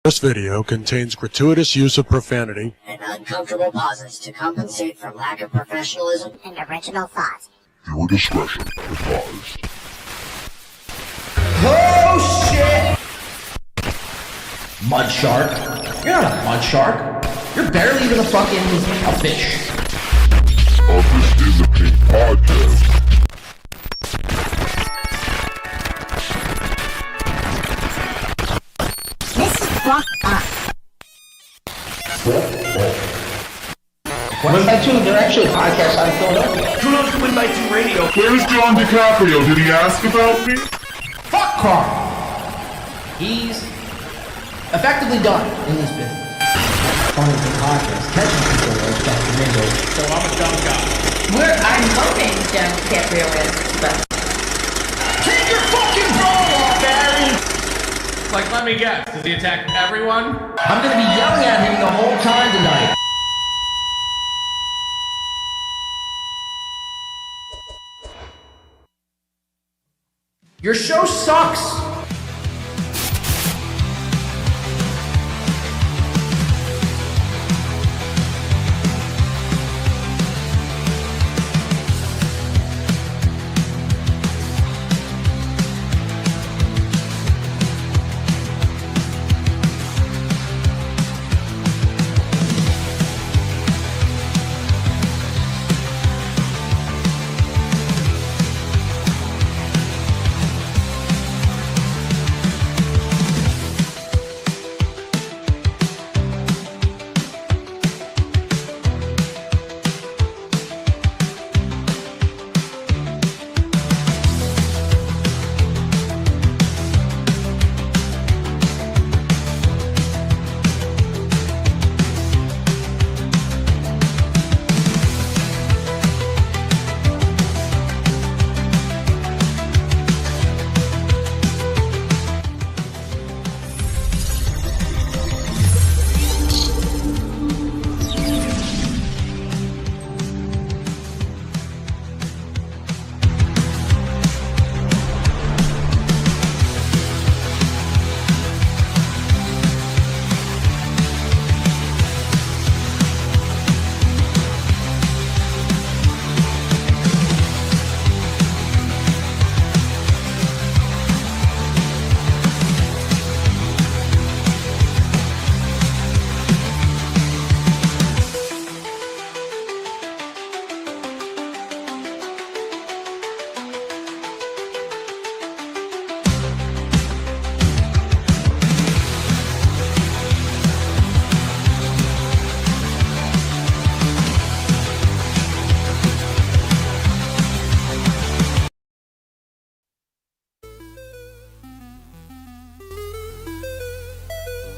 This video contains gratuitous use of profanity and uncomfortable pauses to compensate for lack of professionalism and original thought. Viewer discretion advised. Oh shit! Mud shark? You're not a mud shark. You're barely even a fish. This is a pink podcast. This is fucked up. 1x2, they're actually a podcast out of Philadelphia. Who knows 1x2 radio? Where's John Di Caprio? Did he ask about me? Fuck Carl! He's effectively done in this business. Funny the podcast, catching people like Dr. Mingo. So I'm a dumb guy. I'm hoping John Di Caprio is, but... Take your fucking bra off, Barry! Like, let me guess, does he attack everyone? I'm gonna be yelling at him the whole time tonight. Your show sucks!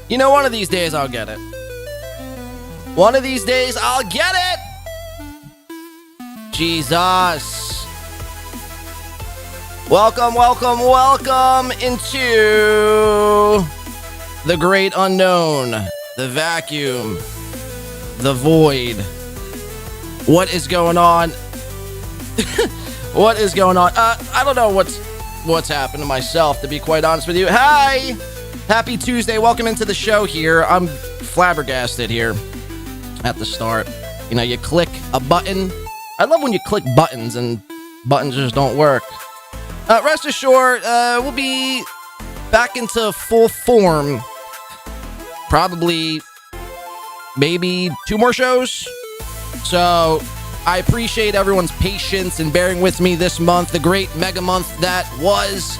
You know, one of these days I'll get it. One of these days I'll get it! Jesus. Welcome, welcome, welcome into the great unknown, the vacuum, the void. What is going on? What is going on? I don't know what's happened to myself, to be quite honest with you. Hi! Happy Tuesday. Welcome into the show here. I'm flabbergasted here at the start. You know, you click a button. I love when you click buttons and buttons just don't work. Rest assured, we'll be back into full form. Probably, maybe 2 more shows. So, I appreciate everyone's patience and bearing with me this month, the great mega month that was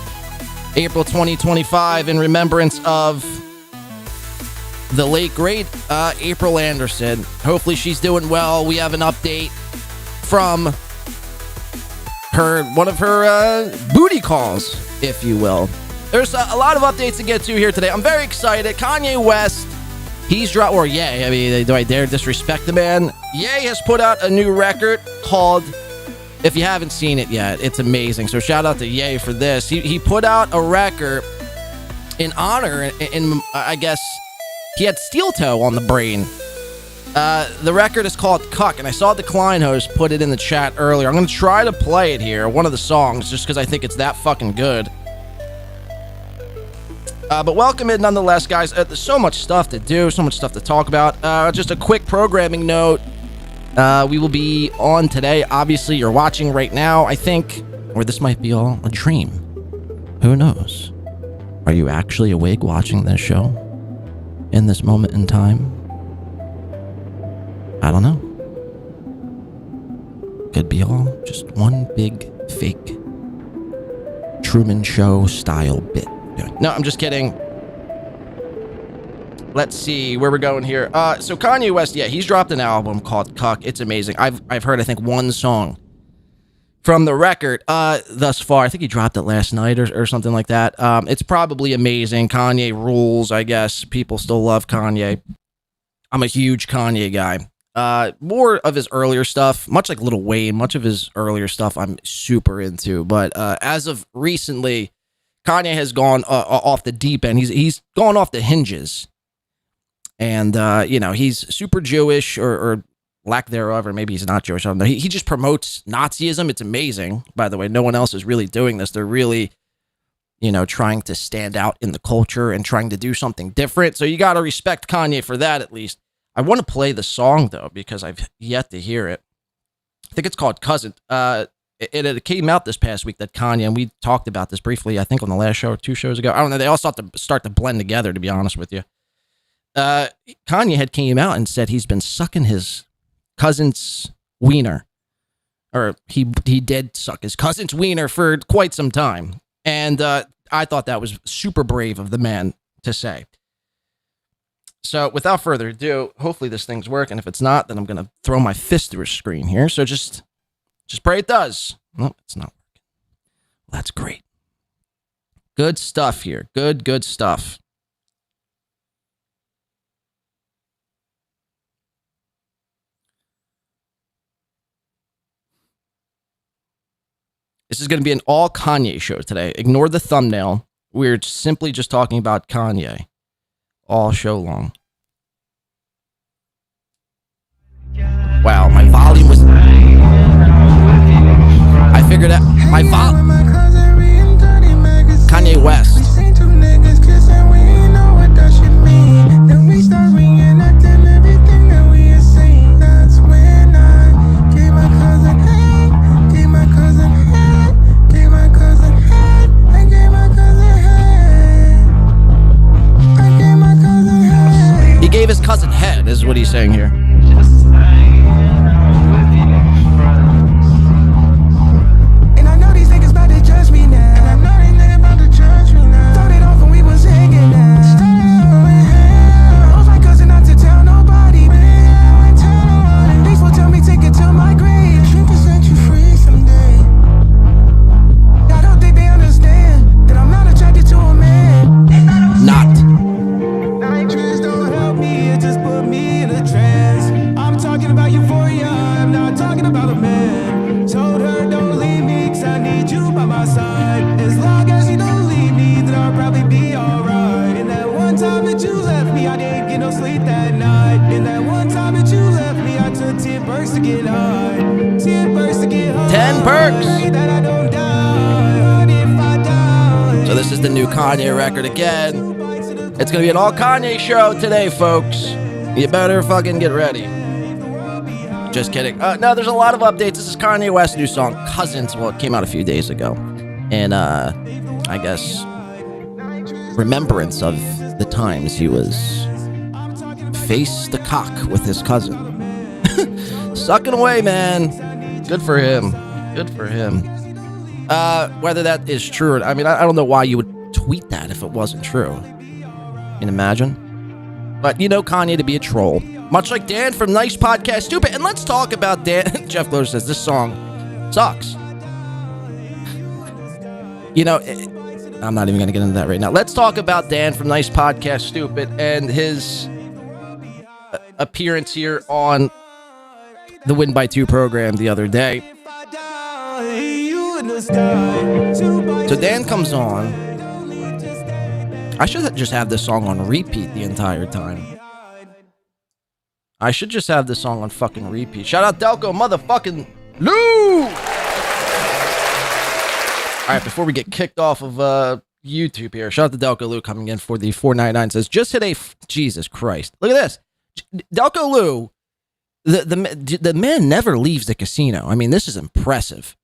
April 2025, in remembrance of the late, great April Anderson. Hopefully she's doing well. We have an update from one of her booty calls, if you will. There's a lot of updates to get to here today. I'm very excited. Kanye West, he's dropped, or Ye, I mean, do I dare disrespect the man? Ye has put out a new record called, if you haven't seen it yet, it's amazing. So shout out to Ye for this. He put out a record in honor, in I guess, he had SteelToe on the brain. The record is called Cuck, and I saw Decline Host put it in the chat earlier. I'm going to try to play it here, one of the songs, just because I think it's that fucking good. But welcome in nonetheless, guys. There's so much stuff to do, so much stuff to talk about. Just a quick programming note. We will be on today. Obviously, you're watching right now, I think, or this might be all a dream. Who knows? Are you actually awake watching this show in this moment in time? I don't know. Could be all just one big fake Truman Show style bit. No, I'm just kidding. Let's see where we're going here. So Kanye West, yeah, he's dropped an album called Cuck. It's amazing. I've heard, I think, one song from the record thus far. I think he dropped it last night or something like that. It's probably amazing. Kanye rules, I guess. People still love Kanye. I'm a huge Kanye guy. More of his earlier stuff, much like Lil Wayne, much of his earlier stuff I'm super into. But as of recently, Kanye has gone off the deep end. He's gone off the hinges. And, he's super Jewish or lack thereof, or maybe he's not Jewish. I don't know. He just promotes Nazism. It's amazing, by the way. No one else is really doing this. They're really, trying to stand out in the culture and trying to do something different. So you got to respect Kanye for that, at least. I want to play the song, though, because I've yet to hear it. I think it's called Cousin. It came out this past week that Kanye, and we talked about this briefly, I think, on the last show or 2 shows ago. I don't know. They all start to blend together, to be honest with you. Kanye had came out and said he's been sucking his cousin's wiener. Or he did suck his cousin's wiener for quite some time. And I thought that was super brave of the man to say. So without further ado, hopefully this thing's working. If it's not, then I'm going to throw my fist through a screen here. So just pray it does. No, it's not working. Well, that's great. Good stuff here. Good stuff. This is going to be an all Kanye show today. Ignore the thumbnail. We're simply just talking about Kanye all show long. Wow, my volume was... I figured out my volume... Kanye West. He gave his cousin head, is what he's saying here. So this is the new Kanye record again. It's gonna be an all Kanye show today, folks. You better fucking get ready. Just kidding. No, there's a lot of updates. This is Kanye West's new song, Cousins. Well, it came out a few days ago. And, I guess, remembrance of the times he was face the cock with his cousin. Sucking away, man. Good for him. Good for him. Whether that is true, I mean, I don't know why you would tweet that if it wasn't true. You can imagine? But you know Kanye to be a troll. Much like Dan from Nice Podcast Stupid. And let's talk about Dan. Jeff Loder says this song sucks. You know, I'm not even going to get into that right now. Let's talk about Dan from Nice Podcast Stupid and his appearance here on the Win by 2 program the other day. So Dan comes on. I should just have this song on repeat the entire time. I should just have this song on fucking repeat. Shout out Delco motherfucking Lou! Alright, before we get kicked off of YouTube here. Shout out to Delco Lou coming in for the $4.99. Says just hit a Jesus Christ. Look at this. Delco Lou, the man never leaves the casino. I mean, this is impressive.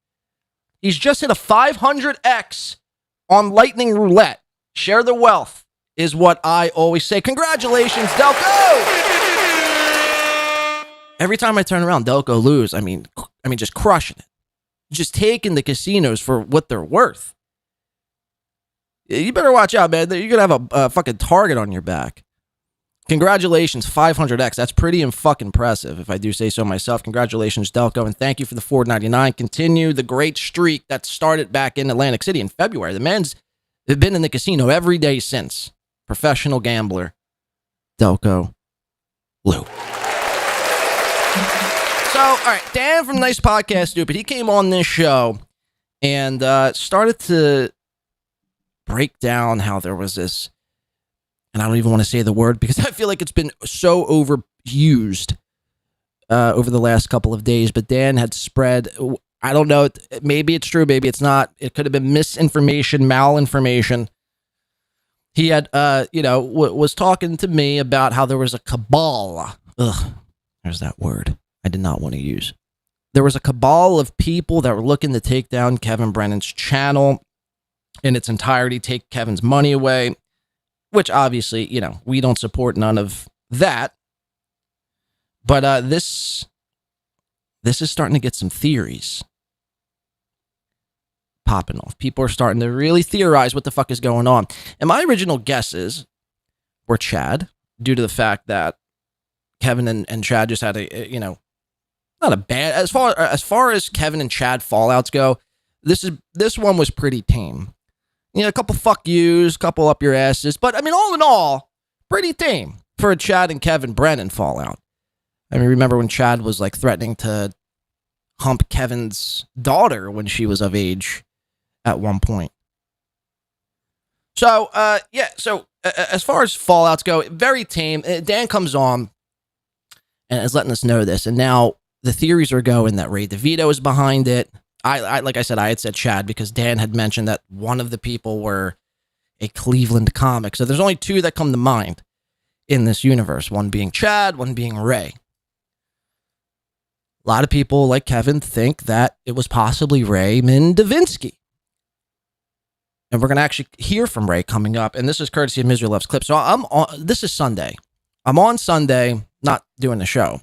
He's just hit a 500x on Lightning Roulette. Share the wealth is what I always say. Congratulations, Delco! Every time I turn around, Delco Lou's, I mean, just crushing it. Just taking the casinos for what they're worth. You better watch out, man. You're going to have a fucking target on your back. Congratulations, 500x. That's pretty fucking impressive, if I do say so myself. Congratulations, Delco, and thank you for the $4.99. Continue the great streak that started back in Atlantic City in February. The man's been in the casino every day since. Professional gambler, Delco Lou. So, all right, Dan from Nice Podcast Stupid, he came on this show and started to break down how there was this, and I don't even want to say the word because I feel like it's been so overused over the last couple of days, but Dan had spread, I don't know, maybe it's true, maybe it's not. It could have been misinformation, malinformation. He had, was talking to me about how there was a cabal. Ugh, there's that word I did not want to use. There was a cabal of people that were looking to take down Kevin Brennan's channel in its entirety, take Kevin's money away, which obviously, we don't support none of that. But this is starting to get some theories popping off. People are starting to really theorize what the fuck is going on. And my original guesses were Chad, due to the fact that Kevin and Chad just had not a bad, as far as Kevin and Chad fallouts go, this one was pretty tame. A couple fuck yous, couple up your asses, but I mean, all in all, pretty tame for a Chad and Kevin Brennan fallout. I mean, remember when Chad was like threatening to hump Kevin's daughter when she was of age at one point. So, as far as fallouts go, very tame. Dan comes on and is letting us know this, and now the theories are going that Ray DeVito is behind it. I like I said, I had said Chad because Dan had mentioned that one of the people were a Cleveland comic. So there's only two that come to mind in this universe, one being Chad, one being Ray. A lot of people, like Kevin, think that it was possibly Raymond Davinsky. And we're going to actually hear from Ray coming up. And this is courtesy of Misery Loves Clip. So this is Sunday. I'm on Sunday, not doing the show.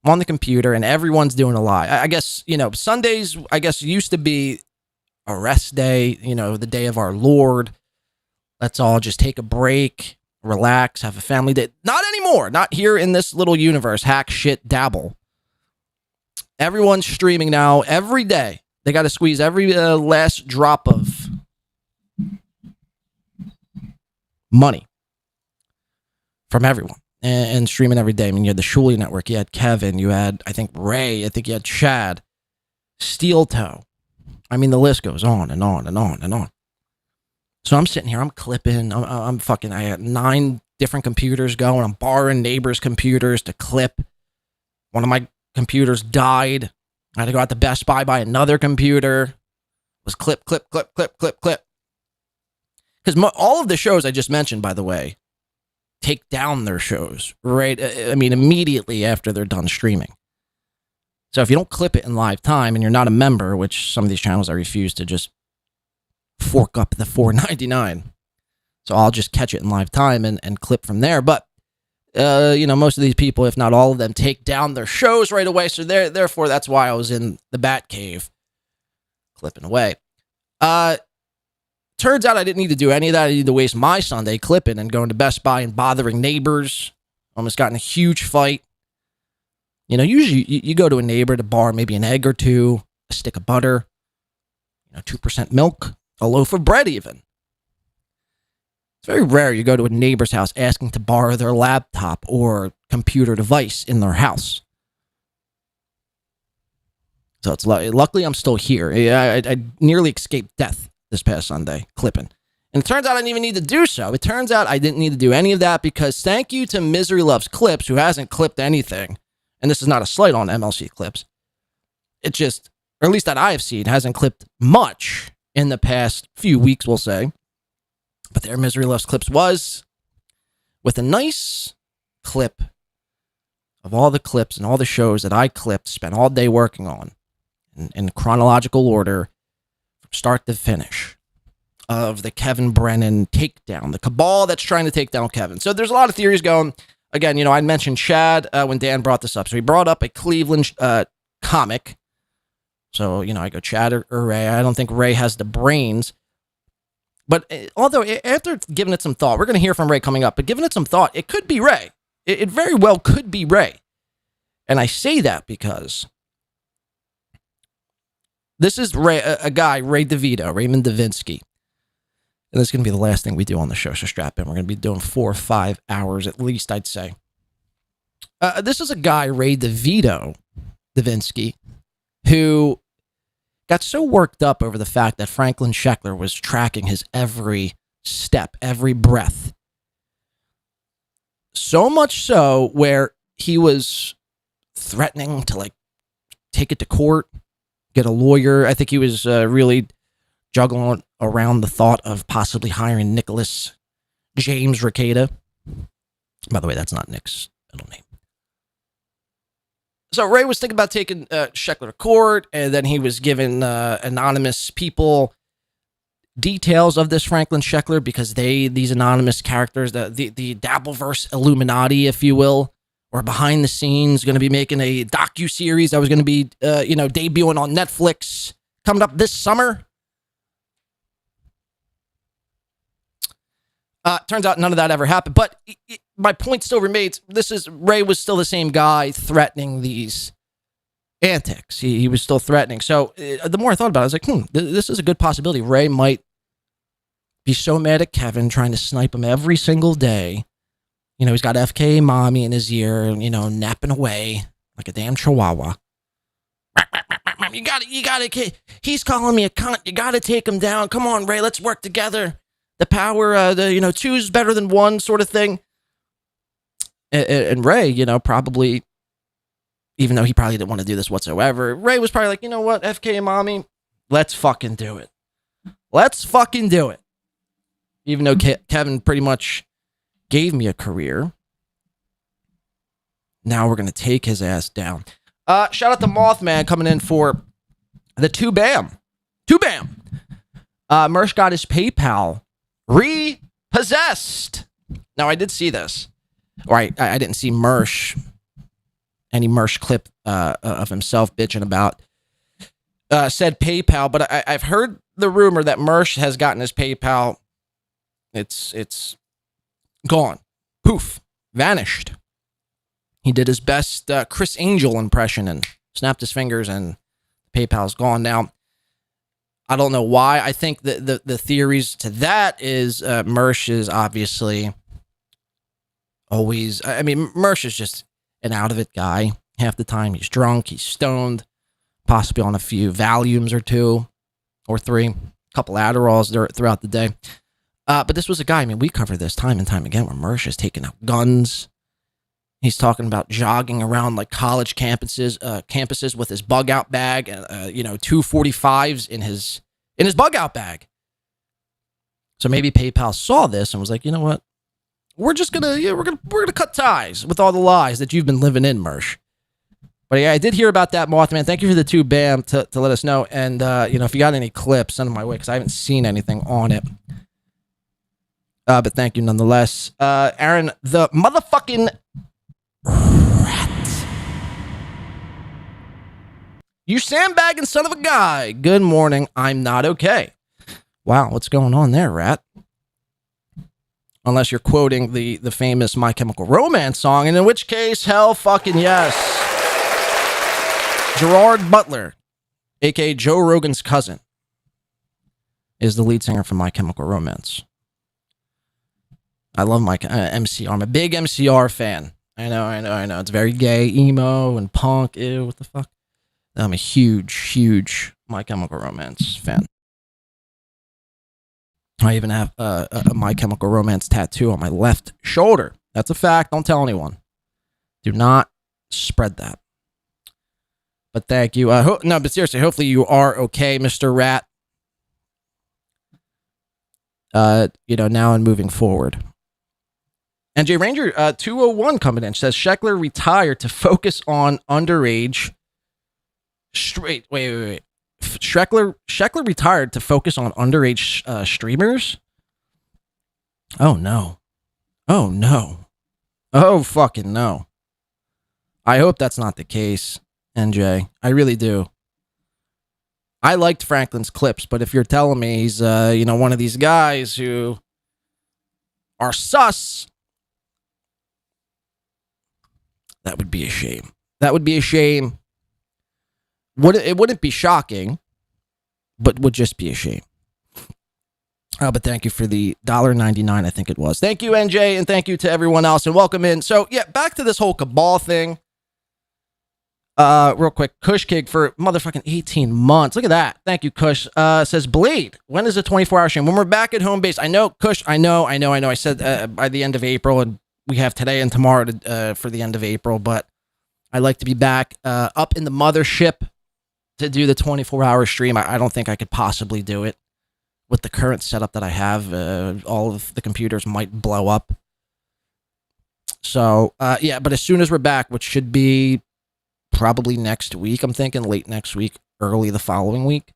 I'm on the computer and everyone's doing a lie. I guess, Sundays, used to be a rest day, the day of our Lord. Let's all just take a break, relax, have a family day. Not anymore. Not here in this little universe. Hack, shit, dabble. Everyone's streaming now every day. They got to squeeze every last drop of money from everyone. And streaming every day. I mean, you had the Shulie network, you had Kevin, you had, I think, Ray, I think you had Chad, SteelToe. I mean, the list goes on and on and on and on. So I'm sitting here, I'm clipping, I got 9 different computers going, I'm borrowing neighbors' computers to clip. One of my computers died. I had to go out to Best Buy, buy another computer. It was clip. Because all of the shows I just mentioned, by the way, take down their shows, right? I mean, immediately after they're done streaming. So if you don't clip it in live time and you're not a member, which some of these channels I refuse to just fork up the $4.99. So I'll just catch it in live time and clip from there. But, most of these people, if not all of them, take down their shows right away. So therefore, that's why I was in the Bat Cave clipping away. Turns out I didn't need to do any of that. I needed to waste my Sunday clipping and going to Best Buy and bothering neighbors. Almost got in a huge fight. Usually you go to a neighbor to borrow maybe an egg or two, a stick of butter, 2% milk, a loaf of bread even. It's very rare you go to a neighbor's house asking to borrow their laptop or computer device in their house. So it's luckily I'm still here. I nearly escaped death this past Sunday, clipping. And it turns out I didn't even need to do so. It turns out I didn't need to do any of that because thank you to Misery Loves Clips, who hasn't clipped anything. And this is not a slight on MLC Clips. It just, or at least that I have seen, hasn't clipped much in the past few weeks, we'll say. But their Misery Loves Clips was with a nice clip of all the clips and all the shows that I clipped, spent all day working on in chronological order from start to finish of the Kevin Brennan takedown, the cabal that's trying to take down Kevin. So there's a lot of theories going. Again, I mentioned Chad when Dan brought this up. So he brought up a Cleveland comic. So, I go Chad or Ray. I don't think Ray has the brains. But although after giving it some thought, we're going to hear from Ray coming up, but giving it some thought, it could be Ray. It very well could be Ray. And I say that because this is Ray, a guy, Raymond Davinsky. And this is going to be the last thing we do on the show, so strap in. We're going to be doing 4 or 5 hours at least, I'd say. This is a guy, Ray Davinsky, who got so worked up over the fact that Franklin Sheckler was tracking his every step, every breath. So much so where he was threatening to take it to court, get a lawyer. I think he was really juggling around the thought of possibly hiring Nicholas James Rekieta. By the way, that's not Nick's middle name. So Ray was thinking about taking Sheckler to court, and then he was giving anonymous people details of this Franklin Sheckler because these anonymous characters, the Dabbleverse Illuminati, if you will, were behind the scenes going to be making a docu-series that was going to be, debuting on Netflix coming up this summer. Turns out none of that ever happened, but my point still remains. Ray was still the same guy threatening these antics. He was still threatening. So the more I thought about it, I was like, this is a good possibility. Ray might be so mad at Kevin, trying to snipe him every single day. He's got FK mommy in his ear, napping away like a damn chihuahua. You got it. He's calling me a cunt. You got to take him down. Come on, Ray, let's work together. The power, two's better than one sort of thing. And Ray, probably, even though he probably didn't want to do this whatsoever, Ray was probably like, you know what, FK and mommy, let's fucking do it. Let's fucking do it. Even though Kevin pretty much gave me a career, now we're going to take his ass down. Shout out to Mothman coming in for the 2BAM. 2BAM. Mersh got his PayPal repossessed. Now, I did see this. Or I didn't see any Mersh clip of himself bitching about said PayPal, but I've heard the rumor that Mersh has gotten his PayPal. It's gone. Poof. Vanished. He did his best Chris Angel impression and snapped his fingers, and PayPal's gone. Now, I don't know why. I think the theories to that is Mersh is obviously always... Mersh is just an out-of-it guy. Half the time he's drunk, he's stoned, possibly on a few Valiums or 2 or 3, a couple Adderalls throughout the day. But this was a guy, we cover this time and time again, where Mersh is taking out guns. He's talking about jogging around like college campuses with his bug out bag, 245s in his bug out bag. So maybe PayPal saw this and was like, you know what? We're just we're gonna cut ties with all the lies that you've been living in, Mersh. But yeah, I did hear about that, Mothman. Thank you for the 2BAM to let us know. And if you got any clips, send them my way because I haven't seen anything on it. But thank you nonetheless. Aaron, the motherfucking rat. You sandbagging son of a guy. Good morning. I'm not okay. Wow, what's going on there, rat? Unless you're quoting the famous My Chemical Romance song, and in which case, hell fucking yes. Gerard Butler, a.k.a. Joe Rogan's cousin, is the lead singer from My Chemical Romance. I love my MCR. I'm a big MCR fan. I know. It's very gay, emo, and punk. Ew, what the fuck? I'm a huge My Chemical Romance fan. I even have a My Chemical Romance tattoo on my left shoulder. That's a fact. Don't tell anyone. Do not spread that. But thank you. But seriously, hopefully you are okay, Mr. Rat. now and moving forward. NJ Ranger 201 coming in says Sheckler retired to focus on underage. Wait. Sheckler retired to focus on underage streamers. Oh no. Oh fucking no. I hope that's not the case, NJ. I really do. I liked Franklin's clips, but if you're telling me he's one of these guys who are sus, that would be a shame. That would be a shame. It wouldn't be shocking, but would just be a shame. But thank you for the $1.99, I think it was. Thank you, NJ, and thank you to everyone else, and welcome in. So, yeah, back to this whole Cabal thing. Real quick, Kush Kig for motherfucking 18 months. Look at that. Thank you, Kush. Says, Blade, when is the 24-hour stream? When we're back at home base. I know, Kush, I know. I said by the end of April, and we have today and tomorrow for the end of April, but I'd like to be back up in the mothership to do the 24-hour stream. I don't think I could possibly do it. With the current setup that I have, all of the computers might blow up. So, but as soon as we're back, which should be probably next week, I'm thinking late next week, early the following week,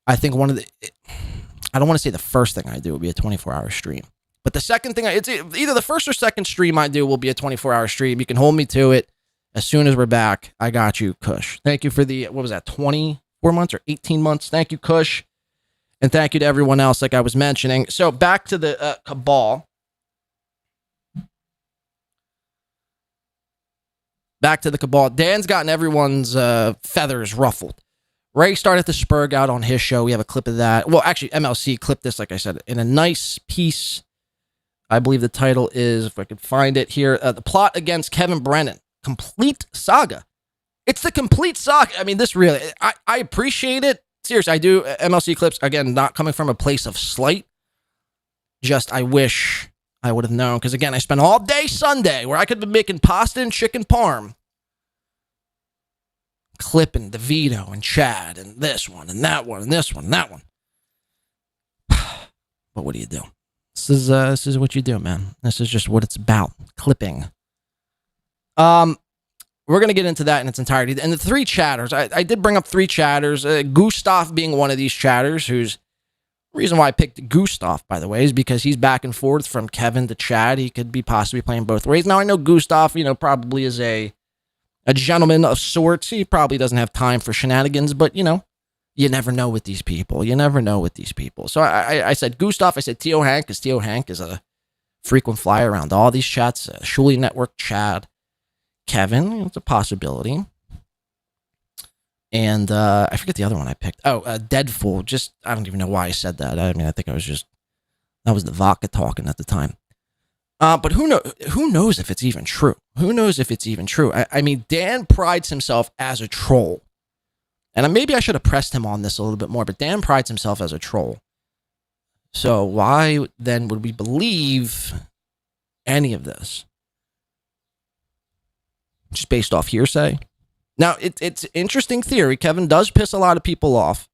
I think I don't want to say the first thing I do will be a 24-hour stream. But the second thing, it's either the first or second stream I do will be a 24-hour stream. You can hold me to it. As soon as we're back, I got you, Kush. Thank you for the, 24 months or 18 months? Thank you, Kush. And thank you to everyone else, like I was mentioning. So back to the Cabal. Dan's gotten everyone's feathers ruffled. Ray started to spurg out on his show. We have a clip of that. Well, actually, MLC clipped this, like I said, in a nice piece. I believe the title is, if I could find it here, The Plot Against Kevin Brennan. Complete saga. It's the complete saga. I mean, this really, I appreciate it. Seriously, I do. MLC clips, again, not coming from a place of slight. Just, I wish I would have known. Because, again, I spent all day Sunday where I could have been making pasta and chicken parm. Clipping DeVito and Chad and this one and that one and this one and that one. But what do you do? This is what you do, man. This is just what it's about. Clipping. We're going to get into that in its entirety. And the three chatters, I did bring up three chatters. Gustav being one of these chatters, who's the reason why I picked Gustav, by the way, is because he's back and forth from Kevin to Chad. He could be possibly playing both ways. Now, I know Gustav, probably is a gentleman of sorts. He probably doesn't have time for shenanigans, but, you never know with these people. So I said Gustav, I said Tio Hank, because Tio Hank is a frequent flyer around all these chats. Shuli Network, Chad. Kevin, it's a possibility. And I forget the other one I picked. Oh, Deadful. Just, I don't even know why I said that. I mean, I think that was the vodka talking at the time. But who knows if it's even true? I mean, Dan prides himself as a troll. And maybe I should have pressed him on this a little bit more, but Dan prides himself as a troll. So why then would we believe any of this? Just based off hearsay. Now, it's interesting theory. Kevin does piss a lot of people off.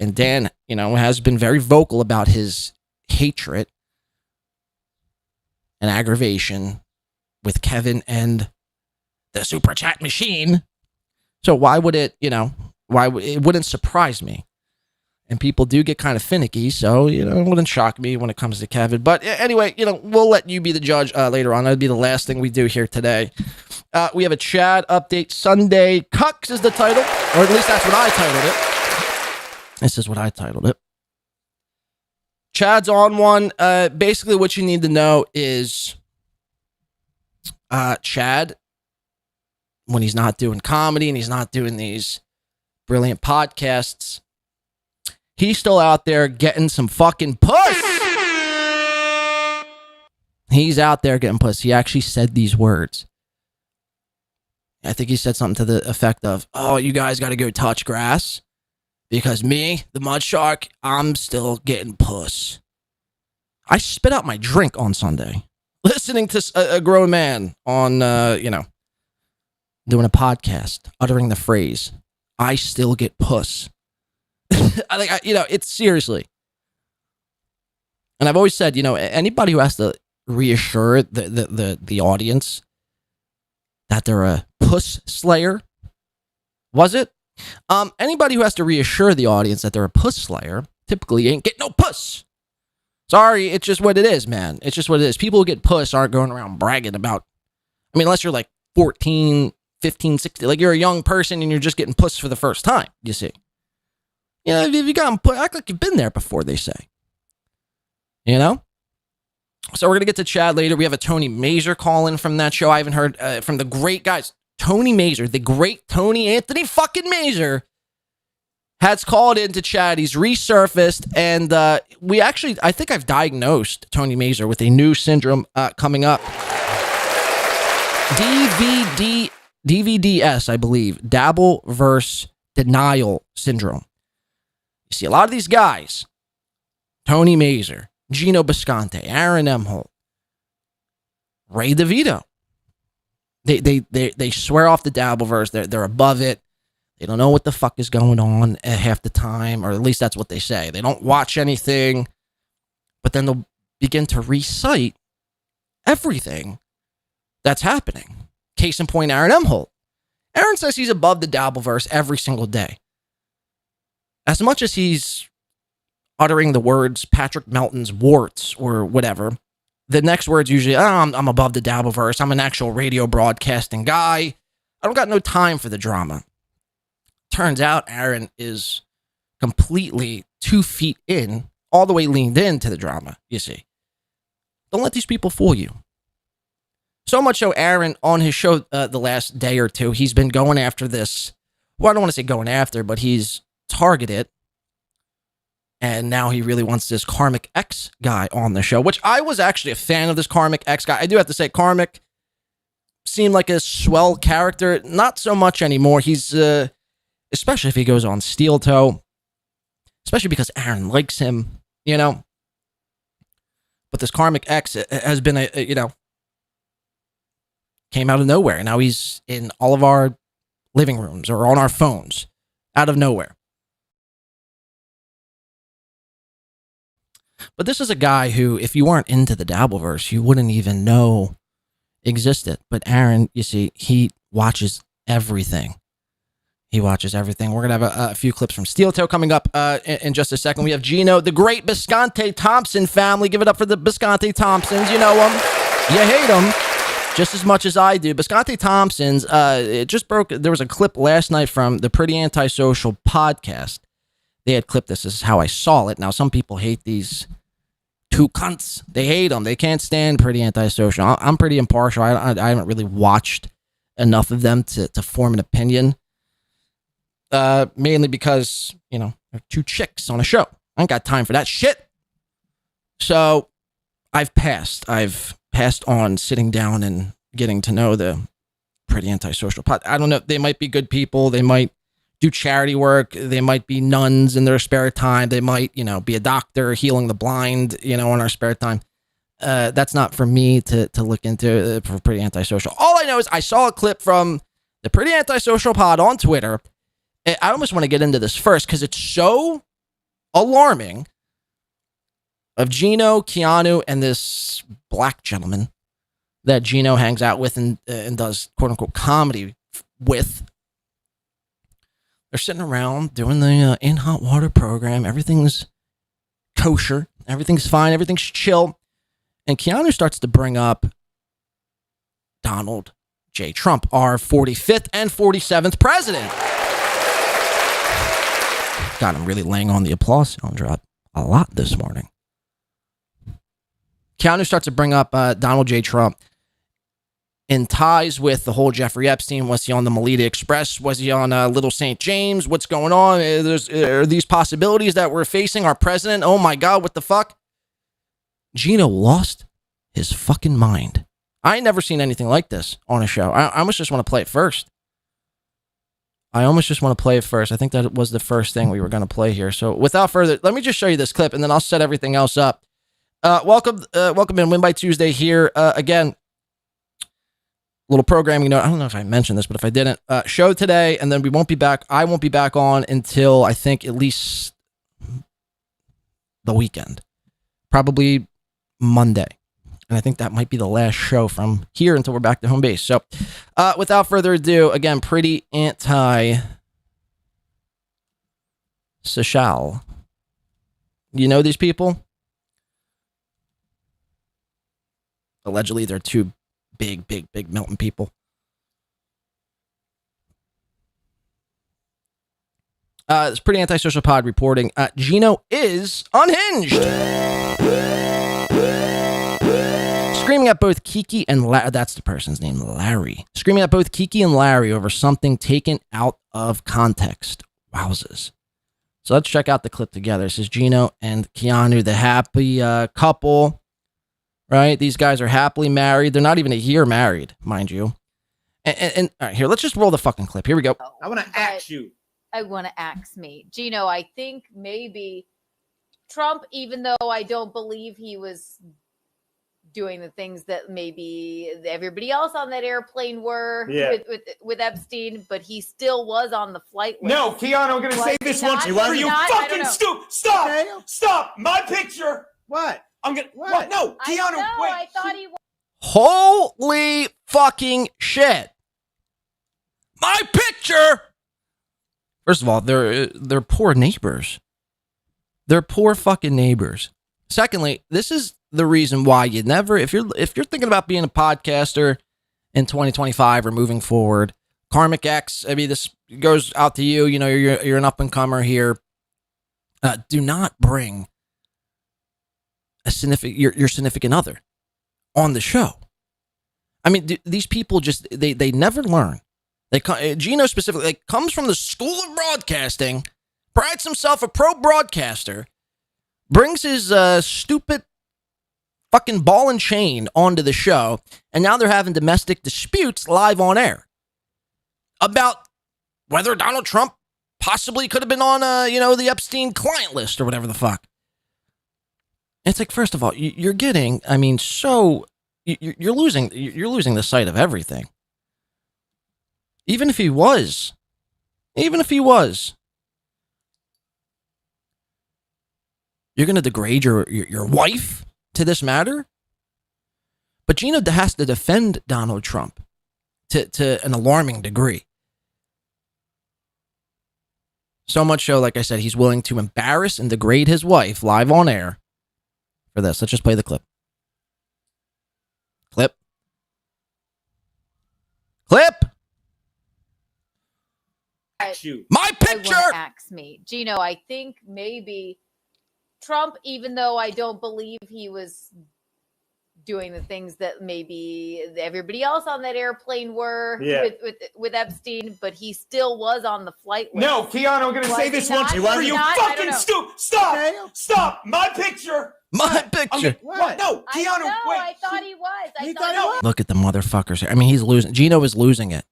And Dan, has been very vocal about his hatred and aggravation with Kevin and the super chat machine. So why would it, it wouldn't surprise me. And people do get kind of finicky, so, it wouldn't shock me when it comes to Kevin. But anyway, we'll let you be the judge later on. That'll be the last thing we do here today. We have a Chad update Sunday. Cucks is the title, or at least that's what I titled it. This is what I titled it. Chad's on one. Basically, what you need to know is Chad, when he's not doing comedy and he's not doing these brilliant podcasts, he's still out there getting some fucking puss. He's out there getting puss. He actually said these words. I think he said something to the effect of, "Oh, you guys got to go touch grass because me, the mud shark, I'm still getting puss." I spit out my drink on Sunday, listening to a grown man on, doing a podcast, uttering the phrase, "I still get puss." It's seriously. And I've always said, anybody who has to reassure the audience that they're a puss slayer, was it? Anybody who has to reassure the audience that they're a puss slayer typically ain't get no puss. Sorry, it's just what it is, man. It's just what it is. People who get puss aren't going around bragging about, unless you're like 14, 15, 16, like you're a young person and you're just getting puss for the first time, you see. If you got put, act like you've been there before, they say. So we're going to get to Chad later. We have a Tony Mazur call in from that show. I haven't heard from the great guys. Tony Mazur, the great Tony Anthony fucking Mazur, has called in to Chad. He's resurfaced, and I think I've diagnosed Tony Mazur with a new syndrome coming up. DVDS, I believe. Dabble versus denial syndrome. You see, a lot of these guys, Tony Mazur, Gino Bisconte, Aaron Imholte, Ray DeVito, they swear off the Dabbleverse. They're above it. They don't know what the fuck is going on half the time, or at least that's what they say. They don't watch anything, but then they'll begin to recite everything that's happening. Case in point, Aaron Imholte. Aaron says he's above the Dabbleverse every single day. As much as he's uttering the words Patrick Melton's warts or whatever, the next word's usually, I'm above the Dabbleverse. I'm an actual radio broadcasting guy. I don't got no time for the drama. Turns out Aaron is completely 2 feet in, all the way leaned into the drama, you see. Don't let these people fool you. So much so, Aaron, on his show the last day or two, he's been going after this. Well, I don't want to say going after, but he's targeted. And now he really wants this Karmic X guy on the show, which I was actually a fan of this Karmic X guy. I do have to say, Karmic seemed like a swell character. Not so much anymore. He's, especially if he goes on SteelToe, especially because Aaron likes him, But this Karmic X has been came out of nowhere. And now he's in all of our living rooms or on our phones out of nowhere. But this is a guy who, if you weren't into the Dabbleverse, you wouldn't even know existed. But Aaron, you see, he watches everything. He watches everything. We're going to have a few clips from SteelToe coming up in just a second. We have Gino, the great Bisconte Thompson family. Give it up for the Bisconte Thompsons. You know them. You hate them just as much as I do. Bisconte Thompsons, it just broke. There was a clip last night from the Pretty Antisocial podcast. They had clipped this. This is how I saw it. Now, some people hate these two cunts. They hate them. They can't stand Pretty Antisocial. I'm pretty impartial. I haven't really watched enough of them to form an opinion. Mainly because, they're two chicks on a show. I ain't got time for that shit. So, I've passed on sitting down and getting to know the Pretty Antisocial pod. I don't know. They might be good people. They might do charity work. They might be nuns in their spare time. They might, be a doctor healing the blind, in our spare time. That's not for me to look into for Pretty Antisocial. All I know is I saw a clip from the Pretty Antisocial pod on Twitter. I almost want to get into this first because it's so alarming of Geno, Keanu, and this black gentleman that Geno hangs out with and does quote-unquote comedy with. They're sitting around doing the In Hot Water program. Everything's kosher. Everything's fine. Everything's chill. And Keanu starts to bring up Donald J. Trump, our 45th and 47th president. God, I'm really laying on the applause sound drop a lot this morning. Keanu starts to bring up Donald J. Trump in ties with the whole Jeffrey Epstein. Was he on the Melita Express? Was he on Little St. James? What's going on? Are these possibilities that we're facing our president? Oh my God, what the fuck? Gino lost his fucking mind. I ain't never seen anything like this on a show. I almost just want to play it first. I think that was the first thing we were going to play here. So without further, let me just show you this clip and then I'll set everything else up. Welcome in Win by Tuesday here. Again, little programming note. I don't know if I mentioned this, but if I didn't, show today, and then we won't be back. I won't be back on until I think at least the weekend. probably Monday. And I think that might be the last show from here until we're back to home base. So without further ado, again, pretty anti-social. You know these people? Allegedly, they're two big Melton people. It's pretty antisocial pod reporting. Gino is unhinged. Screaming at both Kiki and that's the person's name, Larry. Screaming at both Kiki and Larry over something taken out of context. Wowzers. So let's check out the clip together. This is Geno and Keanu, the happy couple. Right? These guys are happily married. They're not even a year married, mind you. And all right, here, let's just roll the fucking clip. Here we go. I want to axe you. I want to axe me. Gino, I think maybe Trump, even though I don't believe he was doing the things that maybe everybody else on that airplane were with Epstein, but he still was on the flight list. No, Keanu, I'm going to say this once for you fucking stupid. Stop. Okay. Stop. My picture. What? I'm going to. What? No, Keanu, wait. I thought he was. Holy fucking shit. My picture. First of all, they're poor neighbors. They're poor fucking neighbors. Secondly, this is the reason why you never, if you're thinking about being a podcaster in 2025 or moving forward, Karmic X, I mean, this goes out to you. You know, you're an up and comer here. Do not bring your significant other on the show. I mean, these people just they never learn. Gino specifically comes from the school of broadcasting, prides himself a pro broadcaster, brings his stupid fucking ball and chain onto the show, and now they're having domestic disputes live on air about whether Donald Trump possibly could have been on the Epstein client list or whatever the fuck. It's like, first of all, you're getting, I mean, so you're losing the sight of everything. Even if he was, you're going to degrade your wife to this matter? But Gino has to defend Donald Trump to an alarming degree. So much so, like I said, he's willing to embarrass and degrade his wife live on air for this. Let's just play the clip. Clip. My picture. I want to axe me. Gino, I think maybe Trump, even though I don't believe he was doing the things that maybe everybody else on that airplane were with Epstein, but he still was on the flight list. No, Keanu, I'm going to say this once for you fucking stupid. Stop. Okay. Stop. My picture. What? No, Keanu, wait. I thought he was. Look at the motherfuckers. I mean, he's losing. Gino is losing it.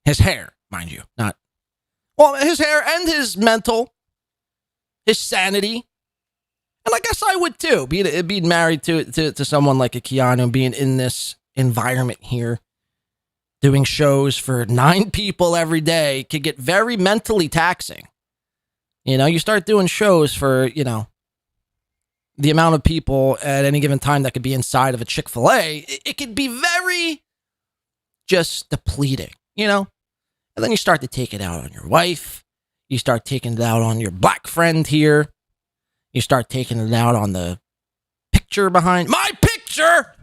His hair, mind you. His hair and his mental, his sanity. And I guess I would too, being married to someone like a Keanu, being in this environment here, doing shows for 9 people every day could get very mentally taxing. You know, you start doing shows for, the amount of people at any given time that could be inside of a Chick-fil-A, it could be very just depleting, And then you start to take it out on your wife. You start taking it out on your black friend here. You start taking it out on the picture behind my picture.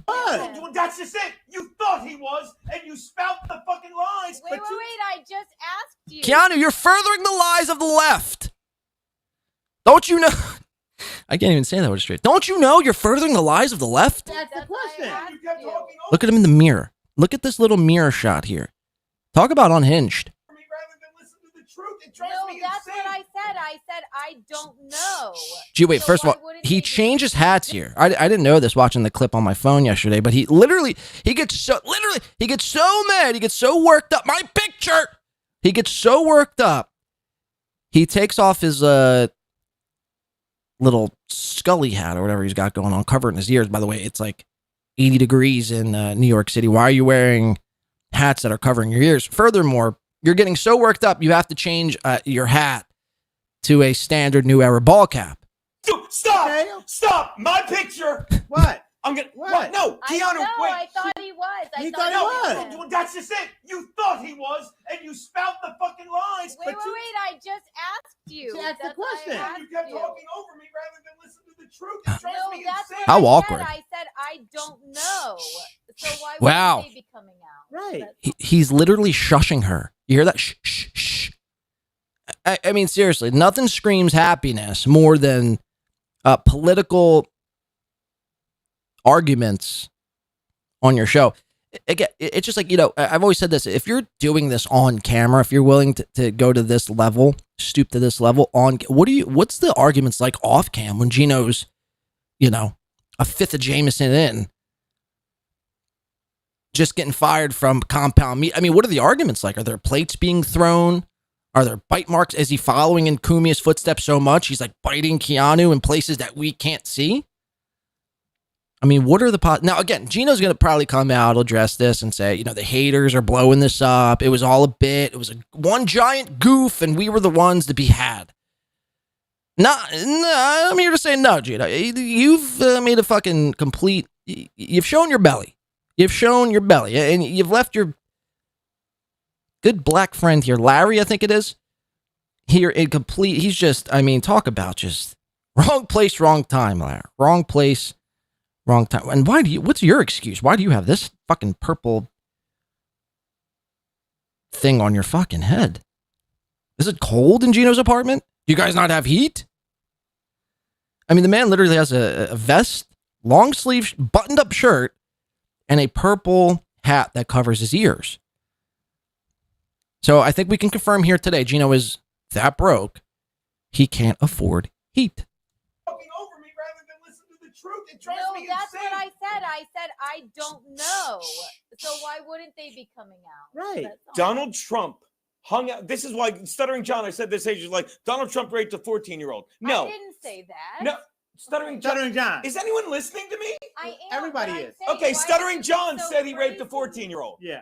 What? That's just it. You thought he was, and you spout the fucking lies. Wait, I just asked you. Keanu, you're furthering the lies of the left. Don't you know? I can't even say that word straight. Don't you know you're furthering the lies of the left? That's the question. Look at him in the mirror. Look at this little mirror shot here. Talk about unhinged. No, that's what I said. I said, I don't know. Gee, wait, first of all, he changes hats here. I didn't know this watching the clip on my phone yesterday, but he gets so mad. He gets so worked up. My picture. He gets so worked up. He takes off his little Scully hat or whatever he's got going on, covering his ears. By the way, it's like 80 degrees in New York City. Why are you wearing hats that are covering your ears? Furthermore, you're getting so worked up, you have to change your hat to a standard new era ball cap. Stop! Okay. Stop! My picture! What? I'm gonna. What? No, Keanu, wait. I thought he was. He thought he was. Well, that's just it. You thought he was, and you spout the fucking lies. Wait. I just asked you. She asked the question. You kept talking over me rather than listen to the truth. It drives me insane. How awkward. I said I don't know. So why would they be coming out? Right. He's literally shushing her. You hear that? Shh, shh, shh. I mean, seriously, nothing screams happiness more than political arguments on your show. Again, it's just like, I've always said this. If you're doing this on camera, if you're willing to go to this level, stoop to this level what's the arguments like off cam when Gino's, a fifth of Jameson in, just getting fired from compound meat? I mean, what are the arguments like? Are there plates being thrown? Are there bite marks? Is he following in Kumia's footsteps so much he's like biting Keanu in places that we can't see? I mean, what are the now? Again, Gino's gonna probably come out, address this, and say, the haters are blowing this up. It was all a bit. It was one giant goof, and we were the ones to be had. No, I'm here to say no, Gino. You've made a fucking complete. You've shown your belly. You've shown your belly, and you've left your good black friend here, Larry, I think it is, here in complete. He's just. I mean, talk about just wrong place, wrong time, Larry. Wrong place. Wrong time. And what's your excuse? Why do you have this fucking purple thing on your fucking head? Is it cold in Gino's apartment? Do you guys not have heat? I mean, the man literally has a vest, long sleeve, buttoned up shirt, and a purple hat that covers his ears. So I think we can confirm here today, Gino is that broke, he can't afford heat. No, that's what I said. I said I don't know. So why wouldn't they be coming out? Right. Donald Trump hung out. This is why Stuttering John, I said this age is like Donald Trump raped a 14-year-old. No. I didn't say that. No. Stuttering John. Is anyone listening to me? I am. Everybody is. Okay, Stuttering John said he raped a 14-year-old. Yeah.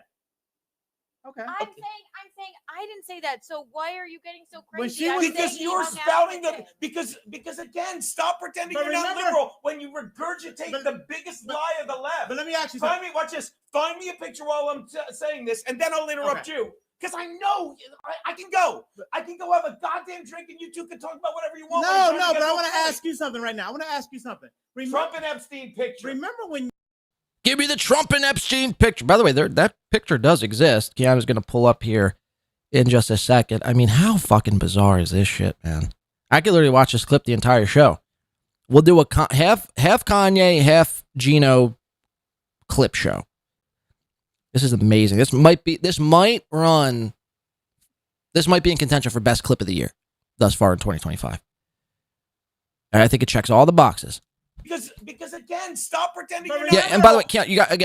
Okay. I'm saying I didn't say that. So why are you getting so crazy? Because you're spouting the because again, stop pretending you're not liberal when you regurgitate the biggest lie of the left. But let me ask you something. Watch this. Find me a picture while I'm saying this, and then I'll interrupt you. Because I know I can go. I can go have a goddamn drink, and you two can talk about whatever you want. No, but I want to ask you something right now. I want to ask you something. Trump and Epstein picture. Remember when? Give me the Trump and Epstein picture. By the way, that picture does exist. Keanu's going to pull up here in just a second. I mean, how fucking bizarre is this shit, man? I could literally watch this clip the entire show. We'll do a half Kanye, half Gino clip show. This is amazing. This might be in contention for best clip of the year thus far in 2025. And I think it checks all the boxes. Because again, stop pretending. And by the way,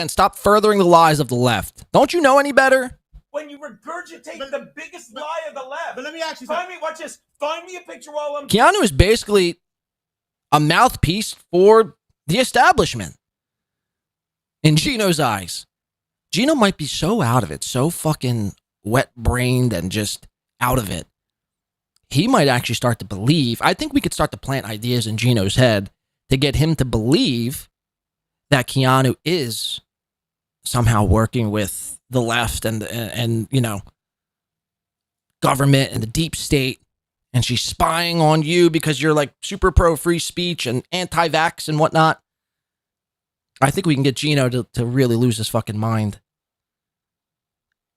stop furthering the lies of the left. Don't you know any better? When you regurgitate the biggest lie of the left. But let me ask you something. Watch this. Find me a picture while I'm. Keanu is basically a mouthpiece for the establishment in Gino's eyes. Gino might be so out of it, so fucking wet-brained and just out of it. He might actually start to believe. I think we could start to plant ideas in Gino's head to get him to believe that Keanu is somehow working with the left and government and the deep state, and she's spying on you because you're like super pro free speech and anti-vax and whatnot. I think we can get Gino to really lose his fucking mind.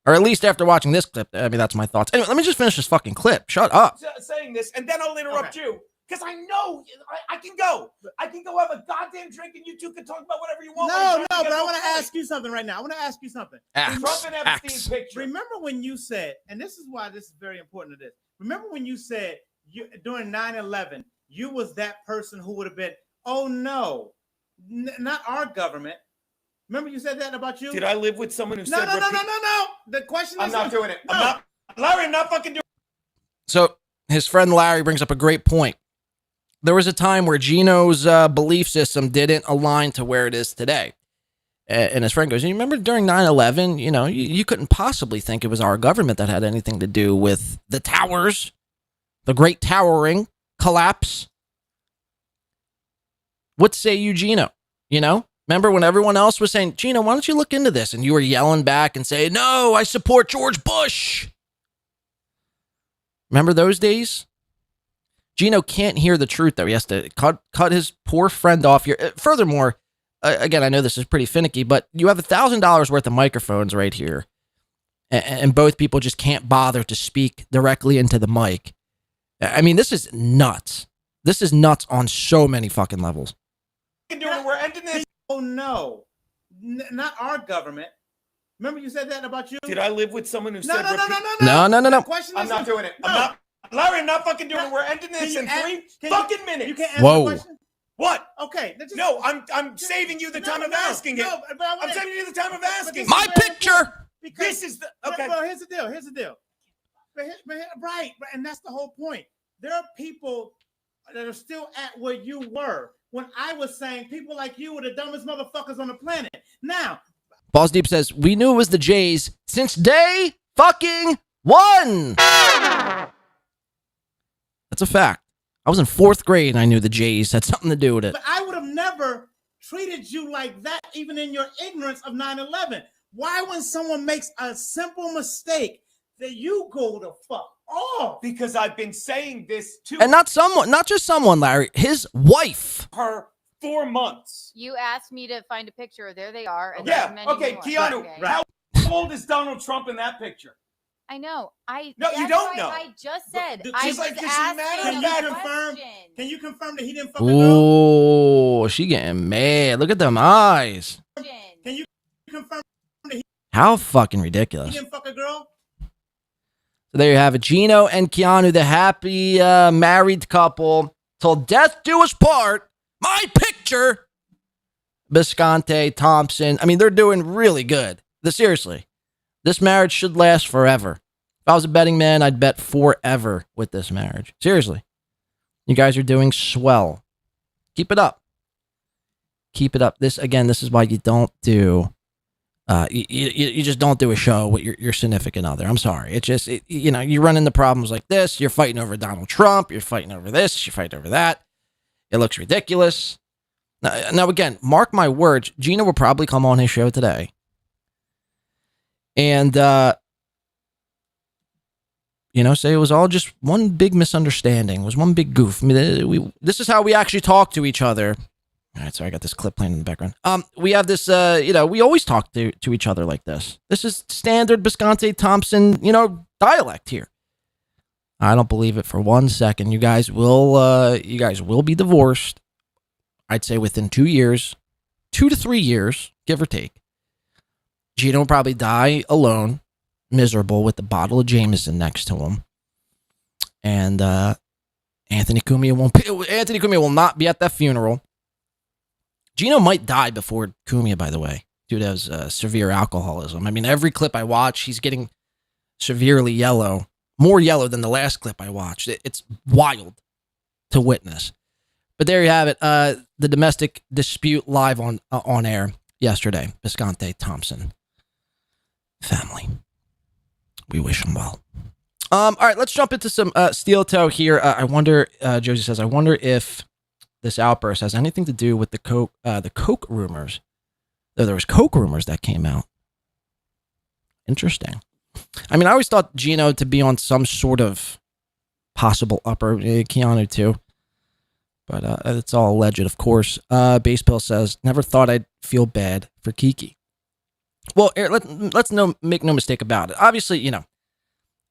Or at least after watching this clip. I mean, that's my thoughts. Anyway, let me just finish this fucking clip. Shut up. Saying this, and then I'll interrupt you. Because I know I can go. I can go have a goddamn drink, and you two can talk about whatever you want. No, but I want to ask you something right now. I want to ask you something. Trump and Epstein picture. Remember when you said, and this is why this is very important to this. Remember when you said during 9/11, you was that person who would have been, oh no, not our government. Remember you said that about you? Did I live with someone who said no. The question is, I'm not doing it. No. Larry, I'm not fucking doing it. So his friend Larry brings up a great point. There was a time where Gino's belief system didn't align to where it is today. And his friend goes, you remember during 9/11, you couldn't possibly think it was our government that had anything to do with the towers the great towering collapse. What say you, Gino? You know, remember when everyone else was saying, Gino, why don't you look into this? And you were yelling back and saying, no, I support George Bush. Remember those days? Gino can't hear the truth, though. He has to cut his poor friend off here. Furthermore, again, I know this is pretty finicky, but you have $1,000 worth of microphones right here. And both people just can't bother to speak directly into the mic. I mean, this is nuts. This is nuts on so many fucking levels. We're ending this. Oh no, not our government. Remember you said that about you? Did I live with someone who said No. No. The question I'm is- not doing it. No. Larry, I'm not fucking doing it. We're ending this in three fucking minutes. You can't answer Whoa. the question? What? Okay. No, I'm saving you the time of asking it. I'm saving you the time of asking. My picture. This is the okay. Well, here's the deal. Right, and that's the whole point. There are people that are still at where you were when I was saying people like you were the dumbest motherfuckers on the planet. Now, Balls Deep says, we knew it was the Jays since day fucking one. That's a fact. I was in 4th grade and I knew the Jays had something to do with it. but I would have never treated you like that, even in your ignorance of 9/11. Why, when someone makes a simple mistake, that you go the fuck off? Because I've been saying this to And not just someone, Larry, his wife. her 4 months. You asked me to find a picture. There they are. And Yeah. there's many Okay, more. Keanu. Okay. How old is Donald Trump in that picture? I know. No, you that's don't why know. I just said. She's I was like, 'cause she's asking mad Can at you that. a confirm? question. Can you confirm that he didn't fuck a girl? Oh, she getting mad. Look at them eyes. Can you confirm How fucking he ridiculous. didn't fuck a girl? So there you have it. Gino and Keanu, the happy married couple. Till death do us part. My picture. Bisconte, Thompson. I mean, they're doing really good. Seriously. This marriage should last forever. If I was a betting man, I'd bet forever with this marriage. Seriously. You guys are doing swell. Keep it up. Keep it up. This is why you don't do... You just don't do a show with your significant other. I'm sorry. It's just, you run into problems like this. You're fighting over Donald Trump. You're fighting over this. You're fighting over that. It looks ridiculous. Now again, mark my words, Gino will probably come on his show today. And, say it was all just one big misunderstanding. It was one big goof. I mean, this is how we actually talk to each other. All right, so I got this clip playing in the background. We have this, we always talk to each other like this. This is standard Bisconte Thompson, dialect here. I don't believe it for 1 second. You guys will be divorced. I'd say within 2 years, 2 to 3 years, give or take. Gino will probably die alone, miserable, with the bottle of Jameson next to him. And Anthony Cumia will not be at that funeral. Gino might die before Cumia, by the way, due to his severe alcoholism. I mean, every clip I watch, he's getting severely yellow, more yellow than the last clip I watched. It's wild to witness. But there you have it. The domestic dispute live on air yesterday. Bisconte Thompson family. We wish them well. All right, let's jump into some SteelToe here. I wonder, Josie says, I wonder if this outburst has anything to do with the Coke rumors. There was Coke rumors that came out. Interesting. I mean, I always thought Gino to be on some sort of possible upper, Keanu too. But it's all alleged, of course. Base Pill says, never thought I'd feel bad for Kiki. Well, let's make no mistake about it. Obviously,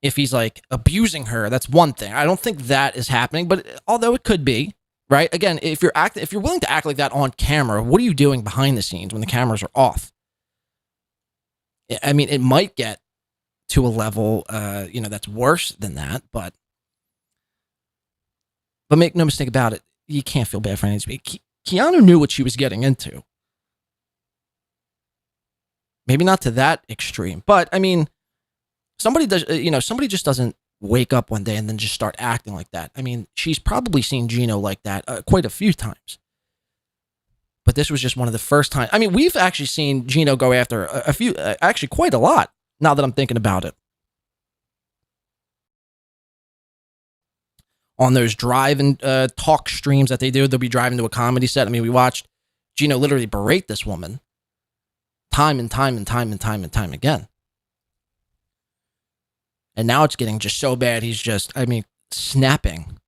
if he's like abusing her, that's one thing. I don't think that is happening, but although it could be, right? Again, if you're willing to act like that on camera, what are you doing behind the scenes when the cameras are off? I mean, it might get to a level, that's worse than that, but make no mistake about it. You can't feel bad for anything. Keanu knew what she was getting into. Maybe not to that extreme, but I mean, somebody just doesn't wake up one day and then just start acting like that. I mean, she's probably seen Gino like that quite a few times. But this was just one of the first times. I mean, we've actually seen Gino go after a few, actually quite a lot, now that I'm thinking about it. on those drive and talk streams that they do. They'll be driving to a comedy set. I mean, we watched Gino literally berate this woman time and time again. And now it's getting just so bad. He's just, I mean, snapping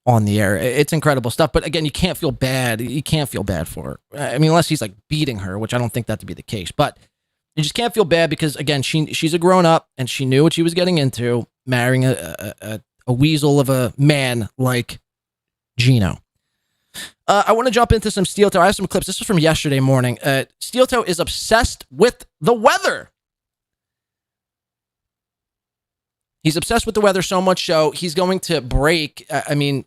on the air. It's incredible stuff. But again, you can't feel bad. You can't feel bad for her. I mean, unless he's like beating her, which I don't think that to be the case. But you just can't feel bad because, again, she's a grown up and she knew what she was getting into, marrying a weasel of a man like Gino. I want to jump into some SteelToe. I have some clips. This is from yesterday morning. SteelToe is obsessed with the weather. He's obsessed with the weather so much so he's going to break. I mean,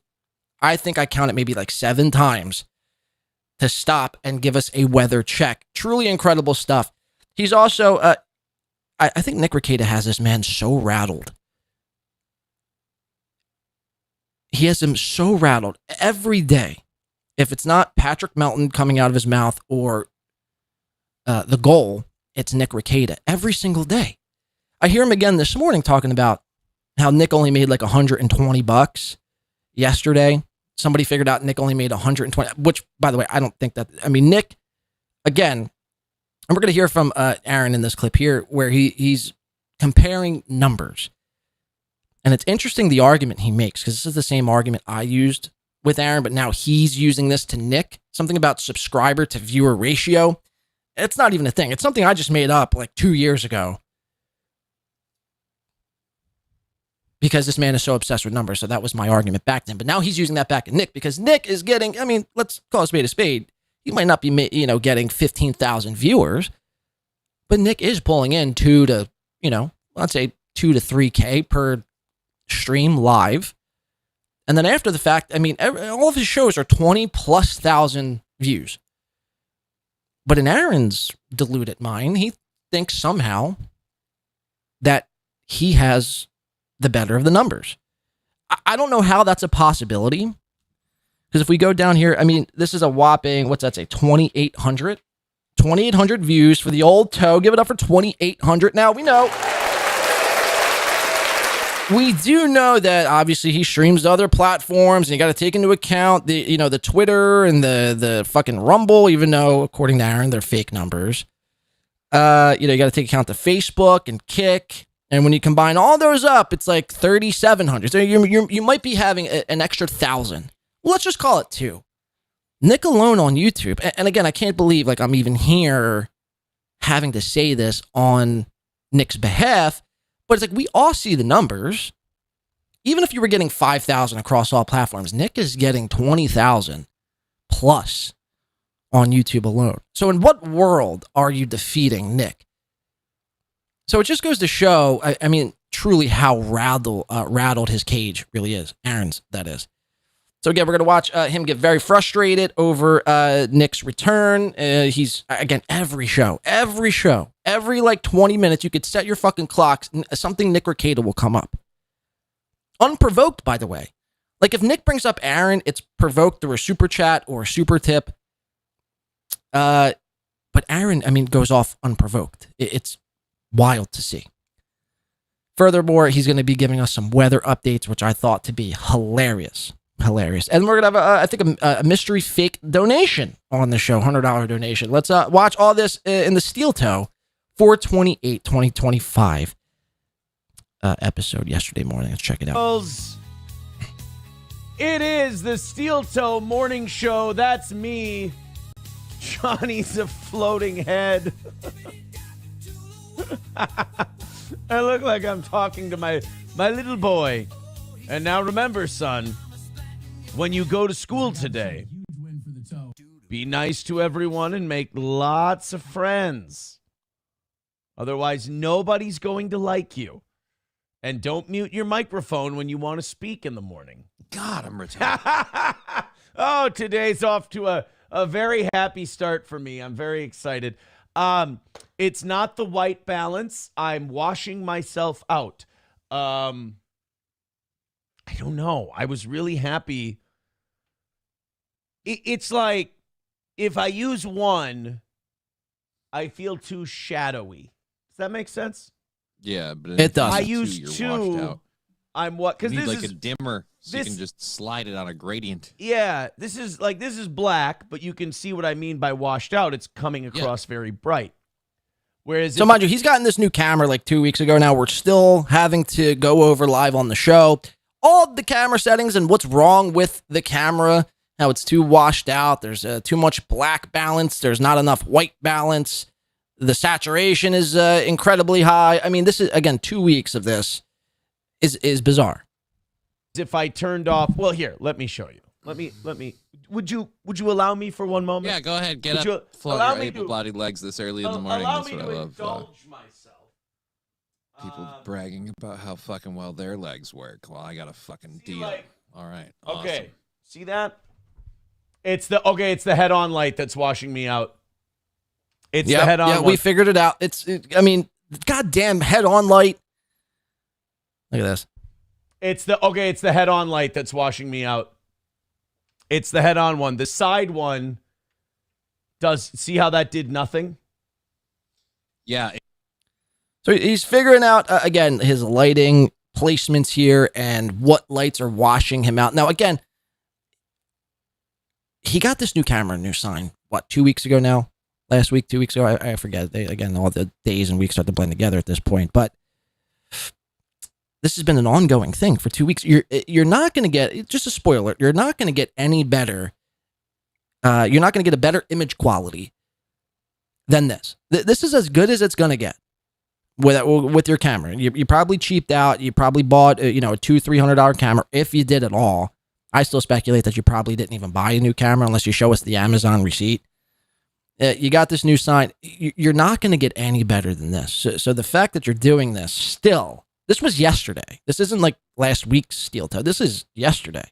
I think I counted maybe like 7 times to stop and give us a weather check. Truly incredible stuff. He's also, I think Nick Rekieta has this man so rattled. He has him so rattled every day. If it's not Patrick Melton coming out of his mouth or the goal, it's Nick Rekieta every single day. I hear him again this morning talking about how Nick only made like $120 yesterday. Somebody figured out Nick only made 120, which, by the way, I don't think that. I mean, Nick, again, and we're going to hear from Aaron in this clip here where he's comparing numbers. And it's interesting the argument he makes because this is the same argument I used with Aaron, but now he's using this to Nick. Something about subscriber to viewer ratio. It's not even a thing. It's something I just made up like 2 years ago. Because this man is so obsessed with numbers. So that was my argument back then. But now he's using that back at Nick because Nick is getting, I mean, let's call a spade a spade. He might not be, getting 15,000 viewers, but Nick is pulling in 2 to, let's say 2 to 3K per stream live. And then after the fact, I mean, all of his shows are 20,000+ views. But in Aaron's deluded mind, he thinks somehow that he has the better of the numbers. I don't know how that's a possibility. Because if we go down here, I mean, this is a whopping, what's that say, 2,800? 2,800 views for the old toe. Give it up for 2,800. Now, we do know that obviously he streams to other platforms and you got to take into account the Twitter and the fucking Rumble, even though according to Aaron, they're fake numbers. You got to take account the Facebook and Kick. And when you combine all those up, it's like 3,700. So you might be having an extra 1,000. Well, let's just call it 2. Nick alone on YouTube. And again, I can't believe like I'm even here having to say this on Nick's behalf. But it's like we all see the numbers. Even if you were getting 5,000 across all platforms, Nick is getting 20,000 plus on YouTube alone. So in what world are you defeating Nick? So it just goes to show, I mean, truly how rattled his cage really is. Aaron's, that is. So again, we're going to watch him get very frustrated over Nick's return. He's, again, every like 20 minutes, you could set your fucking clocks, something Nick Rekieta will come up. Unprovoked, by the way. Like if Nick brings up Aaron, it's provoked through a super chat or a super tip. But Aaron, I mean, goes off unprovoked. It's wild to see. Furthermore, he's going to be giving us some weather updates, which I thought to be hilarious. And we're going to have, I think, a mystery fake donation on the show, $100 donation. Let's watch all this in the SteelToe 4/28/2025 episode yesterday morning. Let's check it out. It is the SteelToe morning show. That's me. Johnny's a floating head. I look like I'm talking to my little boy. And now remember, son, when you go to school today, be nice to everyone and make lots of friends. Otherwise, nobody's going to like you. And don't mute your microphone when you want to speak in the morning. God, I'm retired. Oh, today's off to a very happy start for me. I'm very excited. It's not the white balance. I'm washing myself out. I don't know. I was really happy. It's like if I use one, I feel too shadowy. Does that make sense? Yeah, but it does. I use 2. I'm what? Because You need this like is a dimmer so you this- can just slide it on a gradient. yeah. This is black, but you can see what I mean by washed out. It's coming across very bright. Whereas So mind you, he's gotten this new camera like 2 weeks ago now. We're still having to go over live on the show all the camera settings and what's wrong with the camera, how it's too washed out. There's too much black balance. There's not enough white balance. The saturation is incredibly high. I mean, this is, again, 2 weeks of this is bizarre. if I turned off, well, here, let me show you. Let me. Would you allow me for one moment? Yeah, go ahead. Get Would up. you Float allow your me to- able-bodied legs this early in the morning. Allow That's me what to I love. indulge myself. People bragging about how fucking well their legs work. Well, I got a fucking deal. like- All right. Okay, awesome. see that? It's the head-on light that's washing me out. It's the head-on. Yeah, one. we figured it out. I mean, goddamn head-on light. Look at this. It's the head-on light that's washing me out. It's the head-on one. The side one does. See how that did nothing? Yeah. So he's figuring out, again, his lighting placements here and what lights are washing him out. Now, again, he got this new camera, new sign, 2 weeks ago now? Last week, 2 weeks ago? I forget. Again, all the days and weeks start to blend together at this point. But this has been an ongoing thing for 2 weeks. You're not going to get, just a spoiler, you're not going to get any better. You're not going to get a better image quality than this. This is as good as it's going to get with your camera. You probably cheaped out. You probably bought a $200-$300 camera if you did at all. I still speculate that you probably didn't even buy a new camera unless you show us the Amazon receipt. You got this new sign. You're not going to get any better than this. So the fact that you're doing this still, this was yesterday. This isn't like last week's SteelToe. This is yesterday.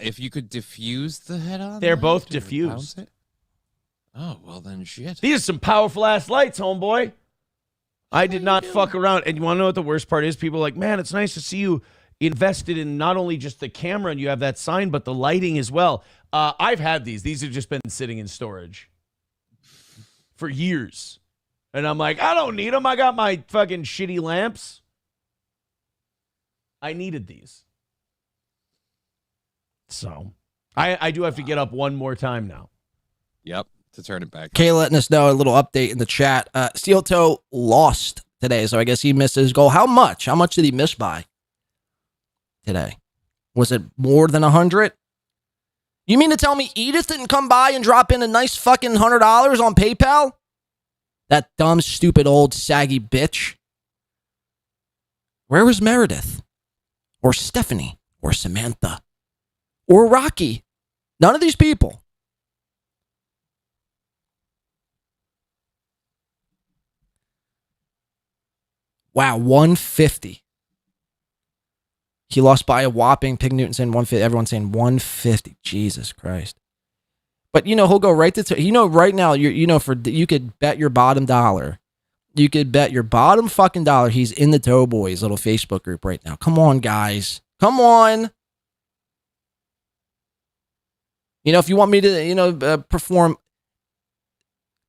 If you could diffuse the head-on, They're light both or diffused. bounce it? Oh well, then shit. These are some powerful ass lights, homeboy. I did not fuck around. And you want to know what the worst part is? People are like, man, it's nice to see you invested in not only just the camera and you have that sign, but the lighting as well. I've had these. These have just been sitting in storage for years. And I'm like, I don't need them. I got my fucking shitty lamps. I needed these. So I do have to get up one more time now. Yep, to turn it back. Kay letting us know a little update in the chat. SteelToe lost today, so I guess he missed his goal. How much? How much did he miss by today? Was it more than 100? You mean to tell me Edith didn't come by and drop in a nice fucking $100 on PayPal? That dumb, stupid, old, saggy bitch. Where was Meredith? Or Stephanie? Or Samantha? Or Rocky? None of these people. Wow, 150. He lost by a whopping, Pig Newton saying 150. Everyone's saying 150. Jesus Christ. But, he'll go right to, right now, you could bet your bottom dollar. You could bet your bottom fucking dollar he's in the Toe Boys little Facebook group right now. Come on, guys. Come on. If you want me to, perform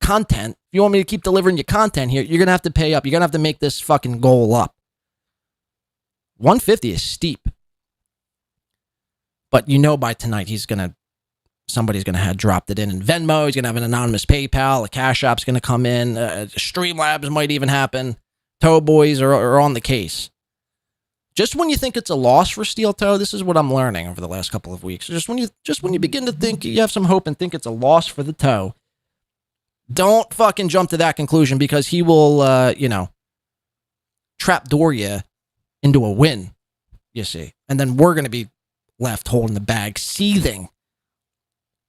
content, if you want me to keep delivering you content here, you're going to have to pay up. You're going to have to make this fucking goal up. 150 is steep. But by tonight somebody's going to have dropped it in Venmo. He's going to have an anonymous PayPal. A Cashapp's going to come in. Streamlabs might even happen. Toe Boys are on the case. Just when you think it's a loss for SteelToe, this is what I'm learning over the last couple of weeks. Just when you begin to think you have some hope and think it's a loss for the toe, don't fucking jump to that conclusion because he will, trapdoor you into a win, you see. And then we're going to be left holding the bag, seething.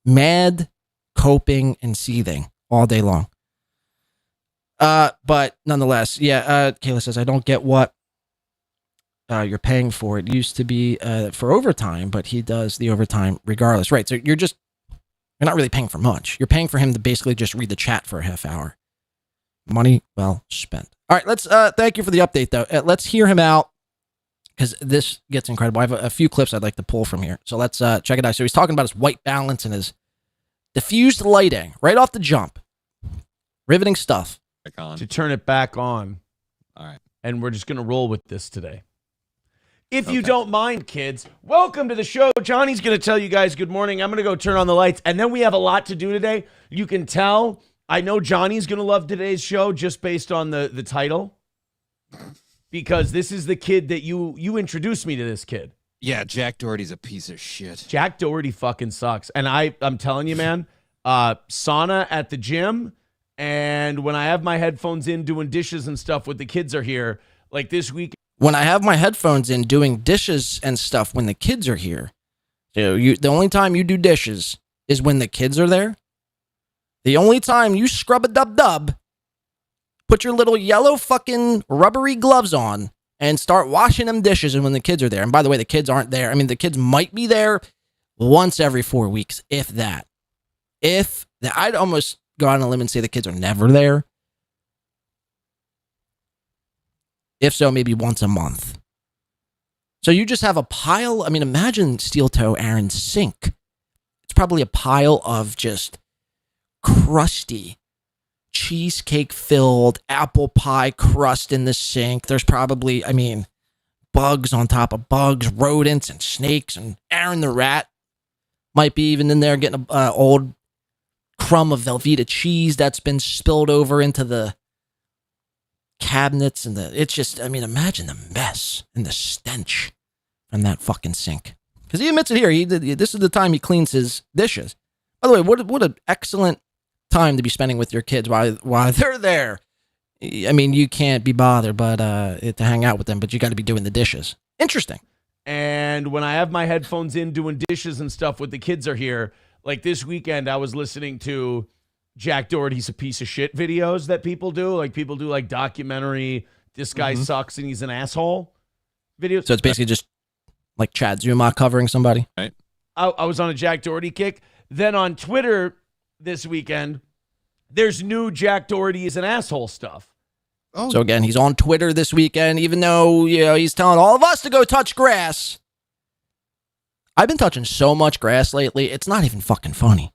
Mad, coping, and seething all day long. But nonetheless, Kayla says, I don't get what you're paying for. It used to be for overtime, but he does the overtime regardless. Right, so you're not really paying for much. You're paying for him to basically just read the chat for a half hour. Money well spent. All right, let's thank you for the update, though. Let's hear him out because this gets incredible. I have a few clips I'd like to pull from here. So let's check it out. So he's talking about his white balance and his diffused lighting right off the jump. Riveting stuff. To turn it back on. All right. And we're just going to roll with this today. If you don't mind, kids, welcome to the show. Johnny's going to tell you guys good morning. I'm going to go turn on the lights, and then we have a lot to do today. You can tell. I know Johnny's going to love today's show just based on the title, because this is the kid that you introduced me to. This kid. Yeah, Jack Doherty's a piece of shit. Jack Doherty fucking sucks, and I'm telling you, man. Sauna at the gym, and when I have my headphones in doing dishes and stuff when the kids are here, like this week. When I have my headphones in doing dishes and stuff when the kids are here. So the only time you do dishes is when the kids are there. The only time you scrub a dub, put your little yellow fucking rubbery gloves on and start washing them dishes and when the kids are there. And by the way, the kids aren't there. I mean, the kids might be there once every 4 weeks, if that. I'd almost go out on a limb and say the kids are never there. If so, maybe once a month. So you just have a pile. I mean, imagine SteelToe Aaron's sink. It's probably a pile of just crusty, cheesecake-filled apple pie crust in the sink. There's probably, bugs on top of bugs, rodents and snakes, and Aaron the rat might be even in there getting an old crumb of Velveeta cheese that's been spilled over into the cabinets, and it's just, imagine the mess and the stench from that fucking sink. Because he admits it here. This is the time he cleans his dishes. By the way, what an excellent time to be spending with your kids while they're there. You can't be bothered to hang out with them, but you got to be doing the dishes. Interesting. And when I have my headphones in doing dishes and stuff when the kids are here, like this weekend, I was listening to Jack Doherty's a piece of shit videos that people do. Like people do like documentary, this guy sucks and he's an asshole videos. So it's basically just like Chad Zumach covering somebody. Right. I was on a Jack Doherty kick. Then on Twitter this weekend, there's new Jack Doherty is an asshole stuff. Oh. So again, he's on Twitter this weekend, even though he's telling all of us to go touch grass. I've been touching so much grass lately, it's not even fucking funny.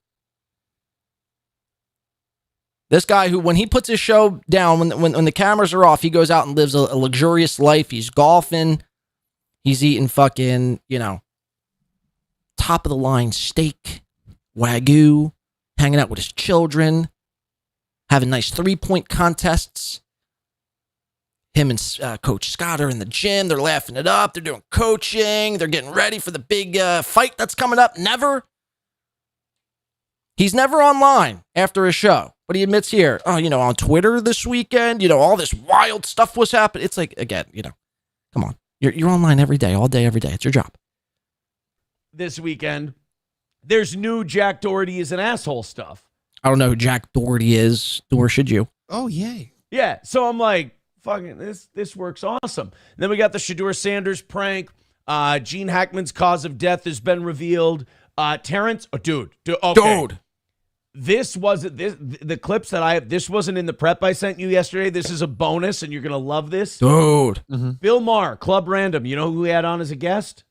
This guy who, when he puts his show down, when the cameras are off, he goes out and lives a luxurious life. He's golfing. He's eating fucking, top of the line steak, Wagyu, hanging out with his children, having nice 3-point contests. Him and Coach Scott are in the gym. They're laughing it up. They're doing coaching. They're getting ready for the big fight that's coming up. Never. He's never online after a show. But he admits here, on Twitter this weekend, all this wild stuff was happening. It's like, again, come on. You're online every day, all day, every day. It's your job. This weekend, there's new Jack Doherty is an asshole stuff. I don't know who Jack Doherty is, nor should you. Oh, yay. Yeah, so I'm like, fucking, this works awesome. And then we got the Shedeur Sanders prank. Gene Hackman's cause of death has been revealed. Terrence, dude. This wasn't the clips that I have. This wasn't in the prep I sent you yesterday. This is a bonus, and you're gonna love this, dude. Bill Maher, Club Random. You know who he had on as a guest?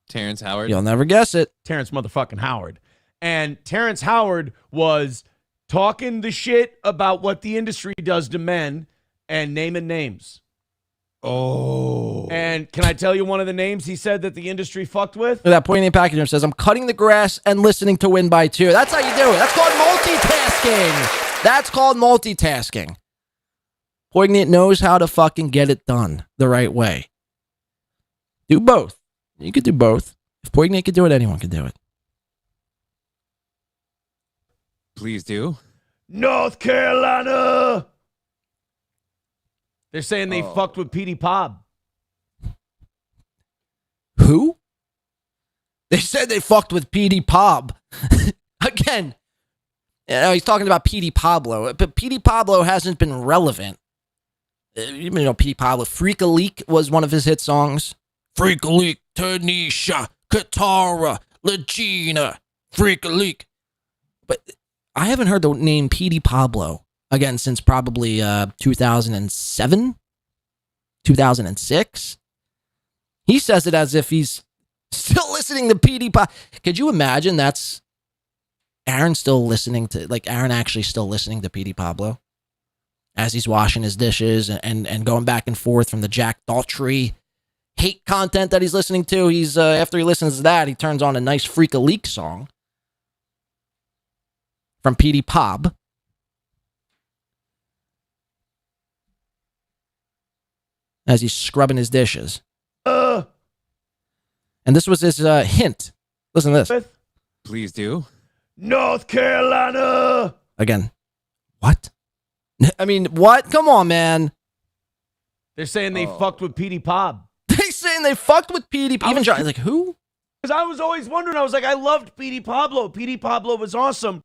Terrence Howard. You'll never guess it. Terrence motherfucking Howard. And Terrence Howard was talking the shit about what the industry does to men and naming names. Oh. And can I tell you one of the names he said that the industry fucked with? That pointing in package says, I'm cutting the grass and listening to Win by 2. That's how you do it. That's called multitasking. That's called multitasking. Poignant knows how to fucking get it done the right way. Do both. You could do both. If Poignant could do it, anyone could do it. Please do. North Carolina. They're saying they fucked with Petey Pob. Who? They said they fucked with Petey Pob. Again, he's talking about Petey Pablo, but Petey Pablo hasn't been relevant. Petey Pablo. Freak a Leak was one of his hit songs. Freak a Leak, Tanisha, Katara, Legina, Freak a Leak. But I haven't heard the name Petey Pablo again since probably 2007, 2006. He says it as if he's still listening to Petey Pablo. Could you imagine that's Aaron still listening to, Aaron actually still listening to Petey Pablo as he's washing his dishes and going back and forth from the Jack Daughtry hate content that he's listening to. He's after he listens to that, he turns on a nice Freak a Leak song from Petey Pob. As he's scrubbing his dishes. And this was his hint. Listen to this. Please do. North Carolina. Again. What? I mean, what? Come on, man. They're saying they fucked with Petey Pob. They saying they fucked with Petey. Even John, like, who? Because I was always wondering. I was like, I loved Petey Pablo. Petey Pablo was awesome.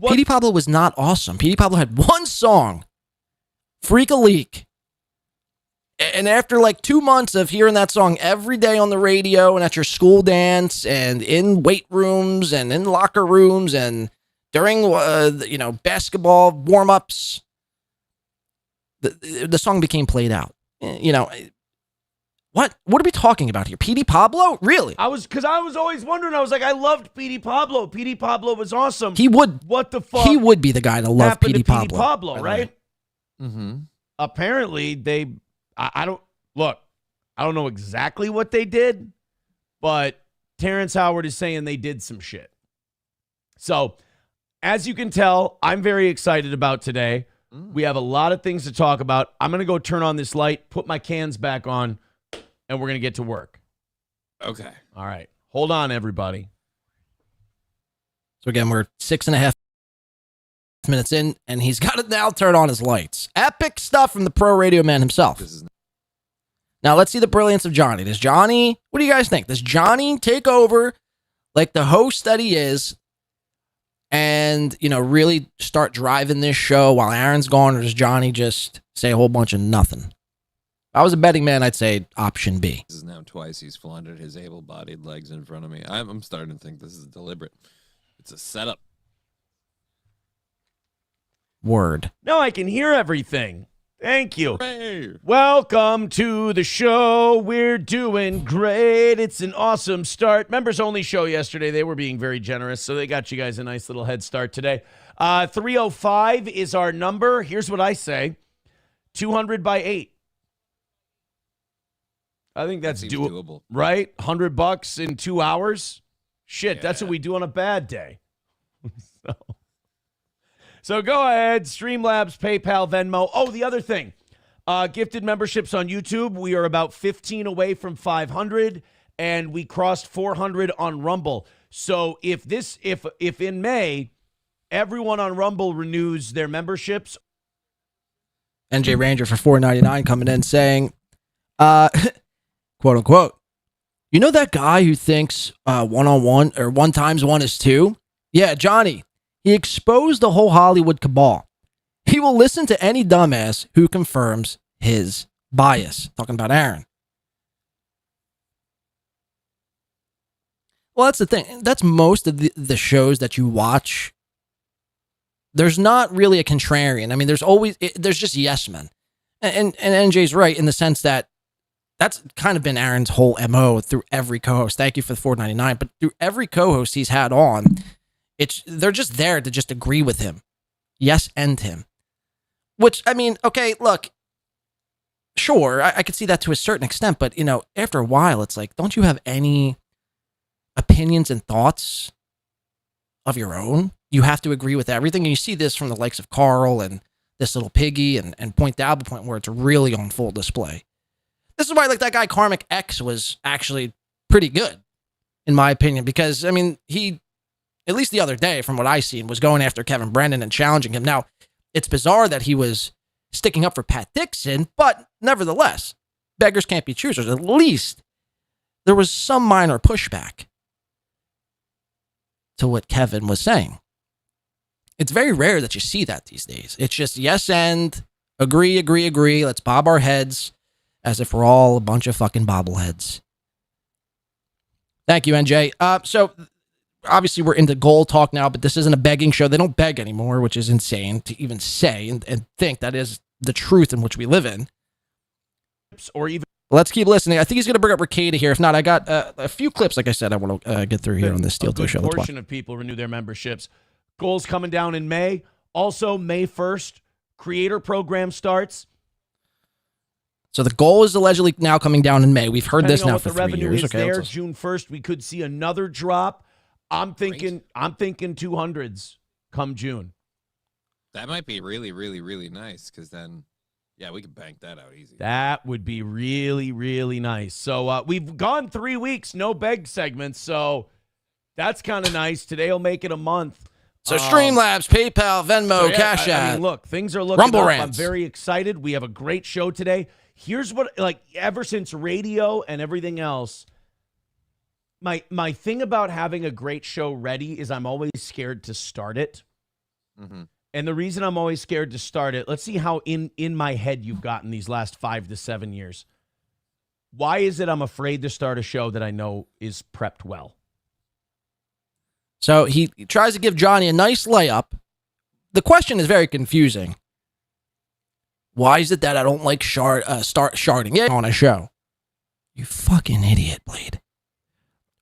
Petey Pablo was not awesome. Petey Pablo had one song, Freak a Leak. And after like 2 months of hearing that song every day on the radio and at your school dance and in weight rooms and in locker rooms and during, basketball warm-ups, the song became played out. What are we talking about here? Petey Pablo? Really? I was always wondering. I was like, I loved Petey Pablo. Petey Pablo was awesome. He would. What the fuck? He would be the guy to love Petey Petey Pablo, right? Mm-hmm. Apparently, I don't know exactly what they did, but Terrence Howard is saying they did some shit. So, as you can tell, I'm very excited about today. We have a lot of things to talk about. I'm going to go turn on this light, put my cans back on, and we're going to get to work. Okay. All right. Hold on, everybody. So again, we're 6.5 minutes in, and he's got to now turn on his lights. Epic stuff from the pro radio man himself. Now, let's see the brilliance of Johnny. What do you guys think? Does Johnny take over like the host that he is and, really start driving this show while Aaron's gone, or does Johnny just say a whole bunch of nothing? If I was a betting man, I'd say option B. This is now twice he's flaunted his able-bodied legs in front of me. I'm starting to think this is deliberate. It's a setup. Word. Now I can hear everything. Thank you. Hey. Welcome to the show. We're doing great. It's an awesome start. Members only show yesterday. They were being very generous, so they got you guys a nice little head start today. 305 is our number. Here's what I say. 200 by 8. I think that's doable. Right? $100 in 2 hours? Shit, that's what we do on a bad day. So go ahead, Streamlabs, PayPal, Venmo. Oh, the other thing, gifted memberships on YouTube. We are about 15 away from 500, and we crossed 400 on Rumble. So if in May, everyone on Rumble renews their memberships. NJ Ranger for $4.99 coming in saying, quote unquote, you know that guy who thinks 1-on-1 or 1 times 1 is 2? Yeah, Johnny. He exposed the whole Hollywood cabal. He will listen to any dumbass who confirms his bias. Talking about Aaron. Well, that's the thing. That's most of the shows that you watch. There's not really a contrarian. I mean, there's just yes men. And NJ's right in the sense that that's kind of been Aaron's whole MO through every co-host. Thank you for the $4.99. But through every co-host he's had on, they're just there to just agree with him. Yes, and him. Which, I mean, okay, look, sure, I could see that to a certain extent, but, after a while, it's like, don't you have any opinions and thoughts of your own? You have to agree with everything. And you see this from the likes of Carl and this little piggy and Point Double Point, where it's really on full display. This is why, like, that guy Karmic X was actually pretty good, in my opinion, because, I mean, he, at least the other day, from what I seen, was going after Kevin Brennan and challenging him. Now, it's bizarre that he was sticking up for Pat Dixon, but nevertheless, beggars can't be choosers. At least there was some minor pushback to what Kevin was saying. It's very rare that you see that these days. It's just yes and agree. Let's bob our heads as if we're all a bunch of fucking bobbleheads. Thank you, NJ. So obviously we're into goal talk now, but this isn't a begging show. They don't beg anymore, which is insane to even say and think that is the truth in which we live in. Or even let's keep listening. I think he's going to bring up Rekieta here. If not, I got a few clips, like I said, I want to get through here on this SteelToe show. A good portion of people renew their memberships. Goals coming down in May. Also, May 1st, creator program starts. So the goal is allegedly now coming down in May. We've heard this Depending on now what for the 3 revenue years. is Okay, there, let's- June 1st, we could see another drop. I'm thinking 200s come June. That might be really, really, really nice because then, yeah, we could bank that out easy. That would be really, really nice. So we've gone 3 weeks, no beg segments. So that's kind of nice. Today will make it a month. So Streamlabs, PayPal, Venmo, Cash I App. mean, look, things are looking Rumble up. Rants. I'm very excited. We have a great show today. Here's what, like, ever since radio and everything else, my thing about having a great show ready is I'm always scared to start it. Mm-hmm. And the reason I'm always scared to start it, let's see how in my head you've gotten these last 5 to 7 years. Why is it I'm afraid to start a show that I know is prepped well? So he tries to give Johnny a nice layup. The question is very confusing. Why is it that I don't like start sharding it on a show? You fucking idiot, Blade.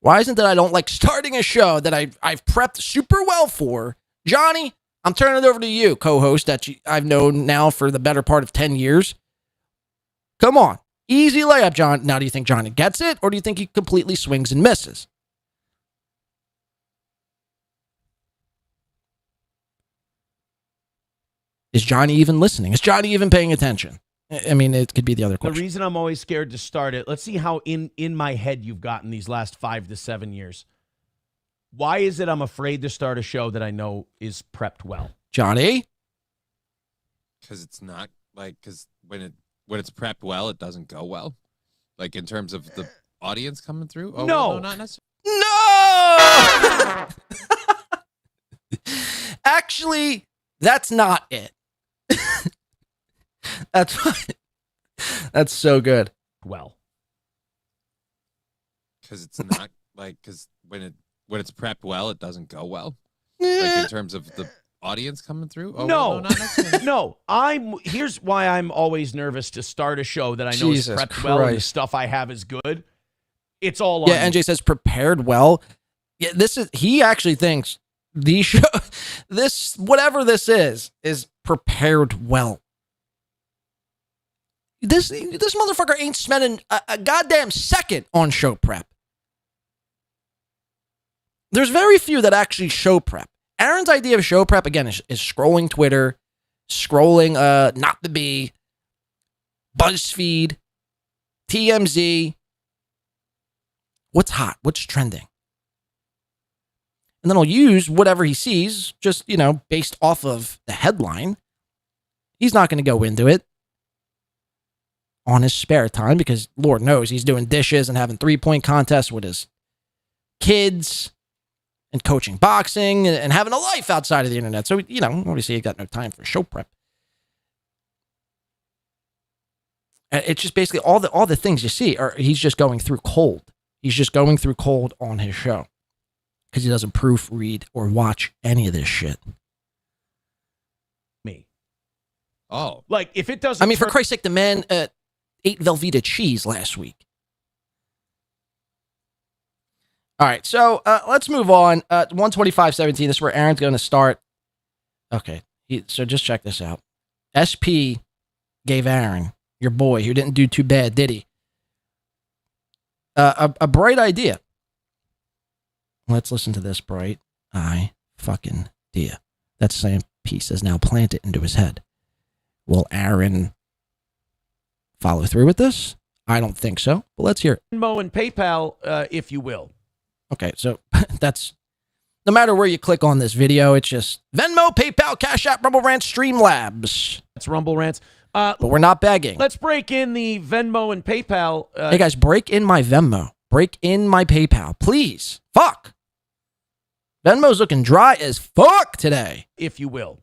Why isn't that I don't like starting a show that I've prepped super well for? Johnny, I'm turning it over to you, co-host that I've known now for the better part of 10 years. Come on. Easy layup, John. Now, do you think Johnny gets it, or do you think he completely swings and misses? Is Johnny even listening? Is Johnny even paying attention? I mean, it could be the other question. The reason I'm always scared to start it, let's see how in my head you've gotten these last 5 to 7 years. Why is it I'm afraid to start a show that I know is prepped well? Johnny? Because it's not like, because when it's prepped well, it doesn't go well. Like in terms of the audience coming through? Oh, No. not necessarily. No! Actually, that's not it. That's so good. Well, Because it's not like, because when it's prepped well, it doesn't go well. Like in terms of the audience coming through? Oh, no, not necessarily. no. Here's why I'm always nervous to start a show that I know Jesus is prepped well and the Christ. stuff I have is good. It's all on Yeah, NJ says prepared well. Yeah, he actually thinks the show, whatever this is prepared well. This motherfucker ain't spending a goddamn second on show prep. There's very few that actually show prep. Aaron's idea of show prep, again, is scrolling Twitter, scrolling Not the Bee, BuzzFeed, TMZ. What's hot? What's trending? And then he'll use whatever he sees, just, based off of the headline. He's not going to go into it on his spare time because Lord knows he's doing dishes and having 3-point contests with his kids and coaching boxing and having a life outside of the internet. So, obviously he's got no time for show prep. And it's just basically all the things you see he's just going through cold. He's just going through cold on his show because he doesn't proofread or watch any of this shit. me. Oh. Like, if it doesn't... I mean, for Christ's sake, the man ate Velveeta cheese last week. All right, so let's move on. 125.17, this is where Aaron's going to start. Okay, so just check this out. SP gave Aaron, your boy, who didn't do too bad, did he? A bright idea. Let's listen to this bright fucking idea. That same piece is now planted into his head. Will Aaron follow through with this? I don't think so, but let's hear it. Venmo and PayPal, if you will. Okay, so that's, no matter where you click on this video, it's just Venmo, PayPal, Cashapp, Rumble Rants, Streamlabs. That's Rumble Rants. But we're not begging. Let's break in the Venmo and PayPal. Hey guys, break in my Venmo. Break in my PayPal, please. Fuck. Venmo's looking dry as fuck today. If you will.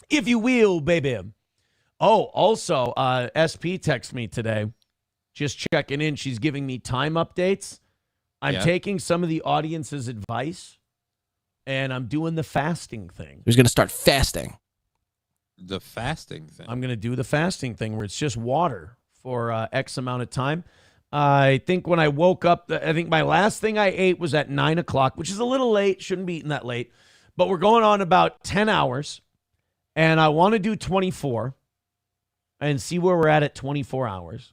If you will, baby. Oh, also, SP texted me today. Just checking in. She's giving me time updates. I'm taking some of the audience's advice, and I'm doing the fasting thing. Who's going to start fasting? The fasting thing. I'm going to do the fasting thing where it's just water for X amount of time. I think when I woke up, I think my last thing I ate was at 9 o'clock, which is a little late. Shouldn't be eating that late. But we're going on about 10 hours, and I want to do 24 and see where we're at 24 hours.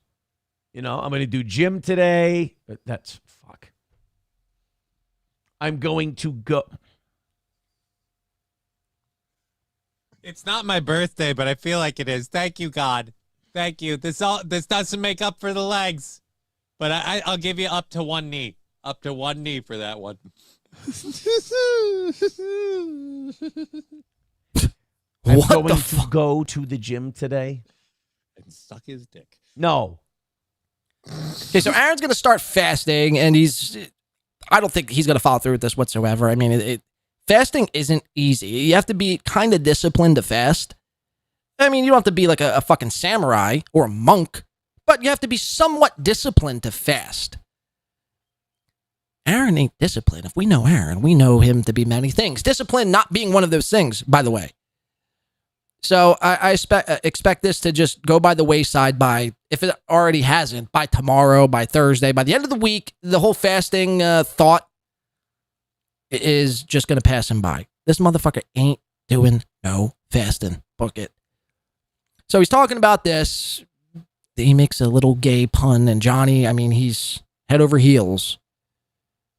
You know, I'm going to do gym today. That's fuck. I'm going to go. It's not my birthday, but I feel like it is. Thank you, God. Thank you. This doesn't make up for the legs, but I'll give you up to one knee. Up to one knee for that one. I'm going to go to the gym today and suck his dick. No. Okay, so Aaron's going to start fasting, and I don't think he's going to follow through with this whatsoever. I mean, fasting isn't easy. You have to be kind of disciplined to fast. I mean, you don't have to be like a fucking samurai or a monk, but you have to be somewhat disciplined to fast. Aaron ain't disciplined. If we know Aaron, we know him to be many things. Discipline not being one of those things, by the way. So I expect this to just go by the wayside by, if it already hasn't, by tomorrow, by Thursday, by the end of the week, the whole fasting thought is just going to pass him by. This motherfucker ain't doing no fasting. Book it. So he's talking about this. He makes a little gay pun, and Johnny, I mean, he's head over heels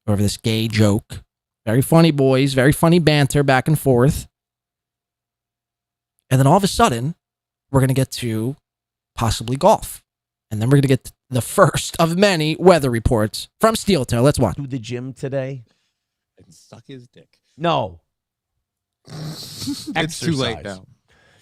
over this gay joke. Very funny, boys. Very funny banter back and forth. And then all of a sudden, we're going to get to possibly golf. And then we're going to get to the first of many weather reports from SteelToe. Let's watch. To the gym today and suck his dick. No. It's too late now.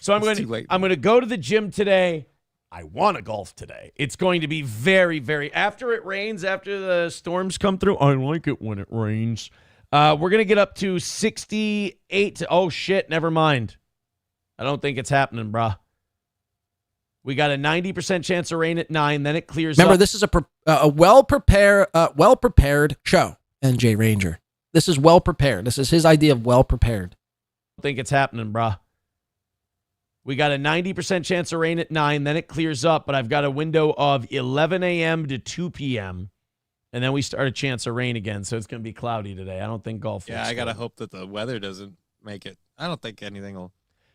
So I'm going to go to the gym today. I want to golf today. It's going to be very, very, after it rains, after the storms come through, I like it when it rains. We're going to get up to 68. Oh, shit, never mind. I don't think it's happening, bruh. We got a 90% chance of rain at 9, then it clears Remember, up. this is a well-prepared show, NJ Ranger. This is well-prepared. This is his idea of well-prepared. I don't think it's happening, bruh. We got a 90% chance of rain at 9, then it clears up, but I've got a window of 11 a.m. to 2 p.m., and then we start a chance of rain again, so it's going to be cloudy today. I don't think golf. Yeah, I got to hope that the weather doesn't make it. I don't think anything will.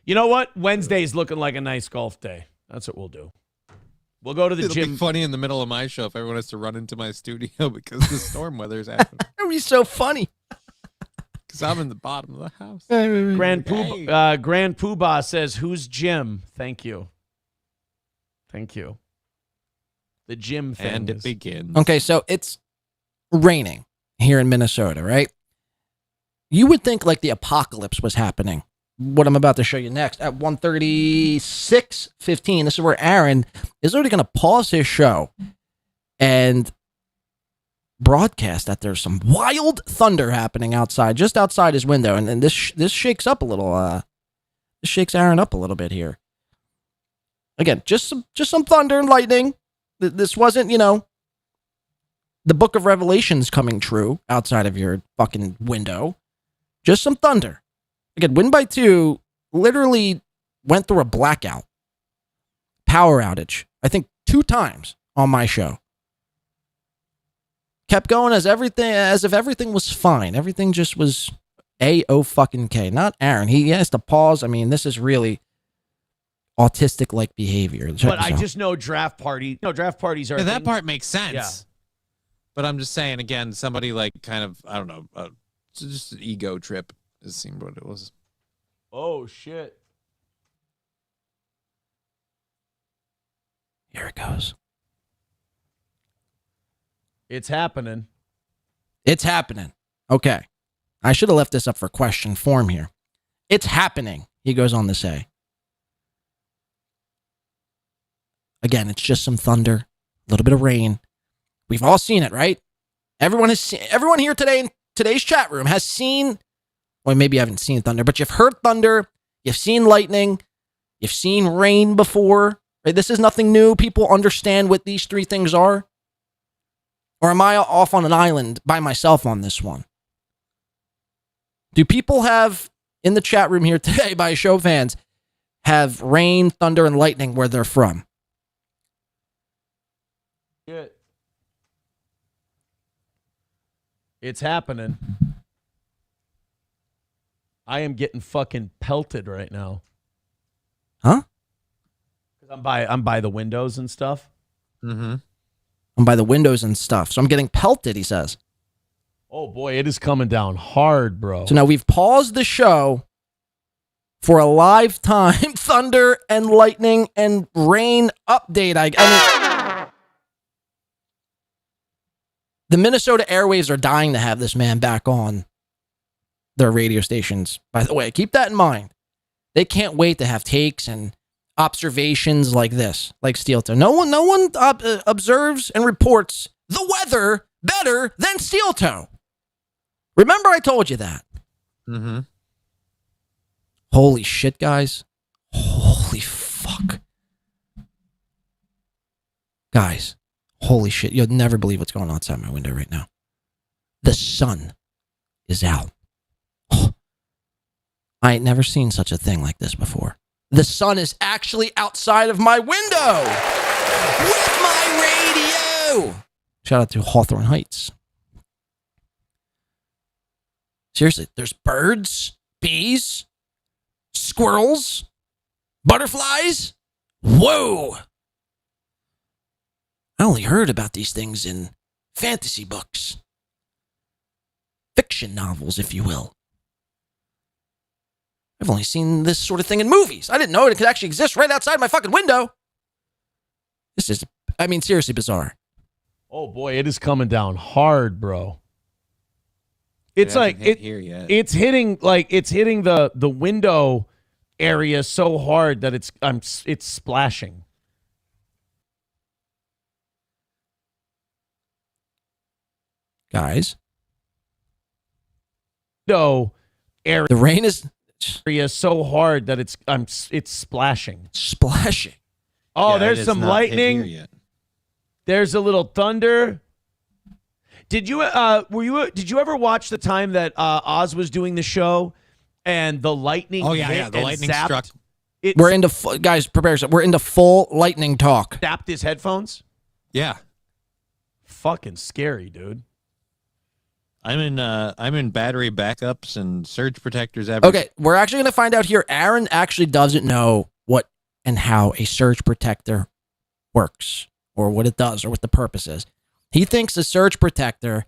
You know what? Wednesday's looking like a nice golf day. That's what we'll do. We'll go to the It'll gym. be funny in the middle of my show if everyone has to run into my studio because the storm weather's happening. It would be so funny. Because I'm in the bottom of the house. Grand Poobah says, who's Jim? Thank you. Thank you. The gym thing. And it begins. Okay, so it's raining here in Minnesota, right? You would think like the apocalypse was happening. What I'm about to show you next at 1:36:15. This is where Aaron is already going to pause his show and broadcast that there's some wild thunder happening outside, just outside his window, and this shakes up a little. This shakes Aaron up a little bit here. Again, just some thunder and lightning. This wasn't, the Book of Revelations coming true outside of your fucking window. Just some thunder. Again, Win by 2 literally went through a blackout, power outage, I think 2 times on my show. Kept going as if everything was fine. Everything just was A-O-fucking-K. Not Aaron. He has to pause. I mean, this is really autistic-like behavior. But I just know draft parties are... Yeah, that part makes sense. Yeah. But I'm just saying, again, somebody like kind of, I don't know, just an ego trip. It seemed what it was. Oh, shit. Here it goes. It's happening. It's happening. Okay. I should have left this up for question form here. It's happening, he goes on to say. Again, it's just some thunder, a little bit of rain. We've all seen it, right? Everyone here today in today's chat room has seen, well, maybe you haven't seen thunder, but you've heard thunder, you've seen lightning, you've seen rain before. Right? This is nothing new. People understand what these 3 things are. Or am I off on an island by myself on this one? Do people have, in the chat room here today, by a show of hands, have rain, thunder, and lightning where they're from? Shit. It's happening. I am getting fucking pelted right now. Huh? I'm by the windows and stuff. Mm-hmm. I'm by the windows and stuff. So I'm getting pelted, he says. Oh, boy, it is coming down hard, bro. So now we've paused the show for a live time thunder and lightning and rain update. I mean, the Minnesota airwaves are dying to have this man back on their radio stations. By the way, keep that in mind. They can't wait to have takes and observations like this, like SteelToe. No one observes and reports the weather better than SteelToe. Remember, I told you that. Mm-hmm. Holy shit, guys. Holy fuck. Guys, holy shit. You'll never believe what's going on outside my window right now. The sun is out. I ain't never seen such a thing like this before. The sun is actually outside of my window with my radio. Shout out to Hawthorne Heights. Seriously, there's birds, bees, squirrels, butterflies. Whoa. I only heard about these things in fantasy books. Fiction novels, if you will. I've only seen this sort of thing in movies. I didn't know it could actually exist right outside my fucking window. This is, I mean, seriously bizarre. Oh, boy, it is coming down hard, bro. It's like it's hitting the window area so hard that it's splashing. Guys. No, area. The rain is area so hard that it's splashing. Splashing. Oh, there's some lightning. There's a little thunder. Did you ever watch the time that Oz was doing the show and the lightning? Oh yeah, the lightning struck. We're into guys. Prepare yourself. We're into full lightning talk. Tapped his headphones. Yeah, fucking scary, dude. I'm in battery backups and surge protectors. Okay, we're actually going to find out here. Aaron actually doesn't know what and how a surge protector works or what it does or what the purpose is. He thinks a surge protector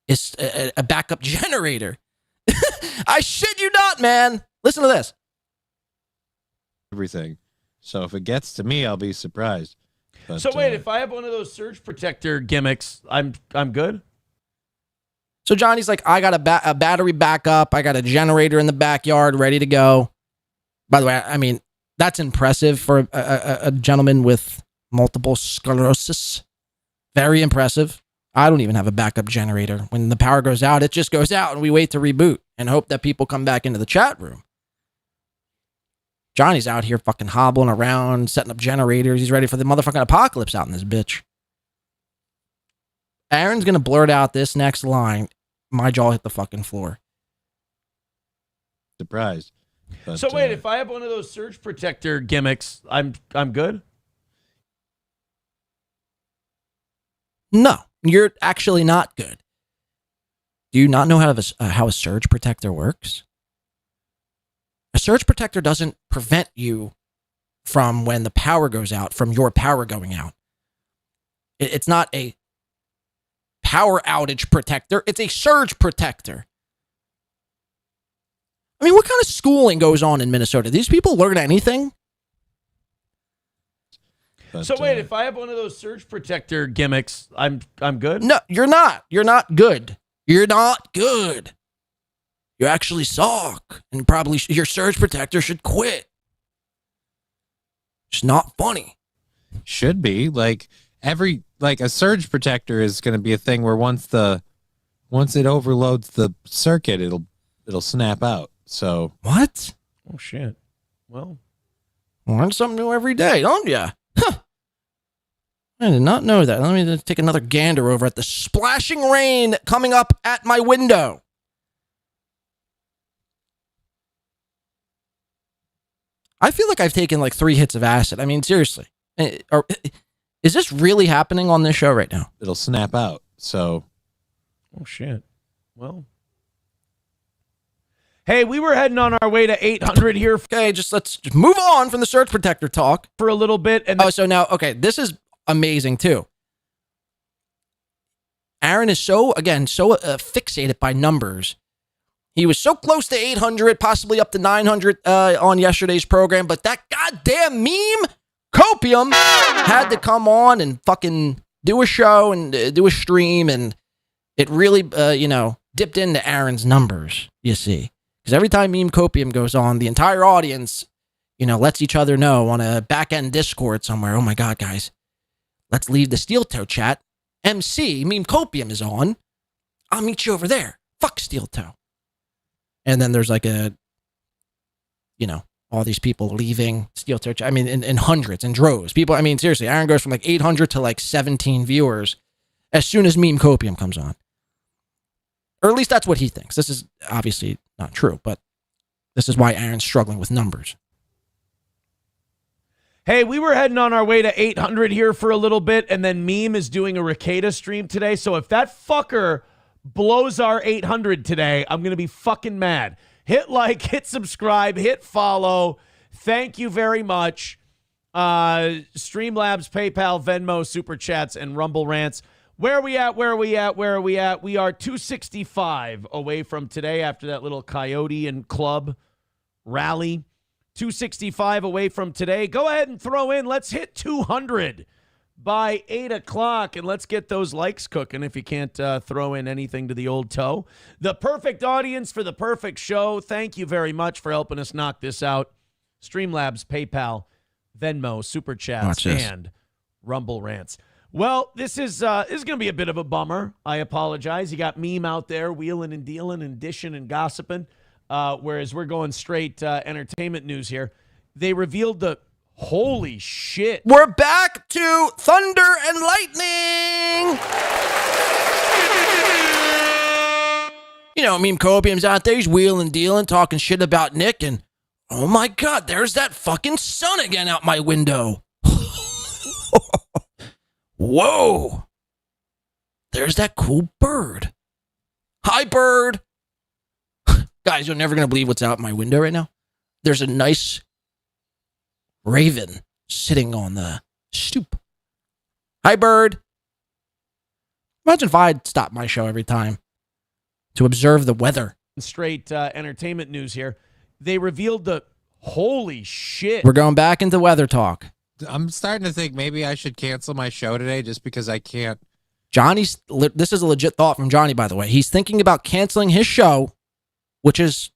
is a backup generator. I shit you not, man. Listen to this. Everything. So if it gets to me, I'll be surprised. But, so wait, if I have one of those surge protector gimmicks, I'm good? So Johnny's like, I got a battery backup. I got a generator in the backyard ready to go. By the way, I mean, that's impressive for a gentleman with multiple sclerosis. Very impressive. I don't even have a backup generator. When the power goes out, it just goes out and we wait to reboot and hope that people come back into the chat room. Johnny's out here fucking hobbling around, setting up generators. He's ready for the motherfucking apocalypse out in this bitch. Aaron's going to blurt out this next line. My jaw hit the fucking floor. Surprised. But, so wait, if I have one of those surge protector gimmicks, I'm good? No, you're actually not good. Do you not know how a surge protector works? A surge protector doesn't prevent you from when the power goes out, from your power going out. It's not a power outage protector. It's a surge protector. I mean, what kind of schooling goes on in Minnesota? These people learn anything? But, so wait, if I have one of those surge protector gimmicks, I'm good? No, you're not. You're not good. You're not good. You actually suck. And probably your surge protector should quit. It's not funny. Should be. Like a surge protector is going to be a thing where once it overloads the circuit, it'll snap out. So what? Oh shit. Well, learn something new every day, don't ya? Huh. I did not know that. Let me just take another gander over at the splashing rain coming up at my window. I feel like I've taken like 3 hits of acid. I mean, seriously. Is this really happening on this show right now? It'll snap out. So. Oh, shit. Well. Hey, we were heading on our way to 800 here. Okay, let's just move on from the surge protector talk for a little bit. And so now, okay, this is amazing too. Aaron is so fixated by numbers. He was so close to 800, possibly up to 900 on yesterday's program, but that goddamn meme, Copium, had to come on and fucking do a show and do a stream, and it really, dipped into Aaron's numbers, you see. Because every time Meme Copium goes on, the entire audience, lets each other know on a back-end Discord somewhere, oh my God, guys, let's leave the SteelToe chat. MC, Meme Copium is on. I'll meet you over there. Fuck SteelToe. And then there's like all these people leaving SteelToe. I mean, in hundreds, in droves. People, I mean, seriously, Aaron goes from like 800 to like 17 viewers as soon as Meme Copium comes on. Or at least that's what he thinks. This is obviously not true, but this is why Aaron's struggling with numbers. Hey, we were heading on our way to 800 here for a little bit, and then Meme is doing a Rekieta stream today. So if that fucker blows our 800 today, I'm going to be fucking mad. Hit like, hit subscribe, hit follow. Thank you very much. Streamlabs, PayPal, Venmo, Super Chats, and Rumble Rants. Where are we at? We are 265 away from today after that little Coyote and Club rally. 265 away from today. Go ahead and throw in. Let's hit 200 by 8 o'clock, and let's get those likes cooking if you can't throw in anything to the old toe. The perfect audience for the perfect show. Thank you very much for helping us knock this out. Streamlabs, PayPal, Venmo, Super Chats, and Rumble Rants. Well, this is going to be a bit of a bummer. I apologize. You got Meme out there wheeling and dealing and dishing and gossiping, whereas we're going straight entertainment news here. They revealed the holy shit. We're back to Thunder and Lightning. Meme Copium's out there. He's wheeling, dealing, talking shit about Nick. And, oh, my God, there's that fucking sun again out my window. Whoa. There's that cool bird. Hi, bird. Guys, you're never going to believe what's out my window right now. There's a nice raven sitting on the stoop. Hi, bird. Imagine if I'd stop my show every time to observe the weather. Straight entertainment news here. They revealed the holy shit. We're going back into weather talk. I'm starting to think maybe I should cancel my show today just because I can't. This is a legit thought from Johnny, by the way. He's thinking about canceling his show, which is,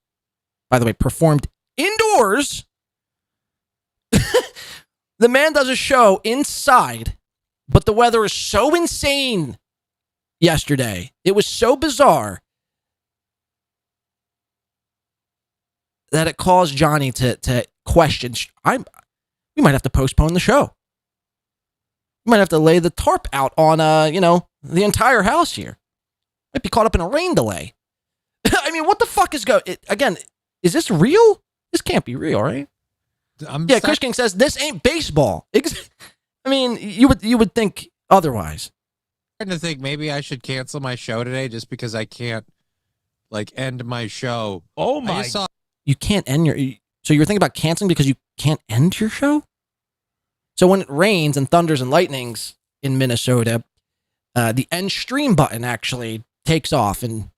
by the way, performed indoors. The man does a show inside, but the weather is so insane yesterday. It was so bizarre that it caused Johnny to question. We might have to postpone the show. We might have to lay the tarp out on, the entire house here. Might be caught up in a rain delay. I mean, what the fuck is again, is this real? This can't be real, right? Kush King says this ain't baseball. I mean, you would think otherwise. I'm starting to think maybe I should cancel my show today just because I can't, end my show. Oh my! You can't end so you're thinking about canceling because you can't end your show? So when it rains and thunders and lightnings in Minnesota, the end stream button actually takes off and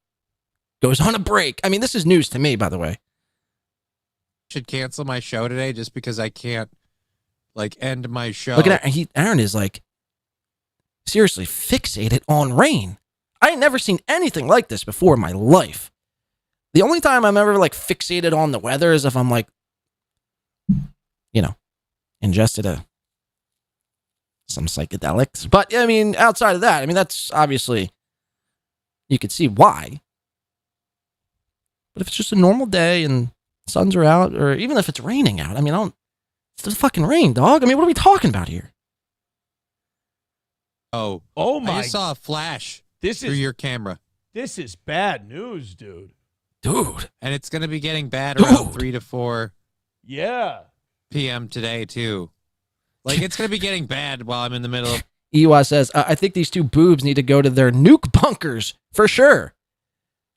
goes on a break. I mean, this is news to me, by the way. Should cancel my show today just because I can't end my show. Look at Aaron is seriously fixated on rain. I ain't never seen anything like this before in my life. The only time I'm ever fixated on the weather is if I'm ingested some psychedelics. But I mean, outside of that, I mean, that's obviously, you could see why. But if it's just a normal day and suns are out, or even if it's raining out, I mean, it's the fucking rain, dog. I mean, what are we talking about here? Oh my! I saw a flash through your camera. This is bad news, dude. And it's going to be getting bad around 3 to 4 p.m. today, too. It's going to be getting bad while I'm in the middle of... Ewa says, I think these two boobs need to go to their nuke bunkers, for sure.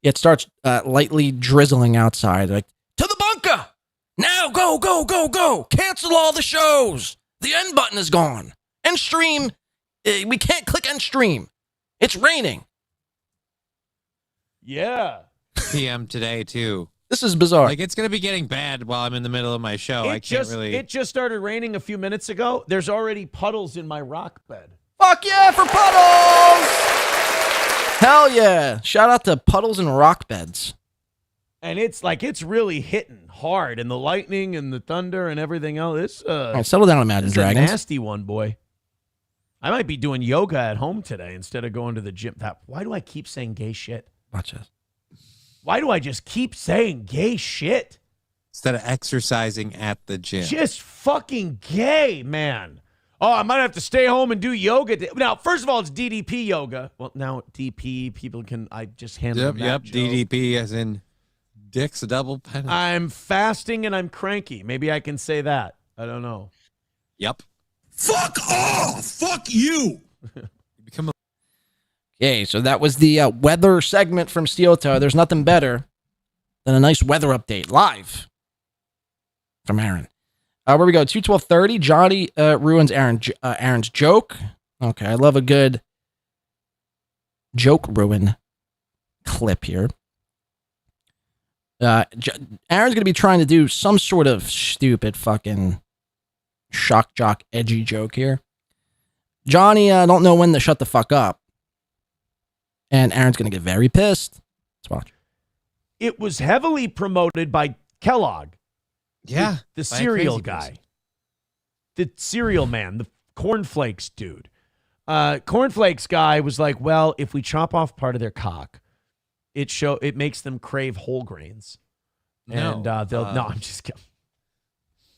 It starts lightly drizzling outside. To the bunker! Now, go, go, go, go! Cancel all the shows! The end button is gone. End stream, we can't click end stream. It's raining. Yeah. PM today too. This is bizarre. Like it's gonna be getting bad while I'm in the middle of my show. I can't really. It just started raining a few minutes ago. There's already puddles in my rock bed. Fuck yeah for puddles! Hell yeah! Shout out to puddles and rock beds. And it's really hitting hard, and the lightning and the thunder and everything else. It's All right, settle down, Imagine Dragons. a nasty one, boy. I might be doing yoga at home today instead of going to the gym. Why do I keep saying gay shit? Watch this. Why do I just keep saying gay shit? Instead of exercising at the gym. Just fucking gay, man. Oh, I might have to stay home and do yoga. Now, first of all, it's DDP yoga. Well, now DP, people can, I just handle that Yep, joke. DDP as in Dick's a double penalty. I'm fasting and I'm cranky. Maybe I can say that. I don't know. Yep. Fuck off! Fuck you! Become a Okay, so that was the weather segment from SteelToe. There's nothing better than a nice weather update live from Aaron. Where we go? 2:12:30. Johnny ruins Aaron's joke. Okay, I love a good joke ruin clip here. Aaron's gonna be trying to do some sort of stupid fucking shock jock edgy joke here. Johnny, don't know when to shut the fuck up. And Aaron's going to get very pissed. Let's watch. It was heavily promoted by Kellogg. Yeah. The cereal guy. The cereal man, the cornflakes dude. Cornflakes guy was like, well, if we chop off part of their cock, it makes them crave whole grains. No. And no, I'm just kidding.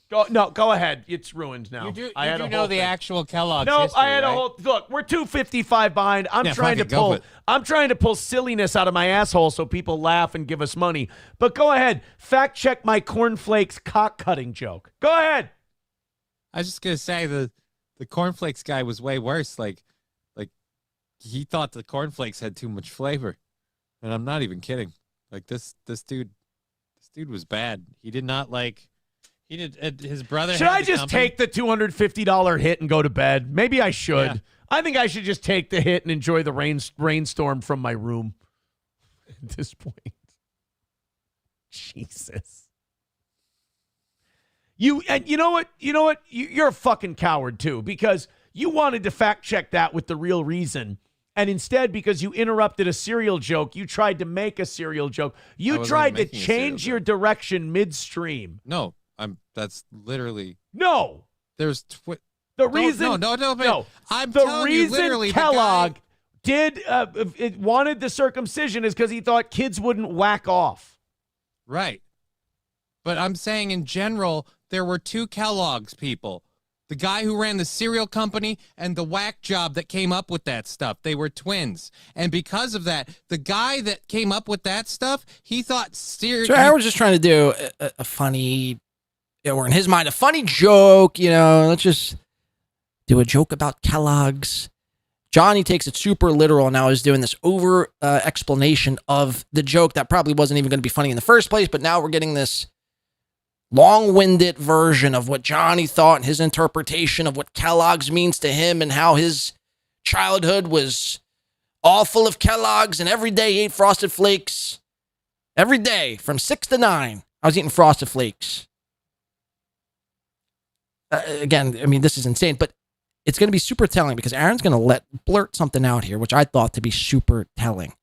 Go ahead. It's ruined now. You do I know the actual Kellogg's No, history, I had right? a whole look. We're 2:55 behind. I'm trying to pull silliness out of my asshole so people laugh and give us money. But go ahead, fact check my cornflakes cock cutting joke. Go ahead. I was just gonna say the cornflakes guy was way worse. Like he thought the cornflakes had too much flavor, and I'm not even kidding. Like this dude was bad. He did not like. He did. His brother. Should I just take the $250 hit and go to bed? Maybe I should. Yeah. I think I should just take the hit and enjoy the rainstorm from my room. At this point, Jesus. You know what? You're a fucking coward too, because you wanted to fact check that with the real reason. And instead, because you interrupted a cereal joke, you tried to make a cereal joke. You tried to change your direction midstream. No. That's literally no. There's the reason. No. I'm the telling you, reason literally, Kellogg wanted the circumcision is because he thought kids wouldn't whack off. Right. But I'm saying in general, there were two Kellogg's people. The guy who ran the cereal company and the whack job that came up with that stuff. They were twins. And because of that, the guy that came up with that stuff, he thought cereal. So Aaron was just trying to do a funny, or in his mind, a funny joke. Let's just do a joke about Kellogg's. Johnny takes it super literal and now is doing this over explanation of the joke that probably wasn't even going to be funny in the first place. But now we're getting this long-winded version of what Johnny thought and his interpretation of what Kellogg's means to him and how his childhood was all full of Kellogg's and every day he ate Frosted Flakes. Every day from 6 to 9, I was eating Frosted Flakes. Again, I mean, this is insane, but it's going to be super telling because Aaron's going to blurt something out here, which I thought to be super telling.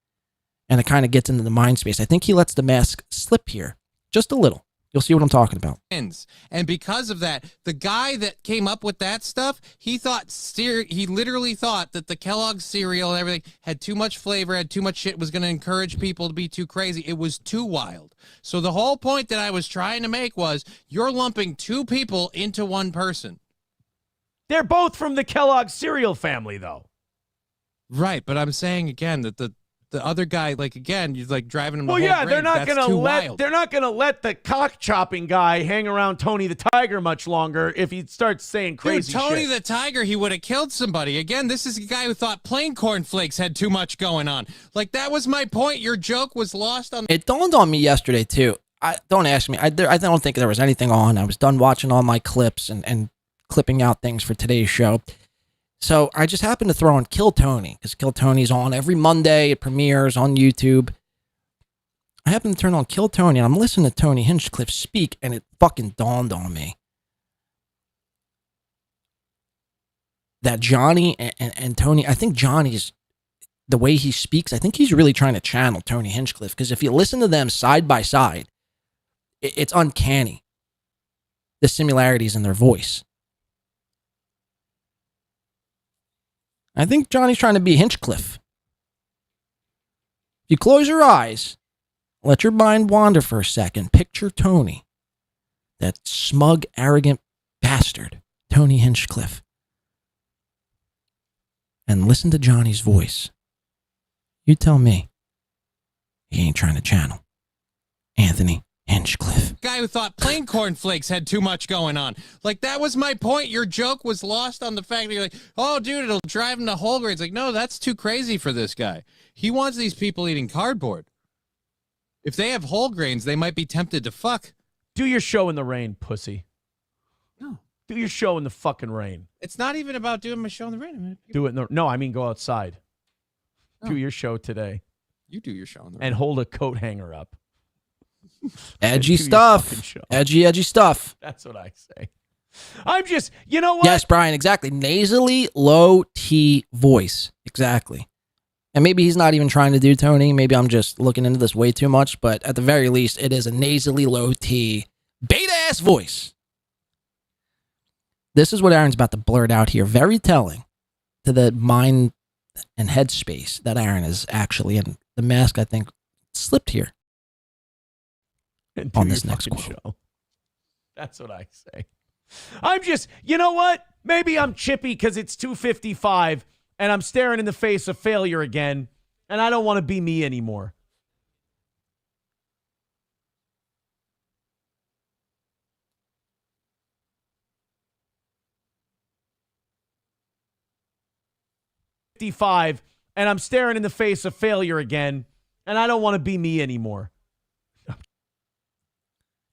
And it kind of gets into the mind space. I think he lets the mask slip here just a little. You'll see what I'm talking about. And because of that, the guy that came up with that stuff, he literally thought that the Kellogg's cereal and everything had too much flavor, had too much shit, was going to encourage people to be too crazy. It was too wild. So the whole point that I was trying to make was you're lumping two people into one person. They're both from the Kellogg cereal family, though. Right, but I'm saying again that the other guy, like again, you're like driving him. Well, the whole yeah, grade. they're not gonna let the cock chopping guy hang around Tony the Tiger much longer if he starts saying crazy Dude, Tony shit. the Tiger, he would have killed somebody. Again, this is a guy who thought plain cornflakes had too much going on. Like that was my point. Your joke was lost on. It dawned on me yesterday too. Don't ask me. I don't think there was anything on. I was done watching all my clips and clipping out things for today's show. So I just happened to throw on Kill Tony because Kill Tony's on every Monday. It premieres on YouTube. I happened to turn on Kill Tony, and I'm listening to Tony Hinchcliffe speak, and it fucking dawned on me that Johnny and Tony, I think Johnny's, the way he speaks, I think he's really trying to channel Tony Hinchcliffe, because if you listen to them side by side, it's uncanny, the similarities in their voice. I think Johnny's trying to be Hinchcliffe. If you close your eyes, let your mind wander for a second, picture Tony, that smug, arrogant bastard, Tony Hinchcliffe, and listen to Johnny's voice. You tell me he ain't trying to channel Anthony Hinchcliffe. Guy who thought plain cornflakes had too much going on. Like, that was my point. Your joke was lost on the fact that you're like, oh, dude, it'll drive him to whole grains. Like, no, that's too crazy for this guy. He wants these people eating cardboard. If they have whole grains, they might be tempted to fuck. Do your show in the rain, pussy. No. Do your show in the fucking rain. It's not even about doing my show in the rain. I mean, Do it in the... No, I mean go outside. No. Do your show today. You do your show in the rain. And hold a coat hanger up. Edgy stuff. Edgy stuff. That's what I say. I'm just, you know what? Yes, Brian, exactly. Nasally, low T voice. Exactly. And maybe he's not even trying to do Tony. Maybe I'm just looking into this way too much. But at the very least, it is a nasally, low T, beta-ass voice. This is what Aaron's about to blurt out here. Very telling to the mind and head space that Aaron is actually in. The mask, I think, slipped here. On this next show. That's what I say. I'm just, you know what? Maybe I'm chippy because it's 2:55 and I'm staring in the face of failure again, and I don't want to be me anymore. And I'm staring in the face of failure again, and I don't want to be me anymore.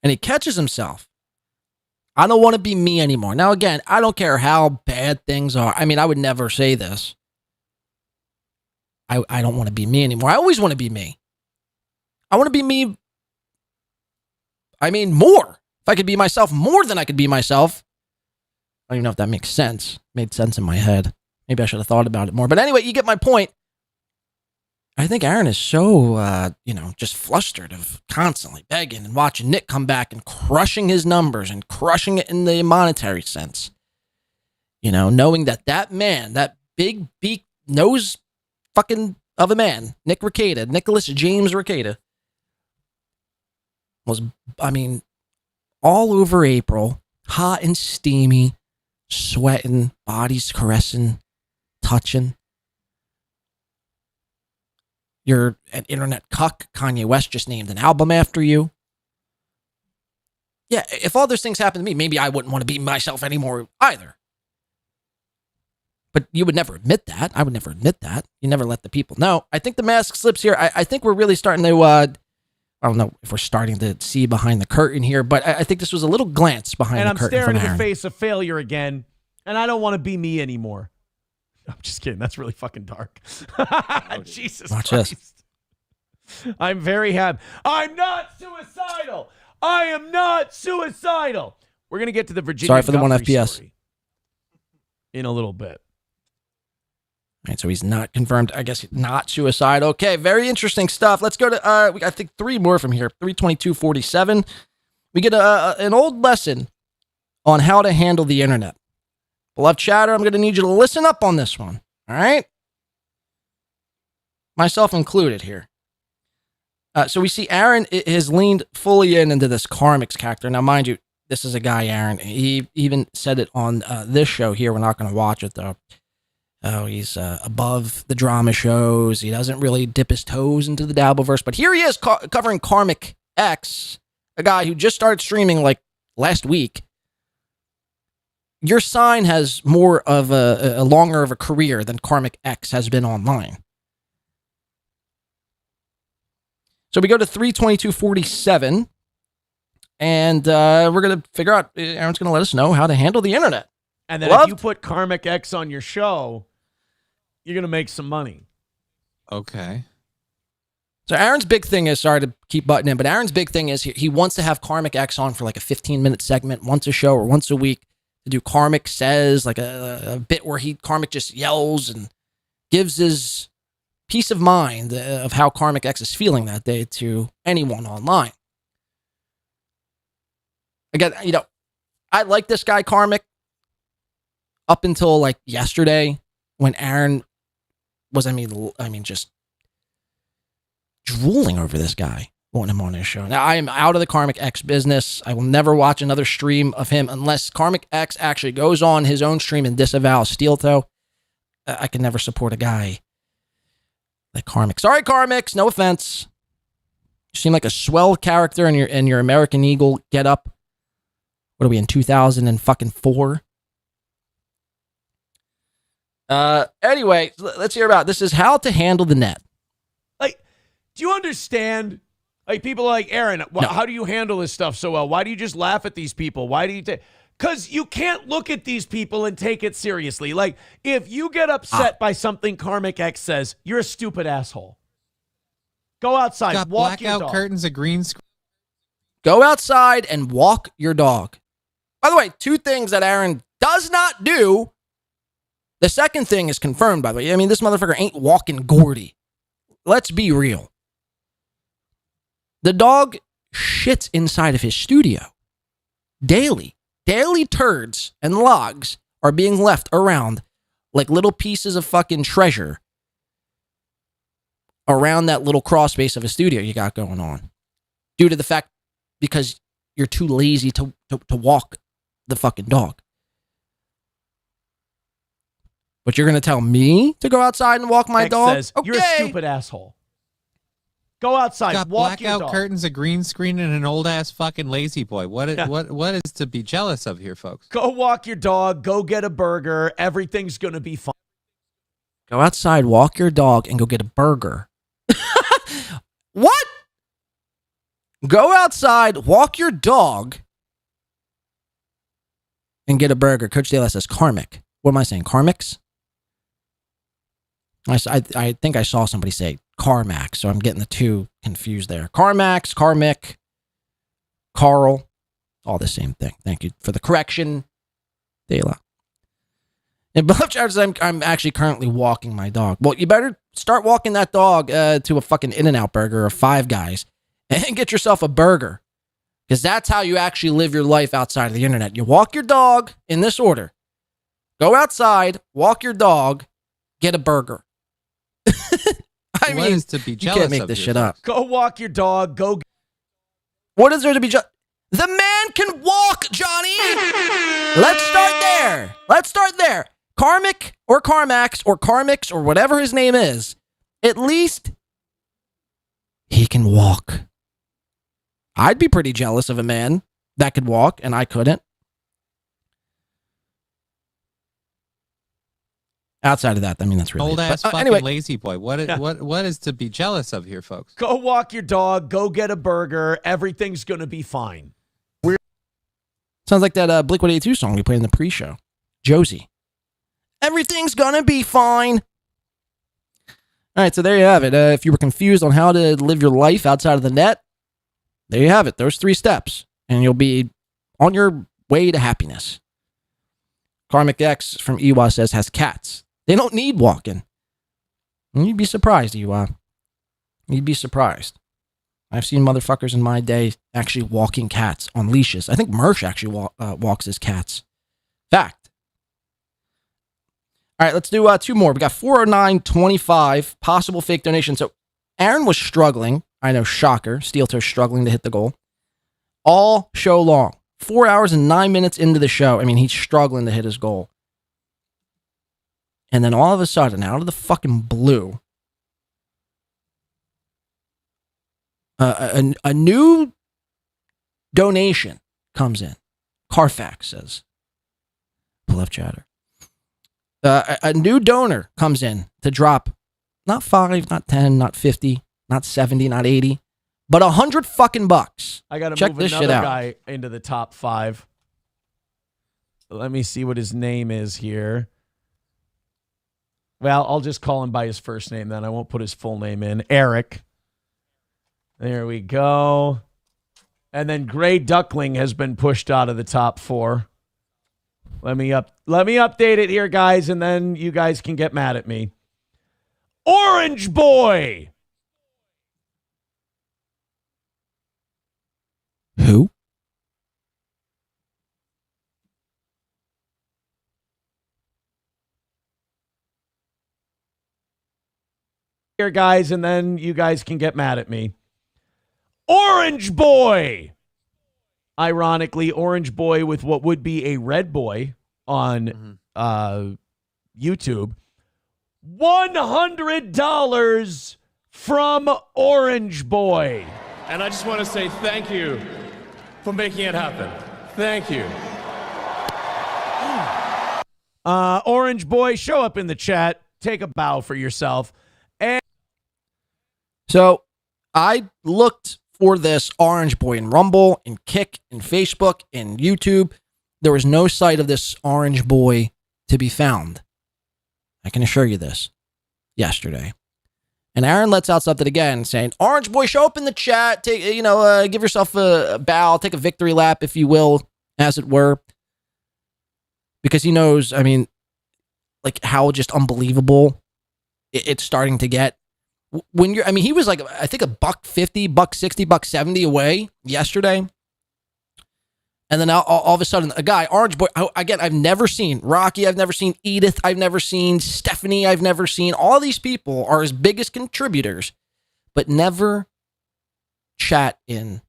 And he catches himself. I don't want to be me anymore. Now, again, I don't care how bad things are. I mean, I would never say this. I don't want to be me anymore. I always want to be me. I want to be me. I mean, more. If I could be myself more than I could be myself. I don't even know if that makes sense. Made sense in my head. Maybe I should have thought about it more. But anyway, you get my point. I think Aaron is so, just flustered of constantly begging and watching Nick come back and crushing his numbers and crushing it in the monetary sense. You know, knowing that man, that big beak nose fucking of a man, Nicholas James Rekieta, was, all over April, hot and steamy, sweating, bodies caressing, touching. You're an internet cuck. Kanye West just named an album after you. Yeah, if all those things happen to me, maybe I wouldn't want to be myself anymore either. But you would never admit that. I would never admit that. You never let the people know. I think the mask slips here. I think we're really starting to, I don't know if we're starting to see behind the curtain here, but I think this was a little glance behind the curtain. And I'm staring in the face of failure again, and I don't want to be me anymore. I'm just kidding. That's really fucking dark. Jesus Watch Christ. this. I'm very happy. I'm not suicidal. I am not suicidal. We're going to get to the Virginia Sorry for the one Guthrie FPS. story in a little bit. All right, so he's not confirmed. I guess not suicide. Okay, very interesting stuff. Let's go to, I think 3 more from here. 32247. We get an old lesson on how to handle the internet. Beloved chatter, I'm going to need you to listen up on this one. All right? Myself included here. So we see Aaron has leaned fully into this Karmic's character. Now, mind you, this is a guy, Aaron. He even said it on this show here. We're not going to watch it, though. Oh, he's above the drama shows. He doesn't really dip his toes into the Dabbleverse. But here he is covering Karmic X, a guy who just started streaming like last week. Your sign has more of a longer of a career than Karmic X has been online. So we go to 32247, and we're going to figure out, Aaron's going to let us know how to handle the internet. And then if you put Karmic X on your show, you're going to make some money. Okay. So Aaron's big thing is, sorry to keep butting in, but Aaron's big thing is he wants to have Karmic X on for like a 15-minute segment once a show or once a week to do Karmic Says, like a bit where Karmic just yells and gives his peace of mind of how Karmic X is feeling that day to anyone online. Again, I like this guy Karmic up until like yesterday when Aaron was, just drooling over this guy, wanting him on his show. Now, I am out of the Karmic X business. I will never watch another stream of him unless Karmic X actually goes on his own stream and disavows SteelToe. I can never support a guy like Karmic. Sorry, Karmics, no offense. You seem like a swell character in your American Eagle get up. What are we in 2004? Anyway, let's hear about this. Is how to handle the net. Like, do you understand? Like, people are like, Aaron, how do you handle this stuff so well? Why do you just laugh at these people? Why do you take? Because you can't look at these people and take it seriously. Like, if you get upset by something Karmic X says, you're a stupid asshole. Go outside, Got walk your blackout dog. curtains, a green screen. Go outside and walk your dog. By the way, 2 things that Aaron does not do. The second thing is confirmed, by the way. I mean, this motherfucker ain't walking Gordy. Let's be real. The dog shits inside of his studio. Daily. Daily turds and logs are being left around like little pieces of fucking treasure around that little crawl space of a studio you got going on. Due to the fact, because you're too lazy to walk the fucking dog. But you're going to tell me to go outside and walk my X dog? says, okay. you're a stupid asshole. Go outside, Got walk your blackout dog. curtains, a green screen, and an old ass fucking lazy boy. What is to be jealous of here, folks? Go walk your dog. Go get a burger. Everything's going to be fine. Go outside, walk your dog, and go get a burger. What? Go outside, walk your dog, and get a burger. Coach Dale says Karmic. What am I saying? Karmics? I think I saw somebody say Carmax, so I'm getting the 2 confused there. Carmax, Karmic, Carl, all the same thing. Thank you for the correction, Dela. And both charges, I'm actually currently walking my dog. Well, you better start walking that dog to a fucking In-N-Out burger or Five Guys and get yourself a burger. Because that's how you actually live your life outside of the internet. You walk your dog in this order. Go outside, walk your dog, get a burger. I mean, is to be you jealous can't make of this here, shit up. Go walk your dog. Go. What is there to be The man can walk, Johnny! Let's start there. Karmic or Carmax or Karmix or whatever his name is, at least he can walk. I'd be pretty jealous of a man that could walk and I couldn't. Outside of that, I mean, that's really old ass fucking anyway. lazy boy. What is to be jealous of here, folks? Go walk your dog. Go get a burger. Everything's going to be fine. Sounds like that Blink-182 song we played in the pre-show. Josie. Everything's gonna be fine. All right, so there you have it. If you were confused on how to live your life outside of the net, there you have it. Those 3 steps, and you'll be on your way to happiness. Karmic X from Ewa says has cats. They don't need walking. And you'd be surprised, Ewa. You'd be surprised. I've seen motherfuckers in my day actually walking cats on leashes. I think Mersh actually walks his cats. Fact. All right, let's do 2 more. We got 409.25 possible fake donations. So Aaron was struggling. I know, shocker. SteelToe struggling to hit the goal. All show long. 4 hours and 9 minutes into the show. I mean, he's struggling to hit his goal. And then all of a sudden, out of the fucking blue, a new donation comes in. Carfax says. Pull up chatter. A new donor comes in to drop not 5, not 10, not 50, not 70, not 80, but 100 fucking bucks. I got to Check move this another shit out. guy into the top 5. Let me see what his name is here. Well, I'll just call him by his first name then. I won't put his full name in. Eric. There we go. And then Gray Duckling has been pushed out of the top 4. Let me update it here, guys, and then you guys can get mad at me. Orange Boy. Who? Here, guys, and then you guys can get mad at me. Orange Boy. Ironically, Orange Boy with what would be a red boy on YouTube. $100 from Orange Boy. And I just want to say thank you for making it happen. Thank you. Orange Boy, show up in the chat. Take a bow for yourself. And So I looked for this Orange Boy in Rumble, in Kick, in Facebook, in YouTube. There was no sight of this Orange Boy to be found. I can assure you this. Yesterday. And Aaron lets out something again saying, Orange Boy, show up in the chat. Take, give yourself a bow. Take a victory lap, if you will, as it were. Because he knows, like how just unbelievable it's starting to get. When he was like, I think $150, $160, $170 away yesterday. And then all of a sudden, a guy, Orange Boy, again, I've never seen Rocky, I've never seen Edith, I've never seen Stephanie, I've never seen, all these people are his biggest contributors, but never chat in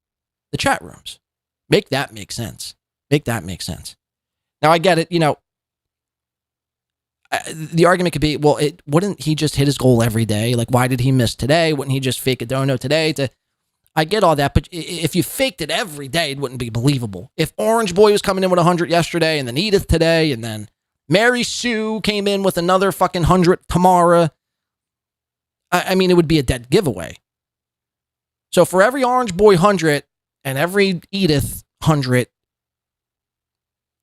the chat rooms. Make that make sense. Make that make sense. Now, I get it, the argument could be, well, wouldn't he just hit his goal every day? Like, why did he miss today? Wouldn't he just fake a dono today? I get all that, but if you faked it every day, it wouldn't be believable. If Orange Boy was coming in with 100 yesterday, and then Edith today, and then Mary Sue came in with another fucking 100 tomorrow, it would be a dead giveaway. So for every Orange Boy 100 and every Edith 100,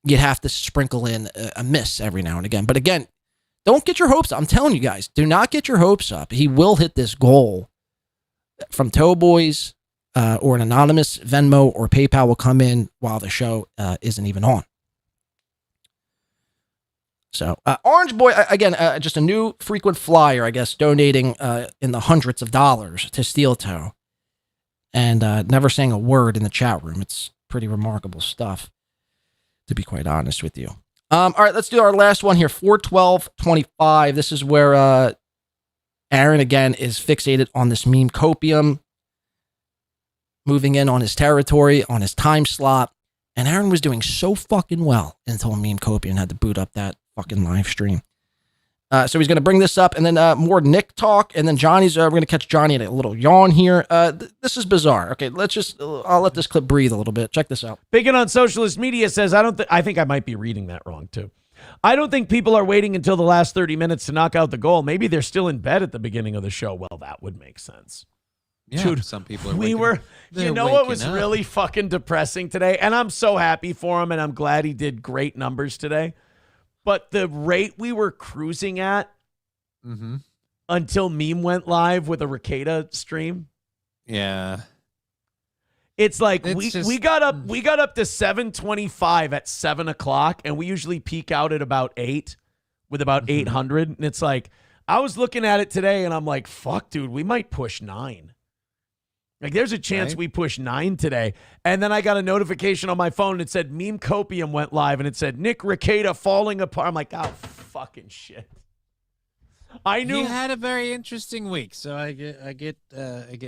you'd have to sprinkle in a miss every now and again. But again, don't get your hopes up. I'm telling you guys, do not get your hopes up. He will hit this goal from Toe Boys or an anonymous Venmo or PayPal will come in while the show isn't even on. So Orange Boy, again, just a new frequent flyer, I guess, donating in the hundreds of dollars to SteelToe and never saying a word in the chat room. It's pretty remarkable stuff, to be quite honest with you. All right, let's do our last one here, 41225. This is where Aaron, again, is fixated on this meme copium, moving in on his territory, on his time slot. And Aaron was doing so fucking well until meme copium had to boot up that fucking live stream. So he's going to bring this up, and then more Nick talk, and then Johnny's, we're going to catch Johnny at a little yawn here. This is bizarre. Okay, I'll let this clip breathe a little bit. Check this out. Bigot on Socialist Media says, I think I might be reading that wrong too. I don't think people are waiting until the last 30 minutes to knock out the goal. Maybe they're still in bed at the beginning of the show. Well, that would make sense. Yeah, dude, some people are what was really fucking depressing today? And I'm so happy for him, and I'm glad he did great numbers today. But the rate we were cruising at until Meme went live with a Rekieta stream. Yeah. It's like we got up to 725 at 7 o'clock, and we usually peak out at about 8 with about 800. And it's like, I was looking at it today and I'm like, fuck, dude, we might push 9. Like, there's a chance we push 9 today. And then I got a notification on my phone that said Meme Copium went live, and it said Nick Rekieta falling apart. I'm like, oh, fucking shit. I knew he had a very interesting week, so I get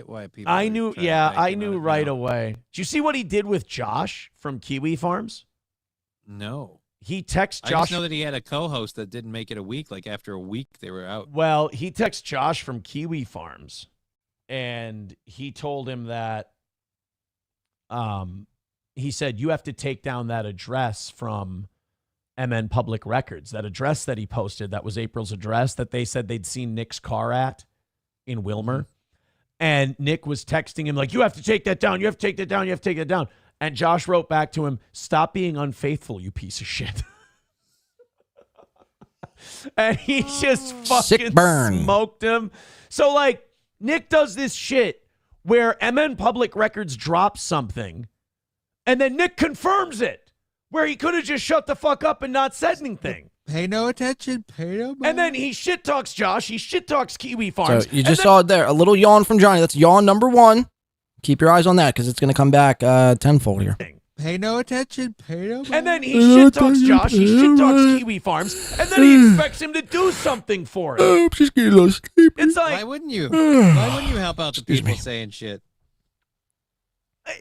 why people. I knew right away. Did you see what he did with Josh from Kiwi Farms? No. He texts Josh. I just know that he had a co-host that didn't make it a week. Like after a week, they were out. Well, he texts Josh from Kiwi Farms, and he told him that. He said, you have to take down that address from MN Public Records, that address that he posted, that was April's address that they said they'd seen Nick's car at in Wilmer. And Nick was texting him like, you have to take that down. You have to take that down. You have to take that down. And Josh wrote back to him, stop being unfaithful, you piece of shit. And he just fucking smoked him. So like, Nick does this shit where MN Public Records drops something and then Nick confirms it, where he could have just shut the fuck up and not said anything. Pay no attention. Pay no mind. And then he shit talks Josh. He shit talks Kiwi Farms. So you just saw it there. A little yawn from Johnny. That's yawn number 1. Keep your eyes on that because it's going to come back tenfold here. Pay no attention. Pay no mind. And then he shit talks Josh. He shit talks Kiwi Farms. And then he expects him to do something for him. She's getting a little sleepy. It's like, Why wouldn't you? Why wouldn't you help out the people saying shit?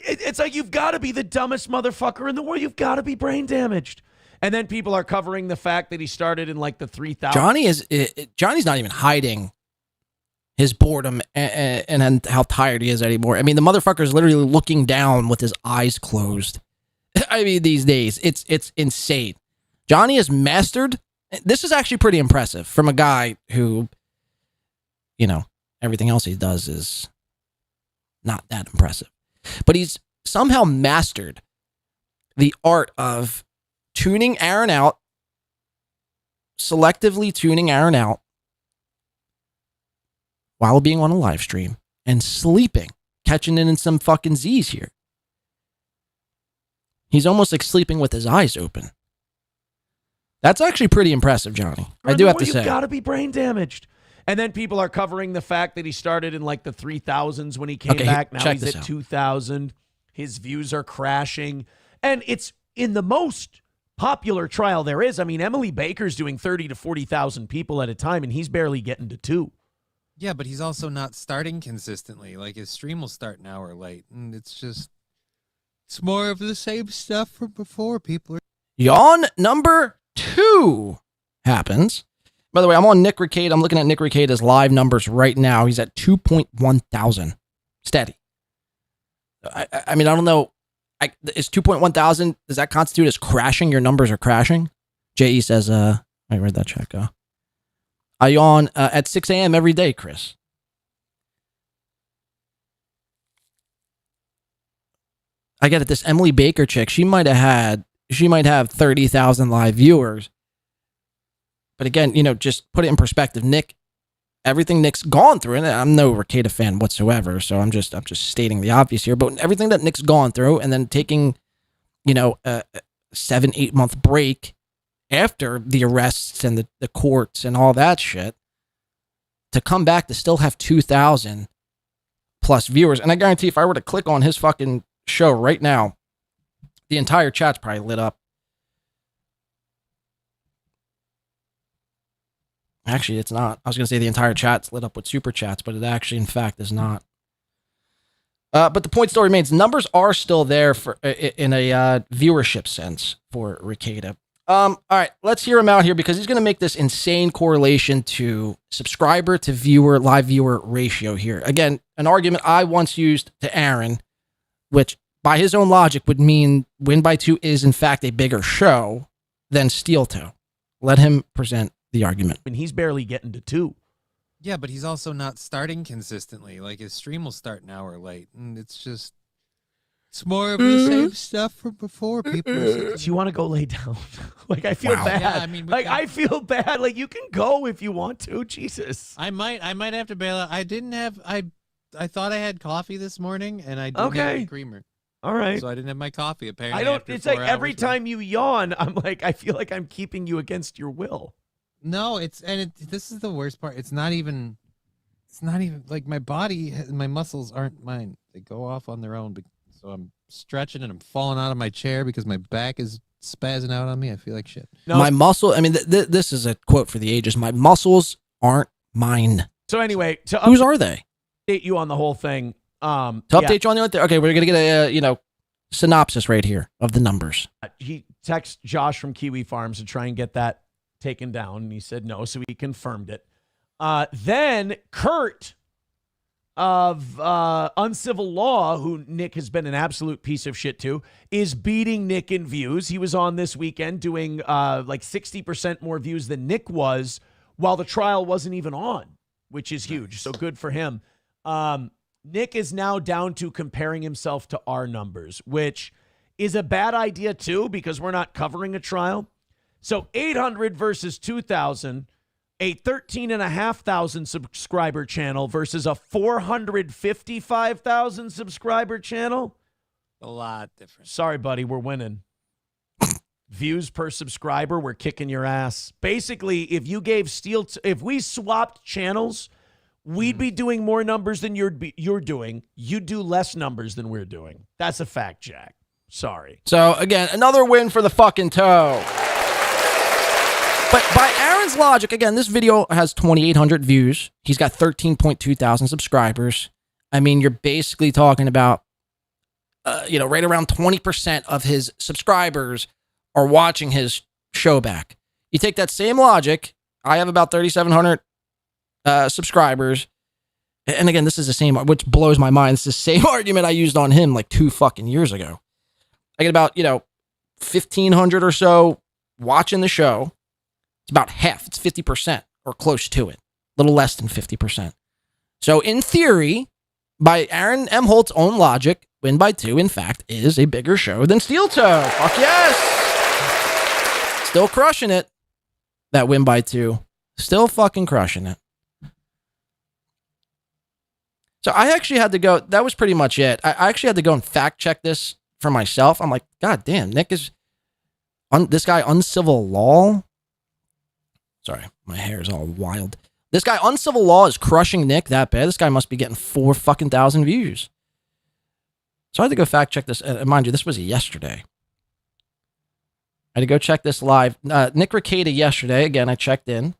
it's like you've got to be the dumbest motherfucker in the world. You've got to be brain damaged. And then people are covering the fact that he started in like the 3,000. Johnny's not even hiding his boredom and how tired he is anymore. I mean, the motherfucker is literally looking down with his eyes closed. I mean, these days, it's insane. Johnny has mastered. This is actually pretty impressive from a guy who, you know, everything else he does is not that impressive. But he's somehow mastered the art of tuning Aaron out, selectively tuning Aaron out while being on a live stream and sleeping, catching in some fucking Z's here. He's almost like sleeping with his eyes open. That's actually pretty impressive, Johnny. I do have to say. You've got to be brain damaged. And then people are covering the fact that he started in like the 3,000s when he came back. Now he's at 2,000. His views are crashing. And it's in the most popular trial there is. I mean, Emily Baker's doing 30 to 40,000 people at a time, and he's barely getting to 2. Yeah, but he's also not starting consistently. Like, his stream will start an hour late, and it's more of the same stuff from before. People are... Yawn number 2 happens. By the way, I'm on Nick Rekieta. I'm looking at Nick Rekieta's live numbers right now. He's at 2.1 thousand. Steady. I mean, I don't know. Is 2.1 thousand, does that constitute as crashing? Your numbers are crashing? J.E. says, where'd that chat go? I yawn at 6 a.m. every day, Chris. I get it. This Emily Baker chick, she might have 30,000 live viewers. But again, you know, just put it in perspective. Nick, everything Nick's gone through, and I'm no Rekieta fan whatsoever, so I'm just stating the obvious here. But everything that Nick's gone through, and then taking, you know, a 7-8 month break after the arrests and the courts and all that shit, to come back to still have 2,000 plus viewers. And I guarantee if I were to click on his fucking show right now, the entire chat's probably lit up. Actually, it's not. I was going to say the entire chat's lit up with super chats, but it actually, in fact, is not. But the point still remains. Numbers are still there for in a viewership sense for Rekieta. All right, let's hear him out here because he's going to make this insane correlation to subscriber to viewer, live viewer ratio here. Again, an argument I once used to Aaron, which by his own logic would mean Win by 2 is, in fact, a bigger show than SteelToe. Let him present the argument. And he's barely getting to 2. Yeah, but he's also not starting consistently. Like, his stream will start an hour late, and it's more of the same stuff from before. People Do you want to go lay down? Like, I feel bad. Yeah, I mean, I feel bad. Like, you can go if you want to. Jesus. I might have to bail out. I thought I had coffee this morning, and I didn't have any creamer. All right. So I didn't have my coffee, apparently. It's like every time you yawn, I'm like, I feel like I'm keeping you against your will. No, this is the worst part. It's not even like my body, my muscles aren't mine. They go off on their own. So I'm stretching and I'm falling out of my chair because my back is spazzing out on me. I feel like shit. No. My muscle, I mean, this is a quote for the ages. My muscles aren't mine. So anyway, whose are they? Update you on the whole thing. To update you on the other, okay, we're going to get a, synopsis right here of the numbers. He texted Josh from Kiwi Farms to try and get that taken down, and he said no, so he confirmed it. Then Kurt of Uncivil Law, who Nick has been an absolute piece of shit to, is beating Nick in views. He was on this weekend doing like 60% more views than Nick was while the trial wasn't even on, which is huge. So good for him. Nick is now down to comparing himself to our numbers, which is a bad idea too because we're not covering a trial. So 800 versus 2,000. a 13,500 subscriber channel versus a 455,000 subscriber channel? A lot different. Sorry, buddy, we're winning. Views per subscriber, we're kicking your ass. Basically, if you gave if we swapped channels, we'd be doing more numbers than you're doing. You do less numbers than we're doing. That's a fact, Jack. Sorry. So, again, another win for the fucking toe. But by Aaron's logic, again, this video has 2,800 views. He's got 13.2 thousand subscribers. I mean, you're basically talking about, right around 20% of his subscribers are watching his show back. You take that same logic. I have about 3,700 subscribers. And again, this is the same, which blows my mind. It's the same argument I used on him like 2 fucking years ago. I get about, 1,500 or so watching the show. It's about half. It's 50% or close to it. A little less than 50%. So in theory, by Aaron Imholte's own logic, Win by Two, in fact, is a bigger show than SteelToe. Fuck yes! Still crushing it. That Win by Two. Still fucking crushing it. So I actually had to go. That was pretty much it. I actually had to go and fact check this for myself. I'm like, God damn, Nick is this guy Uncivil Law. Sorry, my hair is all wild. This guy Uncivil Law is crushing Nick that bad. This guy must be getting 4,000 views. So I had to go fact check this. Mind you, this was yesterday. I had to go check this live. Nick Rekieta yesterday. Again, I checked in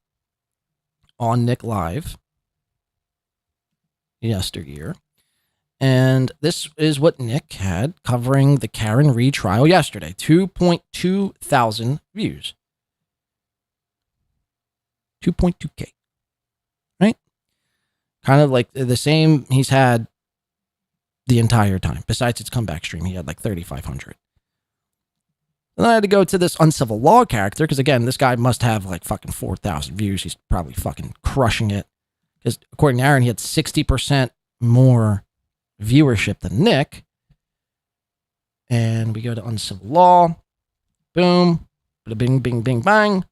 on Nick Live yesteryear. And this is what Nick had covering the Karen Reed trial yesterday. 2.2 thousand views. 2.2K. Right? Kind of like the same he's had the entire time. Besides its comeback stream, he had like 3,500. And then I had to go to this Uncivil Law character, because again, this guy must have like fucking 4,000 views. He's probably fucking crushing it. Because according to Aaron, he had 60% more viewership than Nick. And we go to Uncivil Law. Boom. Bing, bing, bing, bang.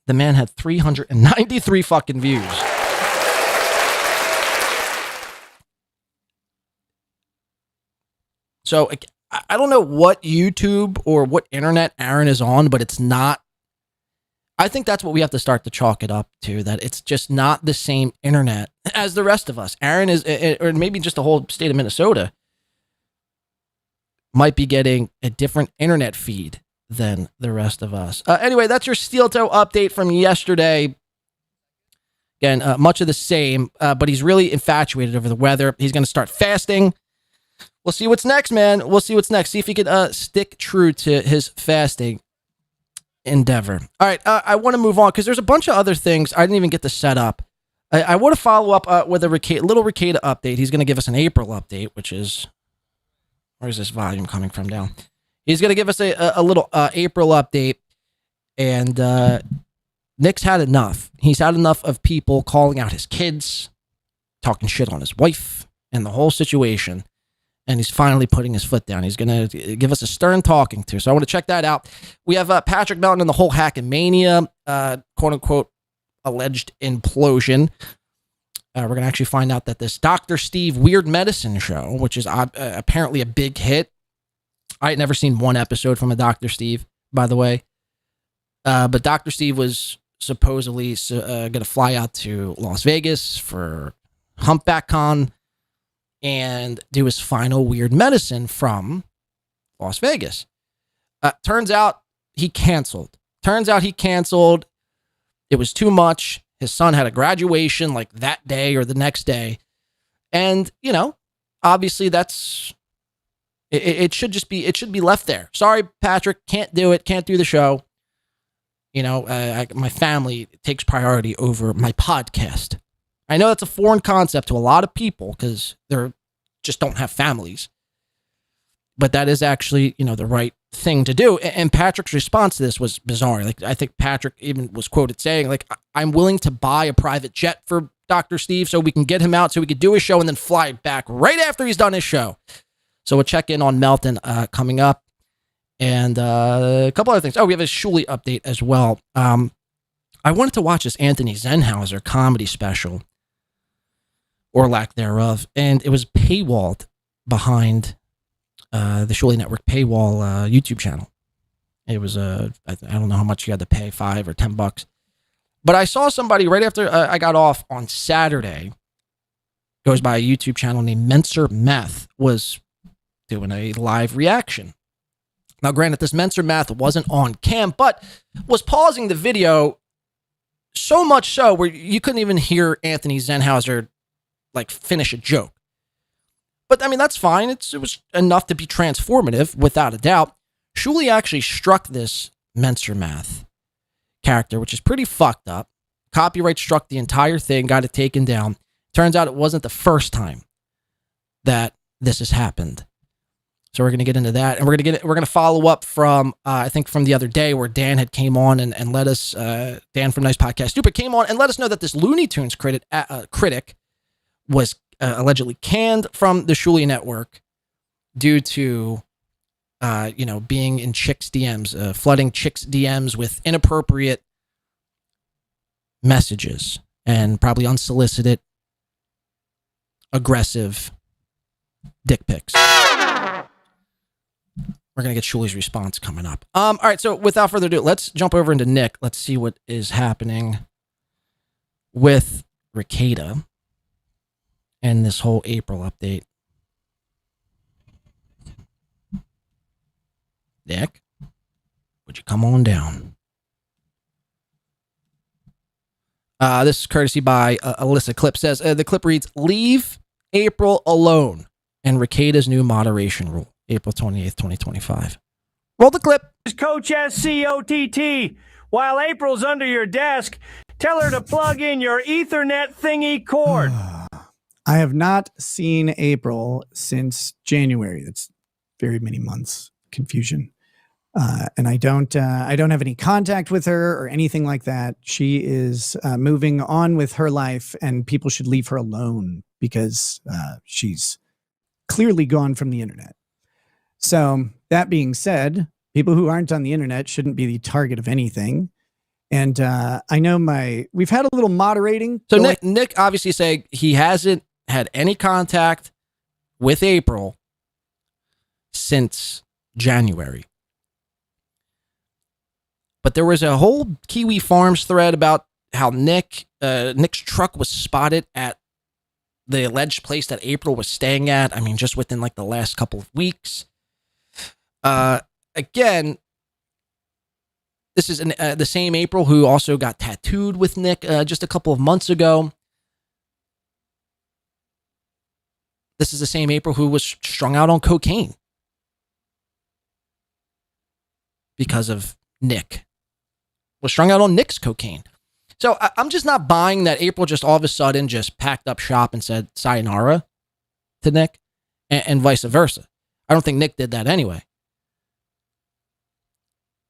The man had 393 fucking views. So I don't know what YouTube or what internet Aaron is on, but it's not. I think that's what we have to start to chalk it up to, that it's just not the same internet as the rest of us. Aaron is, or maybe just the whole state of Minnesota, might be getting a different internet feed than the rest of us. Anyway, that's your SteelToe update from yesterday. Again, much of the same, but he's really infatuated over the weather. He's going to start fasting. We'll see what's next, man. We'll see what's next. See if he can stick true to his fasting endeavor. All right, I want to move on because there's a bunch of other things I didn't even get to set up. I want to follow up with a little Rekieta update. He's going to give us an April update, which is... Where's this volume coming from down? He's going to give us a little April update. And Nick's had enough. He's had enough of people calling out his kids, talking shit on his wife, and the whole situation. And he's finally putting his foot down. He's going to give us a stern talking to. So I want to check that out. We have Patrick Melton and the whole Hackamania, quote-unquote, alleged implosion. We're going to actually find out that this Dr. Steve Weird Medicine show, which is apparently a big hit. I had never seen one episode from a Dr. Steve, by the way. But Dr. Steve was supposedly going to fly out to Las Vegas for Humpback Con and do his final Weird Medicine from Las Vegas. Turns out he canceled. It was too much. His son had a graduation like that day or the next day. And, you know, obviously that's, it should be left there. Sorry, Patrick, can't do it. Can't do the show. You know, my family takes priority over my podcast. I know that's a foreign concept to a lot of people because they're just don't have families. But that is actually, you know, the right thing to do. And Patrick's response to this was bizarre. Like, I think Patrick even was quoted saying, like, I'm willing to buy a private jet for Dr. Steve so we can get him out so we could do his show and then fly back right after he's done his show. So we'll check in on Melton coming up. And and a couple other things. Oh, we have a Shulie update as well. I wanted to watch this Anthony Zenhauser comedy special, or lack thereof, and it was paywalled behind the Shulie Network paywall YouTube channel. It was I don't know how much you had to pay, $5 or $10. But I saw somebody right after I got off on Saturday, goes by a YouTube channel named Menser Meth, was doing a live reaction. Now, granted, this Menser Meth wasn't on cam, but was pausing the video so much so where you couldn't even hear Anthony Zenhauser like finish a joke. But I mean, that's fine. It was enough to be transformative, without a doubt. Shulie actually struck this Menser Meth character, which is pretty fucked up. Copyright struck the entire thing, got it taken down. Turns out it wasn't the first time that this has happened. So we're going to get into that, and we're going to follow up from I think from the other day where Dan had came on and let us Dan from Nice Podcast Stupid came on and let us know that this Looney Tunes critic was allegedly canned from the Shulie Network due to being in chicks' DMs, flooding chicks' DMs with inappropriate messages and probably unsolicited, aggressive dick pics. We're going to get Shulie's response coming up. All right, so without further ado, let's jump over into Nick. Let's see what is happening with Rekieta and this whole April update. Nick, would you come on down? This is courtesy by Alyssa Clip. Says, the clip reads, leave April alone and Rekieta's new moderation rule. April 28th, 2025. Roll the clip. Coach SCOTT. While April's under your desk, tell her to plug in your Ethernet thingy cord. I have not seen April since January. That's very many months. Confusion. And I don't have any contact with her or anything like that. She is moving on with her life, and people should leave her alone because she's clearly gone from the internet. So that being said, people who aren't on the internet shouldn't be the target of anything. And I know we've had a little moderating. So Nick obviously saying he hasn't had any contact with April since January. But there was a whole Kiwi Farms thread about how Nick's truck was spotted at the alleged place that April was staying at. I mean, just within like the last couple of weeks. Again, this is the same April who also got tattooed with Nick just a couple of months ago. This is the same April who was strung out on cocaine because of Nick. Was strung out on Nick's cocaine. So I'm just not buying that April just all of a sudden just packed up shop and said sayonara to Nick and vice versa. I don't think Nick did that anyway.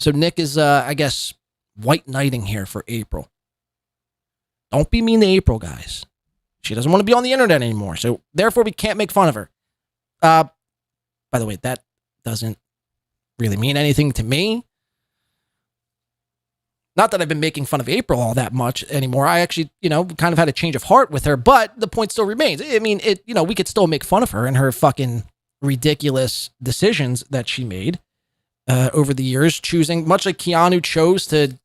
So Nick is, I guess, white knighting here for April. Don't be mean to April, guys. She doesn't want to be on the internet anymore. So therefore, we can't make fun of her. By the way, that doesn't really mean anything to me. Not that I've been making fun of April all that much anymore. I actually, kind of had a change of heart with her, but the point still remains. I mean, we could still make fun of her and her fucking ridiculous decisions that she made over the years, choosing, much like Keanu chose to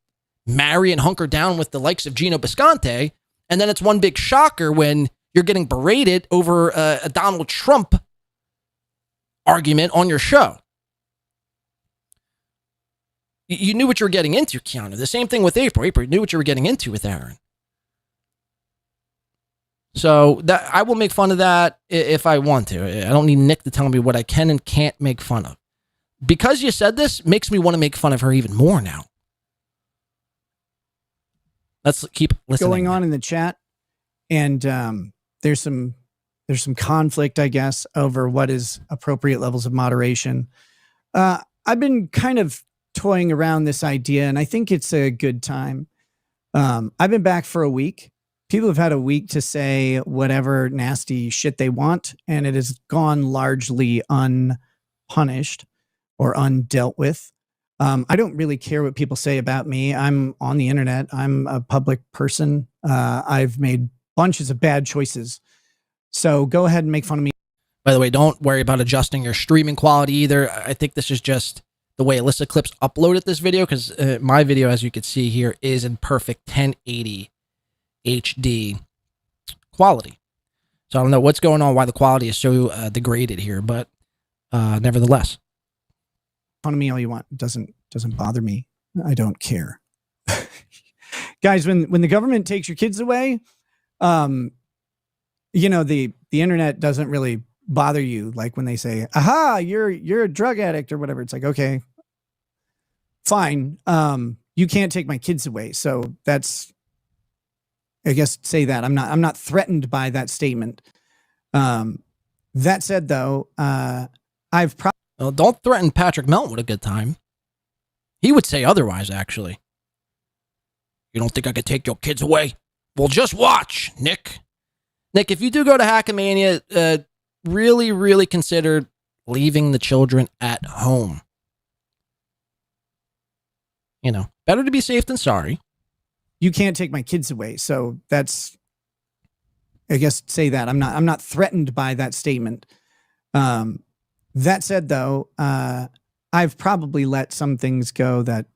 marry and hunker down with the likes of Gino Bisconte, and then it's one big shocker when you're getting berated over a Donald Trump argument on your show. You knew what you were getting into, Keanu. The same thing with April. April knew what you were getting into with Aaron. So that I will make fun of that if I want to. I don't need Nick to tell me what I can and can't make fun of. Because you said this makes me want to make fun of her even more now. Let's keep listening. Going on in the chat, and there's some conflict, I guess, over what is appropriate levels of moderation. I've been kind of toying around this idea, and I think it's a good time. I've been back for a week. People have had a week to say whatever nasty shit they want, and it has gone largely unpunished or undealt with. I don't really care what people say about me. I'm on the internet. I'm a public person. I've made bunches of bad choices. So go ahead and make fun of me. By the way, don't worry about adjusting your streaming quality either. I think this is just the way Alyssa Clips uploaded this video, because my video, as you can see here, is in perfect 1080 HD quality. So I don't know what's going on, why the quality is so degraded here, but nevertheless. Fun of me all you want. It doesn't bother me. I don't care. Guys, when the government takes your kids away, you know, the internet doesn't really bother you. Like when they say, aha, you're a drug addict or whatever. It's like, okay, fine. You can't take my kids away. So that's, I guess, say that I'm not threatened by that statement. That said though, well, don't threaten Patrick Melton with a good time. He would say otherwise, actually. You don't think I could take your kids away? Well, just watch, Nick. Nick, if you do go to Hackamania, really, really consider leaving the children at home. You know, better to be safe than sorry. You can't take my kids away. So that's, I guess, say that I'm not threatened by that statement. That said, though, I've probably let some things go that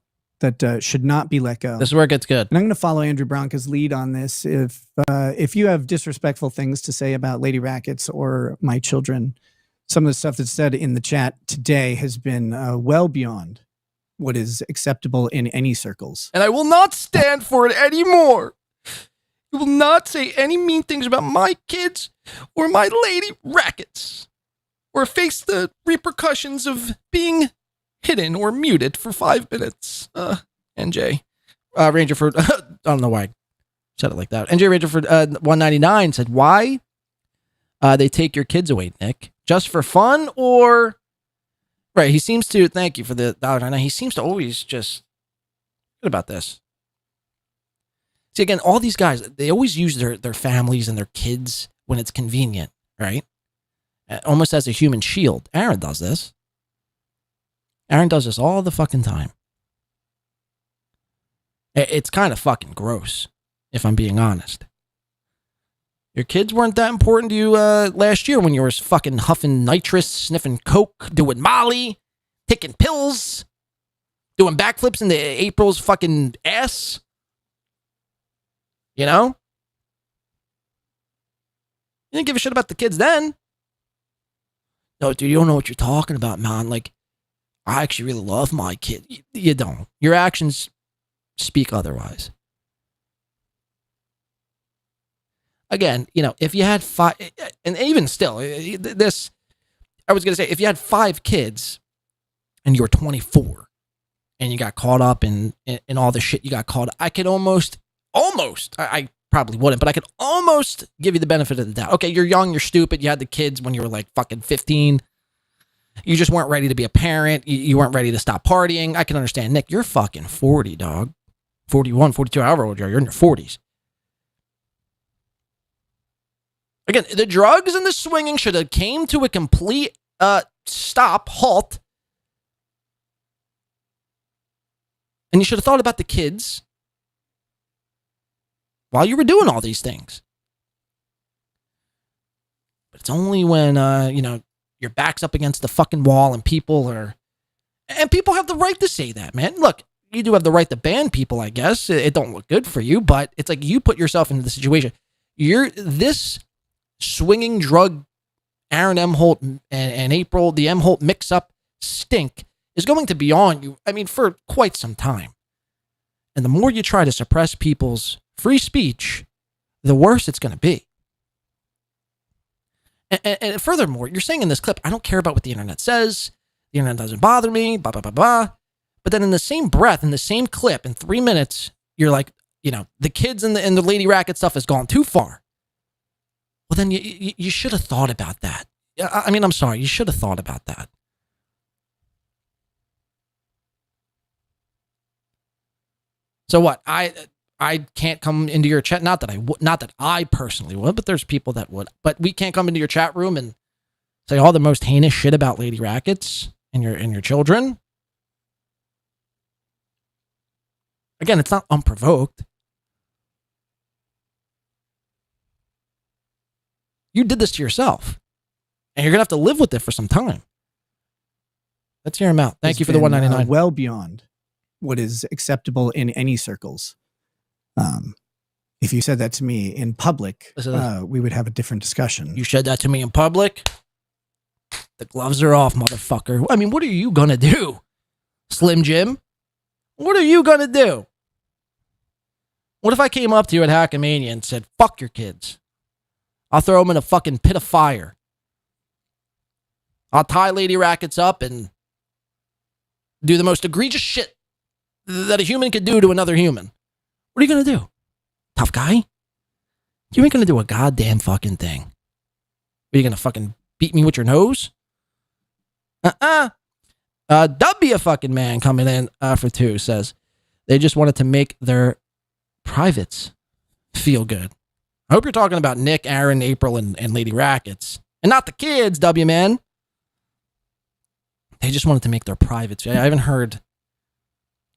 should not be let go. This is where it gets good. And I'm going to follow Andrew Bronca's lead on this. If you have disrespectful things to say about Lady Rackets or my children, some of the stuff that's said in the chat today has been well beyond what is acceptable in any circles. And I will not stand for it anymore. You will not say any mean things about my kids or my Lady Rackets, or face the repercussions of being hidden or muted for 5 minutes. NJ. Rangerford, I don't know why I said it like that. NJ Rangerford 199 said, why they take your kids away, Nick? Just for fun or... Right, he seems to, thank you for the $1.99. He seems to always just... What about this? See, again, all these guys, they always use their families and their kids when it's convenient, right? Almost as a human shield. Aaron does this. Aaron does this all the fucking time. It's kind of fucking gross, if I'm being honest. Your kids weren't that important to you last year when you were fucking huffing nitrous, sniffing coke, doing Molly, taking pills, doing backflips into April's fucking ass. You know? You didn't give a shit about the kids then. No, dude, you don't know what you're talking about, man. Like, I actually really love my kid. You don't. Your actions speak otherwise. Again, you know, if you had 5, and even still, this, I was going to say, if you had 5 kids and you were 24 and you got caught up in all the shit you got caught, I could almost, I probably wouldn't, but I could almost give you the benefit of the doubt. Okay, you're young, you're stupid, you had the kids when you were like fucking 15. You just weren't ready to be a parent. You weren't ready to stop partying. I can understand. Nick, you're fucking 40, dog. 41, 42, however old you are. You're in your 40s. Again, the drugs and the swinging should have came to a complete stop, halt. And you should have thought about the kids while you were doing all these things. But it's only when, you know, your back's up against the fucking wall and people have the right to say that, man. Look, you do have the right to ban people, I guess. It don't look good for you, but it's like you put yourself into the situation. This swinging drug, Aaron Imholte and April, the Imholte mix-up stink is going to be on you, I mean, for quite some time. And the more you try to suppress people's free speech, the worse it's going to be. And furthermore, you're saying in this clip, I don't care about what the internet says. The internet doesn't bother me, blah, blah, blah, blah. But then in the same breath, in the same clip, in 3 minutes, you're like, you know, the kids and the Lady Racket stuff has gone too far. Well, then you should have thought about that. I mean, I'm sorry. You should have thought about that. So what? I can't come into your chat. Not that I personally would, but there's people that would. But we can't come into your chat room and say all the most heinous shit about Lady Rackets and your children. Again, it's not unprovoked. You did this to yourself. And you're going to have to live with it for some time. Let's hear him out. Thank you for the $1.99. Well beyond what is acceptable in any circles. If you said that to me in public, we would have a different discussion. You said that to me in public? The gloves are off, motherfucker. I mean, what are you going to do? Slim Jim? What are you going to do? What if I came up to you at Hackamania and said, fuck your kids? I'll throw them in a fucking pit of fire. I'll tie lady rackets up and do the most egregious shit that a human could do to another human. What are you going to do? Tough guy? You ain't going to do a goddamn fucking thing. Are you going to fucking beat me with your nose? W fucking man coming in for 2 says, they just wanted to make their privates feel good. I hope you're talking about Nick, Aaron, April, and Lady Rackets. And not the kids, W man. They just wanted to make their privates. I haven't heard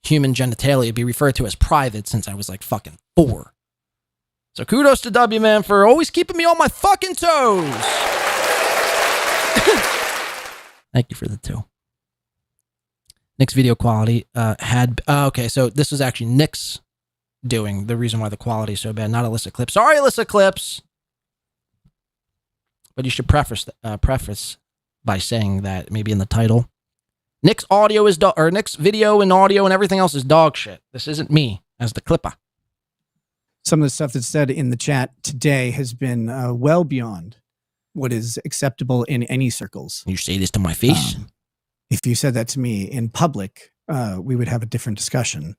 human genitalia be referred to as private since I was like fucking 4. So kudos to W man for always keeping me on my fucking toes. Thank you for the 2. Nick's video quality had... okay, so this was actually Nick's doing the reason why the quality is so bad, not Alyssa Clips. Sorry, Alyssa Clips. But you should preface by saying that maybe in the title. Nick's audio is... or Nick's video and audio and everything else is dog shit. This isn't me as the clipper. Some of the stuff that's said in the chat today has been well beyond what is acceptable in any circles. You say this to my face? If you said that to me in public, we would have a different discussion.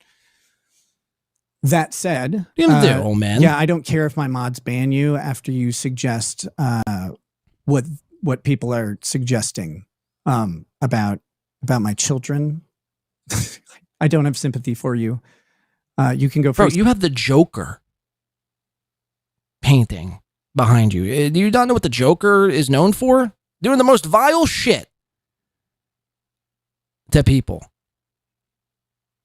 That said, what are you gonna do, old man? Yeah, I don't care if my mods ban you after you suggest what people are suggesting about my children. I don't have sympathy for you. You can go Bro, first. you have the Joker painting behind you. Do you not know what the Joker is known for? Doing the most vile shit to people.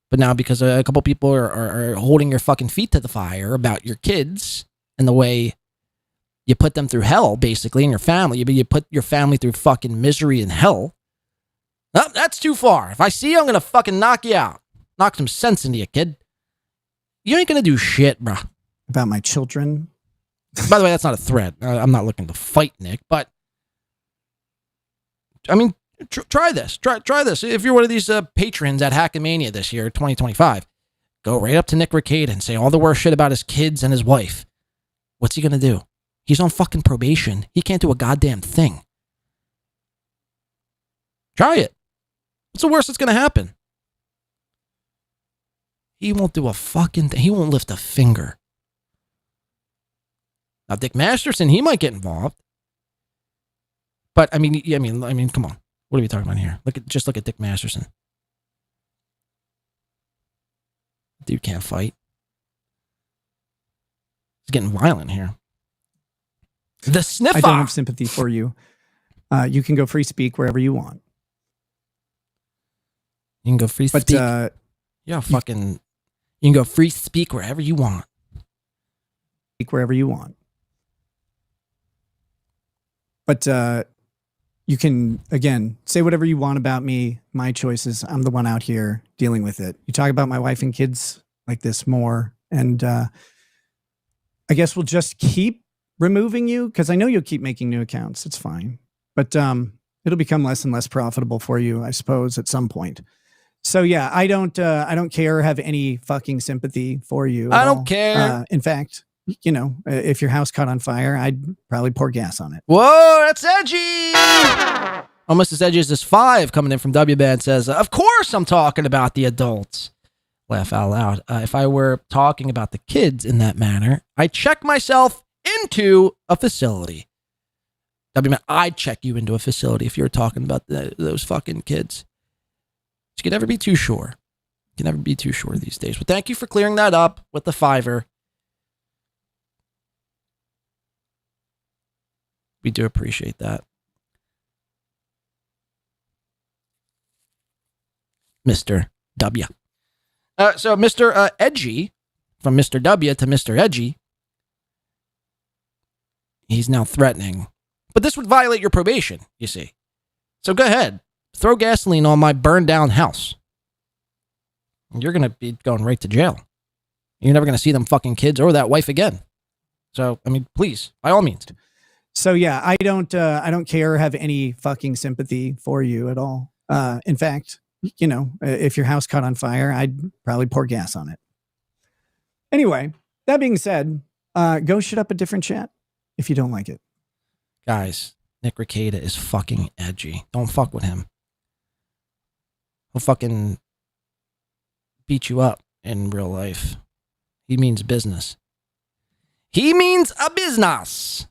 But now because a couple people are holding your fucking feet to the fire about your kids and the way you put them through hell, basically, and your family. You put your family through fucking misery and hell. Oh, that's too far. If I see you, I'm going to fucking knock you out. Knock some sense into you, kid. You ain't going to do shit, bro. About my children. By the way, that's not a threat. I'm not looking to fight Nick, but I mean, try this. Try this. If you're one of these patrons at Hackamania this year, 2025, go right up to Nick Rekieta and say all the worst shit about his kids and his wife. What's he going to do? He's on fucking probation. He can't do a goddamn thing. Try it. What's the worst that's going to happen? He won't do a fucking thing. He won't lift a finger. Now, Dick Masterson, he might get involved. But I mean, come on. What are we talking about here? Just look at Dick Masterson. Dude can't fight. He's getting violent here. The sniffer. I don't have sympathy for you. You can go free speak wherever you want. You can go free speak. You can go free speak wherever you want. Speak wherever you want. But you can, again, say whatever you want about me, my choices. I'm the one out here dealing with it. You talk about my wife and kids like this more. And I guess we'll just keep removing you because I know you'll keep making new accounts. It's fine. But it'll become less and less profitable for you, I suppose, at some point. So yeah, I don't care or have any fucking sympathy for you. I don't care. In fact, you know, if your house caught on fire, I'd probably pour gas on it. Whoa, that's edgy. Almost as edgy as this 5 coming in from W-Band says, of course I'm talking about the adults. Laugh out loud. If I were talking about the kids in that manner, I'd check myself into a facility. W-Man, I'd check you into a facility if you were talking about those fucking kids. You can never be too sure. You can never be too sure these days. But thank you for clearing that up with the 5. We do appreciate that. Mr. W. So Mr. Edgy, from Mr. W to Mr. Edgy, he's now threatening. But this would violate your probation, you see. So go ahead. Throw gasoline on my burned down house. You're going to be going right to jail. You're never going to see them fucking kids or that wife again. So, I mean, please, by all means. So yeah, I don't care or have any fucking sympathy for you at all. In fact, you know, if your house caught on fire, I'd probably pour gas on it. Anyway, that being said, go shit up a different chat if you don't like it. Guys, Nick Rekieta is fucking edgy. Don't fuck with him. He'll fucking beat you up in real life. He means business. He means a business.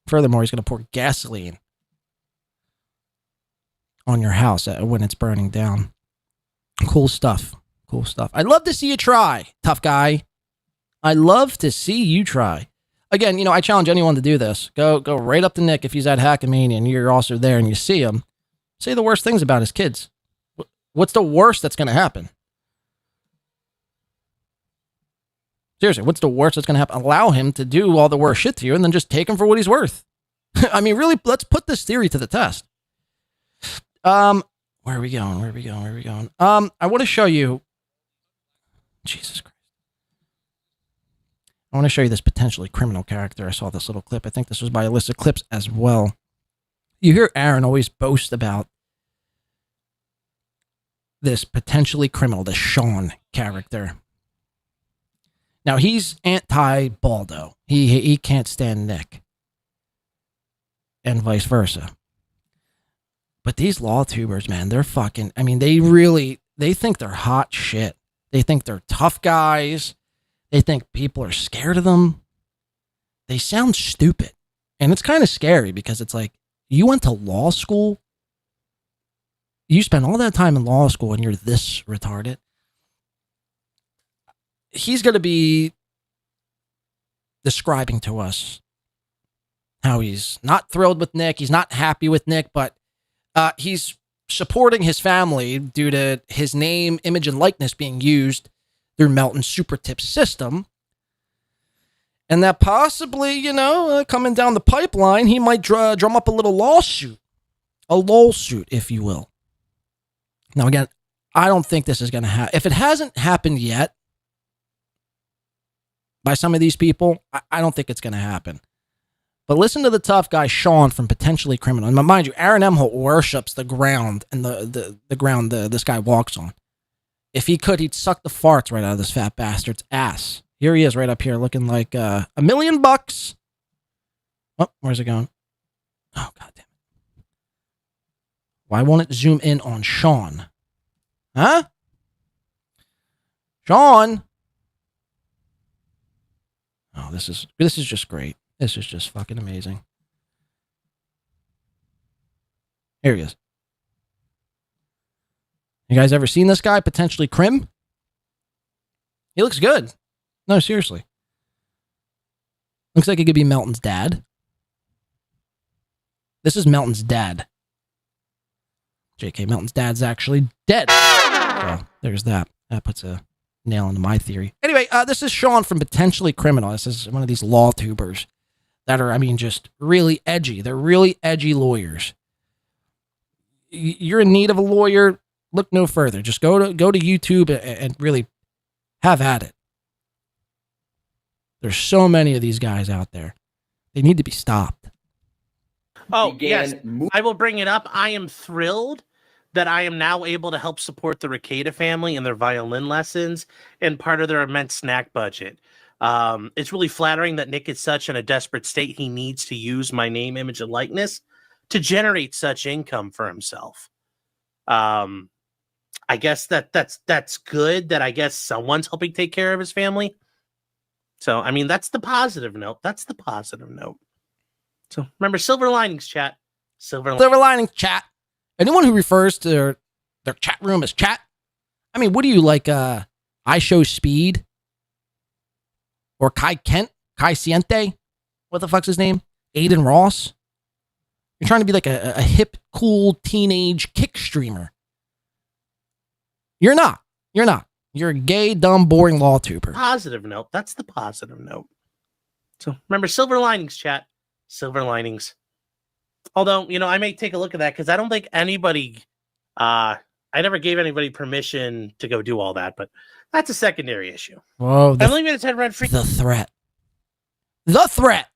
Furthermore, he's going to pour gasoline on your house when it's burning down. Cool stuff. Cool stuff. I'd love to see you try, tough guy. I love to see you try. Again, you know, I challenge anyone to do this. Go right up to Nick if he's at Hackamania and you're also there and you see him. Say the worst things about his kids. What's the worst that's going to happen? Seriously, what's the worst that's going to happen? Allow him to do all the worst shit to you and then just take him for what he's worth. I mean, really, let's put this theory to the test. Where are we going? I want to show you. Jesus Christ. I want to show you this potentially criminal character. I saw this little clip. I think this was by Illicit Clips as well. You hear Aaron always boast about this potentially criminal, the Sean character. Now, he's anti-Baldo. He can't stand Nick. And vice versa. But these law tubers, man, they're fucking, I mean, they think they're hot shit. They think they're tough guys. They think people are scared of them. They sound stupid. And it's kind of scary because it's like, you went to law school? You spent all that time in law school and you're this retarded? He's going to be describing to us how he's not thrilled with Nick. He's not happy with Nick, but he's supporting his family due to his name, image, and likeness being used through Melton's super tip system. And that possibly, you know, coming down the pipeline, he might drum up a little lawsuit. A lawsuit, if you will. Now, again, I don't think this is going to happen. If it hasn't happened yet by some of these people, I don't think it's going to happen. But listen to the tough guy, Sean, from Potentially Criminal. And mind you, Aaron Imholte worships the ground and the ground this guy walks on. If he could, he'd suck the farts right out of this fat bastard's ass. Here he is right up here looking like $1 million. Oh, where's it going? Oh, God damn it. Why won't it zoom in on Sean? Huh? Sean? Oh, this is just great. This is just fucking amazing. Here he is. You guys ever seen this guy, Potentially Crim? He looks good. No, seriously. Looks like he could be Melton's dad. This is Melton's dad. JK, Melton's dad's actually dead. So, there's that. That puts a nail into my theory. Anyway, this is Sean from Potentially Criminal. This is one of these law tubers that are, I mean, just really edgy. They're really edgy lawyers. You're in need of a lawyer, look no further. Just go to YouTube and really have at it. There's so many of these guys out there. They need to be stopped. Oh, yes. I will bring it up. I am thrilled that I am now able to help support the Rekieta family in their violin lessons and part of their immense snack budget. It's really flattering that Nick is such in a desperate state he needs to use my name, image, and likeness to generate such income for himself. I guess that's good that I guess someone's helping take care of his family. So, I mean, that's the positive note. So, remember, silver linings, chat. Silver linings, chat. Anyone who refers to their chat room as chat, I mean, what do you like, I Show Speed? Or Kai Siente? What the fuck's his name? Aiden Ross? You're trying to be like a hip, cool, teenage kick streamer. You're not. You're not. You're a gay, dumb, boring law tuber. Positive note. That's the positive note. So remember, silver linings, chat. Silver linings. Although, I may take a look at that because I don't think anybody, I never gave anybody permission to go do all that, but that's a secondary issue. Whoa. I'm leaving it at rent-free. The threat. The threat.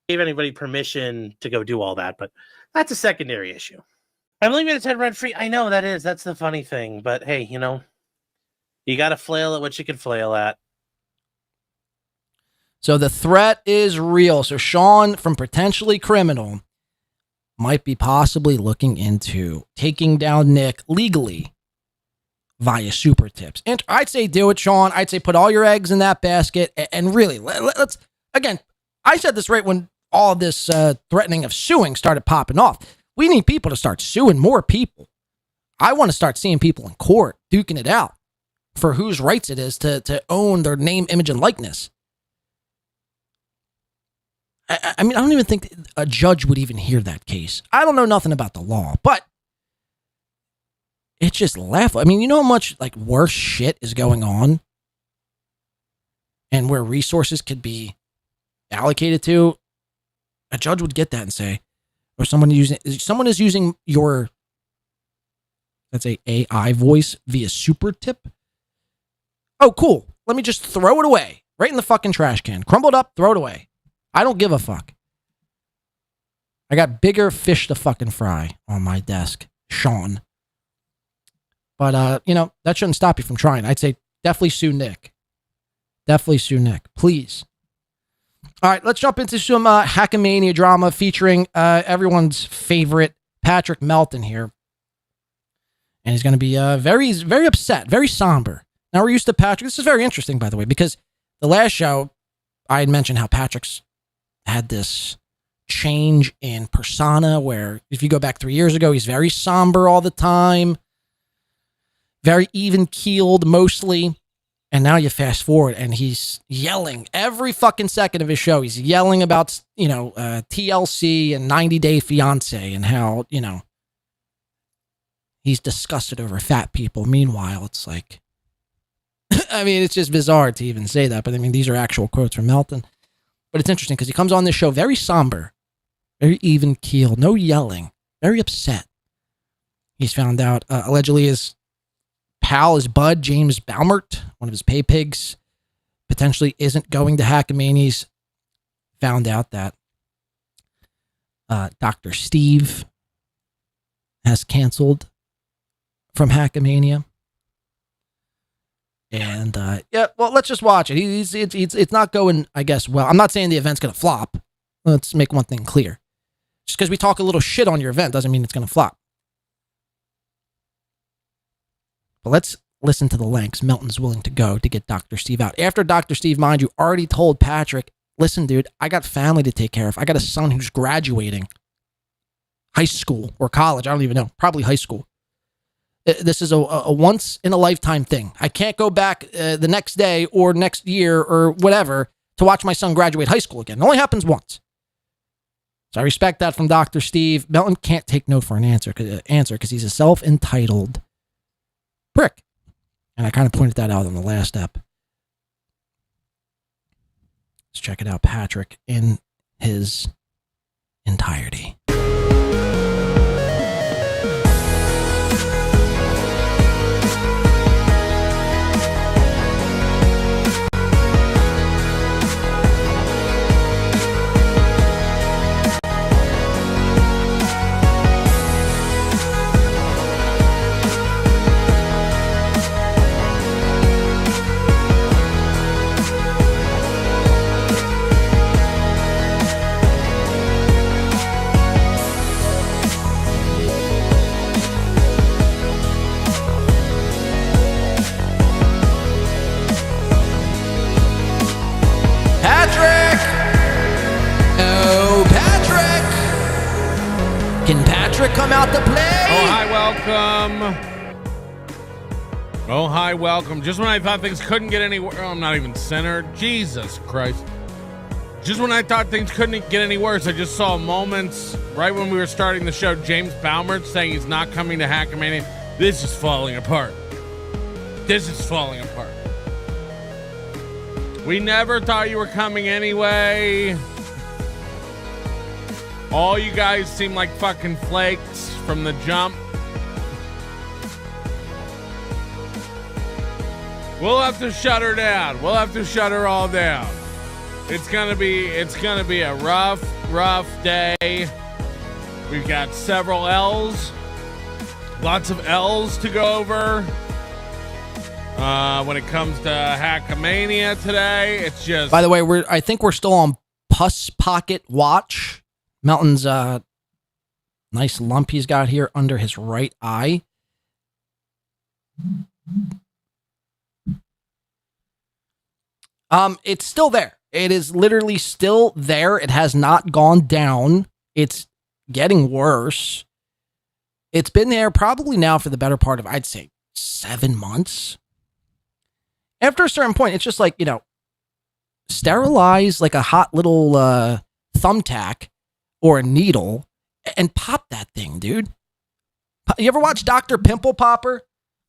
Gave anybody permission to go do all that, but that's a secondary issue. I'm leaving it at rent-free. I know that's the funny thing, but hey, you got to flail at what you can flail at. So the threat is real. So Sean, from potentially criminal, might be possibly looking into taking down Nick legally via super tips. And I'd say do it, Sean. I'd say put all your eggs in that basket. And really, let's, again, I said this right when all this threatening of suing started popping off. We need people to start suing more people. I want to start seeing people in court duking it out for whose rights it is to own their name, image, and likeness. I mean, I don't even think a judge would even hear that case. I don't know nothing about the law, but it's just laughable. I mean, you know how much worse shit is going on and where resources could be allocated to? A judge would get that and say, or someone is using your, let's say, AI voice via super tip. Oh, cool. Let me just throw it away right in the fucking trash can. Crumble it up, throw it away. I don't give a fuck. I got bigger fish to fucking fry on my desk, Sean. But, that shouldn't stop you from trying. I'd say definitely sue Nick. Definitely sue Nick. Please. All right, let's jump into some Hackamania drama featuring everyone's favorite Patrick Melton here. And he's going to be very, very upset, very somber. Now, we're used to Patrick. This is very interesting, by the way, because the last show, I had mentioned how Patrick's had this change in persona where if you go back 3 years ago, he's very somber all the time, very even-keeled mostly. And now you fast forward and he's yelling every fucking second of his show. He's yelling about, TLC and 90 Day Fiance and how, he's disgusted over fat people. Meanwhile, it's like, I mean, it's just bizarre to even say that. But I mean, these are actual quotes from Melton. But it's interesting because he comes on this show very somber, very even keeled, no yelling, very upset. He's found out allegedly his pal, his bud, James Baumert, one of his pay pigs, potentially isn't going to Hackamania's. Found out that Dr. Steve has canceled from Hackamania. And well, let's just watch it. It's not going, I guess, well. I'm not saying the event's going to flop. Let's make one thing clear. Just because we talk a little shit on your event doesn't mean it's going to flop. But let's listen to the lengths Melton's willing to go to get Dr. Steve out. After Dr. Steve, mind you, already told Patrick, listen, dude, I got family to take care of. I got a son who's graduating high school or college. I don't even know. Probably high school. This is a once-in-a-lifetime thing. I can't go back the next day or next year or whatever to watch my son graduate high school again. It only happens once. So I respect that from Dr. Steve. Melton can't take no for an answer because he's a self-entitled prick. And I kind of pointed that out on the last ep. Let's check it out. Patrick in his entirety. Can Patrick come out to play? Oh, hi, welcome. Oh, hi, welcome. Just when I thought things couldn't get any worse. Oh, I'm not even centered. Jesus Christ. Just when I thought things couldn't get any worse, I just saw moments right when we were starting the show, James Baumert saying he's not coming to Hackamania. This is falling apart. This is falling apart. We never thought you were coming anyway. All you guys seem like fucking flakes from the jump. We'll have to shut her down. We'll have to shut her all down. It's gonna be a rough day. We've got several L's. Lots of L's to go over. When it comes to Hackamania today, it's just... By the way, I think we're still on Pus Pocket watch. Melton's nice lump he's got here under his right eye. It's still there. It is literally still there. It has not gone down. It's getting worse. It's been there probably now for the better part of, I'd say, 7 months. After a certain point, it's just like, sterilize like a hot little thumbtack or a needle and pop that thing, dude. You ever watch Dr. Pimple Popper?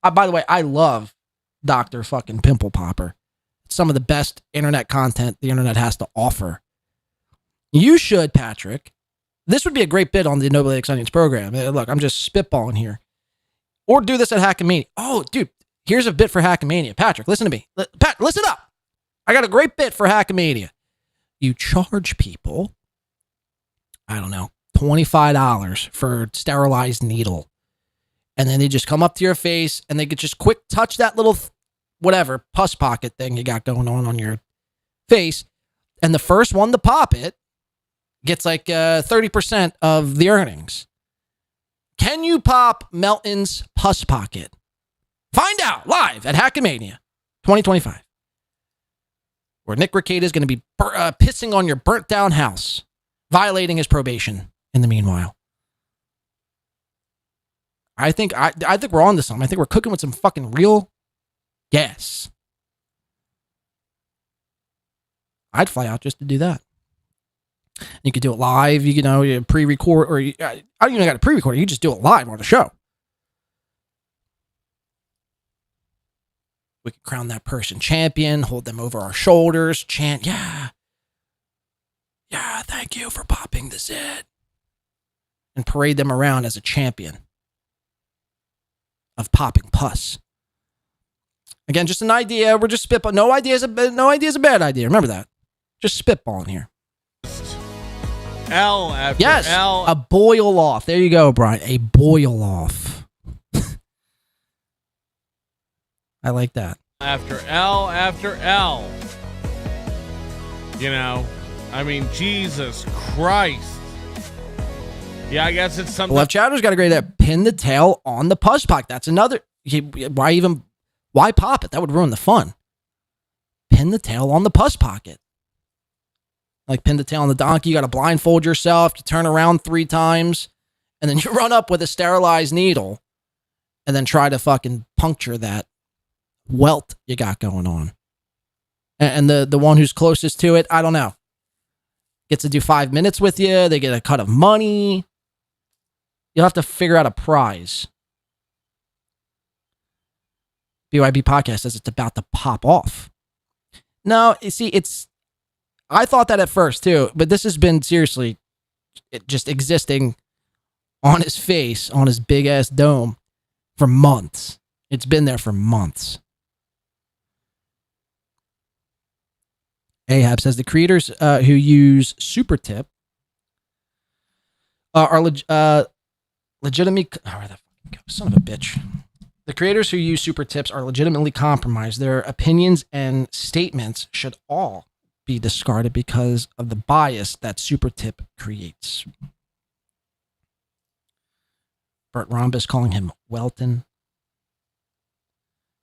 By the way, I love Dr. fucking Pimple Popper. It's some of the best internet content the internet has to offer. You should, Patrick. This would be a great bit on the Nobly Exciting program. Look, I'm just spitballing here. Or do this at Hackamania. Oh, dude, here's a bit for Hackamania. Patrick, listen to me. Pat, listen up. I got a great bit for Hackamania. You charge people, I don't know, $25 for sterilized needle. And then they just come up to your face and they could just quick touch that little whatever pus pocket thing you got going on your face. And the first one to pop it gets like 30% of the earnings. Can you pop Melton's pus pocket? Find out live at Hackamania 2025. Where Nick Rekieta is going to be pissing on your burnt down house, violating his probation in the meanwhile. I think we're on to something. I think we're cooking with some fucking real gas. I'd fly out just to do that. You could do it live. You pre-record, or I don't even got to pre-record. You just do it live on the show. We could crown that person champion, hold them over our shoulders, chant, yeah, thank you for popping the zit, and parade them around as a champion of popping pus. Again, just an idea. We're just spitballing. No idea is a bad idea. Remember that. Just spitballing here. L after yes, L. A boil off. There you go, Brian. A boil off. I like that. After L after L. Jesus Christ. Yeah, I guess it's something. Left Chatter's got a great idea. Pin the tail on the pus pocket. That's another. Why pop it? That would ruin the fun. Pin the tail on the pus pocket. Like pin the tail on the donkey. You got to blindfold yourself. You turn around 3 times. And then you run up with a sterilized needle. And then try to fucking puncture that welt you got going on. And the one who's closest to it, I don't know, gets to do 5 minutes with you. They get a cut of money. You'll have to figure out a prize. BYB podcast says it's about to pop off. No, you see, I thought that at first too, but this has been seriously just existing on his face, on his big ass dome for months. It's been there for months. Ahab says the creators who use Super Tip are legitimately. Where the fuck go? Son of a bitch. The creators who use Super Tips are legitimately compromised. Their opinions and statements should all be discarded because of the bias that Super Tip creates. Bert Rhombus calling him Welton.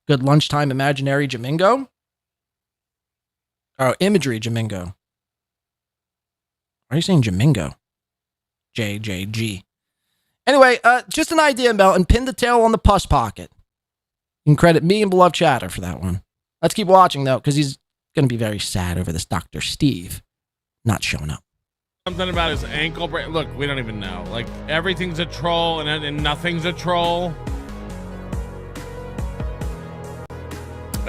Good lunchtime imaginary Jamingo. Oh, imagery Jamingo. Why are you saying Jamingo? JJG. Anyway, just an idea, Melton. Pin the tail on the pus pocket. You can credit me and beloved chatter for that one. Let's keep watching, though, because he's going to be very sad over this Dr. Steve not showing up. Something about his ankle break. Look, we don't even know. Like, everything's a troll and nothing's a troll.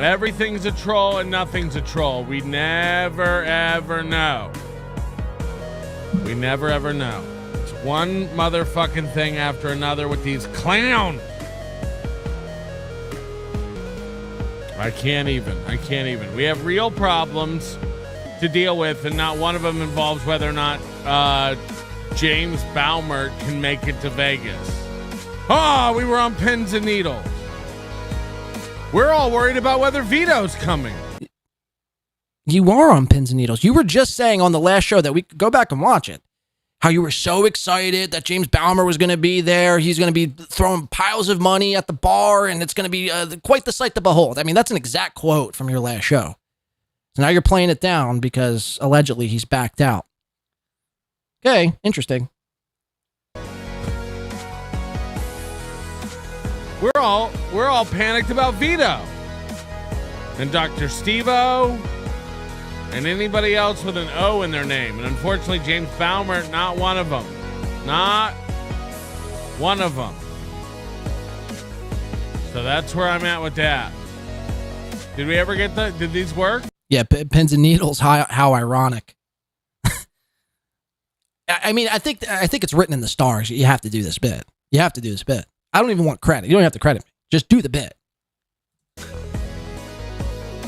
Everything's a troll and nothing's a troll. We never, ever know. We never, ever know. It's one motherfucking thing after another with these clowns. I can't even. We have real problems to deal with, and not one of them involves whether or not James Baumert can make it to Vegas. Oh, we were on pins and needles. We're all worried about whether Vito's coming. You are on pins and needles. You were just saying on the last show that we could go back and watch it, how you were so excited that James Baumert was going to be there. He's going to be throwing piles of money at the bar, and it's going to be quite the sight to behold. I mean, that's an exact quote from your last show. So now you're playing it down because allegedly he's backed out. Okay, interesting. We're all panicked about Vito and Dr. Steve-O and anybody else with an O in their name. And unfortunately, James Baumert, not one of them. Not one of them. So that's where I'm at with that. Did we ever get that? Did these work? Yeah, pins and needles. How ironic. I mean, I think it's written in the stars. You have to do this bit. You have to do this bit. I don't even want credit. You don't have to credit me. Just do the bit.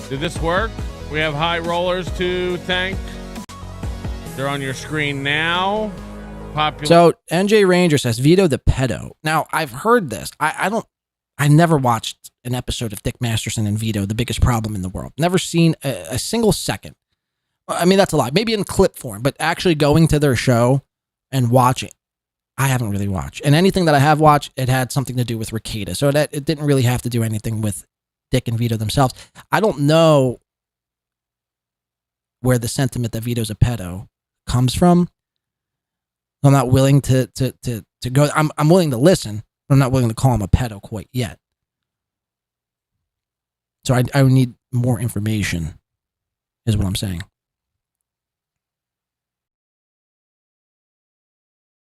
Did this work? We have high rollers to thank. They're on your screen now. Popular. So NJ Ranger says Vito the pedo. Now I've heard this. I never watched an episode of Dick Masterson and Vito, the biggest problem in the world. Never seen a single second. I mean, that's a lie. Maybe in clip form, but actually going to their show and watching, I haven't really watched. And anything that I have watched, it had something to do with Rekieta. So that it didn't really have to do anything with Dick and Vito themselves. I don't know where the sentiment that Vito's a pedo comes from. I'm not willing to go. I'm willing to listen, but I'm not willing to call him a pedo quite yet. So I would need more information, is what I'm saying.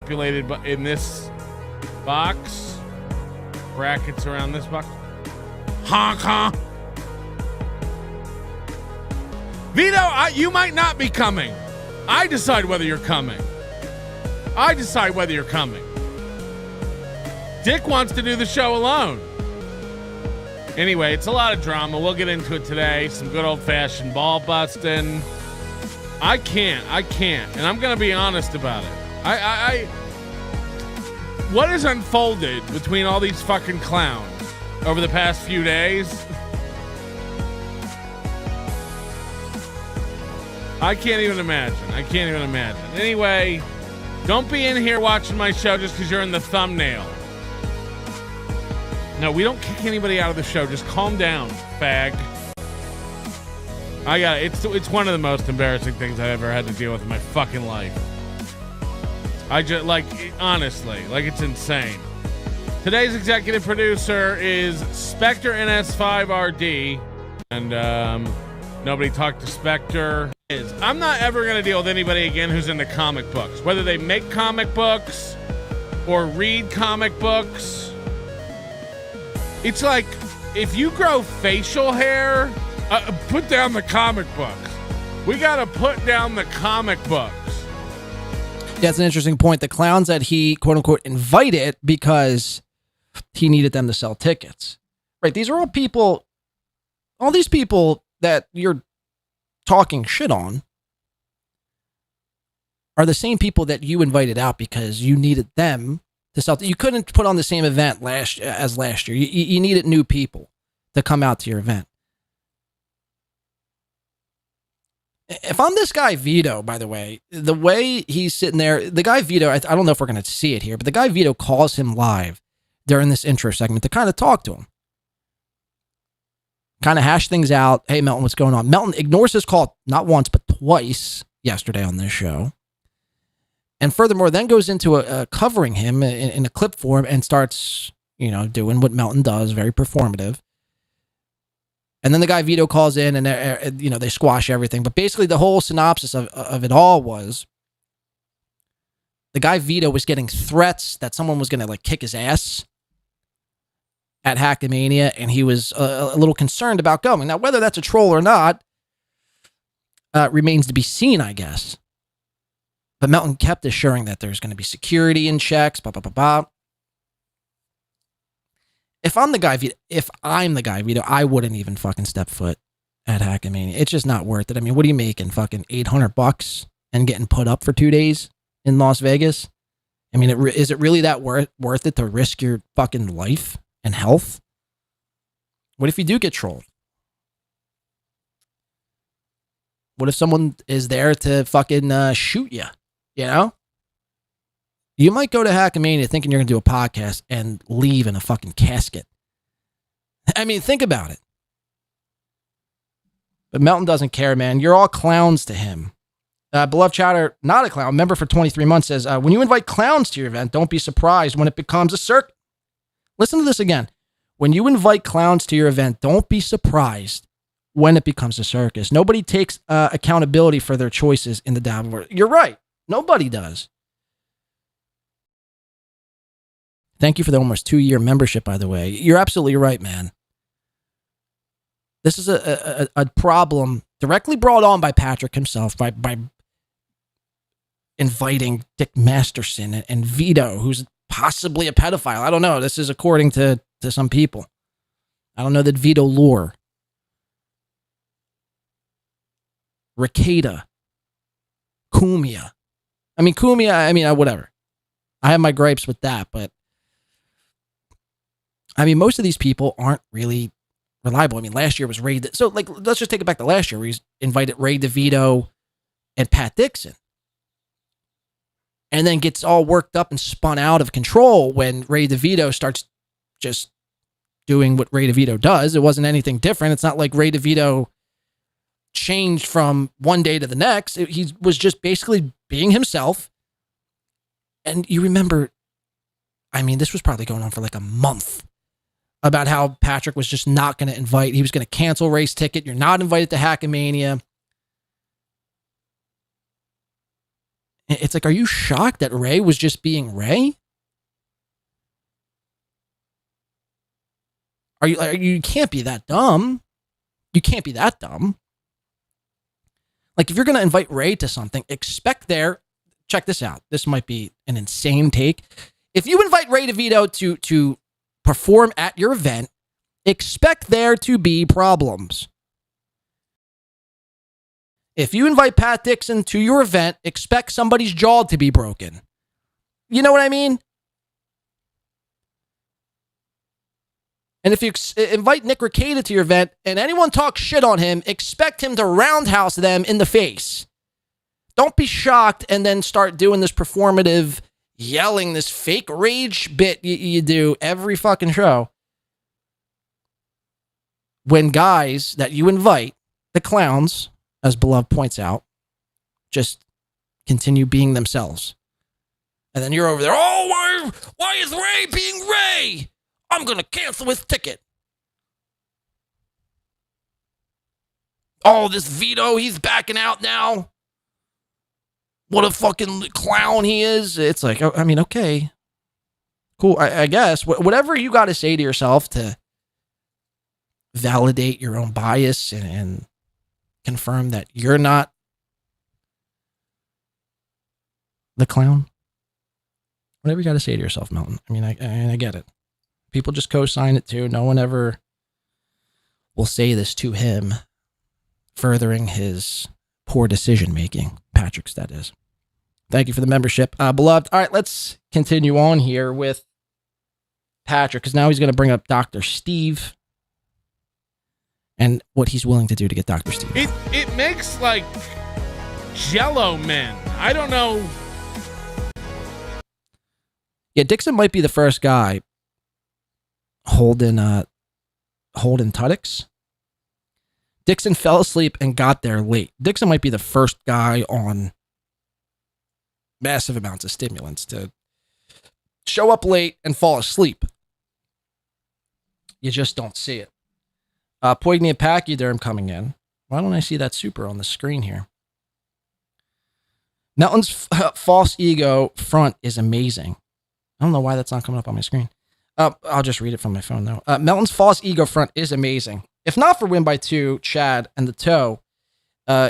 Populated in this box, brackets around this box. Honk honk. Vito, you might not be coming. I decide whether you're coming. Dick wants to do the show alone. Anyway, it's a lot of drama. We'll get into it today. Some good old-fashioned ball busting. I can't. And I'm going to be honest about it. What has unfolded between all these fucking clowns over the past few days? I can't even imagine. Anyway, don't be in here watching my show just because you're in the thumbnail. No, we don't kick anybody out of the show. Just calm down, fag. I got it. It's one of the most embarrassing things I've ever had to deal with in my fucking life. I just, honestly, it's insane. Today's executive producer is Spectre NS5RD, and nobody talked to Spectre. I'm not ever going to deal with anybody again who's into comic books, whether they make comic books or read comic books. It's like, if you grow facial hair, put down the comic books. We got to put down the comic books. Yeah, it's an interesting point. The clowns that he, quote unquote, invited because he needed them to sell tickets. Right? These are all these people that you're talking shit on are the same people that you invited out because you needed them to sell. You couldn't put on the same event last year. You needed new people to come out to your event. If I'm this guy Vito, by the way he's sitting there, the guy Vito, I don't know if we're going to see it here, but the guy Vito calls him live during this intro segment to kind of talk to him. Kind of hash things out. Hey, Melton, what's going on? Melton ignores his call not once, but twice yesterday on this show. And furthermore, then goes into covering him in a clip form and starts, doing what Melton does, very performative. And then the guy Vito calls in and, they squash everything. But basically the whole synopsis of it all was the guy Vito was getting threats that someone was going to kick his ass. at Hackamania, and he was a little concerned about going. Now, whether that's a troll or not remains to be seen, I guess. But Melton kept assuring that there's going to be security and checks, blah, blah, blah, blah. If I'm the guy Vito, I wouldn't even fucking step foot at Hackamania. It's just not worth it. I mean, what are you making? Fucking $800 and getting put up for 2 days in Las Vegas? I mean, is it really that worth it to risk your fucking life and health? What if you do get trolled? What if someone is there to fucking shoot you? You know? You might go to Hackamania thinking you're going to do a podcast and leave in a fucking casket. I mean, think about it. But Melton doesn't care, man. You're all clowns to him. Beloved chatter, not a clown, member for 23 months, says, when you invite clowns to your event, don't be surprised when it becomes a circus. Listen to this again. When you invite clowns to your event, don't be surprised when it becomes a circus. Nobody takes accountability for their choices in the dabble world. You're right. Nobody does. Thank you for the almost 2-year membership, by the way. You're absolutely right, man. This is a problem directly brought on by Patrick himself, by inviting Dick Masterson and Vito, who's possibly a pedophile. I don't know. This is according to some people. I don't know that Vito lore. Rekieta. Kumia. Whatever. I have my gripes with that, but I mean, most of these people aren't really reliable. I mean, last year was Ray. So, like, let's just take it back to last year where he's invited Ray DeVito and Pat Dixon. And then gets all worked up and spun out of control when Ray DeVito starts just doing what Ray DeVito does. It wasn't anything different. It's not like Ray DeVito changed from one day to the next. He was just basically being himself. And you remember, I mean, this was probably going on for like a month about how Patrick was just not going to invite. He was going to cancel Ray's ticket. You're not invited to Hackamania. It's like, are you shocked that Ray was just being Ray? You can't be that dumb. You can't be that dumb. Like, if you're going to invite Ray to something, expect there, check this out. This might be an insane take. If you invite Ray DeVito to perform at your event, expect there to be problems. If you invite Pat Dixon to your event, expect somebody's jaw to be broken. You know what I mean? And if you invite Nick Rekieta to your event and anyone talks shit on him, expect him to roundhouse them in the face. Don't be shocked and then start doing this performative yelling, this fake rage bit you do every fucking show. When guys that you invite, the clowns, as Beloved points out, just continue being themselves. And then you're over there, oh, why is Ray being Ray? I'm going to cancel his ticket. Oh, this Vito, he's backing out now. What a fucking clown he is. It's like, I mean, okay. Cool, I guess. Whatever you got to say to yourself to validate your own bias and confirm that you're not the clown. Whatever you got to say to yourself, Melton. I mean, I get it. People just co-sign it too. No one ever will say this to him, furthering his poor decision-making. Patrick's, that is. Thank you for the membership. Beloved. All right, let's continue on here with Patrick, because now he's going to bring up Dr. Steve and what he's willing to do to get Dr. Steve. It makes like Jello men. I don't know. Yeah, Dixon might be the first guy holding Tuttix. Dixon fell asleep and got there late. Dixon might be the first guy on massive amounts of stimulants to show up late and fall asleep. You just don't see it. Poignant Pachyderm coming in. Why don't I see that super on the screen here? Melton's false ego front is amazing. I don't know why that's not coming up on my screen. I'll just read it from my phone though. Melton's false ego front is amazing. If not for Win by 2, Chad, and the toe,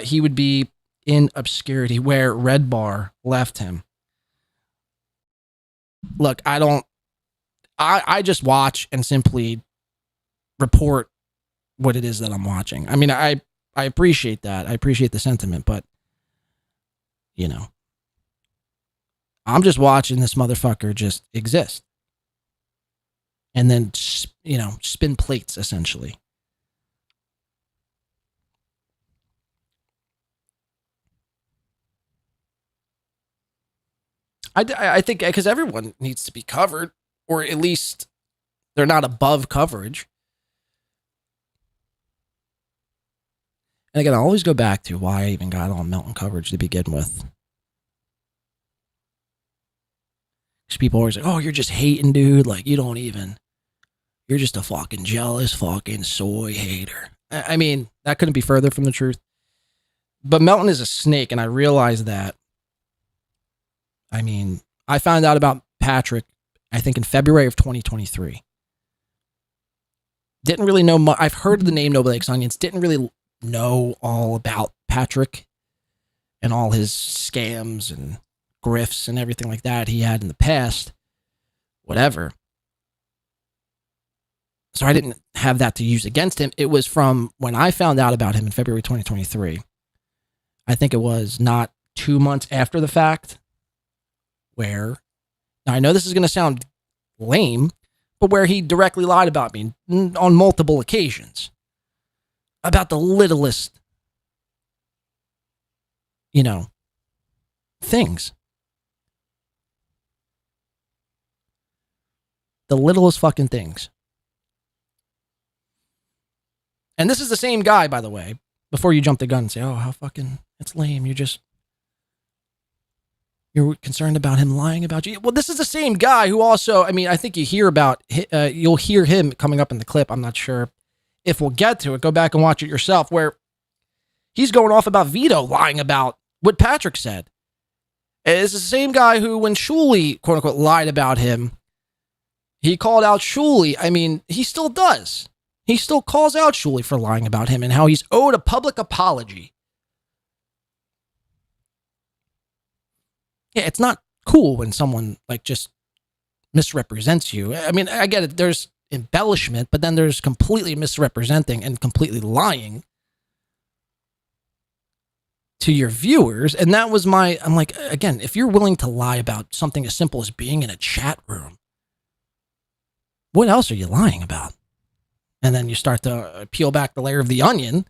he would be in obscurity where Red Bar left him. Look, I just watch and simply report what it is that I'm watching. I mean, I appreciate that. I appreciate the sentiment, but you know, I'm just watching this motherfucker just exist. And then, you know, spin plates, essentially. I think because everyone needs to be covered, or at least they're not above coverage. And again, I always go back to why I even got on Melton coverage to begin with. Because people always like, oh, you're just hating, dude. Like, you don't even... You're just a fucking jealous fucking soy hater. I mean, that couldn't be further from the truth. But Melton is a snake, and I realized that. I mean, I found out about Patrick, I think in February of 2023. Didn't really know much. I've heard of the name No Lakes Onions. Didn't really know all about Patrick and all his scams and grifts and everything like that he had in the past. Whatever. So I didn't have that to use against him. It was from when I found out about him in February 2023. I think it was not 2 months after the fact, where, now I know this is going to sound lame, but where he directly lied about me on multiple occasions about the littlest, you know, things. The littlest fucking things. And this is the same guy, by the way, before you jump the gun and say, oh, how fucking, it's lame. You're concerned about him lying about you. Well, this is the same guy who also, I mean, I think you'll hear him coming up in the clip. I'm not sure if we'll get to it. Go back and watch it yourself, where he's going off about Vito lying about what Patrick said. And it's the same guy who, when Shulie, quote unquote, lied about him, he called out Shulie. I mean, he still does. He still calls out Shulie for lying about him and how he's owed a public apology. Yeah, it's not cool when someone like just misrepresents you. I mean, I get it. There's embellishment, but then there's completely misrepresenting and completely lying to your viewers. And that was I'm like, again, if you're willing to lie about something as simple as being in a chat room, what else are you lying about? And then you start to peel back the layer of the onion,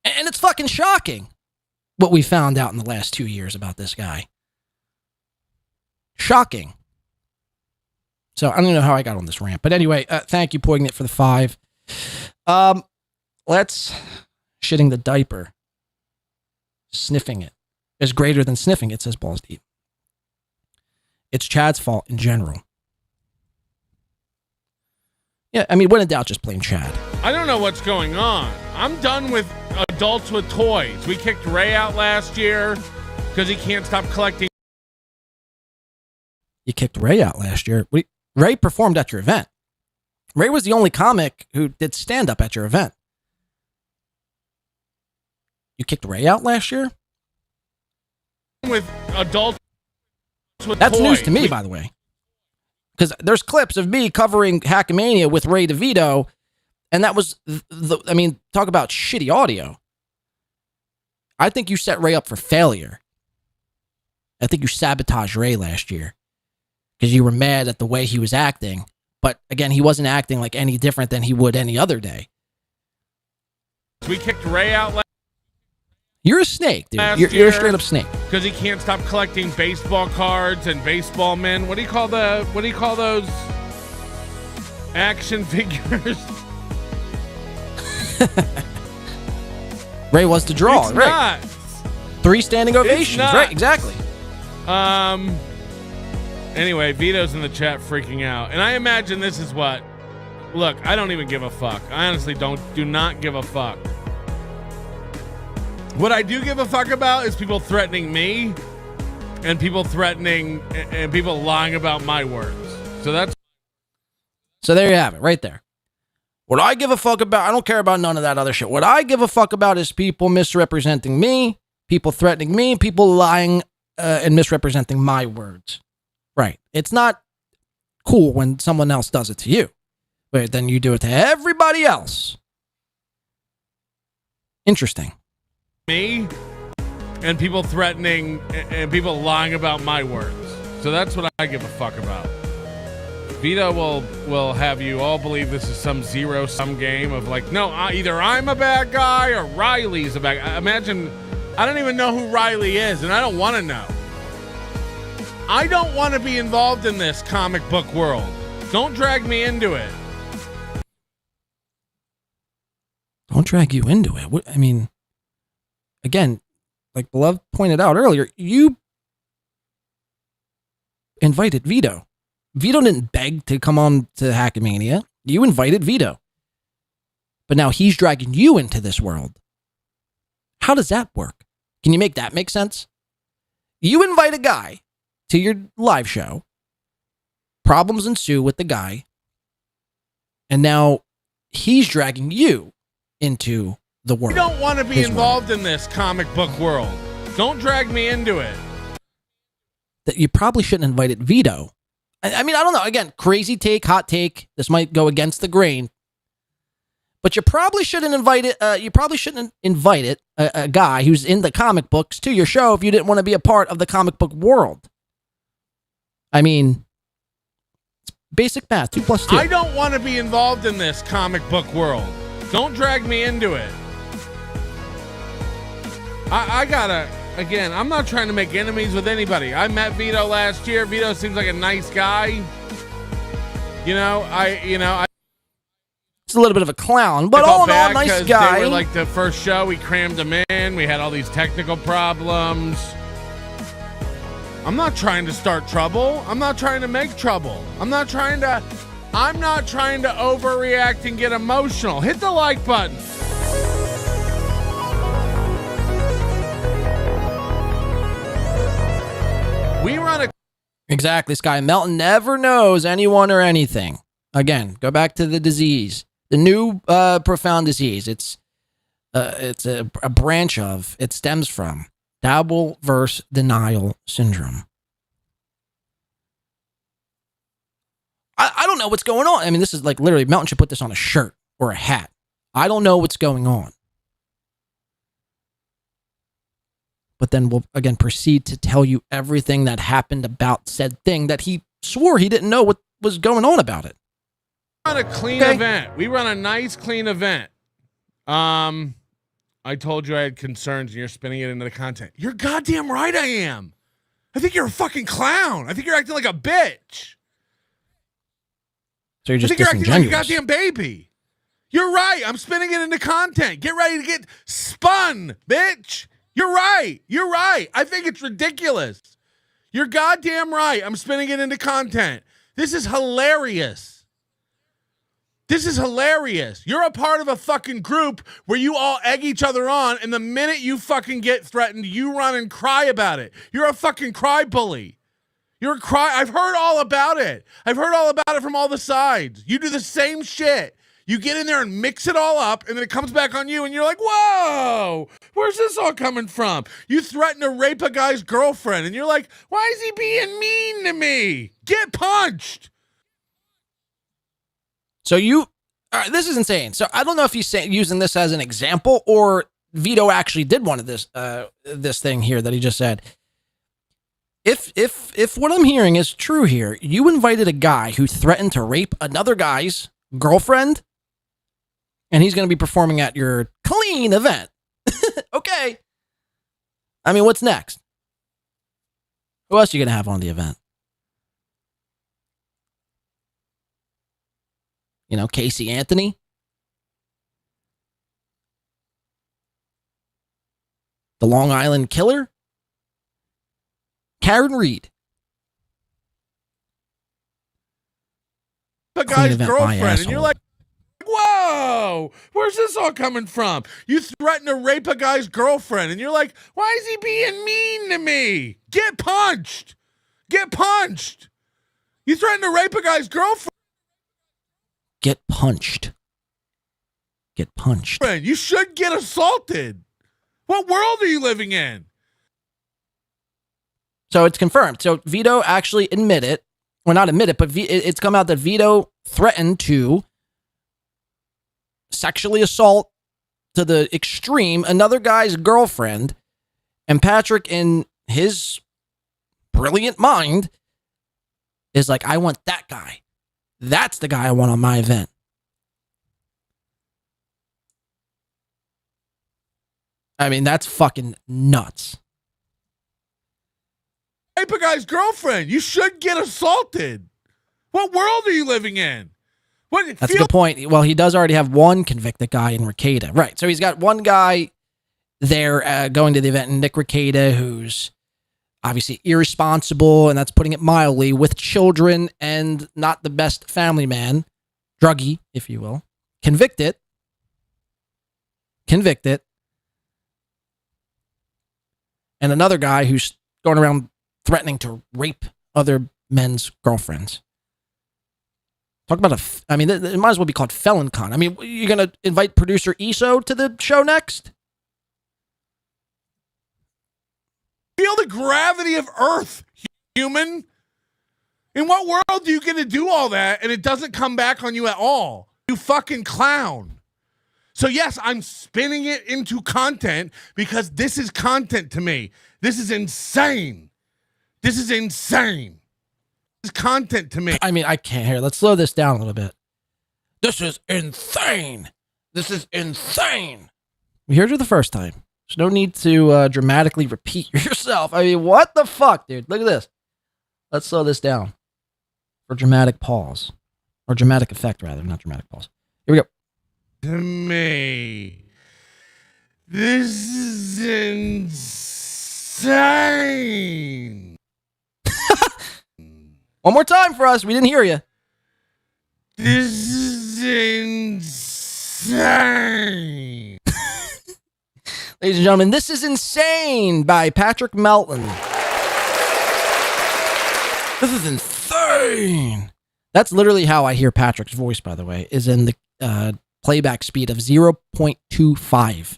and it's fucking shocking what we found out in the last 2 years about this guy. Shocking. So I don't know how I got on this rant, but anyway, thank you, Poignant, for the 5. Let's shitting the diaper. Sniffing it is greater than sniffing it, says Balls Deep. It's Chad's fault in general. Yeah, I mean, when in doubt, just blame Chad. I don't know what's going on. I'm done with adults with toys. We kicked Ray out last year because he can't stop collecting. You kicked Ray out last year. Ray performed at your event. Ray was the only comic who did stand-up at your event. You kicked Ray out last year? With adults with That's toys. news to me, by the way. Because there's clips of me covering Hackamania with Ray DeVito, and that was, I mean, talk about shitty audio. I think you set Ray up for failure. I think you sabotaged Ray last year because you were mad at the way he was acting. But again, he wasn't acting like any different than he would any other day. We kicked Ray out last You're a snake, dude. You're a straight up snake. Because he can't stop collecting baseball cards and baseball men. What do you call those action figures? Ray was the draw, It's right? not. 3 standing ovations, right? Exactly. Anyway, Vito's in the chat freaking out. And I imagine this is what... Look, I don't even give a fuck. I honestly do not give a fuck. What I do give a fuck about is people threatening me and people threatening and people lying about my words. So that's... So there you have it, right there. What I give a fuck about, I don't care about none of that other shit. What I give a fuck about is people misrepresenting me, people threatening me, people lying and misrepresenting my words. Right. It's not cool when someone else does it to you, but then you do it to everybody else. Interesting. Me and people threatening and people lying about my words. So that's what I give a fuck about. Vito will have you all believe this is some zero-sum game of like, no, either I'm a bad guy or Riley's a bad guy. Imagine, I don't even know who Riley is, and I don't want to know. I don't want to be involved in this comic book world. Don't drag me into it. Don't drag you into it. What, I mean, again, like Beloved pointed out earlier, you invited Vito. Vito didn't beg to come on to Hackamania. You invited Vito. But now he's dragging you into this world. How does that work? Can you make that make sense? You invite a guy to your live show. Problems ensue with the guy. And now he's dragging you into the world. I don't want to be involved in this comic book world. Don't drag me into it. That you probably shouldn't have invited Vito. I mean, I don't know. Again, crazy take, hot take. This might go against the grain, but you probably shouldn't invite it. You probably shouldn't invite it a guy who's in the comic books to your show if you didn't want to be a part of the comic book world. I mean, it's basic math. 2 + 2. I don't want to be involved in this comic book world. Don't drag me into it. I gotta. Again, I'm not trying to make enemies with anybody. I met Vito last year. Vito seems like a nice guy. It's a little bit of a clown, but all in all, nice guy. They were like the first show. We crammed him in. We had all these technical problems. I'm not trying to start trouble. I'm not trying to make trouble. I'm not trying to overreact and get emotional. Hit the like button. We run a... Exactly, Sky. Melton never knows anyone or anything. Again, go back to the disease. The new profound disease. It's a branch of, it stems from double verse denial syndrome. I don't know what's going on. I mean, this is like literally, Melton should put this on a shirt or a hat. I don't know what's going on. But then we'll, again, proceed to tell you everything that happened about said thing that he swore he didn't know what was going on about it. We run a clean event. We run a nice, clean event. I told you I had concerns and you're spinning it into the content. You're goddamn right I am. I think you're a fucking clown. I think you're acting like a bitch. So you're just I think you're acting like a disingenuous. goddamn baby. You're right. I'm spinning it into content. Get ready to get spun, bitch. You're right. You're right. I think it's ridiculous. You're goddamn right. I'm spinning it into content. This is hilarious. This is hilarious. You're a part of a fucking group where you all egg each other on, and the minute you fucking get threatened, you run and cry about it. You're a fucking cry bully. You're a cry. I've heard all about it. I've heard all about it from all the sides. You do the same shit. You get in there and mix it all up, and then it comes back on you, and you're like, whoa, where's this all coming from? You threaten to rape a guy's girlfriend, and you're like, why is he being mean to me? Get punched. So you, this is insane. So I don't know if he's using this as an example or Vito actually did one of this thing here that he just said. If what I'm hearing is true here, you invited a guy who threatened to rape another guy's girlfriend, and he's going to be performing at your clean event. Okay. I mean, what's next? Who else are you going to have on the event? You know, Casey Anthony? The Long Island Killer? Karen Reed? A guy's girlfriend, and you're like, whoa, where's this all coming from? You threaten to rape a guy's girlfriend, and you're like, why is he being mean to me? Get punched. Get punched. You threaten to rape a guy's girlfriend. get punched. Get punched. Friend, you should get assaulted. What world are you living in? So it's confirmed. So Vito actually admitted, well, not admitted, but it's come out that Vito threatened to sexually assault to the extreme another guy's girlfriend. And Patrick, in his brilliant mind, is like, I want that guy. That's the guy I want on my event. I mean, that's fucking nuts. Rape a guy's girlfriend. You should get assaulted. What world are you living in? That's a good point. Well, he does already have one convicted guy in Rekieta. Right. So he's got one guy there going to the event, Nick Rekieta, who's obviously irresponsible, and that's putting it mildly, with children and not the best family man. Druggy, if you will. Convicted. And another guy who's going around threatening to rape other men's girlfriends. Talk about it might as well be called Felon Con. I mean, you're going to invite producer Iso to the show next? Feel the gravity of Earth, human. In what world do you get to do all that and it doesn't come back on you at all? You fucking clown. So yes, I'm spinning it into content because this is content to me. This is insane. This is content to me. I mean, I can't hear. Let's slow this down a little bit. This is insane. We heard you the first time. There's no need to dramatically repeat yourself. I mean, what the fuck, dude? Look at this. Let's slow this down for dramatic pause. Or dramatic effect, rather, not dramatic pause. Here we go. To me, this is insane. One more time for us. We didn't hear you. This is insane. Ladies and gentlemen, This Is Insane by Patrick Melton. This is insane. That's literally how I hear Patrick's voice, by the way, is in the playback speed of 0.25.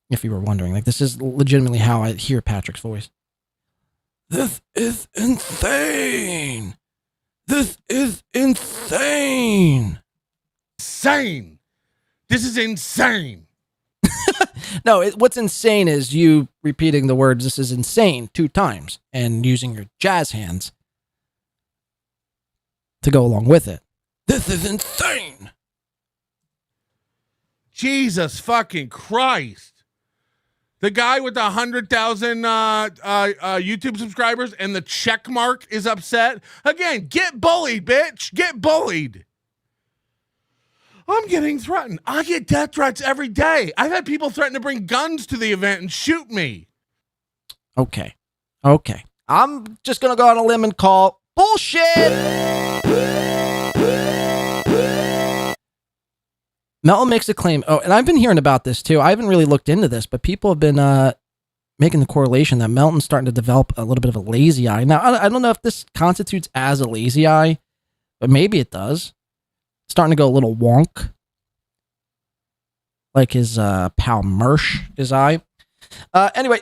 If you were wondering. Like, this is legitimately how I hear Patrick's voice. This is insane. This is insane. Insane. This is insane. No, what's insane is you repeating the words, this is insane, 2 times and using your jazz hands to go along with it. This is insane. Jesus fucking Christ. The guy with the 100,000 YouTube subscribers and the check mark is upset. Again, get bullied, bitch. Get bullied. I'm getting threatened. I get death threats every day. I've had people threaten to bring guns to the event and shoot me. Okay. I'm just going to go on a limb and call bullshit. Melton makes a claim. Oh, and I've been hearing about this too. I haven't really looked into this, but people have been making the correlation that Melton's starting to develop a little bit of a lazy eye. Now, I don't know if this constitutes as a lazy eye, but maybe it does. Starting to go a little wonk. Like his pal Mersh, his eye. Anyway,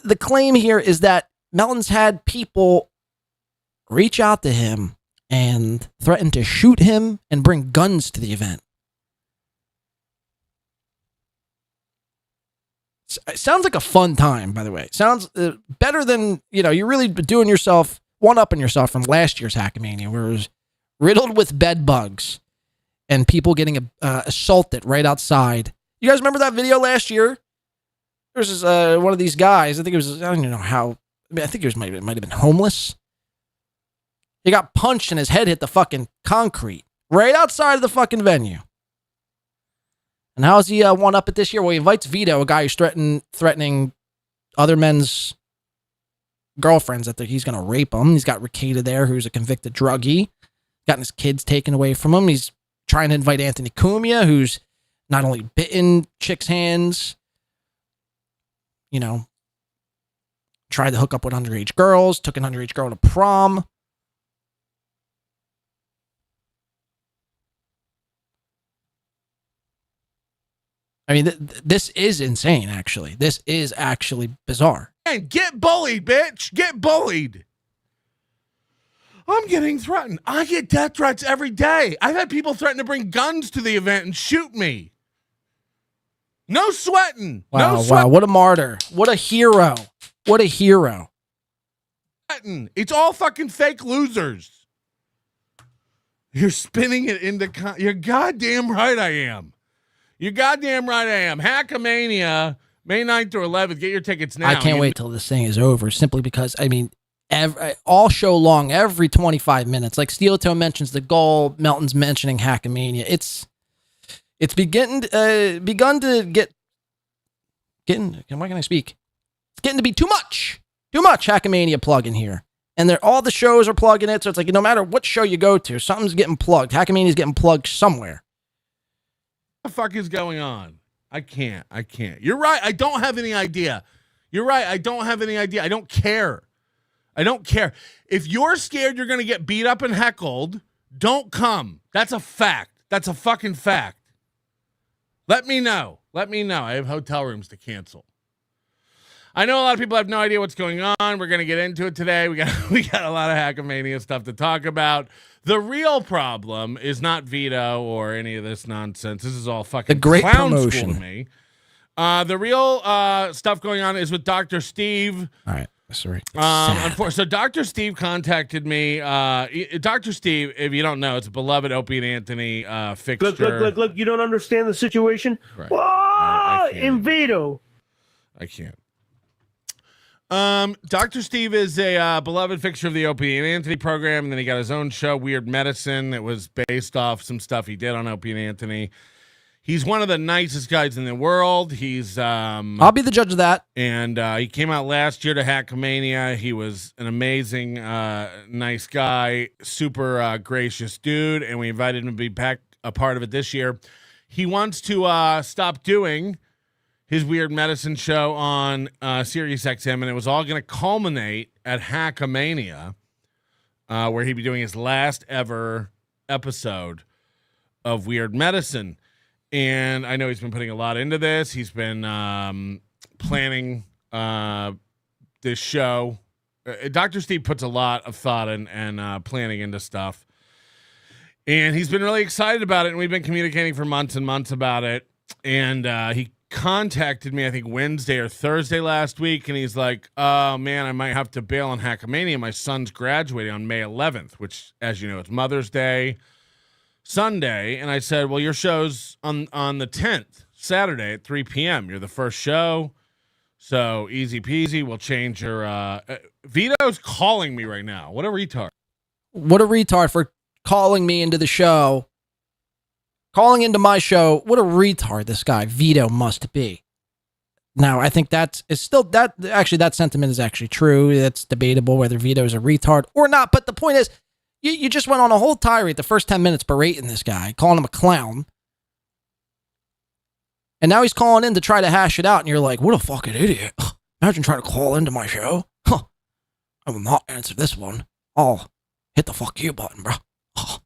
the claim here is that Melton's had people reach out to him and threaten to shoot him and bring guns to the event. It sounds like a fun time, by the way. Sounds better than, you're really doing yourself, one-upping yourself from last year's Hackamania, where it was riddled with bed bugs and people getting assaulted right outside. You guys remember that video last year? There was one of these guys, I think it was, I don't even know how, I think it might have been homeless. He got punched and his head hit the fucking concrete right outside of the fucking venue. And how is he one up it this year? Well, he invites Vito, a guy who's threatening other men's girlfriends that he's going to rape them. He's got Rekieta there, who's a convicted druggie. Gotten his kids taken away from him. He's trying to invite Anthony Cumia, who's not only bitten chicks' hands, tried to hook up with underage girls, took an underage girl to prom. I mean, this is insane, actually. This is actually bizarre. And get bullied, bitch. Get bullied. I'm getting threatened. I get death threats every day. I've had people threaten to bring guns to the event and shoot me. No sweating. Wow, no sweat. wow. What a martyr. What a hero. What a hero. It's all fucking fake losers. You're spinning it into... You're goddamn right I am. You're goddamn right I am. Hackamania, May 9th through 11th. Get your tickets now. I can't wait till this thing is over, simply because, I mean, all show long, every 25 minutes, like SteelToe mentions the goal, Melton's mentioning Hackamania. It's begun to get... Why can I speak? It's getting to be too much. Too much Hackamania plug-in here. And all the shows are plugging it, so it's like no matter what show you go to, something's getting plugged. Hackamania's getting plugged somewhere. What the fuck is going on? I can't. You're right. I don't have any idea. You're right. I don't have any idea. I don't care. If you're scared you're going to get beat up and heckled, don't come. That's a fact. That's a fucking fact. Let me know. I have hotel rooms to cancel. I know a lot of people have no idea what's going on. We're going to get into it today. We got a lot of Hackamania stuff to talk about. The real problem is not veto or any of this nonsense. This is all fucking the great clown promotion. school to me. The real stuff going on is with Dr. Steve. All right. Sorry. So Dr. Steve contacted me. Dr. Steve, if you don't know, it's a beloved Opie and Anthony fixture. Look, you don't understand the situation? Right. Whoa! I In veto. I can't. Dr. Steve is a beloved fixture of the Opie and Anthony program, and then he got his own show, Weird Medicine, that was based off some stuff he did on Opie and Anthony. He's one of the nicest guys in the world. He's I'll be the judge of that. And he came out last year to Hackamania. He was an amazing, nice guy, super gracious dude, and we invited him to be back a part of it this year. He wants to stop doing his Weird Medicine show on Sirius XM, and it was all going to culminate at Hackamania, where he'd be doing his last ever episode of Weird Medicine. And I know he's been putting a lot into this. He's been planning this show. Dr. Steve puts a lot of thought and planning into stuff. And he's been really excited about it, and we've been communicating for months and months about it. And he contacted me, I think, Wednesday or Thursday last week, and he's like, oh, man, I might have to bail on Hackamania. My son's graduating on May 11th, which, as you know, it's Mother's Day Sunday. And I said, well, your show's on the 10th, Saturday at 3 p.m. You're the first show, so easy peasy. We'll change your... Vito's calling me right now. What a retard. What a retard for calling me into the show. Calling into my show. What a retard this guy, Vito, must be. Now, I think that sentiment is actually true. It's debatable whether Vito is a retard or not. But the point is, you just went on a whole tirade the first 10 minutes berating this guy, calling him a clown. And now he's calling in to try to hash it out. And you're like, what a fucking idiot. Imagine trying to call into my show. Huh. I will not answer this one. I'll hit the fuck you button, bro. Oh.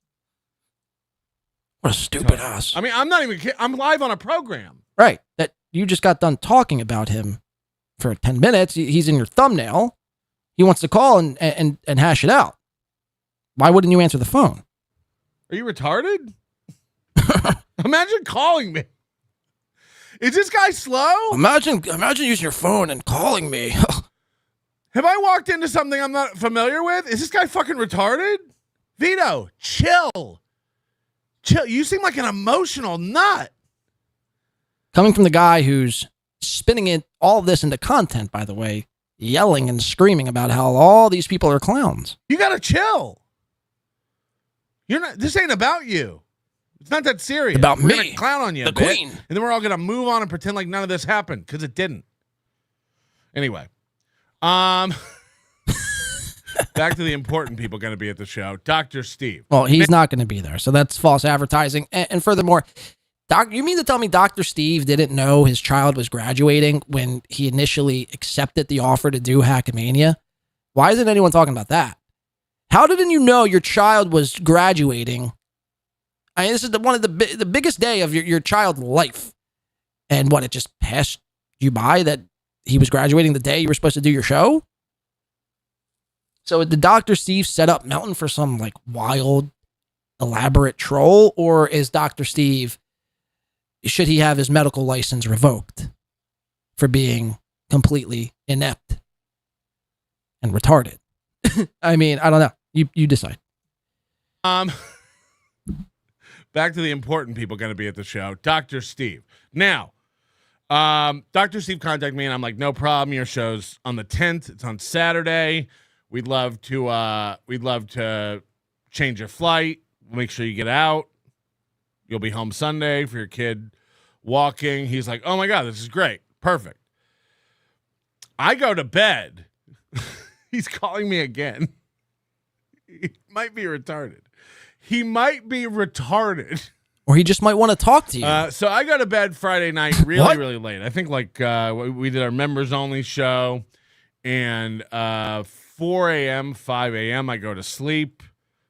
What a stupid ass. I mean, I'm live on a program. Right. That you just got done talking about him for 10 minutes. He's in your thumbnail. He wants to call and hash it out. Why wouldn't you answer the phone? Are you retarded? Imagine calling me. Is this guy slow? Imagine using your phone and calling me. Have I walked into something I'm not familiar with? Is this guy fucking retarded? Vito, chill. You seem like an emotional nut. Coming from the guy who's spinning all this into content, by the way, yelling and screaming about how all these people are clowns. You gotta chill. This ain't about you. It's not that serious. About We're me, gonna clown on you, the queen, and then we're all gonna move on and pretend like none of this happened because it didn't. Anyway, back to the important people going to be at the show. Dr. Steve. Well, he's not going to be there, so that's false advertising. And furthermore, you mean to tell me Dr. Steve didn't know his child was graduating when he initially accepted the offer to do Hackamania? Why isn't anyone talking about that? How didn't you know your child was graduating? I mean, this is one of the biggest day of your child's life. And what, it just passed you by that he was graduating the day you were supposed to do your show? So did Dr. Steve set up Melton for some like wild, elaborate troll? Or is Dr. Steve, should he have his medical license revoked for being completely inept and retarded? I mean, I don't know. You decide. Back to the important people going to be at the show. Dr. Steve. Now, Dr. Steve contacted me and I'm like, no problem. Your show's on the 10th. It's on Saturday. We'd love to change your flight. Make sure you get out. You'll be home Sunday for your kid walking. He's like, oh my God, this is great. Perfect. I go to bed. He's calling me again. He might be retarded. Or he just might want to talk to you. So I go to bed Friday night really, really late. I think like we did our members only show, and 4 a.m., 5 a.m. I go to sleep.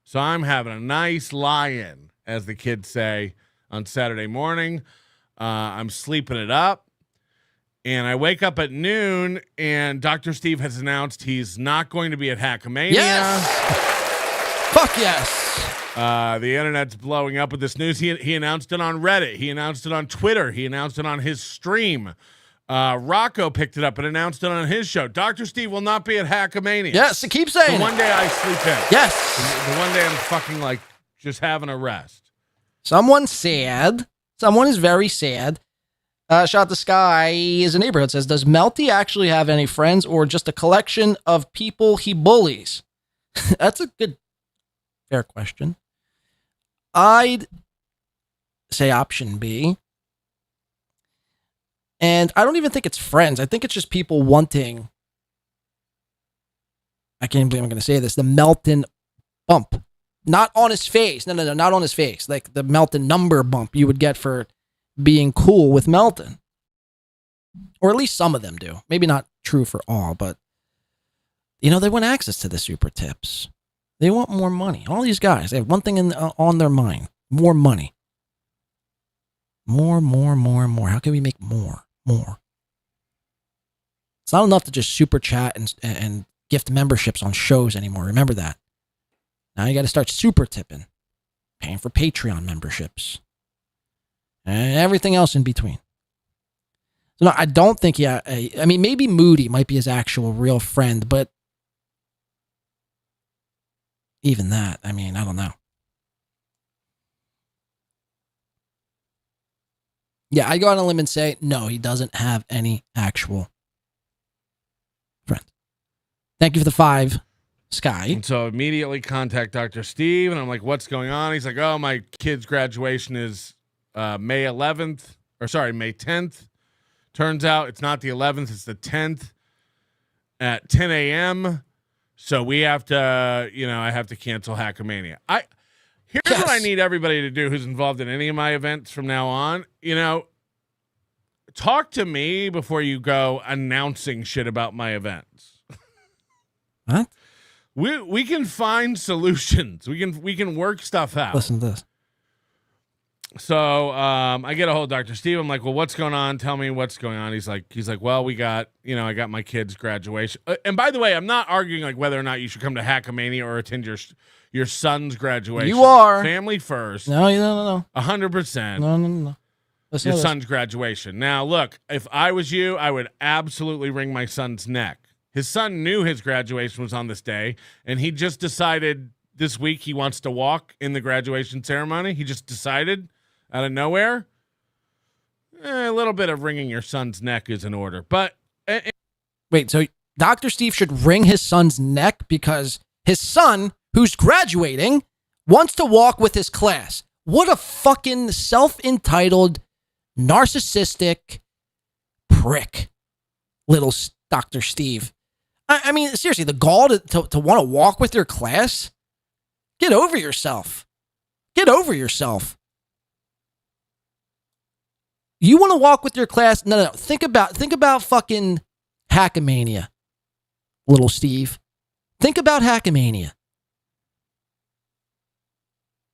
So I'm having a nice lie-in, as the kids say, on Saturday morning. I'm sleeping it up. And I wake up at noon, and Dr. Steve has announced he's not going to be at Hackamania. Yes! Fuck yes! The internet's blowing up with this news. He announced it on Reddit. He announced it on Twitter. He announced it on his stream. Rocco picked it up and announced it on his show. Dr. Steve will not be at Hackamania. Yes, keep saying the one day I sleep in. Yes. The one day I'm fucking like just having a rest. Someone's sad. Someone is very sad. Shot the Sky is a neighborhood says, does Melty actually have any friends or just a collection of people he bullies? That's a good, fair question. I'd say option B. And I don't even think it's friends. I think it's just people wanting, I can't believe I'm going to say this, the Melton bump. Not on his face. No, not on his face. Like the Melton number bump you would get for being cool with Melton. Or at least some of them do. Maybe not true for all, but you know, they want access to the super tips. They want more money. All these guys, they have one thing on their mind. More money. More. How can we make more? It's not enough to just super chat and gift memberships on shows anymore. Remember that. Now you got to start super tipping. Paying for Patreon memberships. And everything else in between. So no, I don't think I mean, maybe Moody might be his actual real friend, but even that, I mean, I don't know. Yeah, I go on a limb and say, no, he doesn't have any actual friends. Thank you for the 5, Sky. And so immediately contact Dr. Steve, and I'm like, what's going on? He's like, oh, my kid's graduation is May 10th. Turns out it's not the 11th, it's the 10th at 10 a.m. So we have to, I have to cancel Hackamania. Here's what I need everybody to do who's involved in any of my events from now on. Talk to me before you go announcing shit about my events. What? We can find solutions. We can work stuff out. Listen to this. So I get a hold of Dr. Steve. I'm like, well, what's going on? Tell me what's going on. He's like, well, we got, I got my kid's graduation. And by the way, I'm not arguing like whether or not you should come to Hackamania or attend your son's graduation. You are. Family first. No. 100%. No. Listen Your to son's graduation. Now, look, if I was you, I would absolutely wring my son's neck. His son knew his graduation was on this day, and he just decided this week he wants to walk in the graduation ceremony. He just decided out of nowhere. A little bit of wringing your son's neck is in order. But wait, so Dr. Steve should wring his son's neck because his son, who's graduating, wants to walk with his class. What a fucking self-entitled, narcissistic prick, little Dr. Steve. I mean, seriously, the gall to want to walk with your class? Get over yourself. Get over yourself. You want to walk with your class? No. Think about fucking Hackamania, little Steve. Think about Hackamania.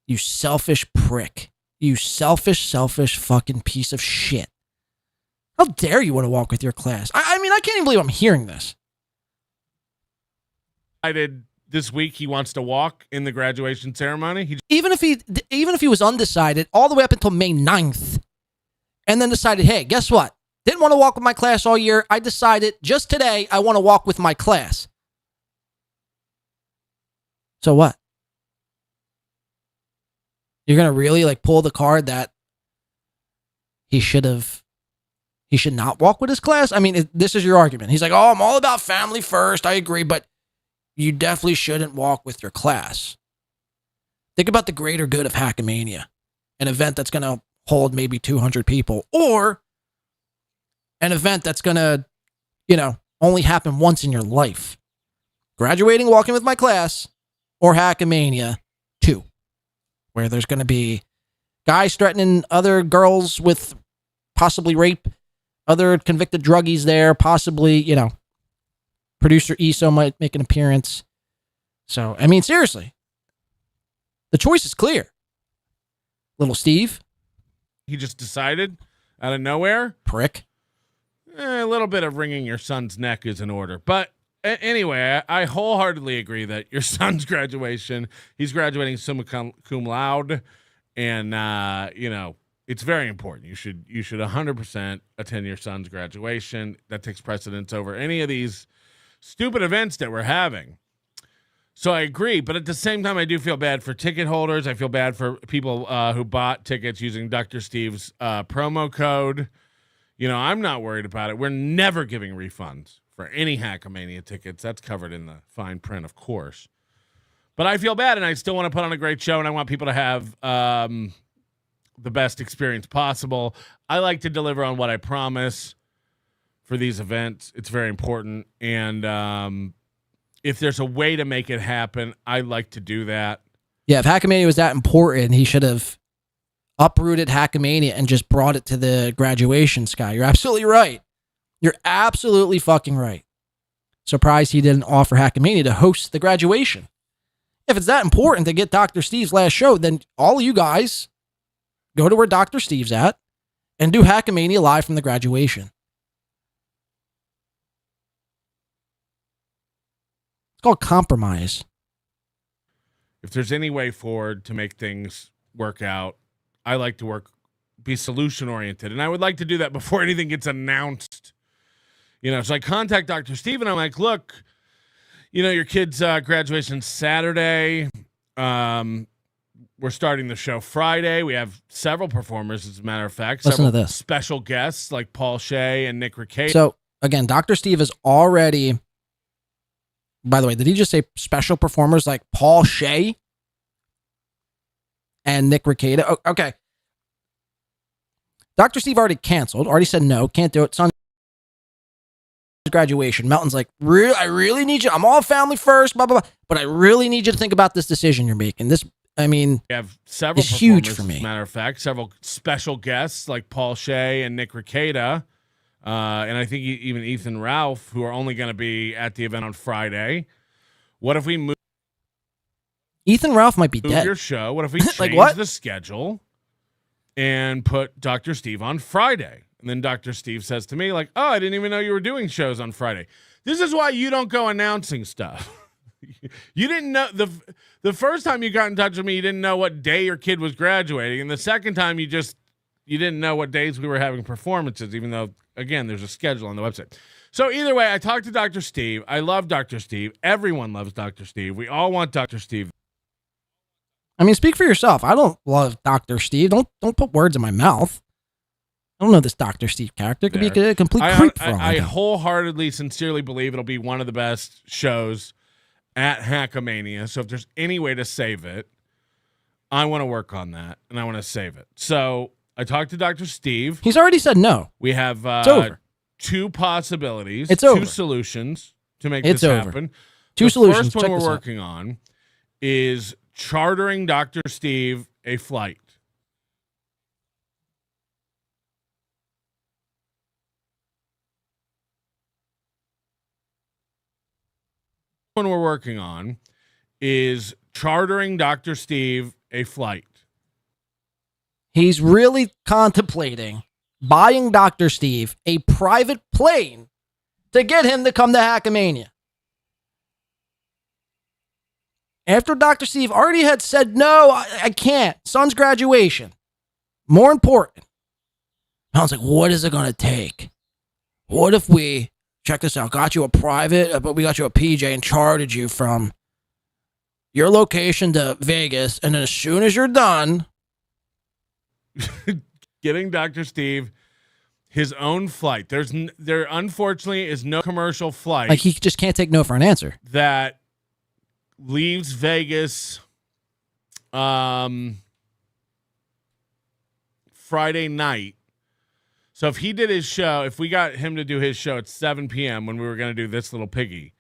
You selfish prick. You selfish fucking piece of shit. How dare you want to walk with your class? I mean, I can't even believe I'm hearing this. This week he wants to walk in the graduation ceremony. Even if he was undecided all the way up until May 9th, and then decided, hey, guess what? Didn't want to walk with my class all year. I decided just today I want to walk with my class. So what? You're going to really like pull the card that he should not walk with his class? I mean, this is your argument. He's like, oh, I'm all about family first. I agree, but you definitely shouldn't walk with your class. Think about the greater good of Hackamania, an event that's going to hold maybe 200 people, or an event that's going to, only happen once in your life. Graduating, walking with my class, or Hackamania 2, where there's going to be guys threatening other girls with possibly rape, other convicted druggies there, possibly, producer ESO might make an appearance. So, I mean, seriously, the choice is clear. Little Steve. He just decided out of nowhere. Prick. A little bit of wringing your son's neck is in order. But anyway, I wholeheartedly agree that your son's graduation, he's graduating summa cum laude. And, it's very important. You should 100% attend your son's graduation. That takes precedence over any of these stupid events that we're having. So I agree, but at the same time, I do feel bad for ticket holders. I feel bad for people who bought tickets using Dr. Steve's promo code. I'm not worried about it. We're never giving refunds for any Hackamania tickets. That's covered in the fine print, of course. But I feel bad, and I still want to put on a great show, and I want people to have the best experience possible. I like to deliver on what I promise for these events. It's very important. And if there's a way to make it happen, I like to do that. Yeah, if Hackamania was that important, he should have uprooted Hackamania and just brought it to the graduation, Sky. You're absolutely right. You're absolutely fucking right. Surprised he didn't offer Hackamania to host the graduation. If it's that important to get Dr. Steve's last show, then all of you guys go to where Dr. Steve's at and do Hackamania live from the graduation. It's called compromise. If there's any way forward to make things work out, I like to be solution oriented. And I would like to do that before anything gets announced. So I contact Dr. Steve and I'm like, look, your kid's graduation Saturday. We're starting the show Friday. We have several performers, as a matter of fact. Listen several to this. Special guests like Paul Shea and Nick Rekieta. So, again, Dr. Steve is already... By the way, did he just say special performers like Paul Shea and Nick Rekieta? Oh, okay. Dr. Steve already canceled, already said no, can't do it. Son's graduation. Melton's like, I really need you. I'm all family first, blah, blah, blah. But I really need you to think about this decision you're making. This, we have several is huge for me. As a matter of fact, several special guests like Paul Shea and Nick Rekieta. And I think even Ethan Ralph, who are only going to be at the event on Friday. What if we move? Ethan Ralph might be dead. Your show. What if we change the schedule and put Dr. Steve on Friday? And then Dr. Steve says to me, like, oh, I didn't even know you were doing shows on Friday. This is why you don't go announcing stuff. You didn't know the first time you got in touch with me, you didn't know what day your kid was graduating. And the second time you didn't know what days we were having performances, even though, again, there's a schedule on the website. So either way, I talked to Dr. Steve. I love Dr. Steve. Everyone loves Dr. Steve. We all want Dr. Steve. I mean, speak for yourself. I don't love Dr. Steve. Don't put words in my mouth. I don't know this Dr. Steve character. It could be a complete creep for all I wholeheartedly, sincerely believe it'll be one of the best shows at Hackamania. So if there's any way to save it, I want to work on that, and I want to save it. So I talked to Dr. Steve. He's already said no. We have it's over. 2 possibilities. It's 2 over. Solutions to make it's this over. happen. 2 solutions. The first one Check we're this out. working on is chartering Dr. Steve a flight. One we're working on is chartering Dr. Steve a flight. He's really contemplating buying Dr. Steve a private plane to get him to come to Hackamania. After Dr. Steve already had said, no, I can't. Son's graduation. More important. I was like, what is it going to take? What if we, check this out, got you a private, but we got you a PJ and chartered you from your location to Vegas, and then as soon as you're done, getting Dr. Steve his own flight. There unfortunately is no commercial flight. Like, he just can't take no for an answer. That leaves Vegas Friday night. So if he did his show, if we got him to do his show at 7 p.m. when we were going to do This Little Piggy,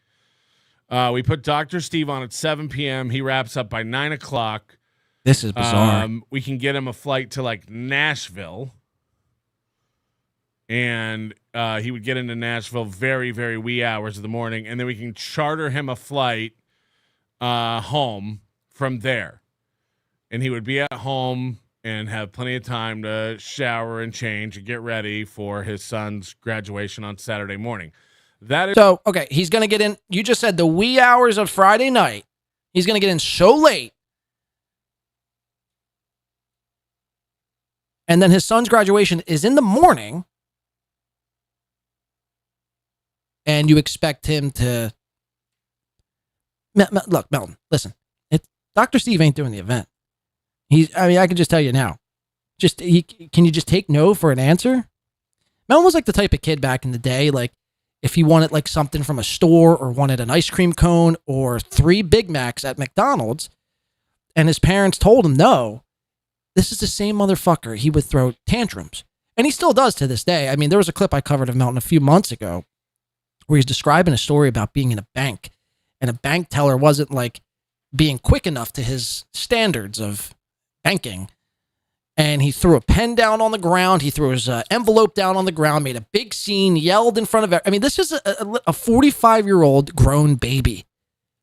we put Dr. Steve on at 7 p.m. He wraps up by 9 o'clock. This is bizarre. We can get him a flight to like Nashville. And he would get into Nashville very, very wee hours of the morning. And then we can charter him a flight home from there. And he would be at home and have plenty of time to shower and change and get ready for his son's graduation on Saturday morning. That is so, okay, he's going to get in. You just said the wee hours of Friday night. He's going to get in so late. And then his son's graduation is in the morning. And you expect him to... Look, Melton, listen. Dr. Steve ain't doing the event. I can just tell you now. Can you just take no for an answer? Melton was like the type of kid back in the day, like if he wanted like something from a store or wanted an ice cream cone or 3 Big Macs at McDonald's, and his parents told him no, this is the same motherfucker. He would throw tantrums. And he still does to this day. I mean, there was a clip I covered of Melton a few months ago where he's describing a story about being in a bank, and a bank teller wasn't like being quick enough to his standards of banking, and he threw a pen down on the ground. He threw his envelope down on the ground, made a big scene, yelled in front of everyone. I mean, this is a 45-year-old grown baby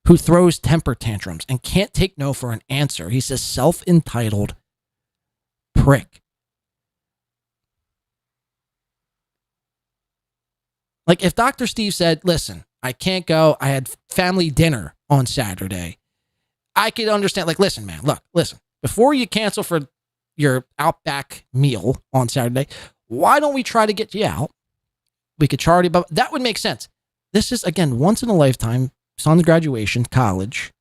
who throws temper tantrums and can't take no for an answer. He's a self-entitled prick. Like, if Dr. Steve said, listen, I can't go, I had family dinner on Saturday, I could understand, like, listen, man, listen, before you cancel for your Outback meal on Saturday, why don't we try to get you out? We could charge you, but that would make sense. This is, again, once in a lifetime, son's graduation, college.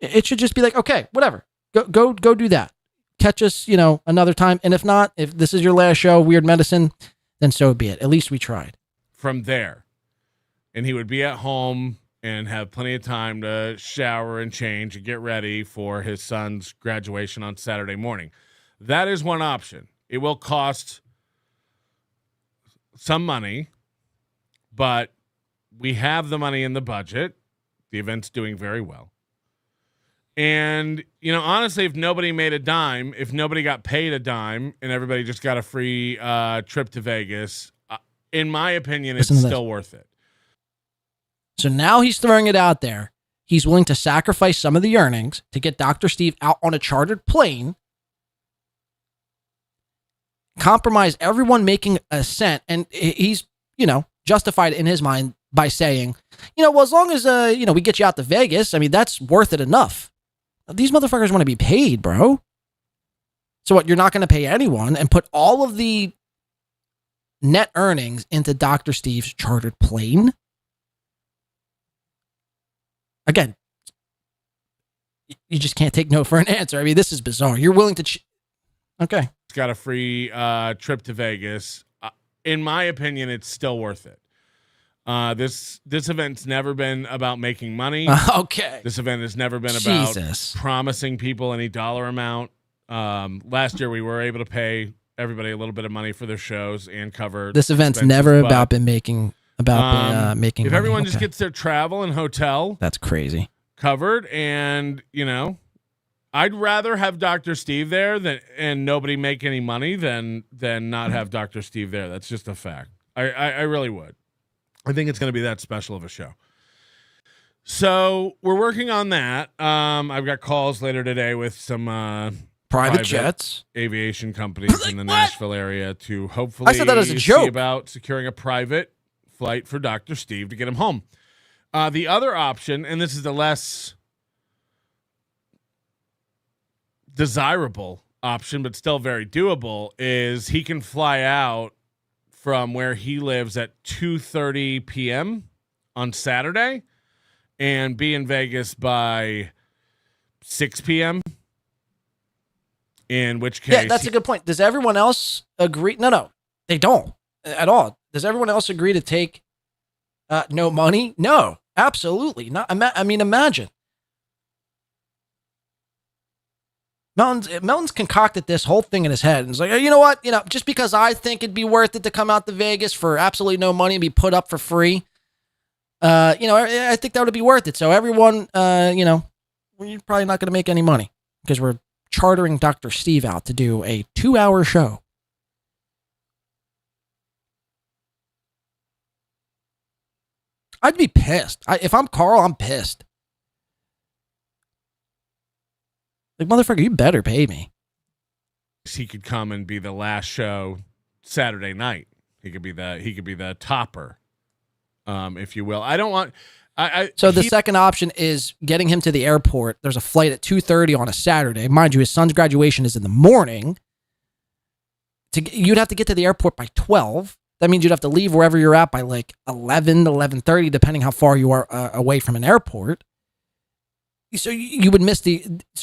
It should just be like, okay, whatever, go do that. Catch us, another time. And if not, if this is your last show, Weird Medicine, then so be it. At least we tried. From there. And he would be at home and have plenty of time to shower and change and get ready for his son's graduation on Saturday morning. That is one option. It will cost some money, but we have the money in the budget. The event's doing very well. And, honestly, if nobody made a dime, if nobody got paid a dime and everybody just got a free trip to Vegas, in my opinion, it's still worth it. So now he's throwing it out there. He's willing to sacrifice some of the earnings to get Dr. Steve out on a chartered plane, compromise everyone making a cent. And he's, justified in his mind by saying, well, as long as, we get you out to Vegas, I mean, that's worth it enough. These motherfuckers want to be paid, bro. So what, you're not going to pay anyone and put all of the net earnings into Dr. Steve's chartered plane? Again, you just can't take no for an answer. I mean, this is bizarre. You're willing to... Okay. It's got a free trip to Vegas. In my opinion, it's still worth it. This event's never been about making money. Okay. This event has never been about promising people any dollar amount. Last year, we were able to pay everybody a little bit of money for their shows and cover. This event's expenses, never about been making... making if money. everyone just gets their travel and hotel, that's crazy, covered, and I'd rather have Dr. Steve there and nobody make any money than not have Dr. Steve there. That's just a fact. I really would. I think it's going to be that special of a show. So we're working on that. I've got calls later today with some private jets, aviation companies in the Nashville area to hopefully I said that as a joke. see about securing a private flight for Dr. Steve to get him home. The other option, and this is the less desirable option, but still very doable, is he can fly out from where he lives at 2:30 p.m. on Saturday and be in Vegas by 6 p.m. In which case, yeah, that's a good point. Does everyone else agree? No, they don't at all. Does everyone else agree to take no money? No, absolutely not. I mean, imagine. Melton's concocted this whole thing in his head and he's like, oh, you know what? Just because I think it'd be worth it to come out to Vegas for absolutely no money and be put up for free, I think that would be worth it. So everyone, we're probably not going to make any money because we're chartering Dr. Steve out to do a 2-hour show. I'd be pissed. If I'm Carl, I'm pissed. Like, motherfucker, you better pay me. He could come and be the last show Saturday night. He could be the topper, if you will. I don't want. So the second option is getting him to the airport. There's a flight at 2:30 on a Saturday. Mind you, his son's graduation is in the morning. You'd have to get to the airport by 12. That means you'd have to leave wherever you're at by like 11, 11:30, depending how far you are away from an airport. So you would miss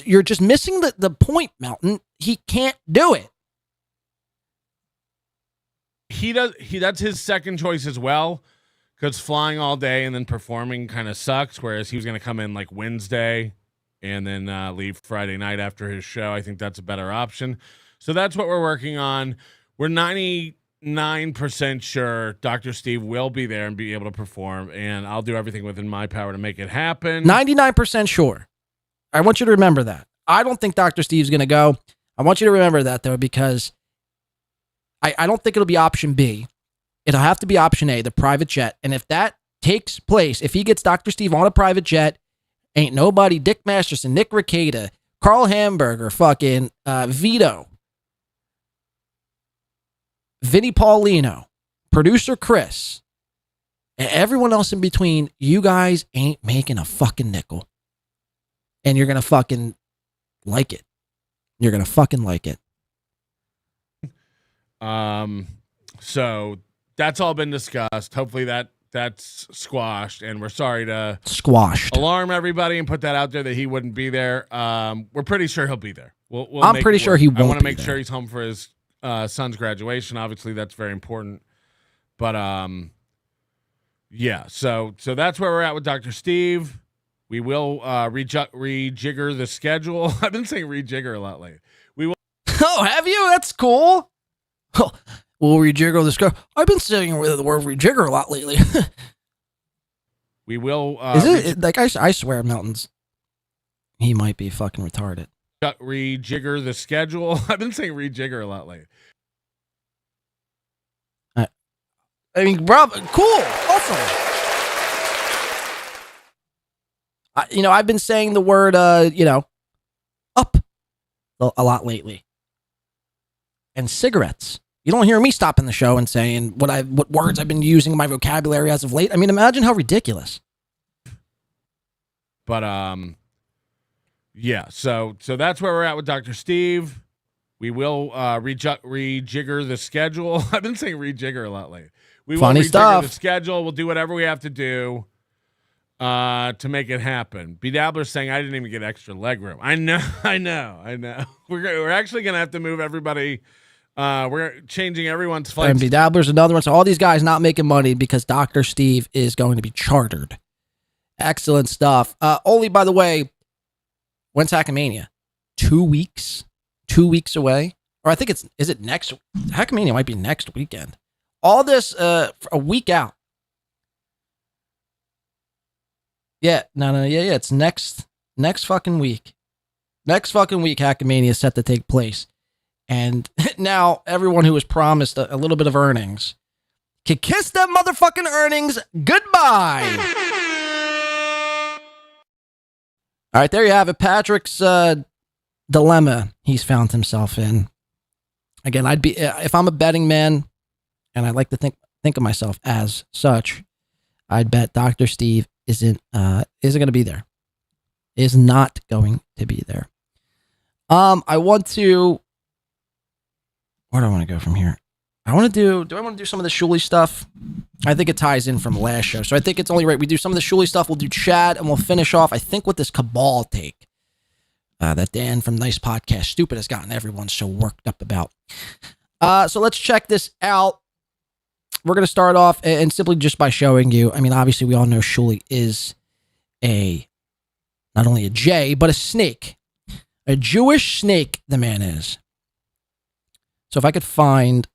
you're just missing the point, Melton. He can't do it. That's his second choice as well, because flying all day and then performing kind of sucks, whereas he was going to come in like Wednesday and then leave Friday night after his show. I think that's a better option. So that's what we're working on. We're 99% sure Dr. Steve will be there and be able to perform, and I'll do everything within my power to make it happen. 99% sure. I want you to remember that. I don't think Dr. Steve's going to go. I want you to remember that, though, because I don't think it'll be option B. It'll have to be option A, the private jet. And if that takes place, if he gets Dr. Steve on a private jet, ain't nobody, Dick Masterson, Nick Rekieta, Carl Hamburger, fucking Vito, Vinny Paulino, producer Chris, and everyone else in between, you guys ain't making a fucking nickel. And you're going to fucking like it. You're going to fucking like it. So that's all been discussed. Hopefully that's squashed, and we're sorry to alarm everybody and put that out there that he wouldn't be there. We're pretty sure he'll be there. I'm pretty sure he won't. I want to be make there. sure he's home for his son's graduation. Obviously, that's very important. But yeah. So that's where we're at with Dr. Steve. We will rejigger the schedule. I've been saying rejigger a lot lately. We will. Oh, have you? That's cool. We'll rejigger the schedule. I've been saying the word rejigger a lot lately. We will. Is it like I swear, Meltons? He might be fucking retarded. Rejigger the schedule. I've been saying rejigger a lot lately. I mean, Rob, cool, awesome. I've been saying the word, up a lot lately. And cigarettes. You don't hear me stopping the show and saying what words I've been using in my vocabulary as of late. I mean, imagine how ridiculous. But yeah. So that's where we're at with Dr. Steve. We will rejigger the schedule. I've been saying rejigger a lot lately. We will Funny rejigger stuff. the schedule. We'll do whatever we have to do to make it happen. B-Dabbler's saying I didn't even get extra leg room. I know. We're actually gonna have to move everybody. We're changing everyone's flights. And B-Dabbler's another one. So all these guys not making money because Dr. Steve is going to be chartered. Excellent stuff. Only, by the way, when's Hackamania? 2 weeks? 2 weeks away? Or I think is it next? Hackamania might be next weekend. All this a week out. Yeah, no, yeah, it's next fucking week. Next fucking week, Hackamania is set to take place. And now everyone who was promised a little bit of earnings can kiss them motherfucking earnings goodbye. All right, there you have it. Patrick's dilemma he's found himself in. Again, I'd be, if I'm a betting man, and I like to think of myself as such, I'd bet Dr. Steve isn't going to be there. Is not going to be there. I want to, where do I want to go from here? Do I want to do some of the Shulie stuff? I think it ties in from last show. So I think it's only right we do some of the Shulie stuff. We'll do chat and we'll finish off, I think, with this Cabal take that Dan from Nice Podcast Stupid has gotten everyone so worked up about. So let's check this out. We're going to start off and simply just by showing you, I mean, obviously we all know Shulie is not only a J, but a snake. A Jewish snake, the man is. So if I could find,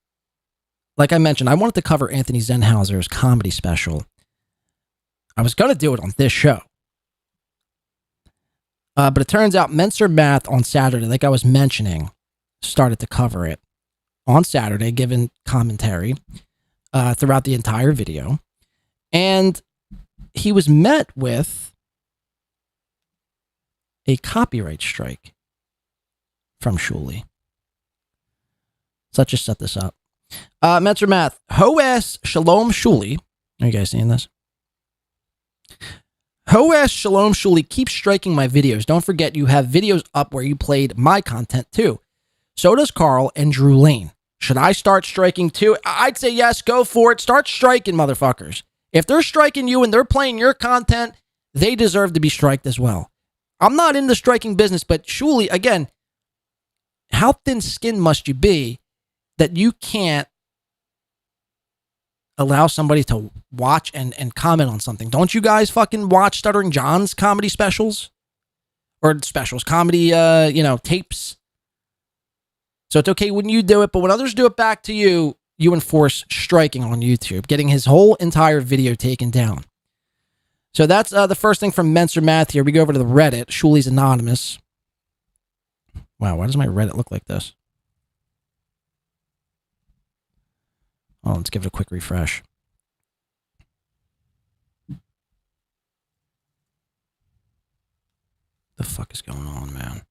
like I mentioned, I wanted to cover Anthony Zenhauser's comedy special. I was going to do it on this show. But it turns out Menser Math on Saturday, like I was mentioning, started to cover it on Saturday, given commentary throughout the entire video. And he was met with a copyright strike from Shulie. So let's just set this up. Menser Math, Hoes Shalom Shulie. Are you guys seeing this? Hoes Shalom Shulie, keep striking my videos. Don't forget you have videos up where you played my content too. So does Carl and Drew Lane. Should I start striking too? I'd say yes, go for it. Start striking, motherfuckers. If they're striking you and they're playing your content, they deserve to be striked as well. I'm not in the striking business, but Shulie, again, how thin-skinned must you be that you can't allow somebody to watch and comment on something? Don't you guys fucking watch Stuttering John's comedy specials? Or specials, comedy, tapes? So it's okay when you do it, but when others do it back to you, you enforce striking on YouTube, getting his whole entire video taken down. So that's the first thing from Menser Math here. We go over to the Reddit. Shulie's Anonymous. Wow, why does my Reddit look like this? Oh, let's give it a quick refresh. The fuck is going on, man?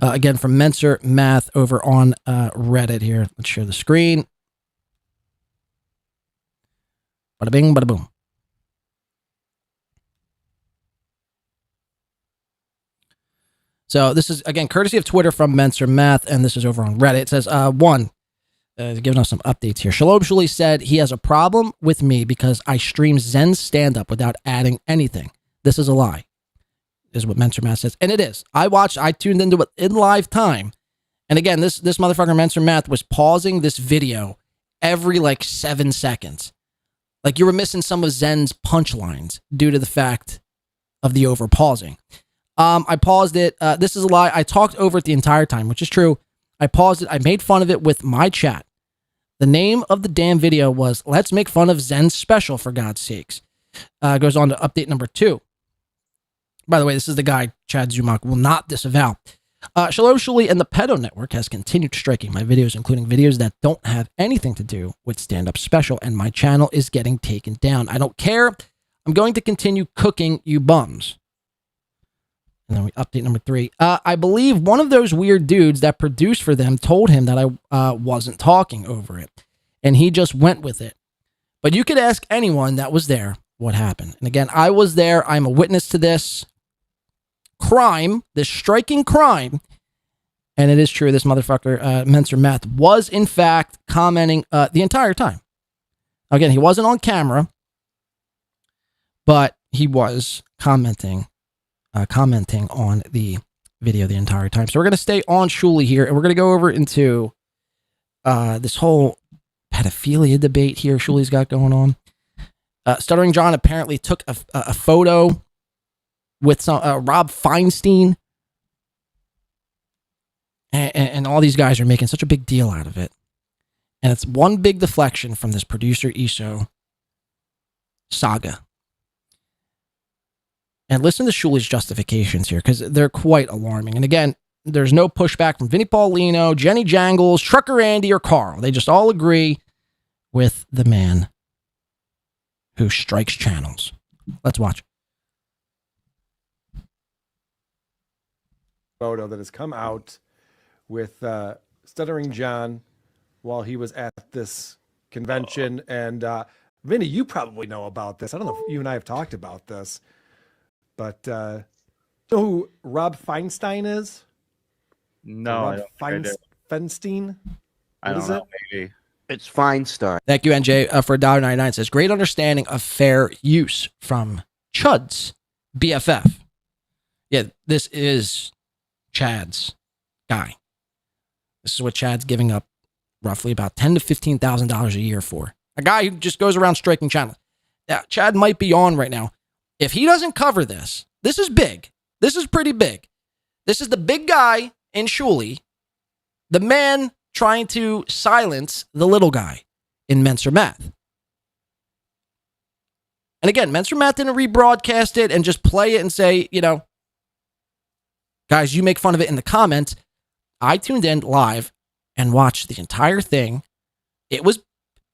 Again, from Menser Math over on Reddit here. Let's share the screen. Bada bing, bada boom. So this is, again, courtesy of Twitter from Menser Math, and this is over on Reddit. It says, giving us some updates here. Shalom Shulie said he has a problem with me because I stream Zen's stand-up without adding anything. This is a lie, is what Menser Math says. And it is. I tuned into it in live time. And again, this motherfucker Menser Math was pausing this video every 7 seconds. Like you were missing some of Zen's punchlines due to the fact of the over pausing. I paused it. This is a lie. I talked over it the entire time, which is true. I paused it. I made fun of it with my chat. The name of the damn video was Let's Make Fun of Zen's Special, for God's sakes. Goes on to update number 2. By the way, this is the guy, Chad Zumach, will not disavow. Shalom Shulie and the Pedo Network has continued striking my videos, including videos that don't have anything to do with stand-up special, and my channel is getting taken down. I don't care. I'm going to continue cooking you bums. And then we update number 3. I believe one of those weird dudes that produced for them told him that I wasn't talking over it. And he just went with it. But you could ask anyone that was there what happened. And again, I was there. I'm a witness to this crime, this striking crime. And it is true. This motherfucker, Menser Math, was in fact commenting the entire time. Again, he wasn't on camera, but he was commenting on the video the entire time. So we're going to stay on Shulie here, and we're going to go over into this whole pedophilia debate here Shulie's got going on. Stuttering John apparently took a photo with some Rob Feinstein, and all these guys are making such a big deal out of it. And it's one big deflection from this producer ESO saga. And listen to Shulie's justifications here, because they're quite alarming. And again, there's no pushback from Vinnie Paulino, Jenny Jangles, Trucker Andy, or Carl. They just all agree with the man who strikes channels. Let's watch. photo that has come out with Stuttering John while he was at this convention. And Vinny, you probably know about this. I don't know if you and I have talked about this, but you know who Rob Feinstein is? No, Rob I don't think I do. Feinstein? I What don't is know, it? maybe. It's Feinstein. Thank you, NJ, for $1.99. Says, great understanding of fair use from Chud's BFF. Yeah, this is Chad's guy. This is what Chad's giving up roughly about $10,000 to $15,000 a year for. A guy who just goes around striking channels. Now, Chad might be on right now. If he doesn't cover this, this is big. This is pretty big. This is the big guy in Shulie, the man trying to silence the little guy in Men's or Math. And again, Men's or Math didn't rebroadcast it and just play it and say, you know, guys, you make fun of it in the comments. I tuned in live and watched the entire thing. It was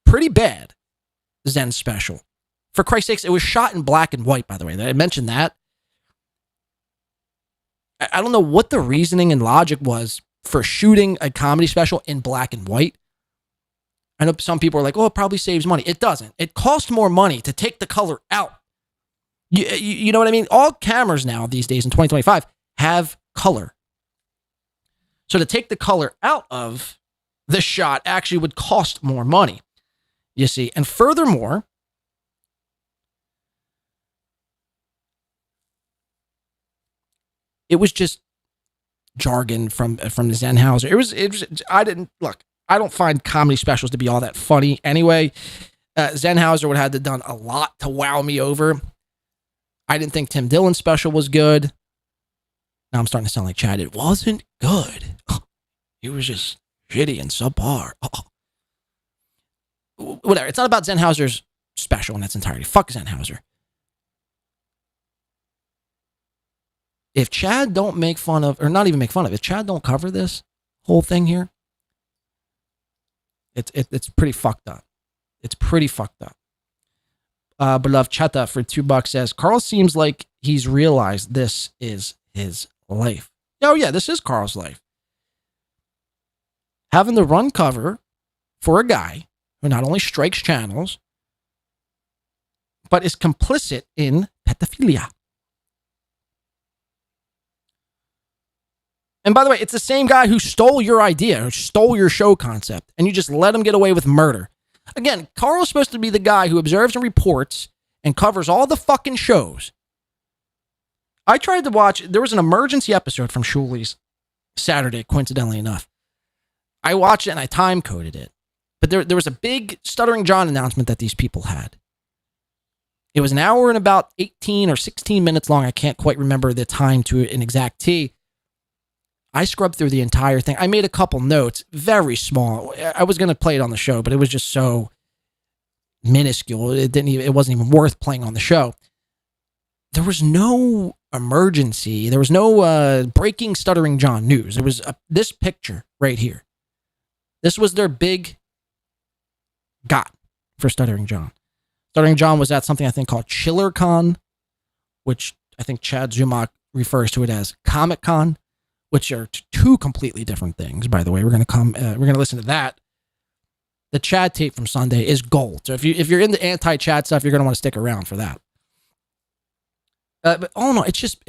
pretty bad, Zen special. For Christ's sakes, it was shot in black and white, by the way. I mentioned that. I don't know what the reasoning and logic was for shooting a comedy special in black and white. I know some people are like, oh, it probably saves money. It doesn't. It costs more money to take the color out. You know what I mean? All cameras now these days in 2025 have color. So to take the color out of the shot actually would cost more money, you see. And furthermore, it was just jargon from the Zenhauser. It was, I don't find comedy specials to be all that funny anyway. Zenhauser would have had to done a lot to wow me over. I didn't think Tim Dillon's special was good. Now I'm starting to sound like Chad. It wasn't good. It was just shitty and subpar. Whatever. It's not about Zenhauser's special in its entirety. Fuck Zenhauser. If Chad don't make fun of, or not even make fun of, if Chad don't cover this whole thing here, it's pretty fucked up. It's pretty fucked up. Beloved Chata for $2 says, Carl seems like he's realized this is his life. Oh yeah, this is Carl's life. Having the run cover for a guy who not only strikes channels, but is complicit in pedophilia. And by the way, it's the same guy who stole your idea, who stole your show concept, and you just let him get away with murder. Again, Carl's supposed to be the guy who observes and reports and covers all the fucking shows. I tried to watch, there was an emergency episode from Shulie's Saturday, coincidentally enough. I watched it and I time coded it. But there was a big Stuttering John announcement that these people had. It was an hour and about 18 or 16 minutes long. I can't quite remember the time to an exact T. I scrubbed through the entire thing. I made a couple notes, very small. I was going to play it on the show, but it was just so minuscule. It wasn't even worth playing on the show. There was no emergency. There was no breaking Stuttering John news. There was this picture right here. This was their big got for Stuttering John. Stuttering John was at something I think called ChillerCon, which I think Chad Zumach refers to it as Comic Con, which are two completely different things. By the way, we're gonna listen to that. The Chad tape from Sunday is gold. So if you're in the anti-Chad stuff, you're gonna want to stick around for that. But oh no, it's just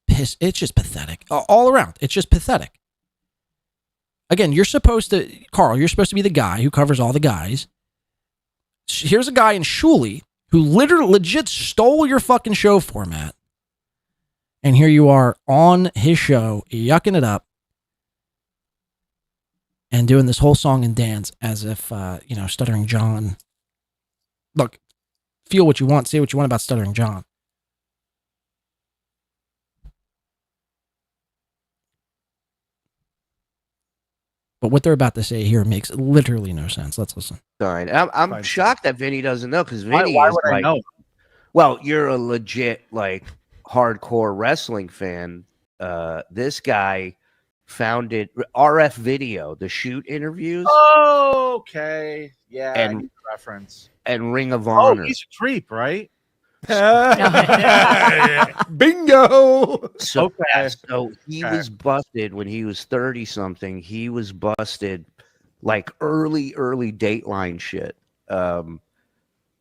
pathetic all around. It's just pathetic. Again, Carl, you're supposed to be the guy who covers all the guys. Here's a guy in Shulie who legit stole your fucking show format. And here you are on his show, yucking it up and doing this whole song and dance as if, Stuttering John. Look, feel what you want, say what you want about Stuttering John. But what they're about to say here makes literally no sense. Let's listen. Sorry, I'm shocked that Vinny doesn't know, because Vinny Why is would I like, know? well, you're a legit hardcore wrestling fan. This guy founded RF Video, the shoot interviews. Oh, okay. Yeah, I And- get the reference. and Ring of Oh, Honor. he's a creep, right? Bingo. So, so he was busted when he was 30 something. He was busted like early Dateline shit.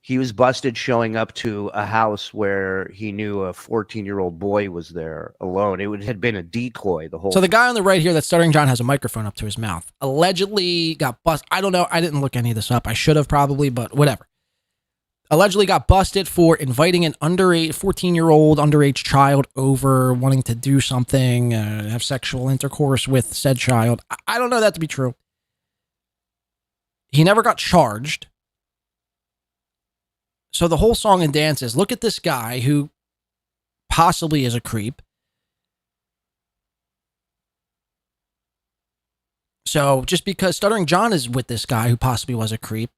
He was busted showing up to a house where he knew a 14-year-old boy was there alone. It had been a decoy the whole So the guy on the right here that's stuttering John has a microphone up to his mouth. Allegedly got busted. I don't know. I didn't look any of this up. I should have probably, but whatever. Allegedly got busted for inviting an 14-year-old underage child over, wanting to do something, have sexual intercourse with said child. I don't know that to be true. He never got charged. So the whole song and dance is, look at this guy who possibly is a creep. So just because Stuttering John is with this guy who possibly was a creep,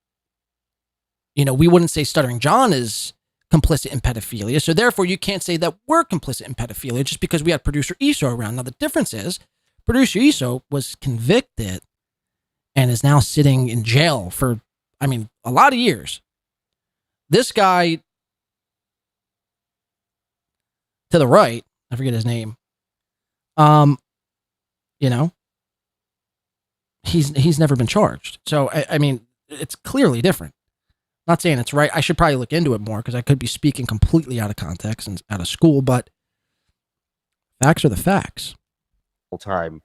you know, we wouldn't say Stuttering John is complicit in pedophilia. So therefore, you can't say that we're complicit in pedophilia just because we had producer Eso around. Now, the difference is producer Eso was convicted and is now sitting in jail for, I mean, a lot of years. This guy to the right, I forget his name. You know, he's never been charged. So I mean, it's clearly different. Not saying it's right. I should probably look into it more because I could be speaking completely out of context and out of school. But facts are the facts. Time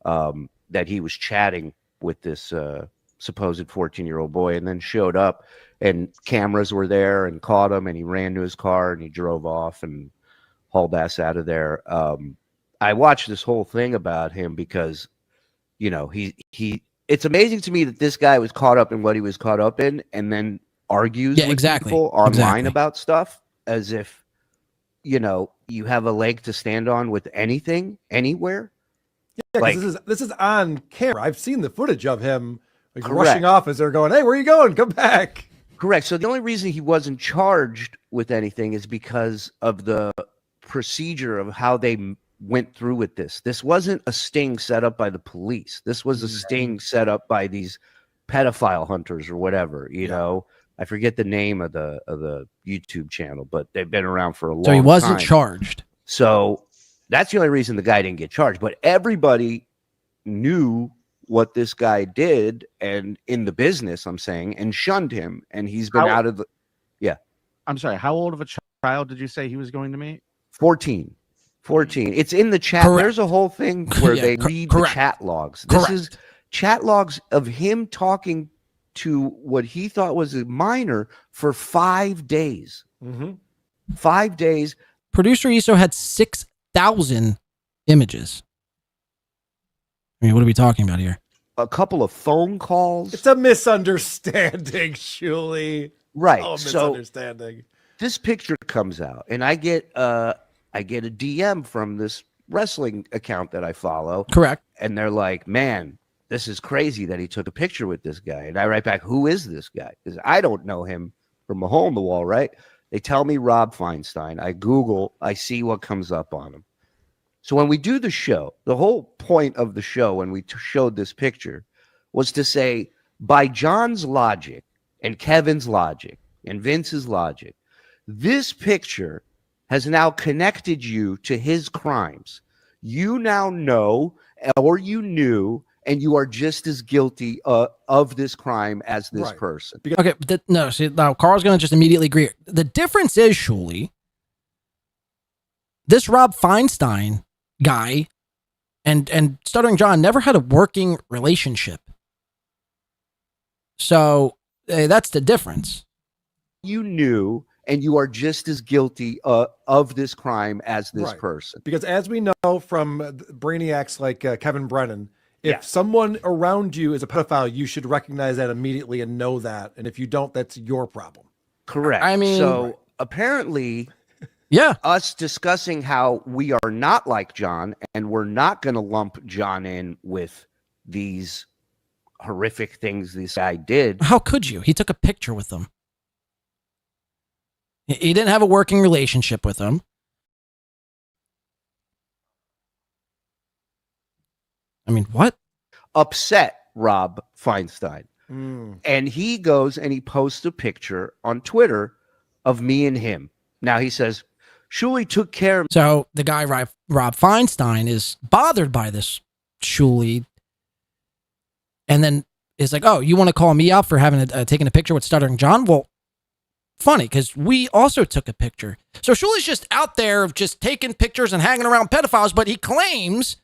that he was chatting with this supposed 14-year-old boy, and then showed up, and cameras were there and caught him, and he ran to his car and he drove off and hauled ass out of there. I watched this whole thing about him because, you know, he it's amazing to me that this guy was caught up in what he was caught up in and then argues with people online about stuff as if, you know, you have a leg to stand on with anything, anywhere. Yeah, like, this is on camera. I've seen the footage of him like rushing off as they're going, "Hey, where are you going? Come back." Correct. So the only reason he wasn't charged with anything is because of the procedure of how they went through with this. This wasn't a sting set up by the police. This was a sting set up by these pedophile hunters or whatever, you know. I forget the name of the YouTube channel, but they've been around for a long time. So he wasn't charged. So that's the only reason the guy didn't get charged. But everybody knew what this guy did, and in the business, I'm saying, and shunned him, and he's been out of the. Yeah. I'm sorry. How old of a child did you say he was going to meet? 14. It's in the chat. Correct. There's a whole thing where they read the chat logs. This is chat logs of him talking to what he thought was a minor for 5 days. 5 days. Producer Eso had 6,000 images. I mean, what are we talking about here? A couple of phone calls. It's a misunderstanding, Shulie. Right. Oh, So misunderstanding. this picture comes out, and I get a DM from this wrestling account that I follow. Correct. And they're like, "Man, this is crazy that he took a picture with this guy." And I write back, "Who is this guy?" Because I don't know him from a hole in the wall, right? They tell me Rob Feinstein. I Google, I see what comes up on him. So when we do the show, the whole point of the show when we showed this picture was to say, by John's logic and Kevin's logic and Vince's logic, this picture has now connected you to his crimes. You now know, or you knew, and you are just as guilty of this crime as this person. Okay, no, see, now Carl's going to just immediately agree. The difference is, Shulie, this Rob Feinstein guy and Stuttering John never had a working relationship. So that's the difference. You knew, and you are just as guilty of this crime as this person. Because as we know from brainiacs like Kevin Brennan, if someone around you is a pedophile, you should recognize that immediately and know that. And if you don't, that's your problem. Correct. I mean, so apparently, us discussing how we are not like John, and we're not going to lump John in with these horrific things this guy did. How could you? He took a picture with them. He didn't have a working relationship with them. I mean, what? Upset Rob Feinstein. And he goes and he posts a picture on Twitter of me and him. Now he says, Shuli took care of. So the guy, Rob Feinstein, is bothered by this Shuli, and then is like, oh, you want to call me out for having taken a picture with Stuttering John? Well, funny, because we also took a picture. So Shuli's just out there just taking pictures and hanging around pedophiles, but he claims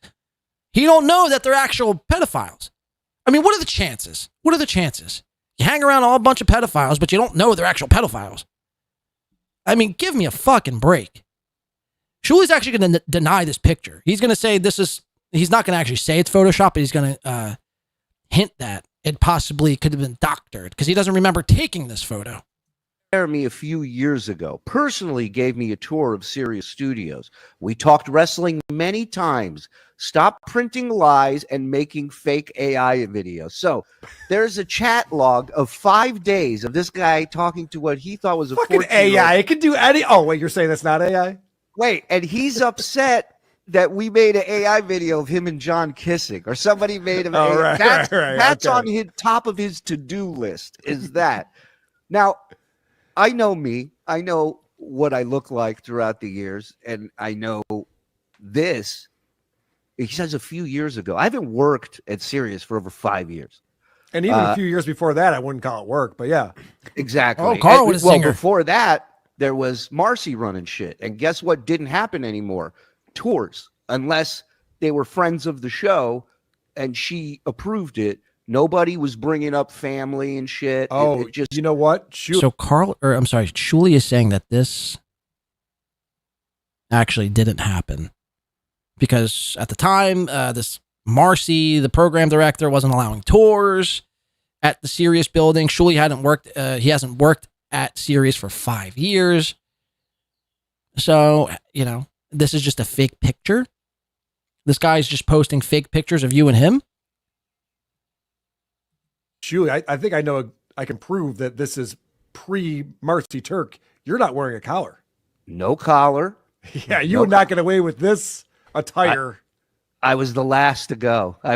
he don't know that they're actual pedophiles. I mean, what are the chances? What are the chances? You hang around all a bunch of pedophiles, but you don't know they're actual pedophiles. I mean, give me a fucking break. Shuli's actually going to deny this picture. He's going to say he's not going to actually say it's Photoshop, but he's going to hint that it possibly could have been doctored because he doesn't remember taking this photo. Me a few years ago, personally gave me a tour of Sirius Studios. We talked wrestling many times. Stop printing lies and making fake AI videos. So there's a chat log of 5 days of this guy talking to what he thought was a fucking AI. It can do any. Oh, wait, you're saying that's not AI? Wait, and he's upset that we made an AI video of him and John kissing, or somebody made him. Oh, right, that's okay. on his top of his to-do list. Is that now? I know me. I know what I look like throughout the years, and I know this. He says a few years ago. I haven't worked at Sirius for over 5 years. And even a few years before that, I wouldn't call it work, but yeah. Exactly. Oh, Carl was a singer. Before that, there was Marcy running shit. And guess what didn't happen anymore? Tours. Unless they were friends of the show and she approved it. Nobody was bringing up family and shit. Oh, it just, you know what? So Shuli is saying that this actually didn't happen because at the time, this Marcy, the program director, wasn't allowing tours at the Sirius building. Shuli hadn't worked. He hasn't worked at Sirius for 5 years. So, this is just a fake picture. This guy's just posting fake pictures of you and him. Shuli, I think I know. I can prove that this is pre-Marcy Turk. You're not wearing a collar. No collar. Yeah, you were not getting away with this attire. I was the last to go. I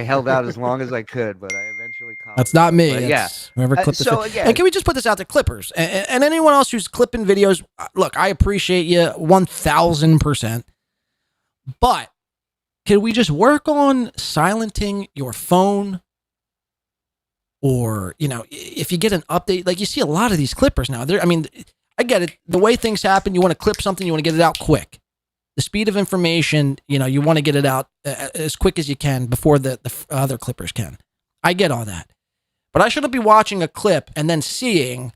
held out as long as I could, but I eventually collared. That's not me. But It's whoever clipped this. again, And can we just put this out to Clippers and anyone else who's clipping videos? Look, I appreciate you 1,000%, but can we just work on silencing your phone? Or, if you get an update, like you see a lot of these clippers now. I get it. The way things happen, you want to clip something, you want to get it out quick. The speed of information, you want to get it out as quick as you can before the other clippers can. I get all that. But I shouldn't be watching a clip and then seeing,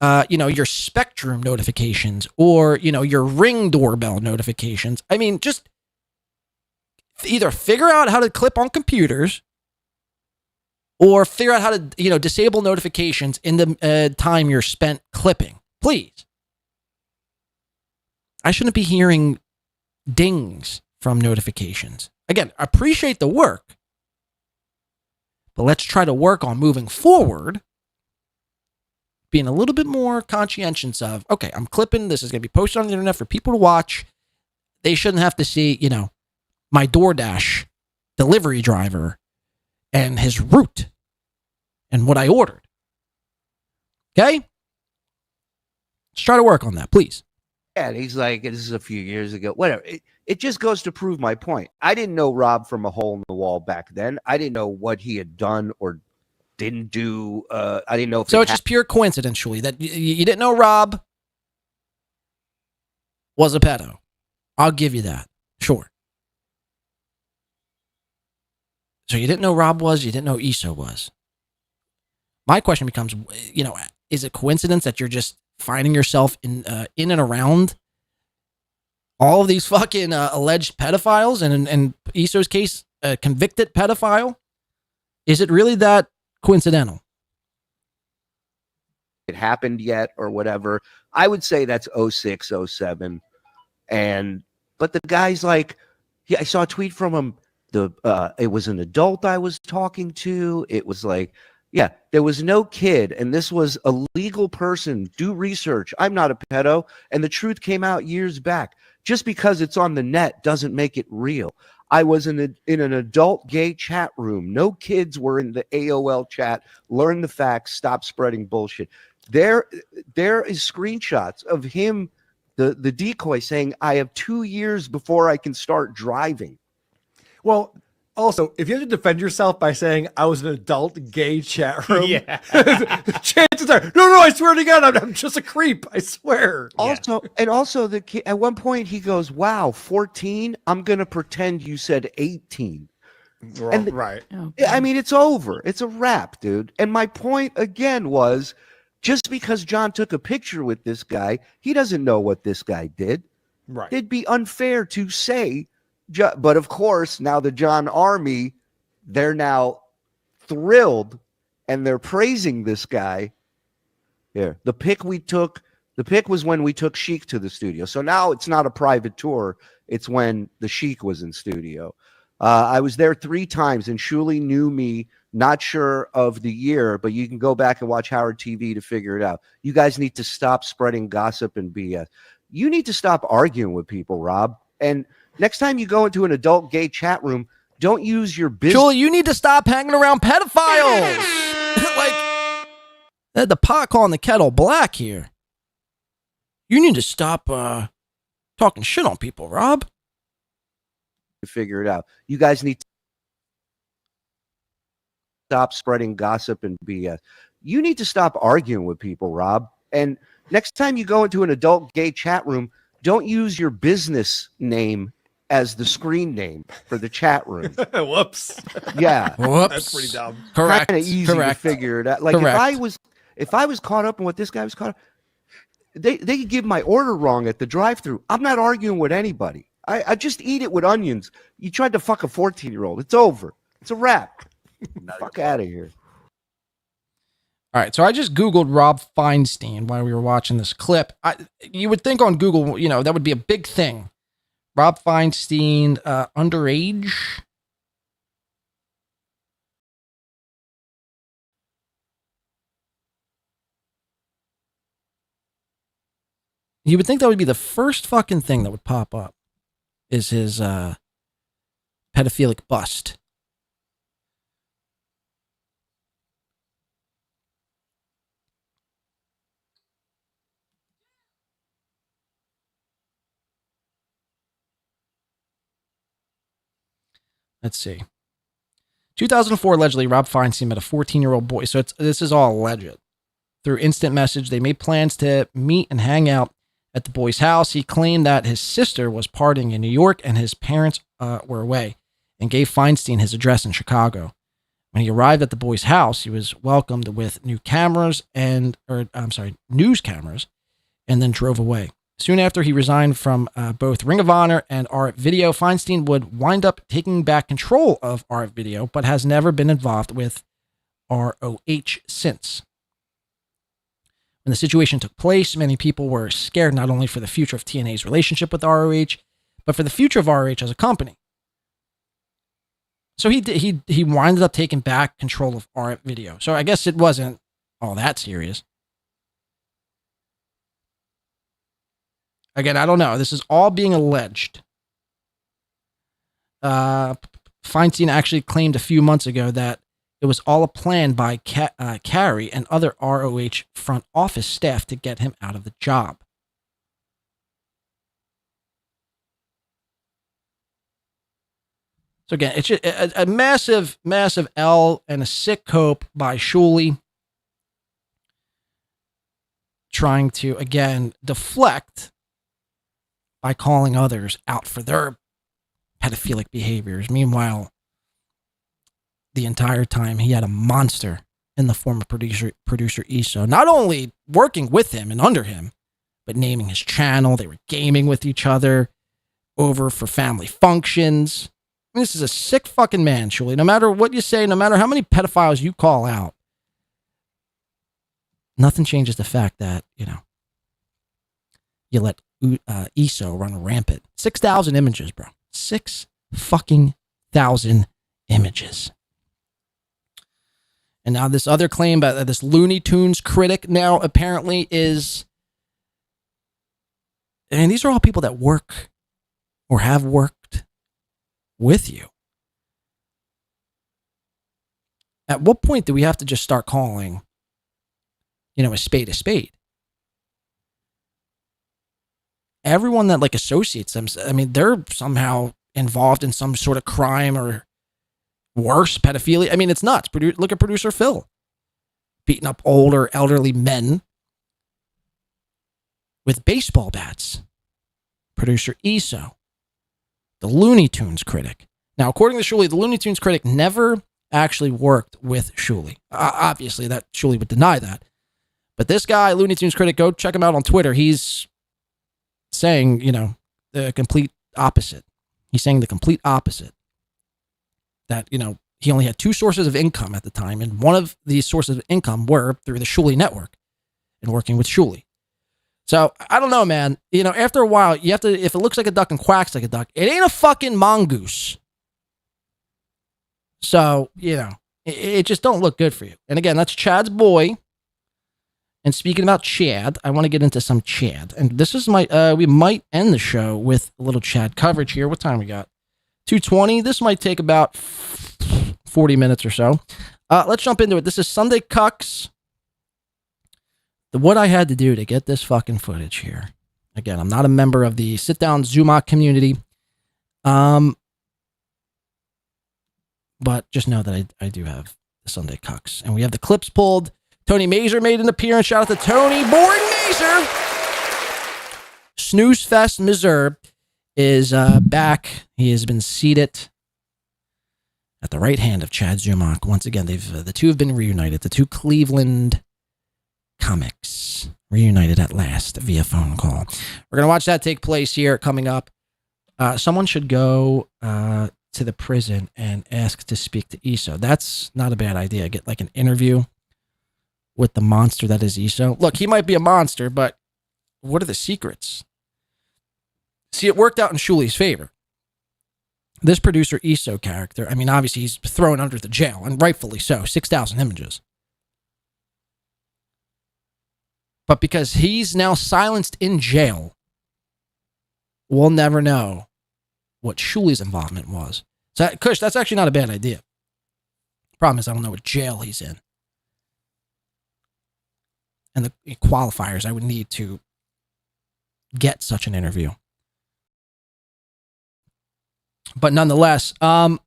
your Spectrum notifications or, your Ring doorbell notifications. I mean, just either figure out how to clip on computers or figure out how to, disable notifications in the time you're spent clipping. Please. I shouldn't be hearing dings from notifications. Again, appreciate the work, but let's try to work on moving forward, being a little bit more conscientious of, okay, I'm clipping, this is going to be posted on the internet for people to watch. They shouldn't have to see, my DoorDash delivery driver and his route and what I ordered. Okay? Let's try to work on that, please. Yeah, and he's like, this is a few years ago. Whatever. It just goes to prove my point. I didn't know Rob from a hole in the wall back then. I didn't know what he had done or didn't do. I didn't know if so it's just pure coincidence, Shuli, that you didn't know Rob was a pedo. I'll give you that. Sure. So you didn't know Rob was, you didn't know Iso was. My question becomes, is it coincidence that you're just finding yourself in and around all of these fucking alleged pedophiles and in Iso's case, a convicted pedophile? Is it really that coincidental? It happened yet or whatever. I would say that's 06, 07. But the guy's like, I saw a tweet from him. It was an adult I was talking to. It was like, yeah, there was no kid, and this was a legal person. Do research. I'm not a pedo, and the truth came out years back. Just because it's on the net doesn't make it real. I was in an adult gay chat room. No kids were in the AOL chat. Learn the facts. Stop spreading bullshit. There is screenshots of him the decoy saying, I have 2 years before I can start driving. Well, also, if you have to defend yourself by saying I was an adult gay chat room, Yeah. chances are, no, I swear to God, I'm just a creep. I swear. Also, and also the kid, at one point he goes, wow, 14? I'm going to pretend you said 18. And right. I mean, it's over. It's a wrap, dude. And my point again was, just because John took a picture with this guy, he doesn't know what this guy did. Right. It'd be unfair to say, but of course, now the John Army, they're now thrilled and they're praising this guy. Here, the pic was when we took Sheik to the studio. So now it's not a private tour. It's when the Sheik was in studio. I was there 3 times and Shulie knew me. Not sure of the year, but you can go back and watch Howard TV to figure it out. You guys need to stop spreading gossip and BS. You need to stop arguing with people, Rob. And next time you go into an adult gay chat room, don't use your business. Julie, you need to stop hanging around pedophiles. The pot calling the kettle black here. You need to stop talking shit on people, Rob. To figure it out. You guys need to stop spreading gossip and BS. You need to stop arguing with people, Rob. And next time you go into an adult gay chat room, don't use your business name as the screen name for the chat room. Whoops. Yeah. Whoops. That's pretty dumb. Correct. Kind of easy Correct. to figure it out. Like Correct. if I was caught up in what this guy was caught up, they could give my order wrong at the drive-thru. I'm not arguing with anybody. I just eat it with onions. You tried to fuck a 14-year-old. It's over. It's a wrap. Fuck out of here. All right, so I just Googled Rob Feinstein while we were watching this clip. You would think on Google, that would be a big thing. Rob Feinstein, underage. You would think that would be the first fucking thing that would pop up, is his pedophilic bust. Let's see. 2004, allegedly, Rob Feinstein met a 14-year-old boy. So this is all alleged. Through instant message, they made plans to meet and hang out at the boy's house. He claimed that his sister was partying in New York and his parents were away, and gave Feinstein his address in Chicago. When he arrived at the boy's house, he was welcomed with news cameras, and then drove away. Soon after he resigned from both Ring of Honor and Art Video, Feinstein would wind up taking back control of Art Video, but has never been involved with ROH since. When the situation took place, many people were scared not only for the future of TNA's relationship with ROH, but for the future of ROH as a company. So he winded up taking back control of Art Video. So I guess it wasn't all that serious. Again, I don't know. This is all being alleged. Feinstein actually claimed a few months ago that it was all a plan by Carrie and other ROH front office staff to get him out of the job. So again, it's just a massive, massive L and a sick cope by Shulie, trying to, again, deflect by calling others out for their pedophilic behaviors. Meanwhile, the entire time he had a monster in the form of producer Iso, not only working with him and under him, but naming his channel. They were gaming with each other over for family functions. I mean, this is a sick fucking man, Shulie. No matter what you say, no matter how many pedophiles you call out, nothing changes the fact that, you let Iso run rampant. 6,000 images, bro. 6,000 images. And now this other claim by this Looney Tunes critic now apparently is, and these are all people that work or have worked with you. At what point do we have to just start calling, a spade a spade? everyone that like associates them, I mean, they're somehow involved in some sort of crime or worse, pedophilia. I mean, it's nuts. Look at producer Phil beating up older, elderly men with baseball bats. Producer Eso, the Looney Tunes critic. Now, according to Shulie, the Looney Tunes critic never actually worked with Shulie. Obviously, that Shulie would deny that. But this guy, Looney Tunes critic, go check him out on Twitter. He's saying, the complete opposite. He's saying the complete opposite. That, he only had two sources of income at the time, and one of these sources of income were through the Shulie network and working with Shulie. So, I don't know, man. After a while, you have to, if it looks like a duck and quacks like a duck, it ain't a fucking mongoose. So, it just don't look good for you. And again, that's Chad's boy. And speaking about Chad, I want to get into some Chad. And this is we might end the show with a little Chad coverage here. What time we got? 2:20. This might take about 40 minutes or so. Let's jump into it. This is Sunday Cucks. What I had to do to get this fucking footage here. Again, I'm not a member of the Sit Down Zumach community. But just know that I do have the Sunday Cucks. And we have the clips pulled. Tony Mazur made an appearance. Shout out to Tony Boring Mazur. Snooze Fest Mazur is back. He has been seated at the right hand of Chad Zumach. Once again, the two have been reunited. The two Cleveland comics reunited at last via phone call. We're going to watch that take place here coming up. Someone should go to the prison and ask to speak to Eso. That's not a bad idea. Get like an interview with the monster that is Eso. Look, he might be a monster, but what are the secrets? See, it worked out in Shulie's favor. This producer Eso character, I mean, obviously he's thrown under the jail, and rightfully so, 6,000 images. But because he's now silenced in jail, we'll never know what Shulie's involvement was. So, Kush, that's actually not a bad idea. Problem is, I don't know what jail he's in. And the qualifiers I would need to get such an interview. But nonetheless, let's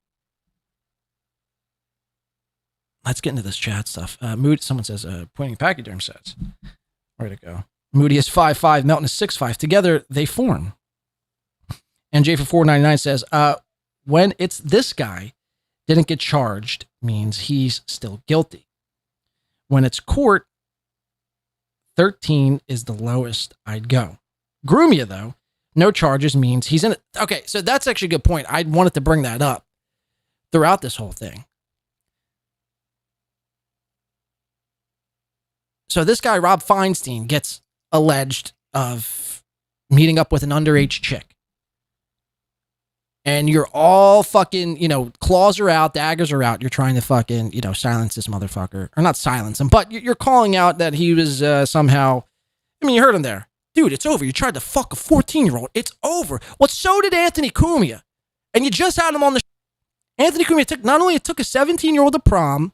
get into this chat stuff. Someone says, pointing pachyderm sets. Where'd it go? Moody is 5'5", Melton is 6'5". Together, they form. And J for 499 says, when it's this guy didn't get charged, means he's still guilty. When it's court, 13 is the lowest I'd go. Groomia, though, no charges means he's in it. Okay, so that's actually a good point. I wanted to bring that up throughout this whole thing. So this guy, Rob Feinstein, gets alleged of meeting up with an underage chick. And you're all fucking, claws are out, daggers are out. You're trying to fucking, silence this motherfucker. Or not silence him, but you're calling out that he was somehow, you heard him there. Dude, it's over. You tried to fuck a 14-year-old. It's over. Well, so did Anthony Cumia. And you just had him on the show. Anthony Cumia not only took a 17-year-old to prom,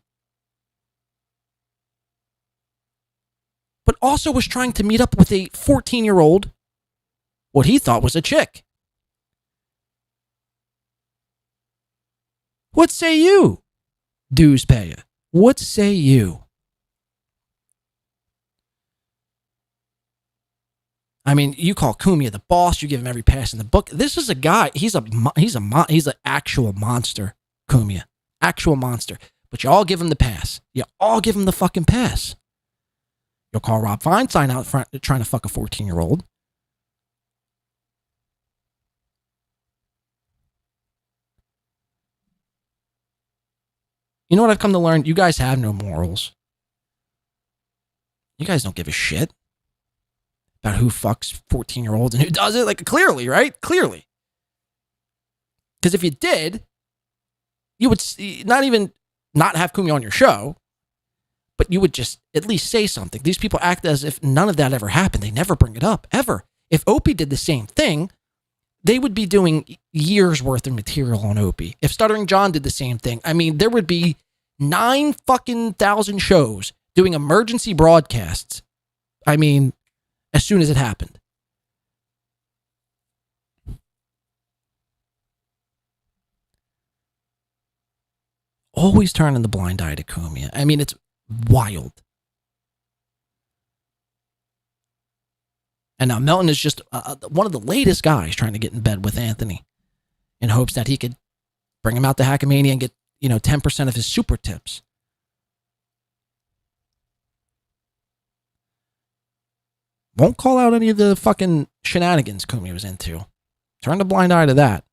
but also was trying to meet up with a 14-year-old, what he thought was a chick. What say you, dues payer? What say you? I mean, you call Cumia the boss. You give him every pass in the book. This is a guy. He's an actual monster, Cumia. Actual monster. But you all give him the pass. You all give him the fucking pass. You'll call Rob Feinstein out front trying to fuck a 14-year-old. You know what I've come to learn? You guys have no morals. You guys don't give a shit about who fucks 14-year-olds and who does it. Like, clearly, right? Clearly. Because if you did, you would not even not have Cumia on your show, but you would just at least say something. These people act as if none of that ever happened. They never bring it up, ever. If Opie did the same thing, they would be doing years worth of material on Opie. If Stuttering John did the same thing, there would be 9,000 shows doing emergency broadcasts. As soon as it happened. always turning the blind eye to Cumia. I mean, it's wild. And now Melton is just one of the latest guys trying to get in bed with Anthony in hopes that he could bring him out to Hackamania and get, 10% of his super tips. Won't call out any of the fucking shenanigans Cumia was into. Turn a blind eye to that.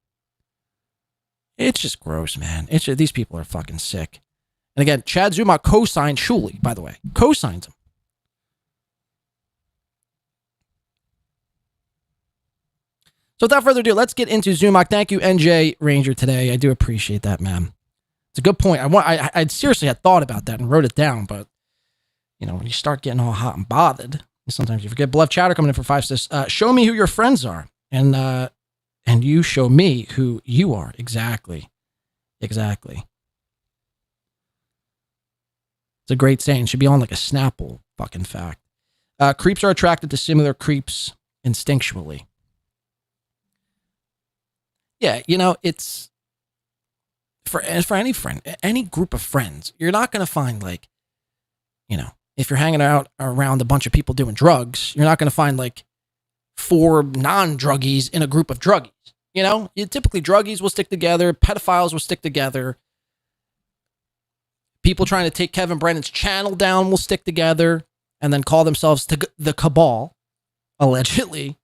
It's just gross, man. These people are fucking sick. And again, Chad Zumach co-signed Shulie, by the way. Co-signed him. So without further ado, let's get into Zumach. Thank you, NJ Ranger, today. I do appreciate that, man. It's a good point. I seriously had thought about that and wrote it down, but, when you start getting all hot and bothered, sometimes you forget. Beloved Chatter coming in for 5 says, show me who your friends are. And you show me who you are. Exactly. It's a great saying. Should be on like a Snapple fucking fact. Creeps are attracted to similar creeps instinctually. Yeah, it's for any friend, any group of friends, you're not going to find like, if you're hanging out around a bunch of people doing drugs, you're not going to find like 4 non-druggies in a group of druggies. Typically druggies will stick together, pedophiles will stick together. People trying to take Kevin Brennan's channel down will stick together and then call themselves the Cabal, allegedly.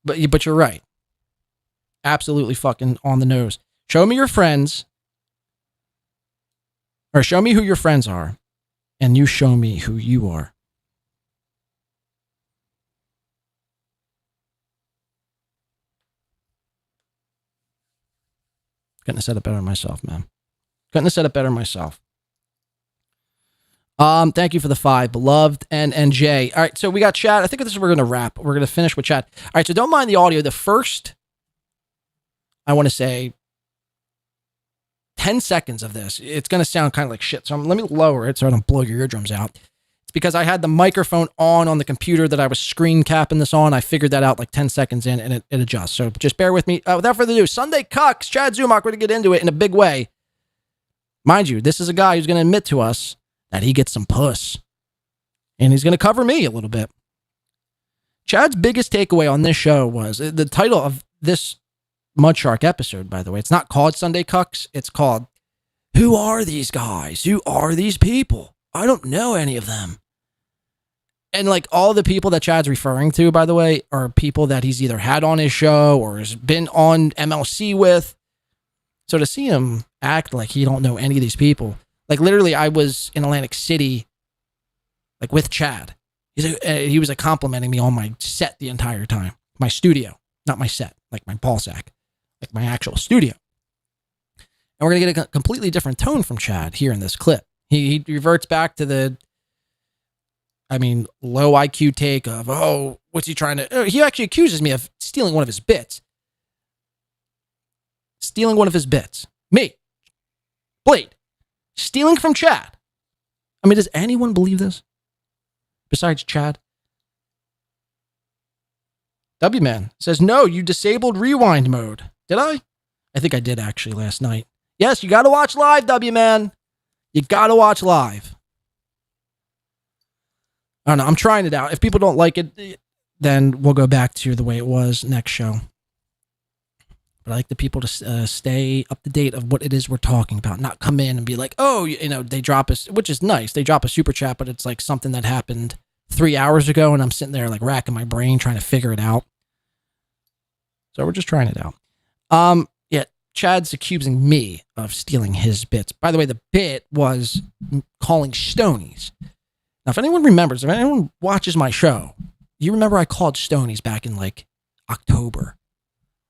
But you're right. Absolutely fucking on the nose. Show me your friends, or show me who your friends are, and you show me who you are. Couldn't have said it better myself, man. Couldn't have said it better myself. Thank you for the 5, beloved and Jay. All right, so we got chat. I think this is where we're going to wrap. We're going to finish with chat. All right, so don't mind the audio. The first, I want to say, 10 seconds of this, it's going to sound kind of like shit. So let me lower it so I don't blow your eardrums out. It's because I had the microphone on the computer that I was screen capping this on. I figured that out like 10 seconds in, and it adjusts. So just bear with me. Without further ado, Sunday Cucks, Chad Zumach, we're going to get into it in a big way. Mind you, this is a guy who's going to admit to us that he gets some puss. And he's going to cover me a little bit. Chad's biggest takeaway on this show was, the title of this Mudshark episode, by the way, it's not called Sunday Cucks. It's called, Who Are These Guys? Who are these people? I don't know any of them. And like all the people that Chad's referring to, by the way, are people that he's either had on his show or has been on MLC with. So to see him act like he don't know any of these people, like literally I was in Atlantic City, like with Chad. He was like complimenting me on my set the entire time. My studio, not my set, like my ball sack, like my actual studio. And we're going to get a completely different tone from Chad here in this clip. He reverts back to the, low IQ take of, oh, what's he trying to... He actually accuses me of stealing one of his bits. Stealing one of his bits. Me. Blade. Stealing from Chad. Does anyone believe this? Besides Chad? W-Man says, no, you disabled rewind mode. Did I? I think I did actually last night. Yes, you got to watch live, W-Man. You got to watch live. I don't know. I'm trying it out. If people don't like it, then we'll go back to the way it was next show. But I like the people to stay up to date of what it is we're talking about. Not come in and be like, oh, they drop us, which is nice. They drop a super chat, but it's like something that happened 3 hours ago. And I'm sitting there like racking my brain trying to figure it out. So we're just trying it out. Chad's accusing me of stealing his bits. By the way, the bit was calling Stonies. Now, if anyone remembers, if anyone watches my show, you remember I called Stonies back in like October.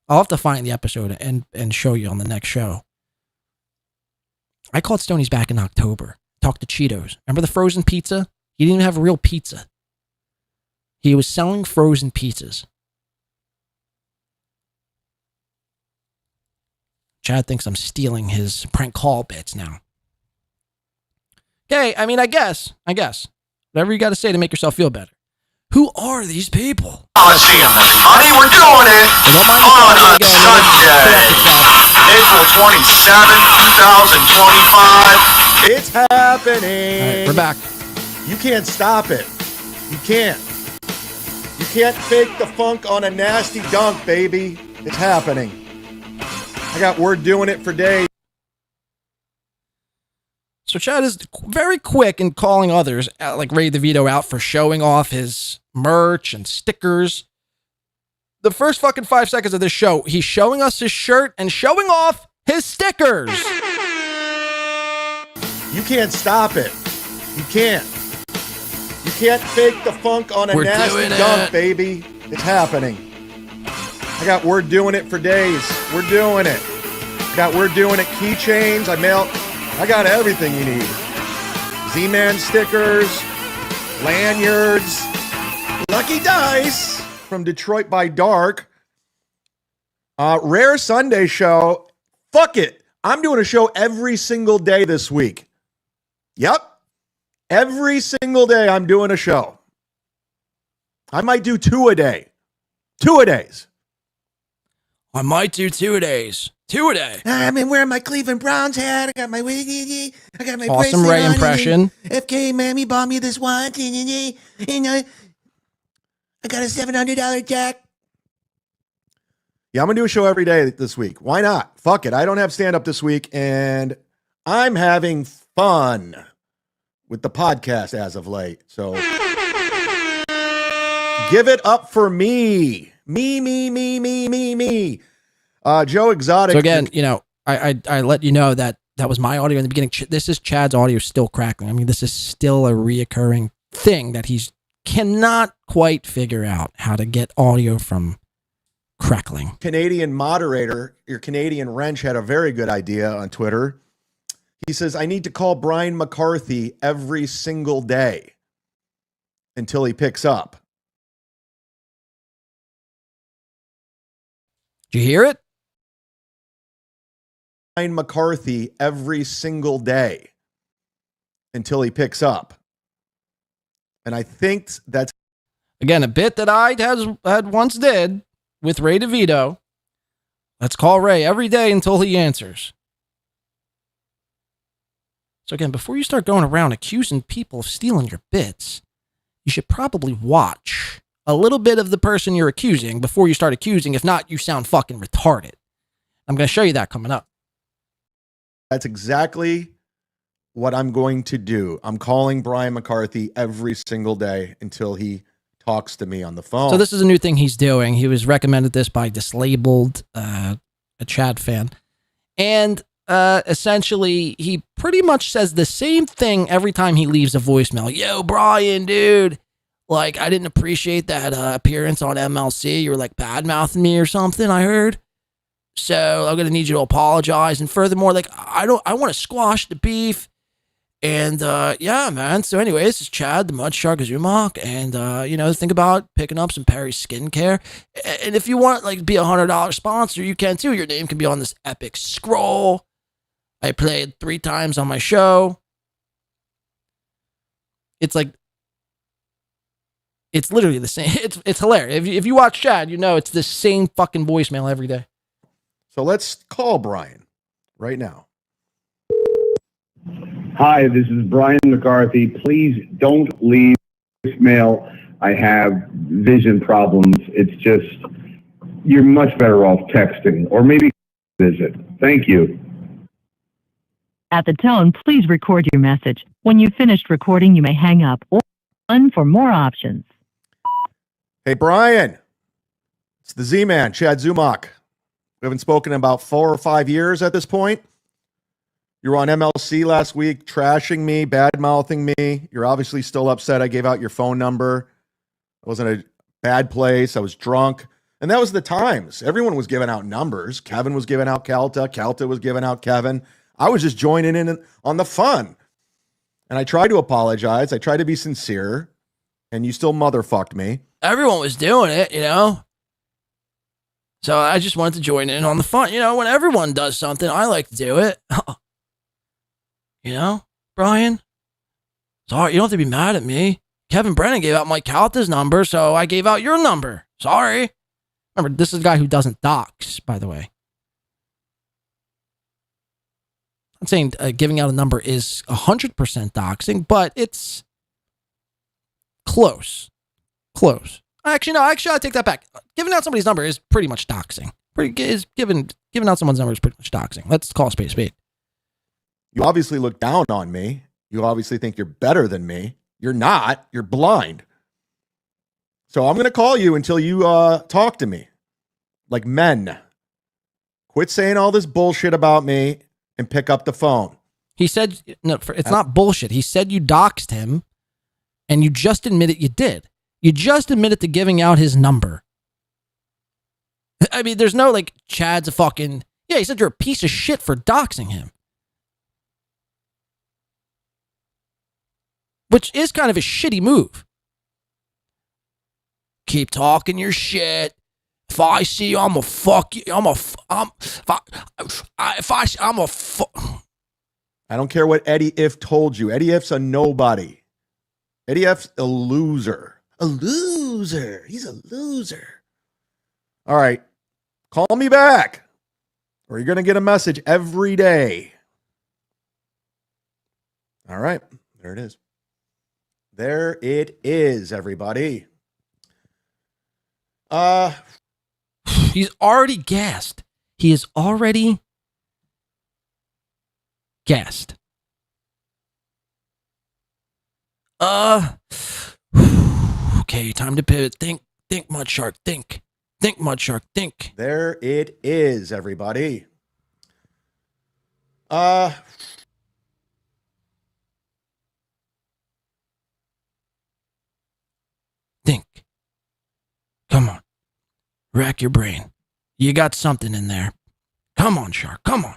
I'll have to find the episode and show you on the next show. I called Stonies back in October. Talked to Cheetos. Remember the frozen pizza? He didn't even have a real pizza. He was selling frozen pizzas. Chad thinks I'm stealing his prank call bits now. Okay, I guess. Whatever you got to say to make yourself feel better. Who are these people? Honey, we're doing it on a Sunday. April 27th, 2025. It's happening. All right, we're back. You can't stop it. You can't. You can't fake the funk on a nasty dunk, baby. It's happening. I got word doing it for days. So Chad is very quick in calling others, like Ray DeVito, out for showing off his merch and stickers. The first fucking 5 seconds of this show, he's showing us his shirt and showing off his stickers. You can't stop it. You can't. You can't fake the funk on a We're nasty doing dunk, it. baby. It's happening. I got word doing it for days. We're doing it. I got word doing it keychains. I got everything you need. Z-Man stickers, lanyards, lucky dice from Detroit by Dark. Rare Sunday show. Fuck it. I'm doing a show every single day this week. Yep. Every single day I'm doing a show. I might do 2 a day. 2 a days. I might do 2 a days. 2 a day. I've been wearing my Cleveland Browns hat. I got my wiggy. I got my Awesome bracelet Ray on, impression. FK Mammy bought me this watch. And I got a $700 jack. Yeah, I'm going to do a show every day this week. Why not? Fuck it. I don't have stand-up this week, and I'm having fun with the podcast as of late. So give it up for me. Me. Joe Exotic. So again, I let you know that was my audio in the beginning. This is Chad's audio still crackling. I mean, this is still a reoccurring thing that he's cannot quite figure out how to get audio from crackling. Canadian moderator, your Canadian wrench, had a very good idea on Twitter. He says, I need to call Brian McCarthy every single day until he picks up. Did you hear it? Brian McCarthy every single day until he picks up. And I think that's again a bit that I had once did with Ray DeVito. Let's call Ray every day until he answers. So again, before you start going around accusing people of stealing your bits, you should probably watch a little bit of the person you're accusing before you start accusing. If not, you sound fucking retarded. I'm going to show you that coming up. That's exactly what I'm going to do. I'm calling Brian McCarthy every single day until he talks to me on the phone. So this is a new thing he's doing. He was recommended this by Dislabeled, a Chad fan. And essentially, he pretty much says the same thing every time he leaves a voicemail. Yo, Brian, dude. Like, I didn't appreciate that appearance on MLC. You were like bad-mouthing me or something, I heard. So I'm going to need you to apologize. And furthermore, like, I want to squash the beef. And yeah, man. So anyway, this is Chad, the Mud Shark of Zumach. And, think about picking up some Perry skincare. And if you want, like, be a $100 sponsor, you can too. Your name can be on this epic scroll. I played 3 times on my show. It's like, it's literally the same. It's hilarious. If you watch Chad, it's the same fucking voicemail every day. So let's call Brian right now. Hi, this is Brian McCarthy. Please don't leave voicemail. I have vision problems. It's just, you're much better off texting or maybe visit. Thank you. At the tone, please record your message. When you've finished recording, you may hang up or one for more options. Hey, Brian. It's the Z-Man, Chad Zumach. We haven't spoken in about 4 or 5 years at this point. You were on MLC last week, trashing me, bad-mouthing me. You're obviously still upset I gave out your phone number. I was in a bad place. I was drunk. And that was the times. Everyone was giving out numbers. Kevin was giving out Calta. Calta was giving out Kevin. I was just joining in on the fun. And I tried to apologize. I tried to be sincere. And you still motherfucked me. Everyone was doing it, So I just wanted to join in on the fun. When everyone does something, I like to do it. Brian? Sorry, you don't have to be mad at me. Kevin Brennan gave out Mike Calta's number, so I gave out your number. Sorry. Remember, this is a guy who doesn't dox, by the way. I'm saying giving out a number is 100% doxing, but it's close. Close. Actually, no. Actually, I take that back. Giving out somebody's number is pretty much doxing. Giving out someone's number is pretty much doxing. Let's call a spade a spade. You obviously look down on me. You obviously think you're better than me. You're not. You're blind. So I'm going to call you until you talk to me like men. Quit saying all this bullshit about me and pick up the phone. He said, no, it's not bullshit. He said you doxed him, and you just admitted you did. You just admitted to giving out his number. I mean, there's no like, Chad's a fucking... Yeah, he said you're a piece of shit for doxing him. Which is kind of a shitty move. Keep talking your shit. If I see you, I'm a fuck you. I'm a I don't care what Eddie If told you. Eddie If's a nobody. Eddie If's a loser. A loser. He's a loser. All right. Call me back, or you're going to get a message every day. All right. There it is. There it is, everybody. He's already gassed. He is already gassed. Okay, time to pivot. Think, Mud Shark, think. Think, Mud Shark, think. There it is, everybody. Think. Come on. Rack your brain. You got something in there. Come on, Shark. Come on.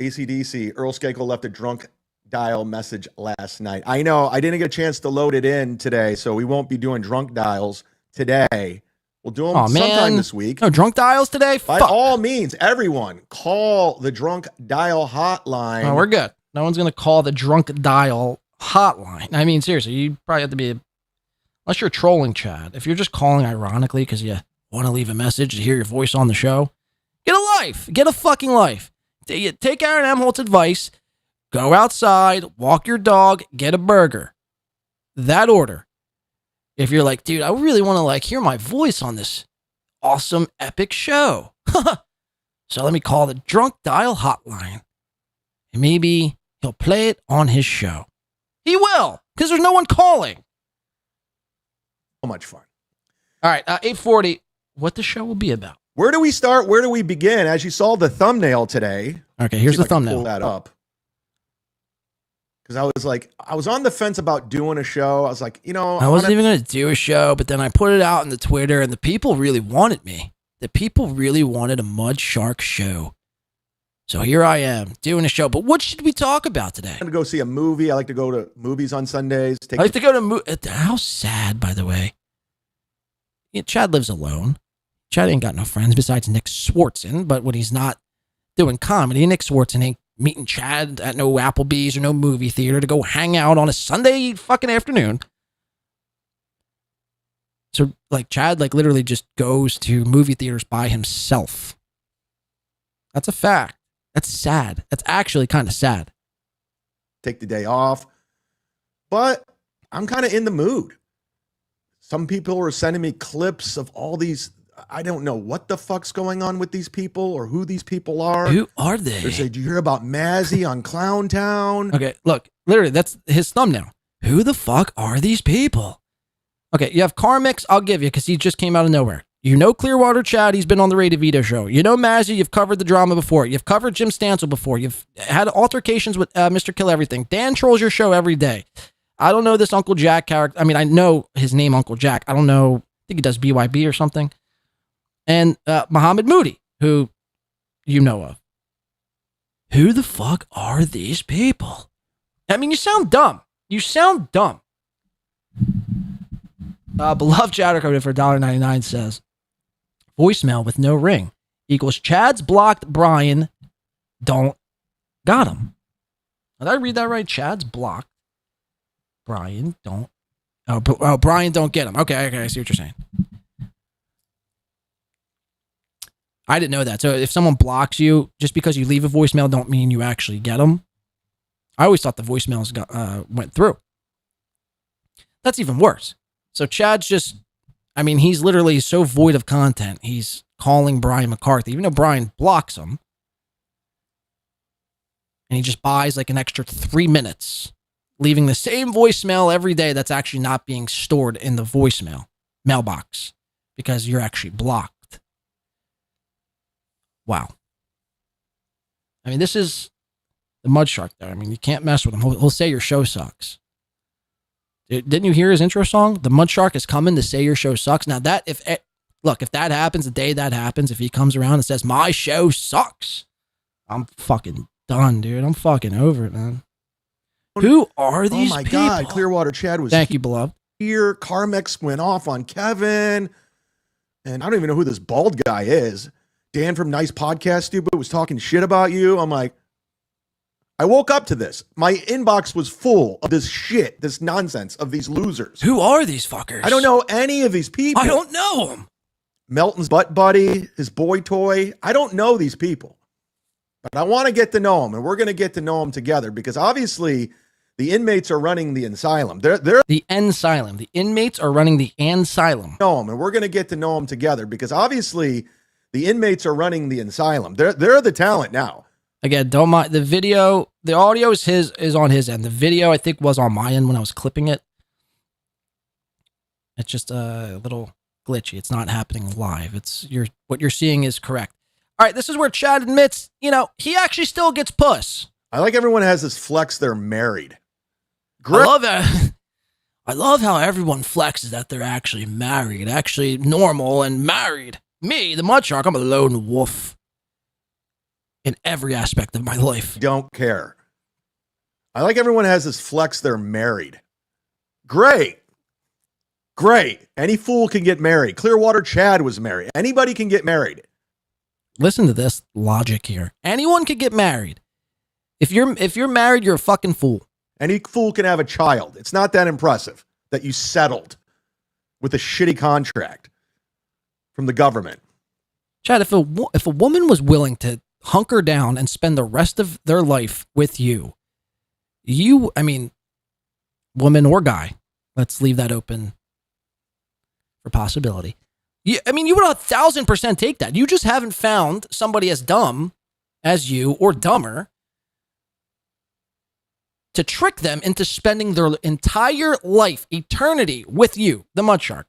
ACDC, Earl Skakel left a drunk dial message last night. I know. I didn't get a chance to load it in today, so we won't be doing drunk dials today. We'll do them sometime this week. No drunk dials today? By all means, everyone, call the drunk dial hotline. Oh, we're good. No one's going to call the drunk dial hotline. I mean, seriously, you probably have to be... Unless you're trolling, Chad. If you're just calling ironically because you want to leave a message to hear your voice on the show, get a life. Get a fucking life. Take Aaron Imholte's advice. Go outside, walk your dog, get a burger. That order. If you're like, dude, I really want to like hear my voice on this awesome, epic show. So let me call the drunk dial hotline. And maybe he'll play it on his show. He will, because there's no one calling. So much fun. All right, 8:40. What the show will be about? Where do we start? Where do we begin? As you saw the thumbnail today. Okay, here's the thumbnail. Pull that up. Because I was on the fence about doing a show. I was like, I wasn't even going to do a show, but then I put it out on the Twitter, and the people really wanted me. The people really wanted a Mud Shark show. So here I am doing a show. But what should we talk about today? I'm going to go see a movie. I like to go to movies on Sundays. I like to go to how sad, by the way. Yeah, Chad lives alone. Chad ain't got no friends besides Nick Swartzen. But when he's not doing comedy, Nick Swartzen ain't meeting Chad at no Applebee's or no movie theater to go hang out on a Sunday fucking afternoon. So, like, Chad, like, literally just goes to movie theaters by himself. That's a fact. That's sad. That's actually kind of sad. Take the day off. But I'm kind of in the mood. Some people are sending me clips of all these. I don't know what the fuck's going on with these people or who these people are. Who are they? They say, "Did you hear about Mazzy on Clown Town?" Okay, look, literally, that's his thumbnail. Who the fuck are these people? Okay, you have Carmix, I'll give you, because he just came out of nowhere. You know Clearwater Chad, he's been on the Ray DeVito show. You know Mazzy, you've covered the drama before. You've covered Jim Stansel before. You've had altercations with Mr. Kill Everything. Dan trolls your show every day. I don't know this Uncle Jack character. I mean, I know his name, Uncle Jack. I don't know. I think he does BYB or something. And Muhammad Moody, who you know of. Who the fuck are these people? I mean, you sound dumb. You sound dumb. Beloved Chatter code for $1.99 says, voicemail with no ring equals Chad's blocked Brian. Don't got him. Did I read that right? Chad's blocked. Brian don't. Oh, Brian don't get him. Okay, I see what you're saying. I didn't know that. So if someone blocks you, just because you leave a voicemail, don't mean you actually get them. I always thought the voicemails went through. That's even worse. So Chad's just, I mean, he's literally so void of content. He's calling Brian McCarthy, even though Brian blocks him. And he just buys like an extra 3 minutes, leaving the same voicemail every day that's actually not being stored in the voicemail mailbox because you're actually blocked. Wow. I mean, this is the mud shark there. I mean, you can't mess with him. He'll say your show sucks. Didn't you hear his intro song? The mud shark is coming to say your show sucks. Now that, if that happens, the day that happens, if he comes around and says, my show sucks, I'm fucking done, dude. I'm fucking over it, man. Who are these Oh my people? God, Clearwater Chad was Thank you, beloved. here. Carmex went off on Kevin. And I don't even know who this bald guy is. Dan from Nice Podcast Stupid was talking shit about you. I'm like, I woke up to this. My inbox was full of this shit, this nonsense of these losers. Who are these fuckers? I don't know any of these people. I don't know them. Melton's butt buddy, his boy toy. I don't know these people. But I want to get to know them, and we're going to get to know them together because obviously the inmates are running the asylum. They're the asylum. The inmates are running the asylum. Know them, and we're going to get to know them together because obviously the inmates are running the asylum. They're the talent now. Again, don't mind the video. The audio is on his end. The video I think was on my end when I was clipping it. It's just a little glitchy. It's not happening live. What you're seeing is correct. All right, this is where Chad admits, he actually still gets puss. I like everyone has this flex they're married. Great. I love how everyone flexes that they're actually married, actually normal and married. Me, the mud shark, I'm a lone wolf in every aspect of my life. Don't care. I like everyone has this flex they're married. Great. Any fool can get married. Clearwater Chad was married. Anybody can get married. Listen to this logic here. Anyone could get married. If you're married, you're a fucking fool. Any fool can have a child. It's not that impressive that you settled with a shitty contract from the government. Chad, if a woman was willing to hunker down and spend the rest of their life with you, woman or guy, let's leave that open for possibility. You would 1,000% take that. You just haven't found somebody as dumb as you or dumber to trick them into spending their entire life, eternity with you, the mud shark.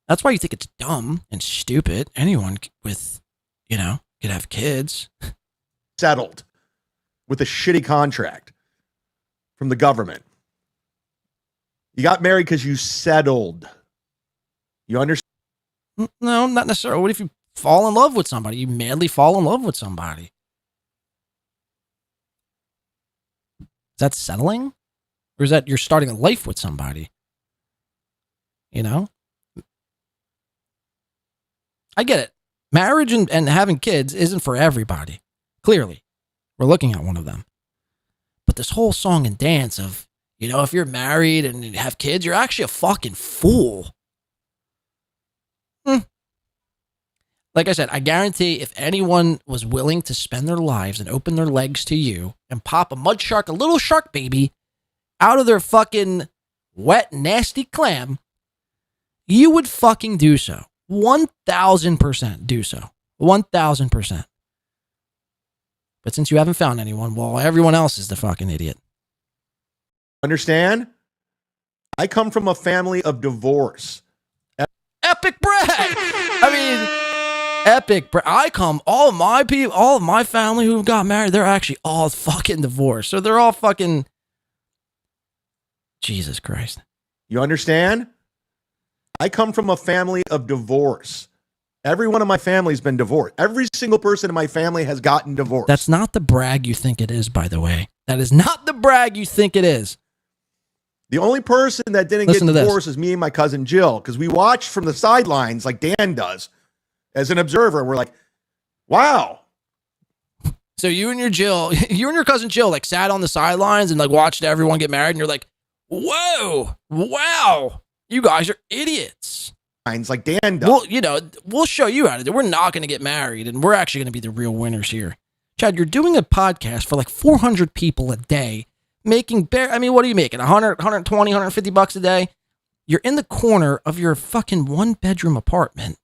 That's why you think it's dumb and stupid. Anyone with, could have kids. Settled with a shitty contract from the government. You got married because you settled. You understand? No, not necessarily. What if you fall in love with somebody? You madly fall in love with somebody. Is that settling? Or is that you're starting a life with somebody? I get it. Marriage and having kids isn't for everybody. Clearly. We're looking at one of them. But this whole song and dance of, if you're married and you have kids, you're actually a fucking fool. Like I said, I guarantee if anyone was willing to spend their lives and open their legs to you and pop a mud shark, a little shark baby, out of their fucking wet, nasty clam, you would fucking do so. 1,000% do so. 1,000%. But since you haven't found anyone, well, everyone else is the fucking idiot. Understand? I come from a family of divorce. Epic brag! Epic brag. All of my people, all of my family who got married, they're actually all fucking divorced. So they're all fucking... Jesus Christ. You understand? I come from a family of divorce. Every one of my family's been divorced. Every single person in my family has gotten divorced. That's not the brag you think it is, by the way. That is not the brag you think it is. The only person that didn't get divorced is me and my cousin Jill, because we watched from the sidelines like Dan does as an observer. We're like, wow. So you and your cousin Jill like sat on the sidelines and like watched everyone get married, and you're like, whoa, wow, you guys are idiots. Like Dan does. Well, we'll show you how to do it. We're not going to get married, and we're actually going to be the real winners here. Chad, you're doing a podcast for like 400 people a day, making I mean, what are you making? 100, 120, 150 bucks a day? You're in the corner of your fucking 1-bedroom apartment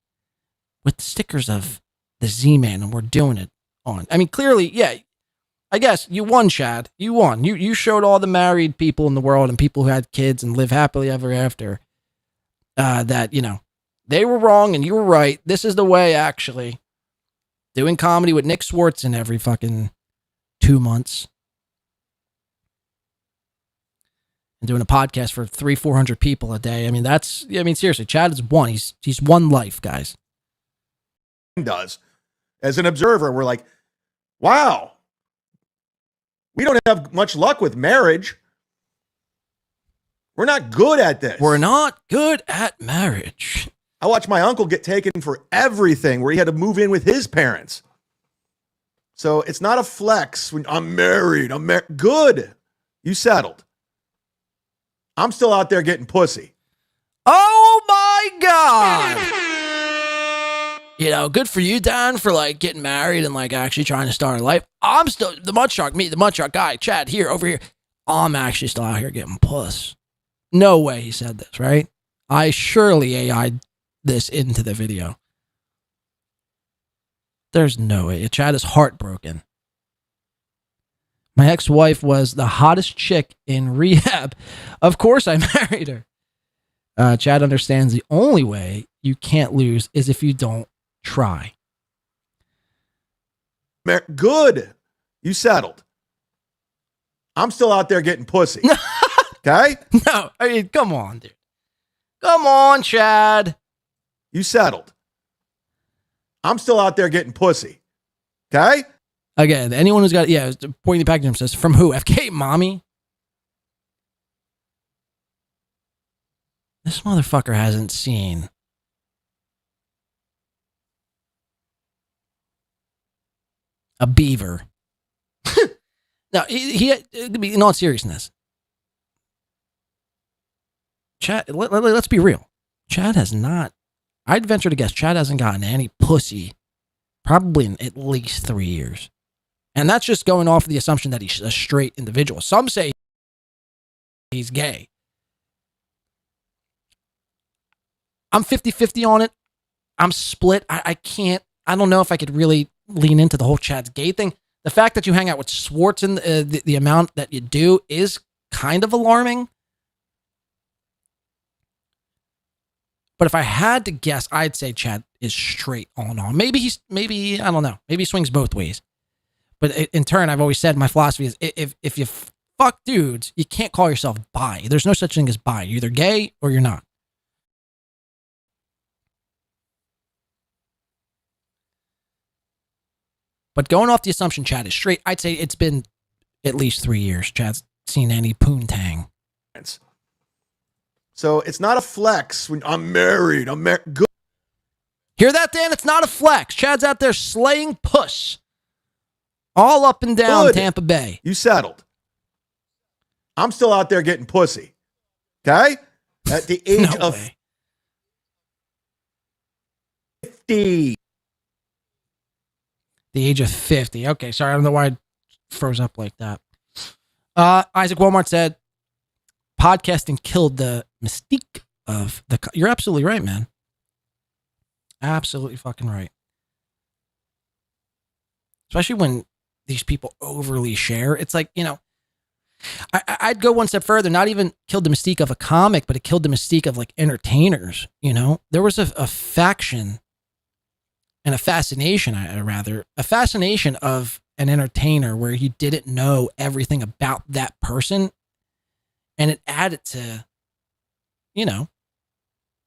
with stickers of the Z-Man, and we're doing it on. I mean, clearly, yeah, I guess you won, Chad. You won. You showed all the married people in the world and people who had kids and live happily ever after that, you know, they were wrong and you were right. This is the way, actually. Doing comedy with Nick Swartzen every fucking 2 months. And doing a podcast for 300-400 people a day. I mean, seriously, Chad has won. He's won life, guys. Does. As an observer, we're like, wow, we don't have much luck with marriage. We're not good at this. We're not good at marriage. I watched my uncle get taken for everything where he had to move in with his parents. So it's not a flex when I'm married. Good. You settled. I'm still out there getting pussy. Oh my God. You know, good for you, Dan, for like getting married and like actually trying to start a life. I'm still the mud shark guy, Chad, over here. I'm actually still out here getting puss. No way he said this, right? I surely AI'd this into the video. There's no way. Chad is heartbroken. My ex-wife was the hottest chick in rehab. Of course I married her. Chad understands the only way you can't lose is if you don't try. Good. You settled. I'm still out there getting pussy. Okay? No, I mean, come on, dude. Come on, Chad. You settled. I'm still out there getting pussy. Okay? Again, anyone who's got, pointing the package says, from who? FK mommy? This motherfucker hasn't seen a beaver. Now, he in all seriousness, Chad, let's be real. Chad has not, I'd venture to guess, Chad hasn't gotten any pussy probably in at least 3 years. And that's just going off of the assumption that he's a straight individual. Some say he's gay. I'm 50-50 on it. I'm split. I don't know if I could really lean into the whole Chad's gay thing. The fact that you hang out with Swartzen, the amount that you do is kind of alarming. But if I had to guess, I'd say Chad is straight on. Maybe I don't know. Maybe he swings both ways. But in turn, I've always said my philosophy is if you fuck dudes, you can't call yourself bi. There's no such thing as bi. You're either gay or you're not. But going off the assumption Chad is straight, I'd say it's been at least 3 years Chad's seen any poontang. So it's not a flex when I'm married. Good. Hear that, Dan? It's not a flex. Chad's out there slaying puss. All up and down Good. Tampa Bay. You settled. I'm still out there getting pussy. Okay? At the age of 50. The age of 50. Okay, sorry. I don't know why I froze up like that. Isaac Walmart said, podcasting killed the mystique of the... You're absolutely right, man. Absolutely fucking right. Especially when these people overly share. It's like, you know, I'd go one step further. Not even killed the mystique of a comic, but it killed the mystique of like entertainers. You know, there was a faction and a fascination, a fascination of an entertainer where you didn't know everything about that person. And it added to, you know,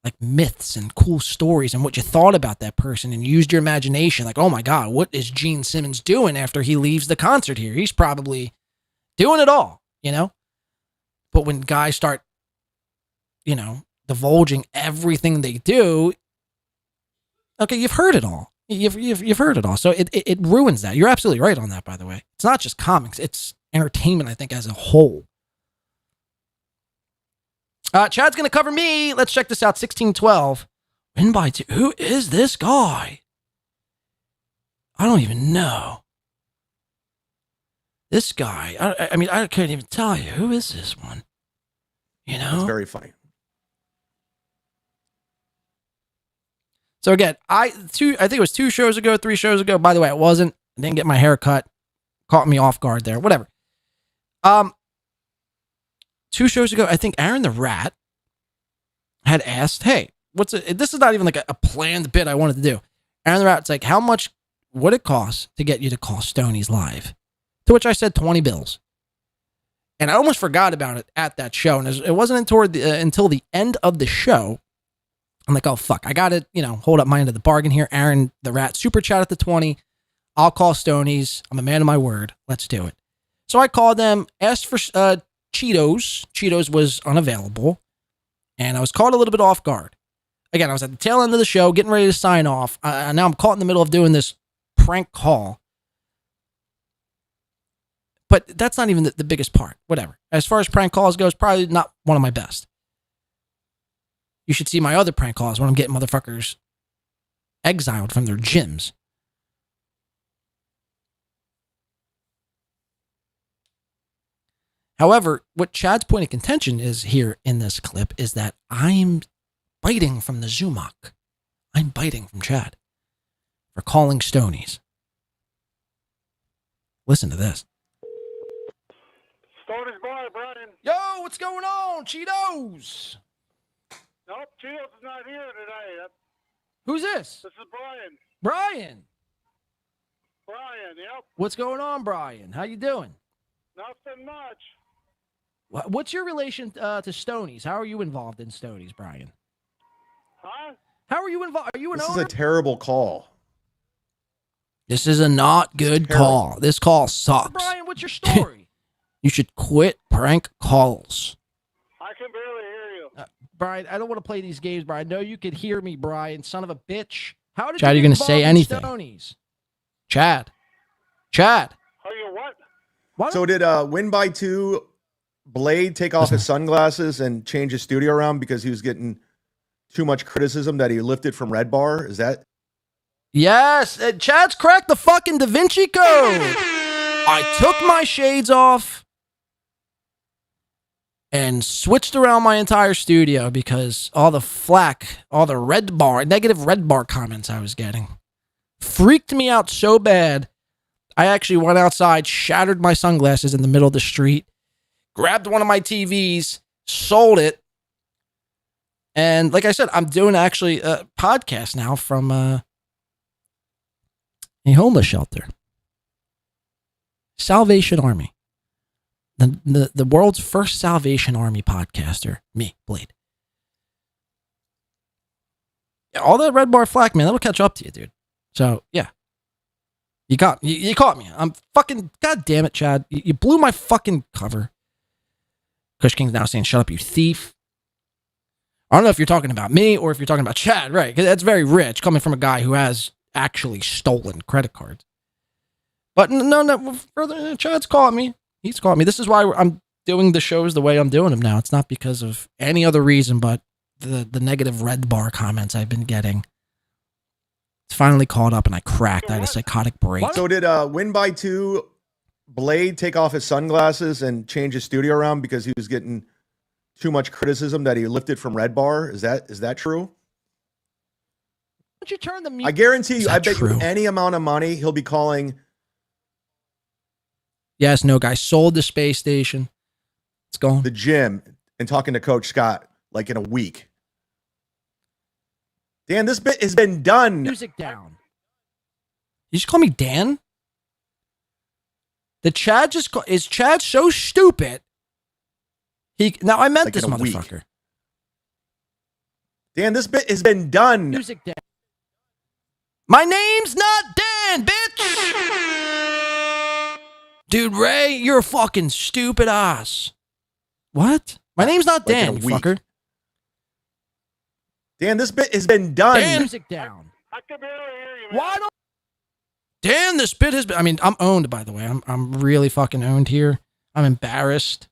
like myths and cool stories and what you thought about that person and used your imagination. Like, oh my God, what is Gene Simmons doing after he leaves the concert here? He's probably doing it all, you know? But when guys start, you know, divulging everything they do, okay, you've heard it all. You've heard it all. So it ruins that. You're absolutely right on that, by the way. It's not just comics. It's entertainment, I think, as a whole. Chad's going to cover me. Let's check this out. 1612. Win by 2. Who is this guy? I don't even know. This guy, I mean, I couldn't even tell you. Who is this one? You know? It's very funny. So again, I think it was 2 shows ago, 3 shows ago. By the way, it wasn't. I didn't get my hair cut. Caught me off guard there. Whatever. 2 shows ago, I think Aaron the Rat had asked, hey, this is not even like a planned bit I wanted to do. Aaron the Rat's like, how much would it cost to get you to call Stoney's live? To which I said 20 bills. And I almost forgot about it at that show. And it wasn't until the end of the show. I'm like, oh, fuck. I got to, hold up my end of the bargain here. Aaron the Rat super chat at the 20. I'll call Stoney's. I'm a man of my word. Let's do it. So I called them, asked for Cheetos. Cheetos was unavailable. And I was caught a little bit off guard. Again, I was at the tail end of the show, getting ready to sign off. Now I'm caught in the middle of doing this prank call. But that's not even the biggest part. Whatever. As far as prank calls goes, probably not one of my best. You should see my other prank calls when I'm getting motherfuckers exiled from their gyms. However, what Chad's point of contention is here in this clip is that I'm biting from the Zumach. I'm biting from Chad for calling Stoney's. Listen to this. Stoney's bar, Brian. Yo, what's going on? Cheetos. Nope, Cheetos is not here today. Who's this? This is Brian. Brian. Brian, yep. What's going on, Brian? How you doing? Nothing much. What's your relation to Stoney's? How are you involved in Stoney's, Brian? Huh? How are you involved? Are you an This owner? is a terrible call. This is a not good call. This call sucks. Brian, what's your story? You should quit prank calls. I can barely hear you. Brian, I don't want to play these games, Brian. I know you could hear me, Brian, son of a bitch. How did Chad, you you're get gonna say involved in anything. Stoney's? Chad. Chad. Are you what? So did Win by 2 Blade take off his sunglasses and change his studio around because he was getting too much criticism that he lifted from Red Bar? Is that? Yes, Chad's cracked the fucking Da Vinci Code. I took my shades off and switched around my entire studio because all the flack, all the negative Red Bar comments I was getting freaked me out so bad. I actually went outside, shattered my sunglasses in the middle of the street, grabbed one of my TVs, sold it. And like I said, I'm doing actually a podcast now from a homeless shelter. Salvation Army. The world's first Salvation Army podcaster. Me, Blade. Yeah, all that Red Bar flack, man, that'll catch up to you, dude. So, yeah. You caught me. I'm fucking, god damn it, Chad. You blew my fucking cover. Kush King's now saying, shut up, you thief. I don't know if you're talking about me or if you're talking about Chad, right? Because that's very rich coming from a guy who has actually stolen credit cards. But no, further, Chad's caught me. He's caught me. This is why I'm doing the shows the way I'm doing them now. It's not because of any other reason but the negative Red Bar comments I've been getting. It's finally caught up and I cracked. I had a psychotic break. So did Win by 2 Blade take off his sunglasses and change his studio around because he was getting too much criticism that he lifted from Red Bar? Is that true? Don't you turn the music? I guarantee you, I bet true? you any amount of money he'll be calling. Yes, no, guy sold the space station. It's gone. The gym and talking to Coach Scott like in a week. Dan, this bit has been done. Music down. You just call me Dan? Is Chad so stupid? Now I meant Like this in a week. motherfucker. Dan, this bit has been done. Music down. My name's not Dan, bitch. Dude, Ray, you're a fucking stupid ass. What? My name's not Like in Dan, a you week. fucker. Dan, this bit has been done. Dan, music down. I can barely hear you, man. Why don't? Dan, this bit has been. I mean, I'm owned, by the way. I'm really fucking owned here. I'm embarrassed.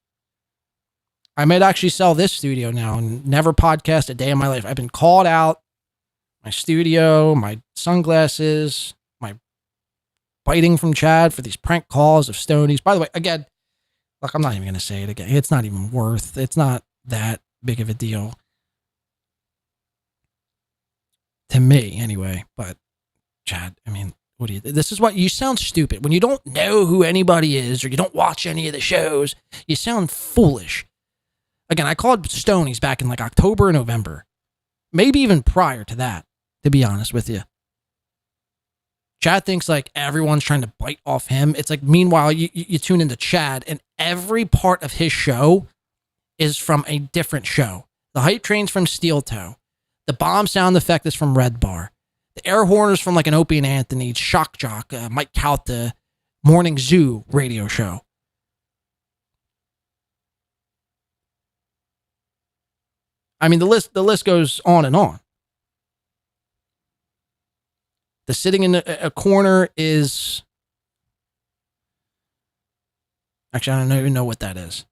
I might actually sell this studio now and never podcast a day in my life. I've been called out. My studio, my sunglasses, my biting from Chad for these prank calls of Stonies. By the way, again, look, I'm not even going to say it again. It's not even worth. It's not that big of a deal. To me, anyway. But, Chad, I mean, what do you... This is what... You sound stupid. When you don't know who anybody is or you don't watch any of the shows, you sound foolish. Again, I called Stonies back in like October and November. Maybe even prior to that, to be honest with you. Chad thinks like everyone's trying to bite off him. It's like, meanwhile, you tune into Chad and every part of his show is from a different show. The hype train's from SteelToe. The bomb sound effect is from Red Bar. The air horn is from like an Opie and Anthony, Shock Jock, Mike Calta, Morning Zoo radio show. I mean, the list goes on and on. The sitting in a corner is... Actually, I don't even know what that is.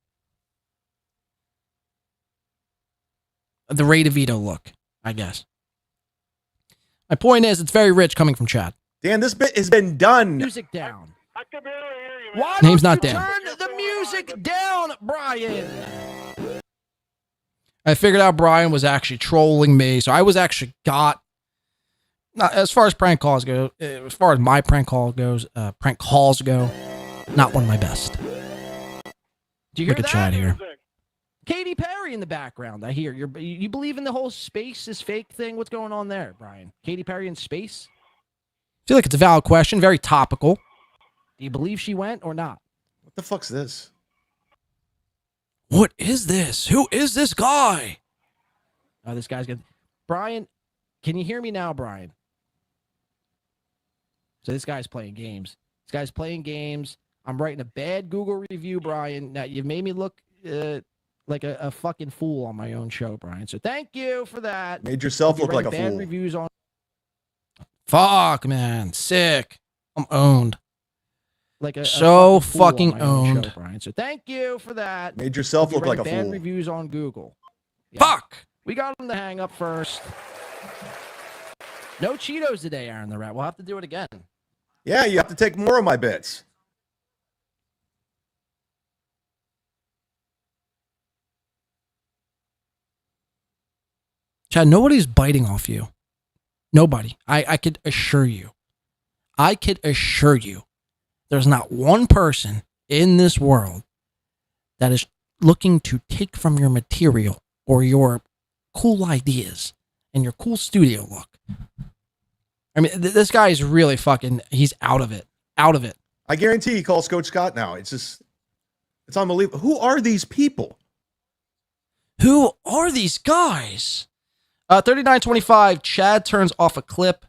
The Ray DeVito look, I guess. My point is, it's very rich coming from Chad. Dan, this bit has been done. Music down. I can barely hear you, man. Why Name's not Dan. Turn the music down, Brian. I figured out Brian was actually trolling me, so I was actually not as far as prank calls go. As far as my prank calls go, not one of my best. Do you hear Look at that? Chad here. Katy Perry in the background. I hear you believe in the whole space is fake thing. What's going on there, Brian? Katy Perry in space? I feel like it's a valid question, very topical. Do you believe she went or not? What the fuck's this? What is this? Who is this guy? Oh, this guy's good. Brian, can you hear me now, Brian? So this guy's playing games. This guy's playing games. I'm writing a bad Google review, Brian. Now, you've made me look like a fucking fool on my own show, Brian. So thank you for that. Made yourself You're look like a writing bad fool. reviews on... Fuck, man. Sick. I'm owned. Like a So fool on fucking my own owned. show, Brian. So thank you for that. Made yourself You're look like a writing bad fool. reviews on Google. Fuck. We got him to hang up first. No Cheetos today, Aaron the Rat. We'll have to do it again. Yeah, you have to take more of my bits. Chad, nobody's biting off you. Nobody. I could assure you. I could assure you. There's not one person in this world that is looking to take from your material or your cool ideas and your cool studio look. I mean, this guy is really fucking, he's out of it. Out of it. I guarantee he calls Coach Scott now. It's unbelievable. Who are these people? Who are these guys? 3925, Chad turns off a clip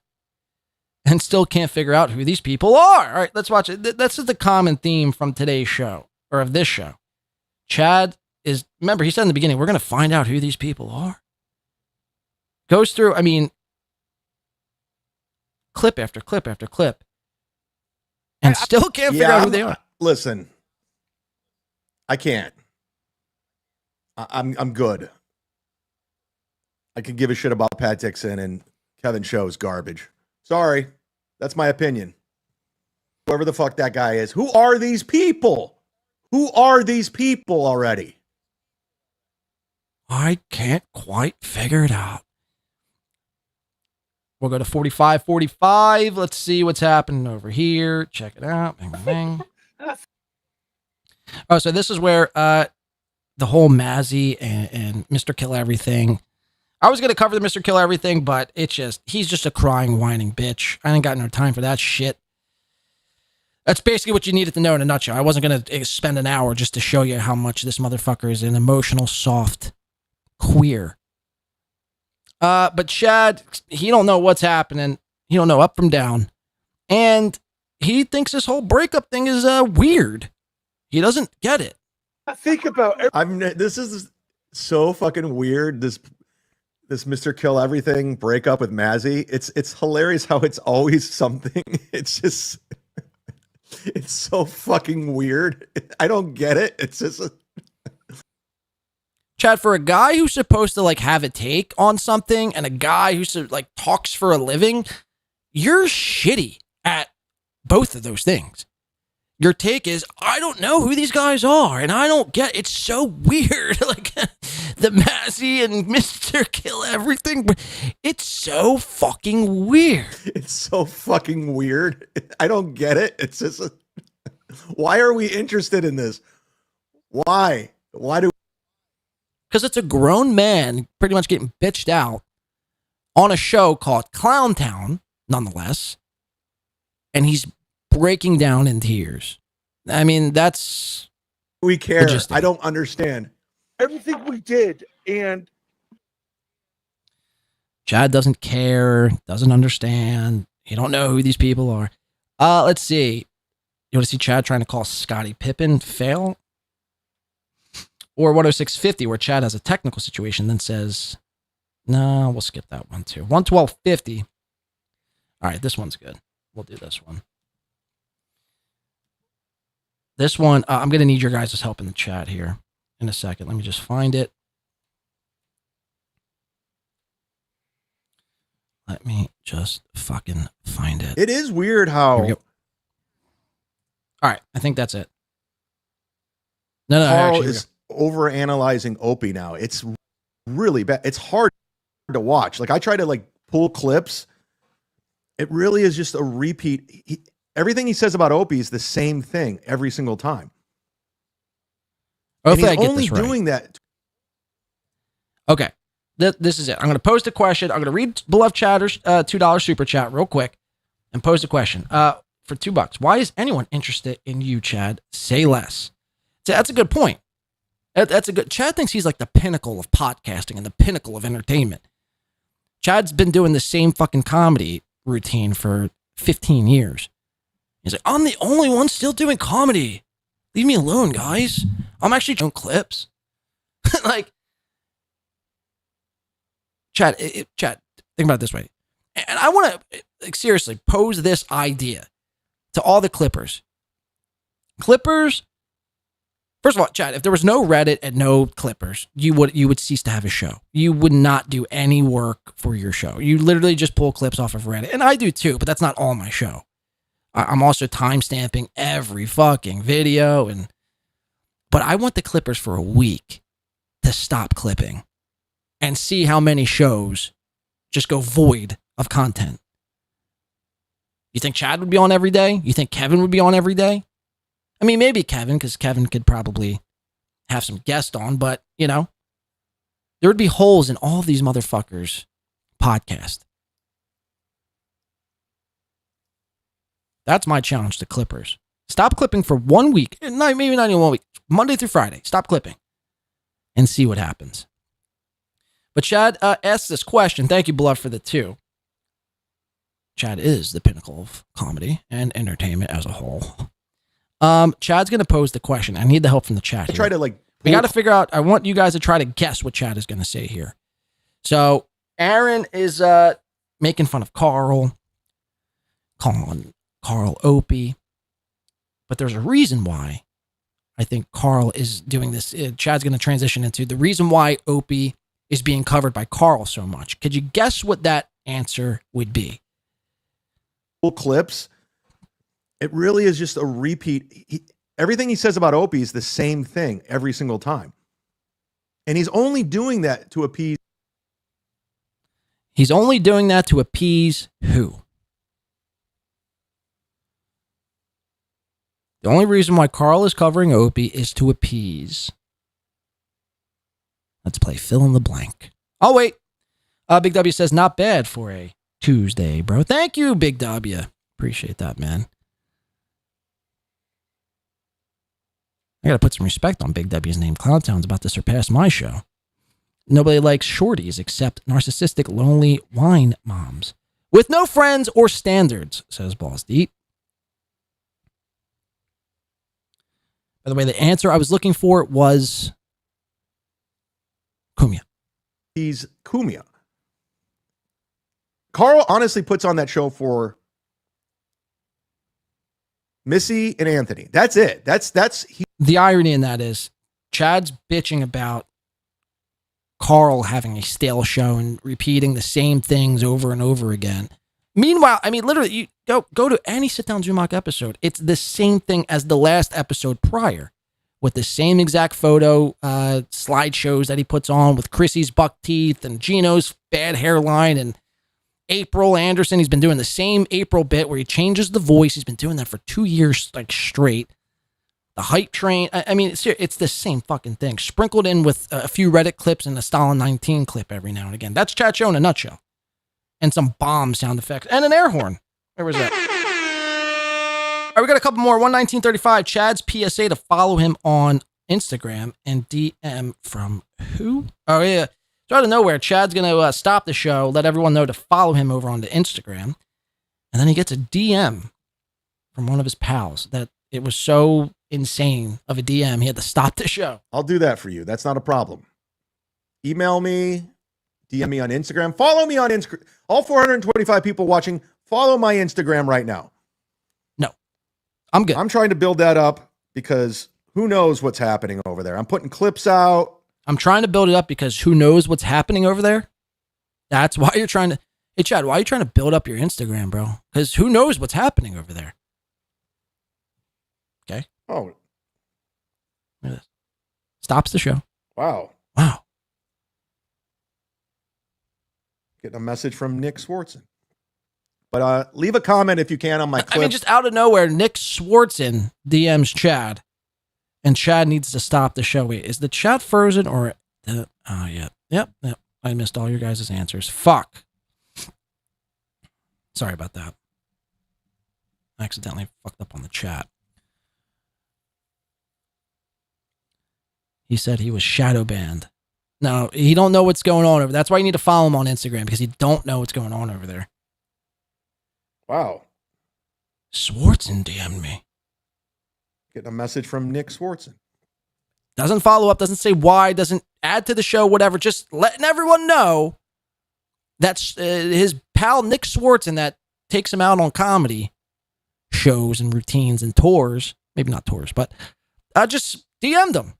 and still can't figure out who these people are. All right, let's watch it. This is the common theme from today's show, or of this show. Chad is, remember, he said in the beginning, we're going to find out who these people are. Goes through, I mean, clip after clip after clip, and still can't figure out who they are. Listen, I can't. I'm good. I could give a shit about Pat Dixon and Kevin Show's garbage. Sorry. That's my opinion. Whoever the fuck that guy is. Who are these people? Who are these people already? I can't quite figure it out. We'll go to 4545. Let's see what's happening over here. Check it out. Bing, bing, bing. Oh, so this is where the whole Mazzy and Mr. Kill Everything. I was going to cover the Mr. Kill Everything, but he's just a crying, whining bitch. I ain't got no time for that shit. That's basically what you needed to know in a nutshell. I wasn't going to spend an hour just to show you how much this motherfucker is an emotional, soft queer. But Chad, he don't know what's happening. He don't know up from down. And he thinks this whole breakup thing is weird. He doesn't get it. I think about this is so fucking weird. This Mr. Kill Everything breakup with Mazzy. It's hilarious how it's always something. It's just it's so fucking weird. I don't get it. It's just Chad, for a guy who's supposed to like have a take on something and a guy who's like talks for a living, you're shitty at both of those things. Your take is, I don't know who these guys are, and I don't get, it's so weird. Like, the Massey and Mr. Kill Everything. It's so fucking weird. It's so fucking weird. I don't get it. It's just, why are we interested in this? Why? Why do? Because it's a grown man pretty much getting bitched out on a show called Clown Town, nonetheless. And he's breaking down in tears. I mean, that's... We care. I don't understand. Everything we did, and... Chad doesn't care, doesn't understand. He don't know who these people are. Let's see. You want to see Chad trying to call Scottie Pippen fail? Or 106.50, where Chad has a technical situation, then says, no, we'll skip that one too. 112.50. All right, this one's good. We'll do this one. This one, I'm going to need your guys' help in the chat here in a second. Let me just find it. Let me just fucking find it. It is weird how... Here we go. All right, I think that's it. No, Carl actually, is overanalyzing Opie now. It's really bad. It's hard to watch. Like, I try to like pull clips. It really is just a repeat. Everything he says about Opie is the same thing every single time. And Hopefully he's I get only this right. doing that. Okay, this is it. I'm going to post a question. I'm going to read Beloved Chatter's $2 super chat real quick and pose a question for $2. Why is anyone interested in you, Chad? Say less. So that's a good point. That's a good. Chad thinks he's like the pinnacle of podcasting and the pinnacle of entertainment. Chad's been doing the same fucking comedy routine for 15 years. He's like, I'm the only one still doing comedy. Leave me alone, guys. I'm actually doing clips. Like, Chad, Chad, think about it this way. And I want to, like, seriously, pose this idea to all the Clippers. Clippers, first of all, Chad, if there was no Reddit and no Clippers, you would cease to have a show. You would not do any work for your show. You literally just pull clips off of Reddit. And I do too, but that's not all my show. I'm also timestamping every fucking video. But I want the Clippers for a week to stop clipping and see how many shows just go void of content. You think Chad would be on every day? You think Kevin would be on every day? I mean, maybe Kevin, because Kevin could probably have some guests on, but, you know, there would be holes in all of these motherfuckers' podcast. That's my challenge to Clippers. Stop clipping for 1 week. Maybe not even 1 week. Monday through Friday. Stop clipping and see what happens. But Chad asked this question. Thank you, Beloved, for the 2. Chad is the pinnacle of comedy and entertainment as a whole. Chad's going to pose the question. I need the help from the chat here. Try to like. We got to figure out. I want you guys to try to guess what Chad is going to say here. So Aaron is making fun of Carl, calling Carl Opie, but there's a reason why I think Carl is doing this. Chad's going to transition into the reason why Opie is being covered by Carl so much. Could you guess what that answer would be? Clips. It really is just a repeat. Everything he says about Opie is the same thing every single time. And he's only doing that to appease. He's only doing that to appease who? The only reason why Carl is covering Opie is to appease. Let's play fill in the blank. Oh, wait. Big W says, not bad for a Tuesday, bro. Thank you, Big W. Appreciate that, man. I got to put some respect on Big W's name. Clowntown's about to surpass my show. Nobody likes shorties except narcissistic, lonely wine moms. With no friends or standards, says Boss Deep. By the way, the answer I was looking for was Cumia. He's Cumia. Carl honestly puts on that show for Missy and Anthony. That's it. The irony in that is Chad's bitching about Carl having a stale show and repeating the same things over and over again. Meanwhile, I mean, literally, you go to any sit down Zumach episode. It's the same thing as the last episode prior, with the same exact photo slideshows that he puts on with Chrissy's buck teeth and Gino's bad hairline and April Anderson. He's been doing the same April bit where he changes the voice. He's been doing that for 2 years, like straight. The hype train. I mean, it's the same fucking thing, sprinkled in with a few Reddit clips and a Stalin 19 clip every now and again. That's Chat Show in a nutshell. And some bomb sound effects and an air horn. Where was that? All right, we got a couple more. 11935. Chad's PSA to follow him on Instagram and DM from who? Oh, yeah. So out of nowhere, Chad's going to stop the show, let everyone know to follow him over on the Instagram. And then he gets a DM from one of his pals that it was so insane of a DM, he had to stop the show. I'll do that for you. That's not a problem. Email me, DM me on Instagram. Follow me on Instagram. All 425 people watching, follow my Instagram right now. No, I'm good. I'm trying to build that up because who knows what's happening over there. I'm putting clips out. I'm trying to build it up because who knows what's happening over there? That's why you're trying to... Hey, Chad, why are you trying to build up your Instagram, bro? Because who knows what's happening over there? Okay. Oh. Look at this. Stops the show. Wow. Wow. Getting a message from Nick Swartzen. But leave a comment if you can on my clip. I mean, just out of nowhere, Nick Swartzen DMs Chad. And Chad needs to stop the show. Wait, is the chat frozen or... Oh, yeah. Yep. I missed all your guys' answers. Fuck. Sorry about that. I accidentally fucked up on the chat. He said he was shadow banned. No, he don't know what's going on over there. That's why you need to follow him on Instagram, because he don't know what's going on over there. Wow. Swartzen DM'd me. Getting a message from Nick Swartzen. Doesn't follow up, doesn't say why, doesn't add to the show, whatever. Just letting everyone know that's his pal Nick Swartzen that takes him out on comedy shows and routines and tours. Maybe not tours, but just DM'd him.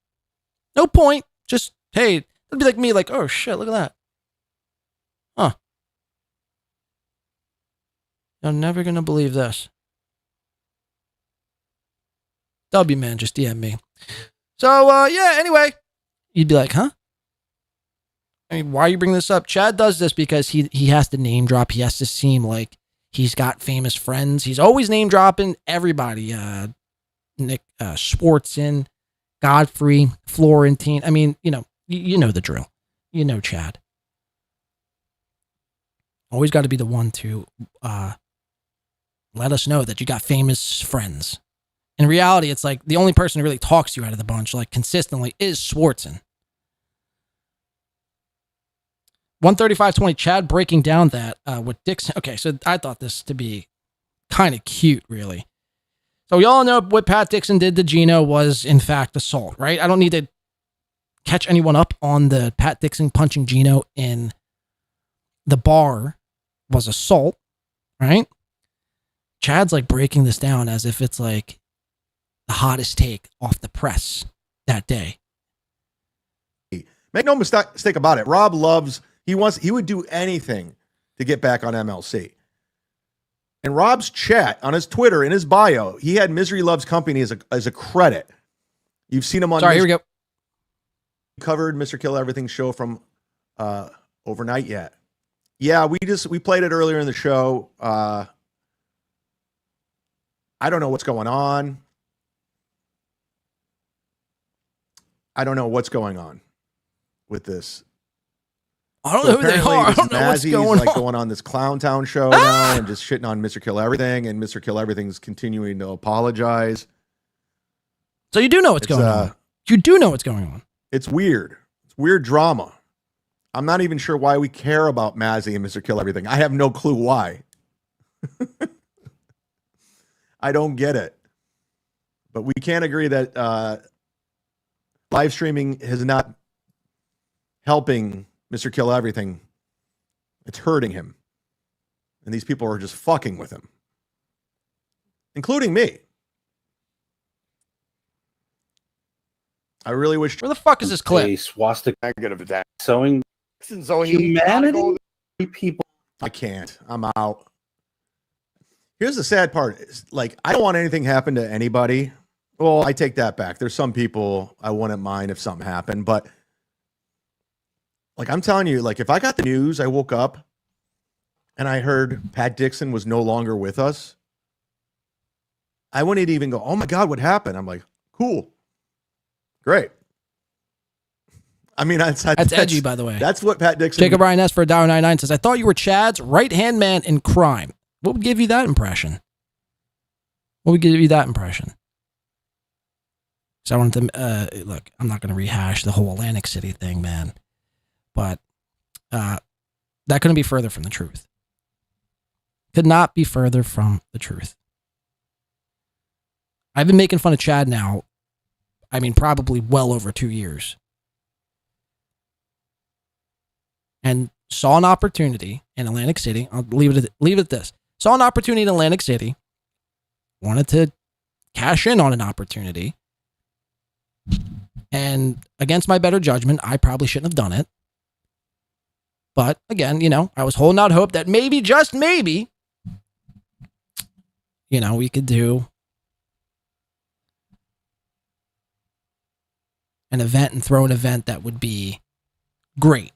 No point. Just, hey, it'd be like me, like, oh shit, look at that. Huh. You're never going to believe this. W man just DM me. So, yeah, anyway, you'd be like, huh? I mean, why are you bringing this up? Chad does this because he has to name drop. He has to seem like he's got famous friends. He's always name dropping everybody. Nick Swartzen, Godfrey, Florentine. I mean, you know the drill. You know Chad. Always got to be the one to let us know that you got famous friends. In reality, it's like the only person who really talks to you out of the bunch, like consistently, is Swartzen. 135.20, Chad breaking down that with Dixon. Okay, so I thought this to be kind of cute, really. So we all know what Pat Dixon did to Gino was, in fact, assault, right? I don't need to catch anyone up on the Pat Dixon punching Gino in the bar was assault, right? Chad's like breaking this down as if it's like the hottest take off the press that day. Make no mistake about it. Rob loves, he would do anything to get back on MLC. And Rob's chat on his Twitter, in his bio, he had Misery Loves Company as a credit. You've seen him on. Sorry, here we go. Covered Mr. Kill Everything show from overnight yet. Yeah, we played it earlier in the show. I don't know what's going on. I don't know what's going on with this. I don't know who they are. I don't know what's going on. Going on this Clown Town show now and just shitting on Mr. Kill Everything, and Mr. Kill Everything's continuing to apologize. So you do know what's going on. You do know what's going on. It's weird. It's weird drama. I'm not even sure why we care about Mazzy and Mr. Kill Everything. I have no clue why. I don't get it. But we can't agree that live streaming is not helping Mr. Kill Everything. It's hurting him. And these people are just fucking with him. Including me. I really wish. Where the fuck is this clip? A swastika of that. sewing So humanity. People. I can't. I'm out. Here's the sad part. Like, I don't want anything happen to anybody. Well, I take that back. There's some people I wouldn't mind if something happened, but like I'm telling you, like if I got the news, I woke up and I heard Pat Dixon was no longer with us, I wouldn't even go, oh my God, what happened? I'm like, cool. Great. I mean, that's edgy, by the way. That's what Pat Dixon. Jacob Ryan S. for $1.99 says, I thought you were Chad's right-hand man in crime. What would give you that impression? What would give you that impression? So I wanted to, look, I'm not going to rehash the whole Atlantic City thing, man. But that couldn't be further from the truth. Could not be further from the truth. I've been making fun of Chad now, I mean, probably well over 2 years. And saw an opportunity in Atlantic City. I'll leave it at this. Saw an opportunity in Atlantic City. Wanted to cash in on an opportunity. And against my better judgment, I probably shouldn't have done it. But again, you know, I was holding out hope that maybe, just maybe, you know, we could do an event and throw an event that would be great.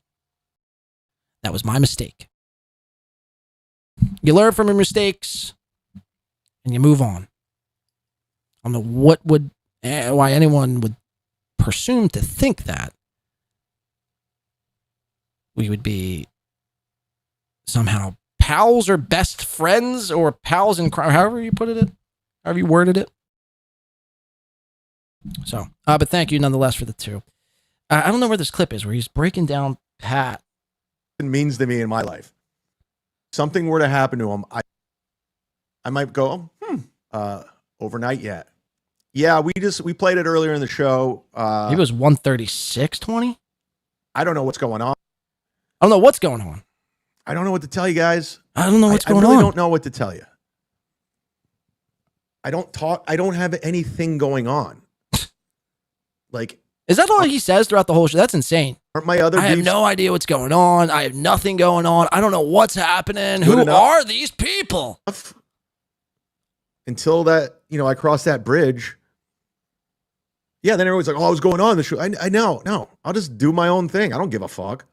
That was my mistake. You learn from your mistakes and you move on. I don't know why anyone would presume to think that we would be somehow pals or best friends or pals in crime, however you put it, however you worded it. So, but thank you nonetheless for the two. I don't know where this clip is where he's breaking down Pat. It means to me in my life. Something were to happen to him, I might go, overnight yet. Yeah, we played it earlier in the show. He was 136.20. I don't know what's going on. I don't know what's going on. I don't know what to tell you guys. I don't know what's going on. I really on. don't know what to tell you. I don't have anything going on. Like, is that all he says throughout the whole show? That's insane. Aren't my other I have no idea what's going on. I have nothing going on. I don't know what's happening. Who are these people? Until that, you know, I crossed that bridge. Yeah, then everyone's like, oh, what's going on in the show? I know. No, I'll just do my own thing. I don't give a fuck.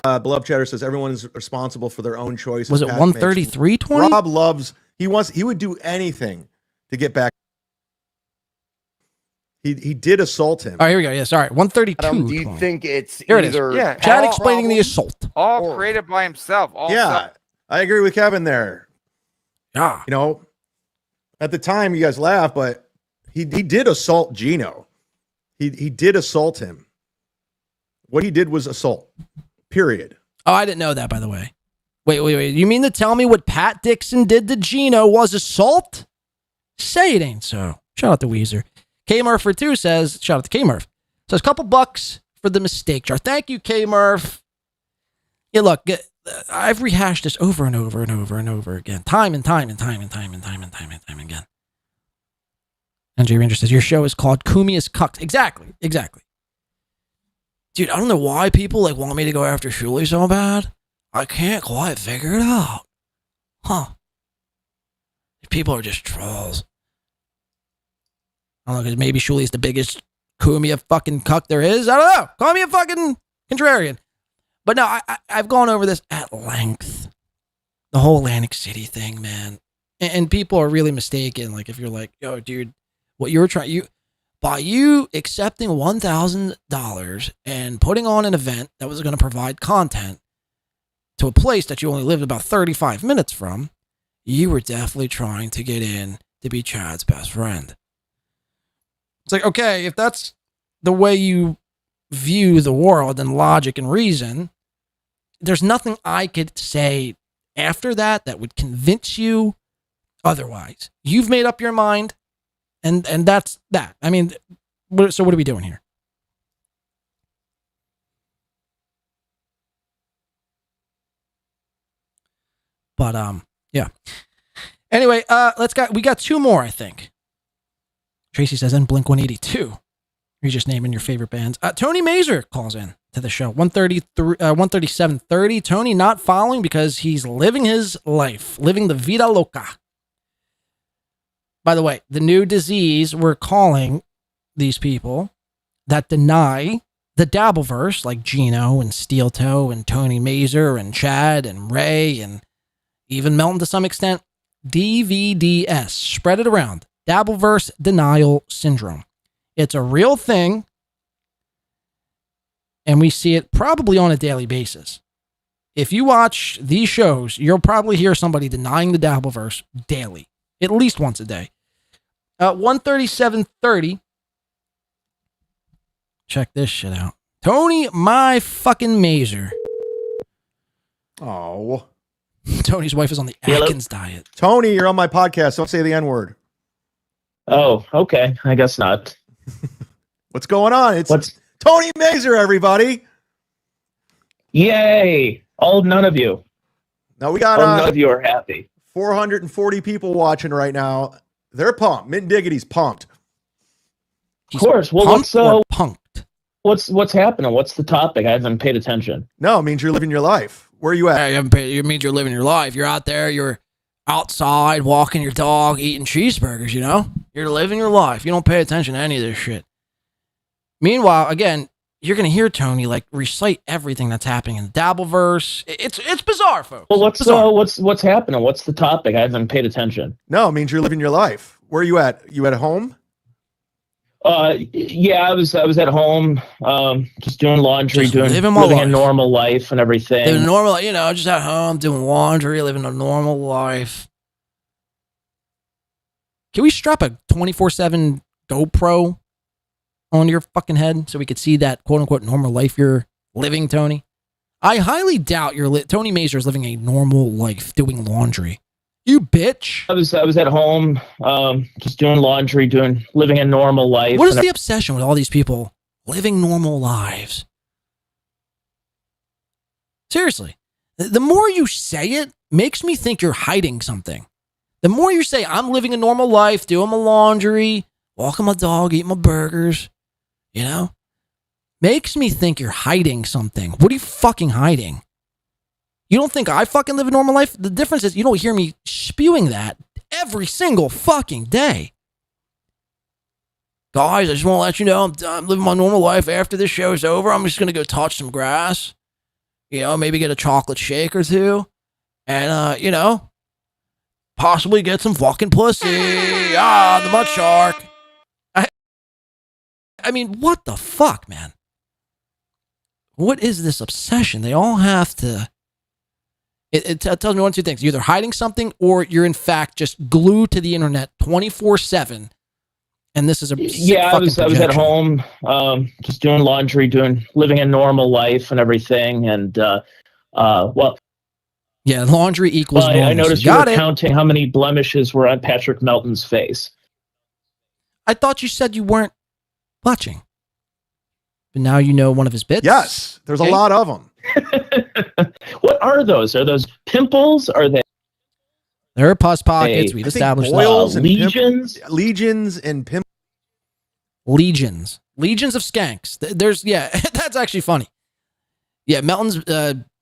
Beloved Chatter says everyone is responsible for their own choices. Was it 133.20? Rob loves, he would do anything to get back. He did assault him. Oh, here we go. Yeah, sorry. 132. Do you think it's here it is. either Yeah, Chad explaining the assault. All created by himself. Yeah, I agree with Kevin there. Yeah. You know, at the time you guys laugh, but he did assault Gino. He did assault him. What he did was assault. Period. Oh, I didn't know that, by the way. Wait. You mean to tell me what Pat Dixon did to Gino was assault? Say it ain't so. Shout out to Weezer. K-Murph for 2 says, shout out to K-Murph. Says, couple bucks for the mistake jar. Thank you, K-Murph. Yeah, look, I've rehashed this over and over and over and over again. Time and time again. And J Ranger says, your show is called Kumius Cucks. Exactly. Dude, I don't know why people want me to go after Shulie so bad. I can't quite figure it out. Huh. People are just trolls. I don't know, because maybe Shulie's the biggest Kumia fucking cuck there is. I don't know. Call me a fucking contrarian. But no, I've gone over this at length. The whole Atlantic City thing, man. And people are really mistaken. Like, if you're like, yo, dude, what you were trying, by you accepting $1,000 and putting on an event that was going to provide content to a place that you only lived about 35 minutes from, you were definitely trying to get in to be Chad's best friend. It's like, okay, if that's the way you view the world and logic and reason, there's nothing I could say after that would convince you otherwise. You've made up your mind, and that's that. I mean, so what are we doing here? But yeah. Anyway, we got 2 more, I think. Tracy says, and Blink 182. You're just naming your favorite bands. Tony Mazer calls in. to the show. 137.30. Tony not following because he's living his life, living the vida loca. By the way, the new disease we're calling these people that deny the Dabbleverse, like Gino and SteelToe and Tony Mazer and Chad and Ray and even Melton to some extent, DVDS. Spread it around. Dabbleverse Denial Syndrome. It's a real thing, and we see it probably on a daily basis. If you watch these shows, you'll probably hear somebody denying the Dabbleverse daily, at least once a day. 137.30. Check this shit out. Tony, my fucking Mazer. Oh. Tony's wife is on the Atkins diet. Tony, you're on my podcast. Don't say the N-word. Oh, okay. I guess not. What's going on? It's Tony Mazer, everybody. Yay. Oh, none of you. Now we got none of you are happy. 440 people watching right now. They're pumped. Mint Diggity's pumped. Of course. Well, what's happening? What's the topic? I haven't paid attention. No, it means you're living your life. Where are you at? It means you're living your life. You're out there. You're outside walking your dog, eating cheeseburgers, you know? You're living your life. You don't pay attention to any of this shit. Meanwhile, again, you're going to hear Tony like recite everything that's happening in the Dabbleverse. It's bizarre, folks. Well, what's happening? What's the topic? I haven't paid attention. No, it means you're living your life. Where are you at? You at home? Yeah, I was at home, just doing laundry, living a normal life and everything. Living normal, just at home doing laundry, living a normal life. Can we strap a 24/7 GoPro on your fucking head so we could see that quote unquote normal life you're living, Tony? I highly doubt Tony Mazer is living a normal life doing laundry. You bitch. I was at home, just doing laundry, living a normal life. What is the obsession with all these people living normal lives? Seriously, the more you say it makes me think you're hiding something. The more you say, I'm living a normal life, doing my laundry, walking my dog, eating my burgers, makes me think you're hiding something. What are you fucking hiding? You don't think I fucking live a normal life? The difference is you don't hear me spewing that every single fucking day. Guys, I just want to let you know I'm living my normal life. After this show's over, I'm just going to go touch some grass. Maybe get a chocolate shake or two. And, possibly get some fucking pussy. The mud shark. I mean, what the fuck, man? What is this obsession? They all have to... It tells me one of two things. You're either hiding something or you're, in fact, just glued to the internet 24/7. And this is a I was at home, just doing laundry, living a normal life and everything. And, yeah, laundry equals normal. I noticed you were counting how many blemishes were on Patrick Melton's face. I thought you said you weren't watching. But now you know one of his bits? Yes, there's a lot of them. What are those? Are those pimples? Are they? They're pus pockets. We've established boils and legions. Legions and pimples. Legions of skanks. That's actually funny. Yeah, Melton's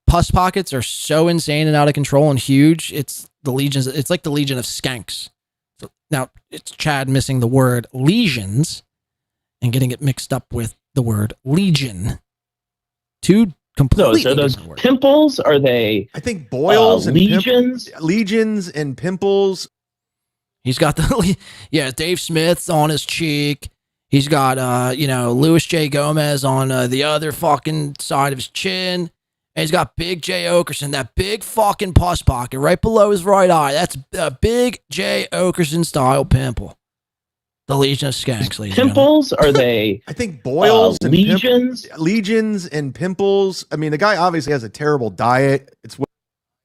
pus pockets are so insane and out of control and huge. It's the legions. It's like the legion of skanks. So now it's Chad missing the word lesions and getting it mixed up with the word legion. Two completely are those pimples? Are they? I think boils and legions. Legions and pimples. He's got Dave Smith's on his cheek. He's got Louis J. Gomez on the other fucking side of his chin. And he's got Big J. Okerson, that big fucking pus pocket right below his right eye. That's a Big J. Okerson style pimple. The Legion of Skanks, ladies and pimples? Are they? I think boils and legions. Legions and pimples. I mean, the guy obviously has a terrible diet. It's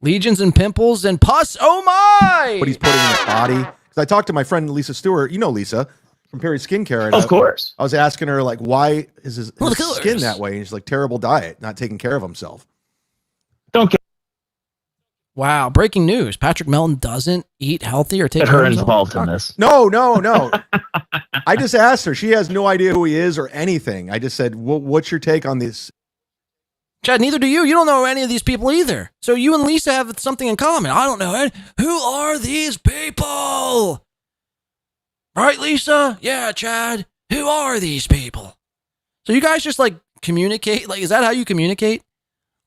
legions and pimples and pus. Oh my! What he's putting in his body. Because I talked to my friend Lisa Stewart. You know Lisa from Perry Skincare. Of course. I was asking her why is his skin that way? And she's like, terrible diet, not taking care of himself. Don't get. Wow, breaking news. Patrick Melton doesn't eat healthy or take care of himself. Involved in this. No. I just asked her. She has no idea who he is or anything. I just said, what's your take on this? Chad, neither do you. You don't know any of these people either. So you and Lisa have something in common. I don't know. Who are these people? Right, Lisa? Yeah, Chad. Who are these people? So you guys just like communicate? Like, is that how you communicate?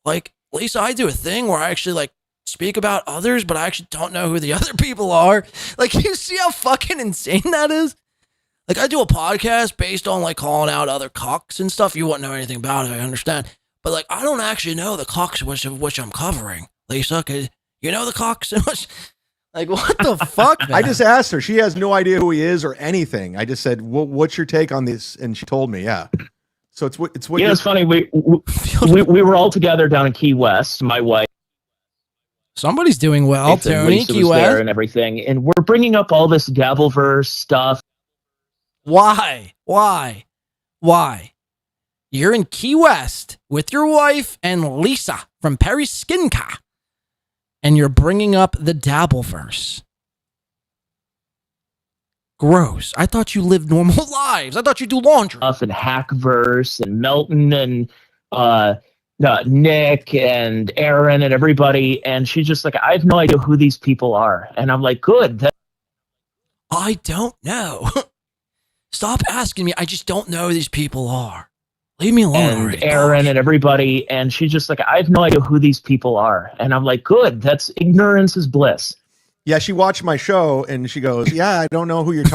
Like, Lisa, I do a thing where I actually like speak about others, but I actually don't know who the other people are. Like, you see how fucking insane that is? Like, I do a podcast based on like calling out other cocks and stuff. You wouldn't know anything about it, I understand. But like, I don't actually know the cocks which I'm covering. Lisa, could you know the cocks in which? Like, what the fuck, man? I just asked her. She has no idea who he is or anything. I just said, "What's your take on this?" And she told me, "Yeah." So it's what Yeah, it's funny. We were all together down in Key West. My wife. Somebody's doing well. and Tony, Lisa Key was there West. and everything, and we're bringing up all this Dabbleverse stuff. Why? You're in Key West with your wife and Lisa from Perry Skin Care, and you're bringing up the Dabbleverse. Gross. I thought you lived normal lives. I thought you do laundry. Stuff and Hackverse and Melton and Nick and Aaron and everybody, and she's just like, I have no idea who these people are, and I'm like, good. I don't know. Stop asking me. I just don't know who these people are. Leave me alone And already. Aaron and everybody, and she's just like, I have no idea who these people are, and I'm like, good. That's ignorance is bliss. Yeah, she watched my show and she goes, "Yeah, I don't know who you're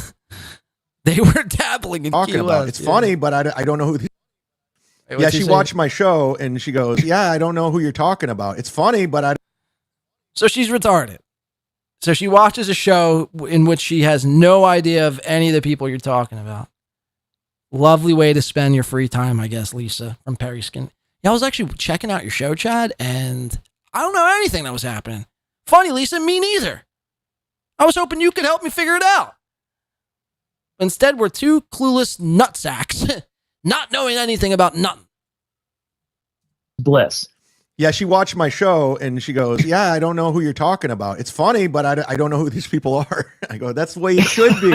They were dabbling in talking Key about. West, It's yeah. funny, but I don't know who." Hey, Yeah, what's he she say? watched my show and she goes, "Yeah, I don't know who you're talking about. It's funny, but I." So she's retarded. So she watches a show in which she has no idea of any of the people you're talking about. Lovely way to spend your free time, I guess, Lisa from Perry Skin. Yeah, I was actually checking out your show, Chad, and I don't know anything that was happening. Funny, Lisa, me neither. I was hoping you could help me figure it out. Instead, we're two clueless nutsacks, not knowing anything about nothing. Bliss. Yeah, she watched my show and she goes, "Yeah, I don't know who you're talking about. It's funny, but I don't know who these people are." I go, "That's the way it should be.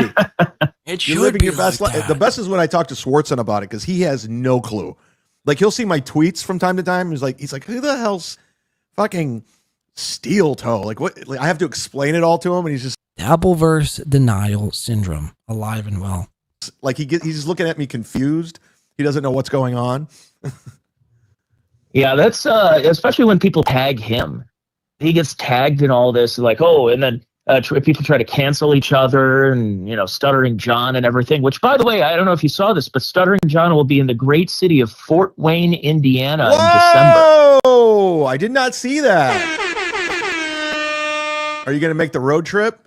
It You're should living be your best like life." that. The best is when I talk to Swartzen about it because he has no clue. Like, he'll see my tweets from time to time. He's like, "Who the hell's fucking SteelToe?" Like, what? Like, I have to explain it all to him, and he's just Dabbleverse denial syndrome, alive and well. like, he's just looking at me confused. He doesn't know what's going on. Yeah, that's especially when people tag him. He gets tagged in all this, like, oh, and then people try to cancel each other, and Stuttering John and everything. Which, by the way, I don't know if you saw this, but Stuttering John will be in the great city of Fort Wayne, Indiana, in December. Oh, I did not see that. Are you going to make the road trip?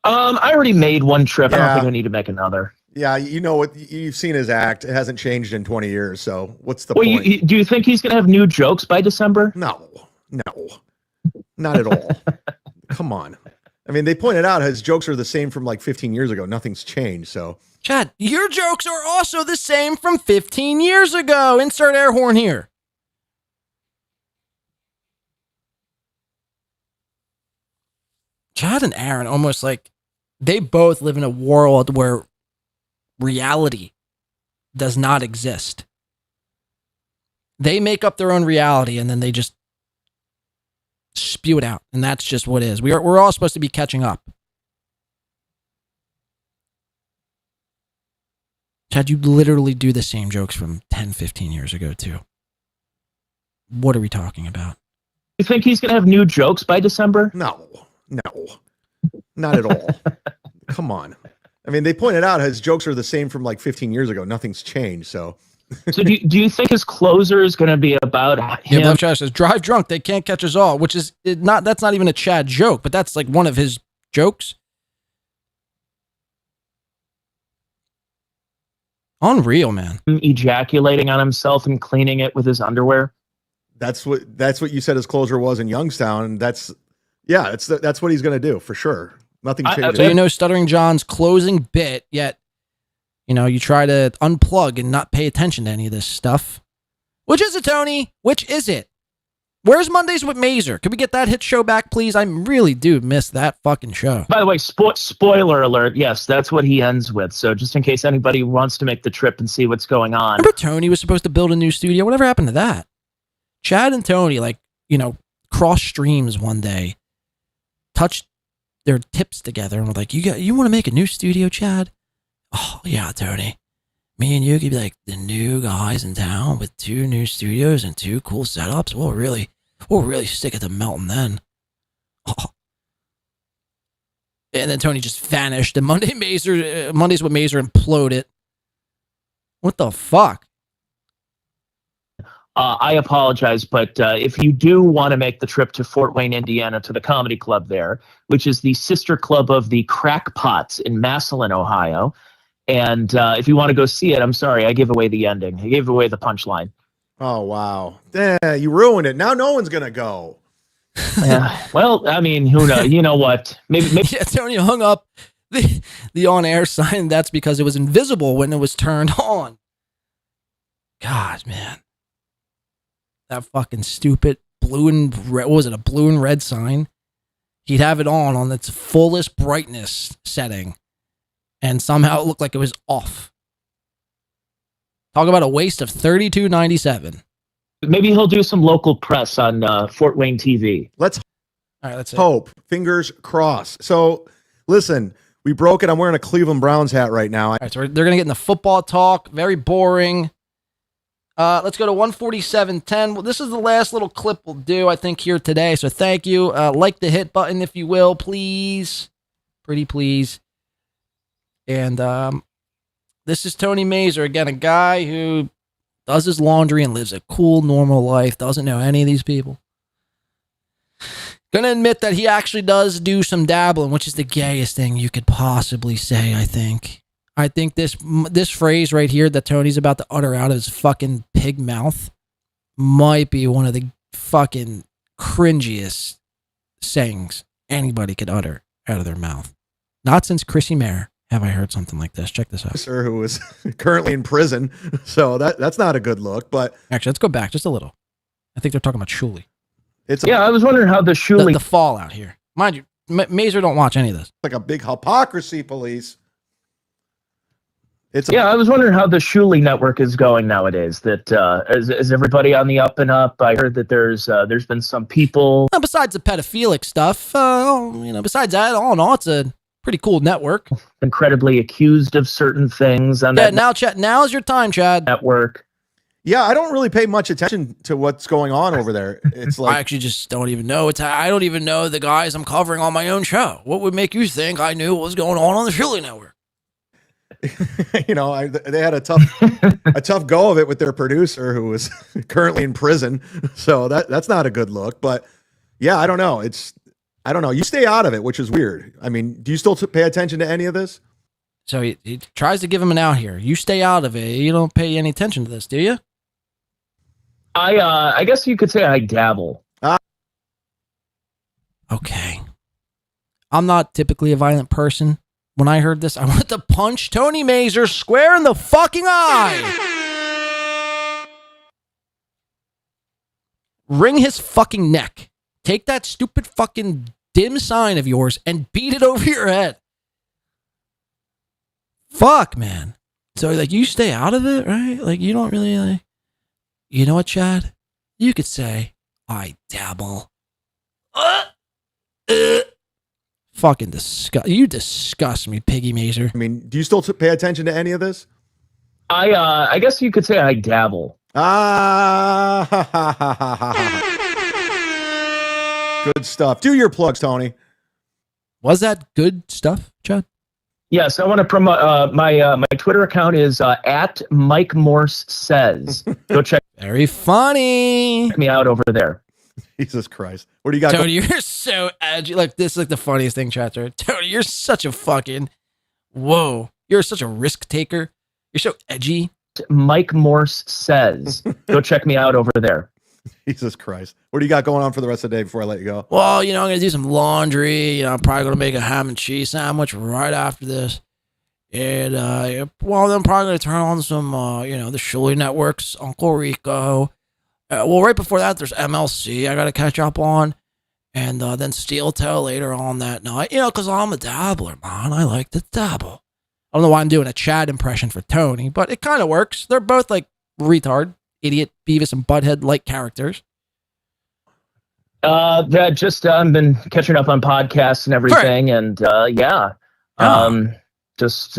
I already made one trip. I Yeah. don't think I need to make another. Yeah, you know what? You've seen his act. It hasn't changed in 20 years. So what's the Well, point? do you think he's going to have new jokes by December? No, not at all. Come on. I mean, they pointed out his jokes are the same from like 15 years ago. Nothing's changed. So Chad, your jokes are also the same from 15 years ago. Insert air horn here. Chad and Aaron almost like they both live in a world where reality does not exist. They make up their own reality and then they just spew it out. And that's just what it is. We're all supposed to be catching up. Chad, you literally do the same jokes from 10, 15 years ago, too. What are we talking about? You think he's going to have new jokes by December? No, not at all. Come on. I mean, they pointed out his jokes are the same from like 15 years ago. Nothing's changed. So So do you think his closer is going to be about him? Yeah, Love Chad says, drive drunk, they can't catch us all, which is that's not even a Chad joke, but that's like one of his jokes. Unreal, man. Ejaculating on himself and cleaning it with his underwear. that's what you said his closer was in Youngstown. That's what he's going to do for sure. Nothing changes. So Stuttering John's closing bit, yet you try to unplug and not pay attention to any of this stuff. Which is it, Tony? Which is it? Where's Mondays with Mazer? Could we get that hit show back, please? I really do miss that fucking show. By the way, spoiler alert. Yes, that's what he ends with. So just in case anybody wants to make the trip and see what's going on. Remember Tony was supposed to build a new studio? Whatever happened to that? Chad and Tony, like, cross streams one day, touched their tips together and were like, you want to make a new studio, Chad? Oh, yeah, Tony. Me and you could be like the new guys in town with 2 new studios and 2 cool setups. We'll really stick it to Melton then. Oh. And then Tony just vanished, and Mondays with Mazer imploded. What the fuck? I apologize, but if you do want to make the trip to Fort Wayne, Indiana, to the comedy club there, which is the sister club of the Crackpots in Massillon, Ohio, and if you want to go see it, I'm sorry, I gave away the ending. I gave away the punchline. Oh, wow. You ruined it. Now no one's going to go. Yeah. Well, I mean, who knows? You know what? Maybe. Yeah, Tony hung up the on-air sign. That's because it was invisible when it was turned on. God, man. That fucking stupid blue and red, what was it, a blue and red sign? He'd have it on its fullest brightness setting, and somehow it looked like it was off. Talk about a waste of $32.97. Maybe he'll do some local press on Fort Wayne TV. Let's let's hope. Fingers crossed. So, listen, we broke it. I'm wearing a Cleveland Browns hat right now. All right, so they're going to get in the football talk. Very boring. Let's go to 147.10. Well, this is the last little clip we'll do, I think, here today. So thank you. Like the hit button, if you will, please. Pretty please. And this is Tony Mazer, again, a guy who does his laundry and lives a cool, normal life, doesn't know any of these people. Gonna admit that he actually does do some dabbling, which is the gayest thing you could possibly say, I think. I think this phrase right here that Tony's about to utter out of his fucking pig mouth might be one of the fucking cringiest sayings anybody could utter out of their mouth. Not since Chrissy Mayer have I heard something like this. Check this out. Sir, who is currently in prison, so that's not a good look. But actually, let's go back just a little. I think they're talking about Shulie. I was wondering how the Shulie the fallout here. Mind you, Mazer don't watch any of this. Like a big hypocrisy police. I was wondering how the Shuli network is going nowadays. That is everybody on the up and up? I heard that there's been some people. Well, besides the pedophilic stuff, besides that, all in all, it's a pretty cool network. Incredibly accused of certain things. On yeah, now's your time, Chad. Network. Yeah, I don't really pay much attention to what's going on over there. It's like I actually just don't even know. I don't even know the guys I'm covering on my own show. What would make you think I knew what was going on the Shuli network? They had a tough go of it with their producer who was currently in prison. So that's not a good look. But yeah, I don't know. I don't know. You stay out of it, which is weird. I mean, do you still pay attention to any of this? So he tries to give him an out here. You stay out of it. You don't pay any attention to this, do you? I guess you could say I dabble. Okay. I'm not typically a violent person. When I heard this, I wanted to punch Tony Mazer square in the fucking eye. Wring his fucking neck. Take that stupid fucking dim sign of yours and beat it over your head. Fuck, man. So, you stay out of it, right? You don't really, you know what, Chad? You could say, I dabble. Fucking disgust. You disgust me, Piggy Mazer. I mean, do you still pay attention to any of this? I guess you could say I dabble. Good stuff. Do your plugs, Tony. Was that good stuff, Chad? Yes, I want to promote my Twitter account is at Mike Morse Says. Go check. Very funny. Check me out over there. Jesus Christ. What do you got? Tony, you're so edgy. This is the funniest thing, chatter. Tony, you're such a fucking whoa. You're such a risk taker. You're so edgy. Mike Morse Says. Go check me out over there. Jesus Christ. What do you got going on for the rest of the day before I let you go? Well, I'm going to do some laundry. I'm probably going to make a ham and cheese sandwich right after this. And, then I'm probably going to turn on some, the Shuli networks, Uncle Rico. Right before that, there's MLC I got to catch up on. And then SteelToe later on that night. Because I'm a dabbler, man. I like to dabble. I don't know why I'm doing a Chad impression for Tony, but it kind of works. They're both retard, idiot, Beavis and Butthead-like characters. That just I've been catching up on podcasts and everything, and yeah, just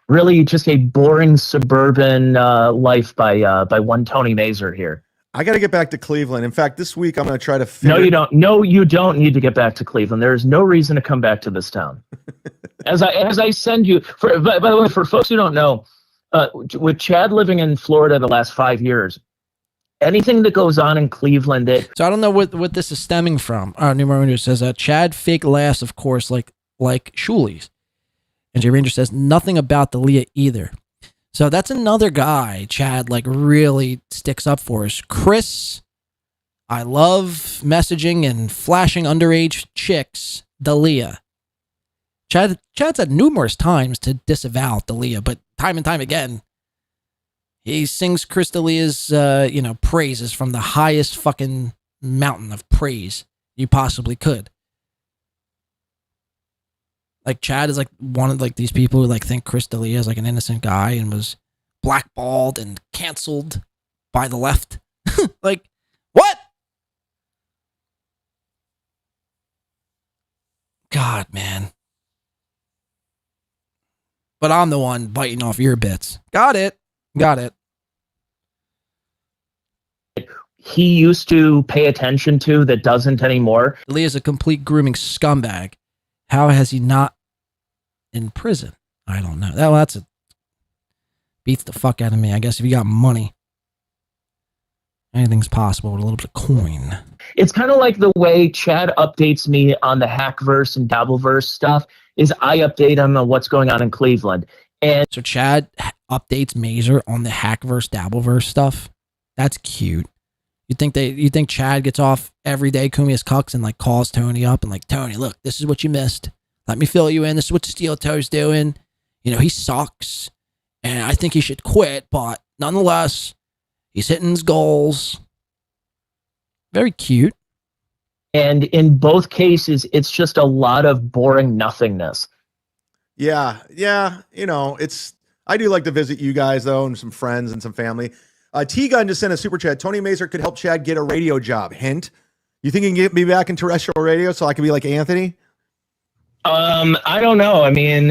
really just a boring suburban life by one Tony Mazur here. I got to get back to Cleveland. In fact, this week I'm going to try to figure. No, you don't. No, you don't need to get back to Cleveland. There is no reason to come back to this town. As I send you. By the way, for folks who don't know, with Chad living in Florida the last 5 years, anything that goes on in Cleveland So I don't know what this is stemming from. Numero Ranger says Chad fake laughs, of course, like Shulie's. And J Ranger says nothing about the Leah either. So that's another guy Chad like really sticks up for us. Chris, I love messaging and flashing underage chicks, Dalia. Chad said numerous times to disavow Dalia, but time and time again, he sings Chris D'Elia's, praises from the highest fucking mountain of praise you possibly could. Like Chad is like one of like these people who like think Chris D'Elia is like an innocent guy and was blackballed and canceled by the left. Like, what? God, man. But I'm the one biting off your bits. Got it. he used to pay attention to that doesn't anymore. Leah's a complete grooming scumbag. How has he not in prison? I don't know. Beats the fuck out of me. I guess if you got money, anything's possible with a little bit of coin. It's kind of like the way Chad updates me on the Hackverse and Dabbleverse stuff is I update him on what's going on in Cleveland. And so Chad updates Mazur on the Hackverse, Dabbleverse stuff. That's cute. You think Chad gets off every day, Kumi's cucks, and like calls Tony up and like, Tony, look, this is what you missed. Let me fill you in. This is what SteelToe's doing. You know, he sucks. And I think he should quit, but nonetheless, he's hitting his goals. Very cute. And in both cases, it's just a lot of boring nothingness. Yeah. You know, I do like to visit you guys though, and some friends and some family. T-Gun just sent a super chat. Tony Mazur could help Chad get a radio job. Hint. You think he can get me back in terrestrial radio so I can be like Anthony? I don't know. I mean,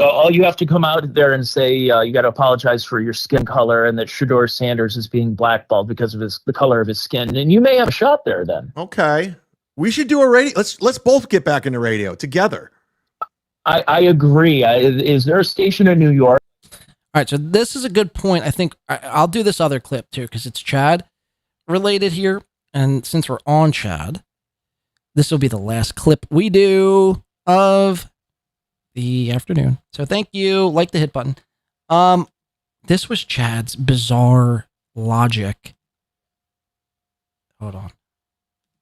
all you have to come out there and say you got to apologize for your skin color and that Shedeur Sanders is being blackballed because of the color of his skin, and you may have a shot there. Then okay, we should do a radio. Let's both get back into radio together. I agree. Is there a station in New York? All right, so this is a good point. I think I'll do this other clip too because it's Chad related here, and since we're on Chad, this will be the last clip we do of the afternoon. So thank you. Like the hit button. This was Chad's bizarre logic. Hold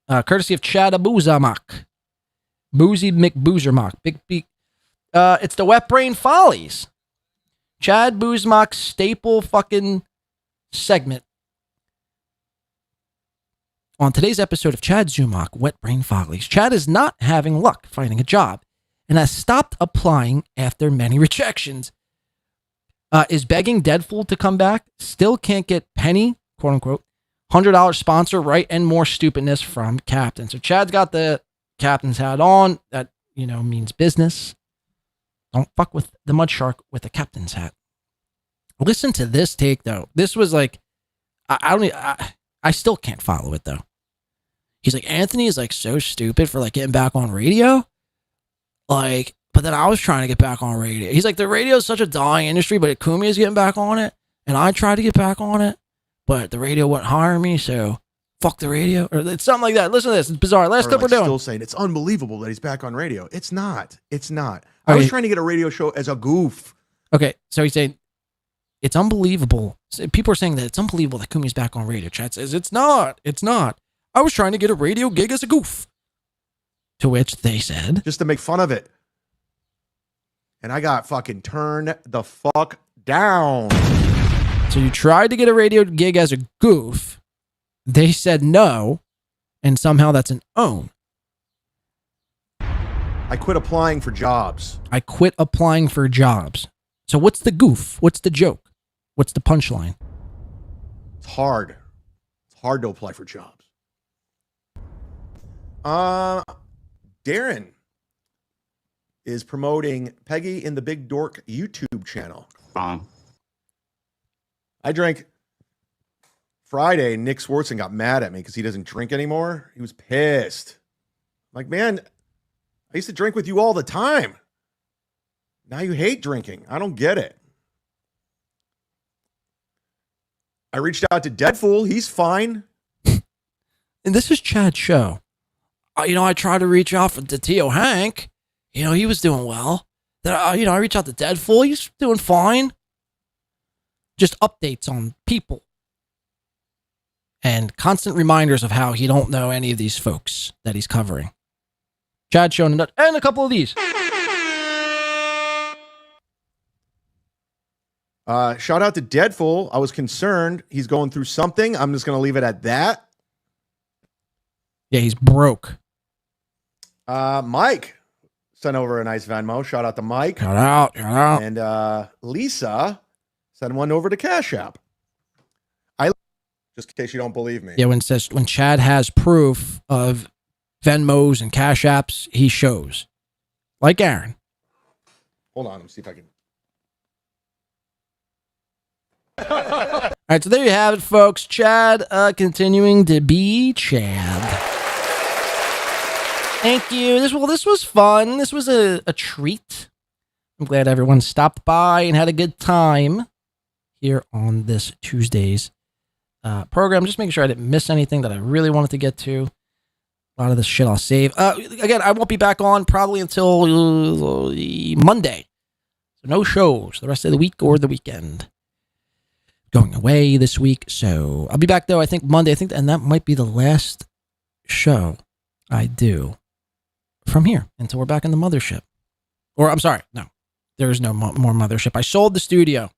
on. Courtesy of Chad Zumach. Boozy McBoozermock. Big beak. It's the Wet Brain Follies. Chad Boozmock's staple fucking segment. On today's episode of Chad Zumach, Wet Brain Follies, Chad is not having luck finding a job and has stopped applying after many rejections. Is begging Deadpool to come back, still can't get penny, quote unquote, $100 sponsor, right? And more stupidness from Captain. So Chad's got the captain's hat on. That, means business. Don't fuck with the mud shark with the captain's hat. Listen to this take, though. This was like, I still can't follow it, though. He's like, Anthony is like so stupid for like getting back on radio. Like, but then I was trying to get back on radio. He's like, the radio is such a dying industry, but Kumi is getting back on it. And I tried to get back on it, but the radio wouldn't hire me. So fuck the radio. Or it's something like that. Listen to this. It's bizarre. Last clip we're doing. Still saying it's unbelievable that he's back on radio. It's not. I was trying to get a radio show as a goof. Okay. So he's saying it's unbelievable. People are saying that it's unbelievable that Kumi's back on radio. Chad says it's not. I was trying to get a radio gig as a goof. To which they said, just to make fun of it. And I got fucking turned the fuck down. So you tried to get a radio gig as a goof. They said no. And somehow that's an own. I quit applying for jobs. So what's the goof? What's the joke? What's the punchline? It's hard. It's hard to apply for jobs. Darren is promoting Peggy in the Big Dork YouTube channel. I drank Friday. Nick Swartzen got mad at me because he doesn't drink anymore. He was pissed. I'm like, man, I used to drink with you all the time. Now you hate drinking. I don't get it. I reached out to Deadfool. He's fine. And this is Chad's show. I tried to reach out to Tio Hank. He was doing well. Then, I reached out to Deadfool. He's doing fine. Just updates on people. And constant reminders of how he don't know any of these folks that he's covering. Chad showing and a couple of these. Shout out to Deadfool. I was concerned. He's going through something. I'm just going to leave it at that. Yeah, he's broke. Mike sent over a nice Venmo. Shout out to Mike. Shout out. And Lisa sent one over to Cashapp. Just in case you don't believe me. Yeah, when Chad has proof of Venmos and Cash Apps, he shows. Like Aaron. Hold on, let me see if I can. All right, so there you have it, folks. Chad continuing to be Chad. Thank you. This was fun. This was a treat. I'm glad everyone stopped by and had a good time here on this Tuesday's program. Just making sure I didn't miss anything that I really wanted to get to. A lot of this shit I'll save. Again, I won't be back on probably until Monday. So no shows the rest of the week or the weekend. Going away this week. So I'll be back though, I think Monday. And that might be the last show I do from here until we're back in the mothership. Or I'm sorry, no. There is no more mothership. I sold the studio.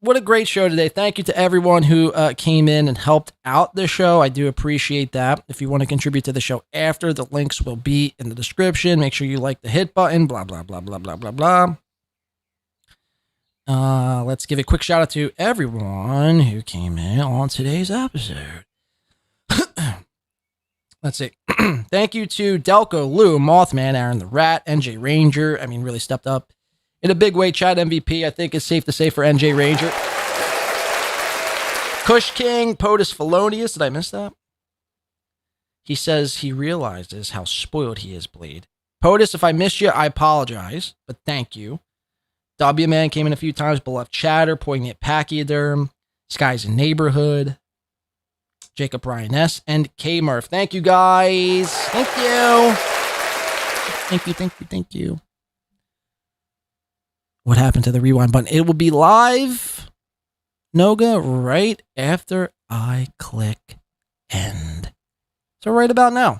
What a great show today. Thank you to everyone who came in and helped out the show. I do appreciate that. If you want to contribute to the show after, the links will be in the description. Make sure you like the hit button, blah, blah, blah, blah, blah, blah, blah. Let's give a quick shout out to everyone who came in on today's episode. Let's see. Thank you to Delco, Lou, Mothman, Aaron the Rat, NJ Ranger. I mean, really stepped up in a big way. Chad MVP, I think it's safe to say for NJ Ranger. Kush King, POTUS Felonious. Did I miss that? He says he realizes how spoiled he is, Blade. POTUS, if I missed you, I apologize, but thank you. W Man came in a few times. Beloved Chatter, Poignant Pachyderm, Skies in Neighborhood, Jacob Ryan S, and K Murph. Thank you, guys. Thank you. Thank you. What happened to the rewind button? It will be live, Noga, right after I click end. So right about now.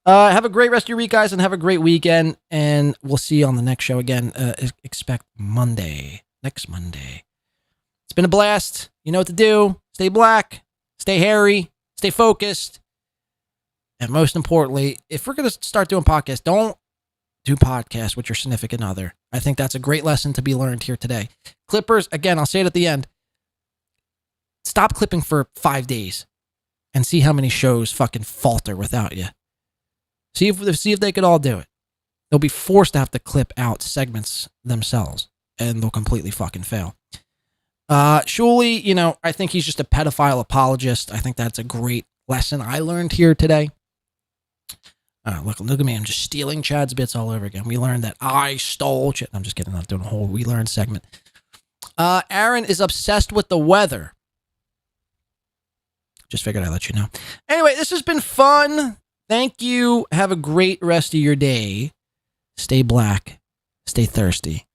Have a great rest of your week, guys, and have a great weekend. And we'll see you on the next show again. Expect Monday. Next Monday. It's been a blast. You know what to do. Stay black. Stay hairy. Stay focused. And most importantly, if we're going to start doing podcasts, don't do podcasts with your significant other. I think that's a great lesson to be learned here today. Clippers, again, I'll say it at the end. Stop clipping for 5 days and see how many shows fucking falter without you. See if they could all do it. They'll be forced to have to clip out segments themselves, and they'll completely fucking fail. Shulie, I think he's just a pedophile apologist. I think that's a great lesson I learned here today. Look at me. I'm just stealing Chad's bits all over again. We learned that I stole Chad. I'm just kidding. I'm not doing a whole we learned segment. Aaron is obsessed with the weather. Just figured I'd let you know. Anyway, this has been fun. Thank you. Have a great rest of your day. Stay black. Stay thirsty.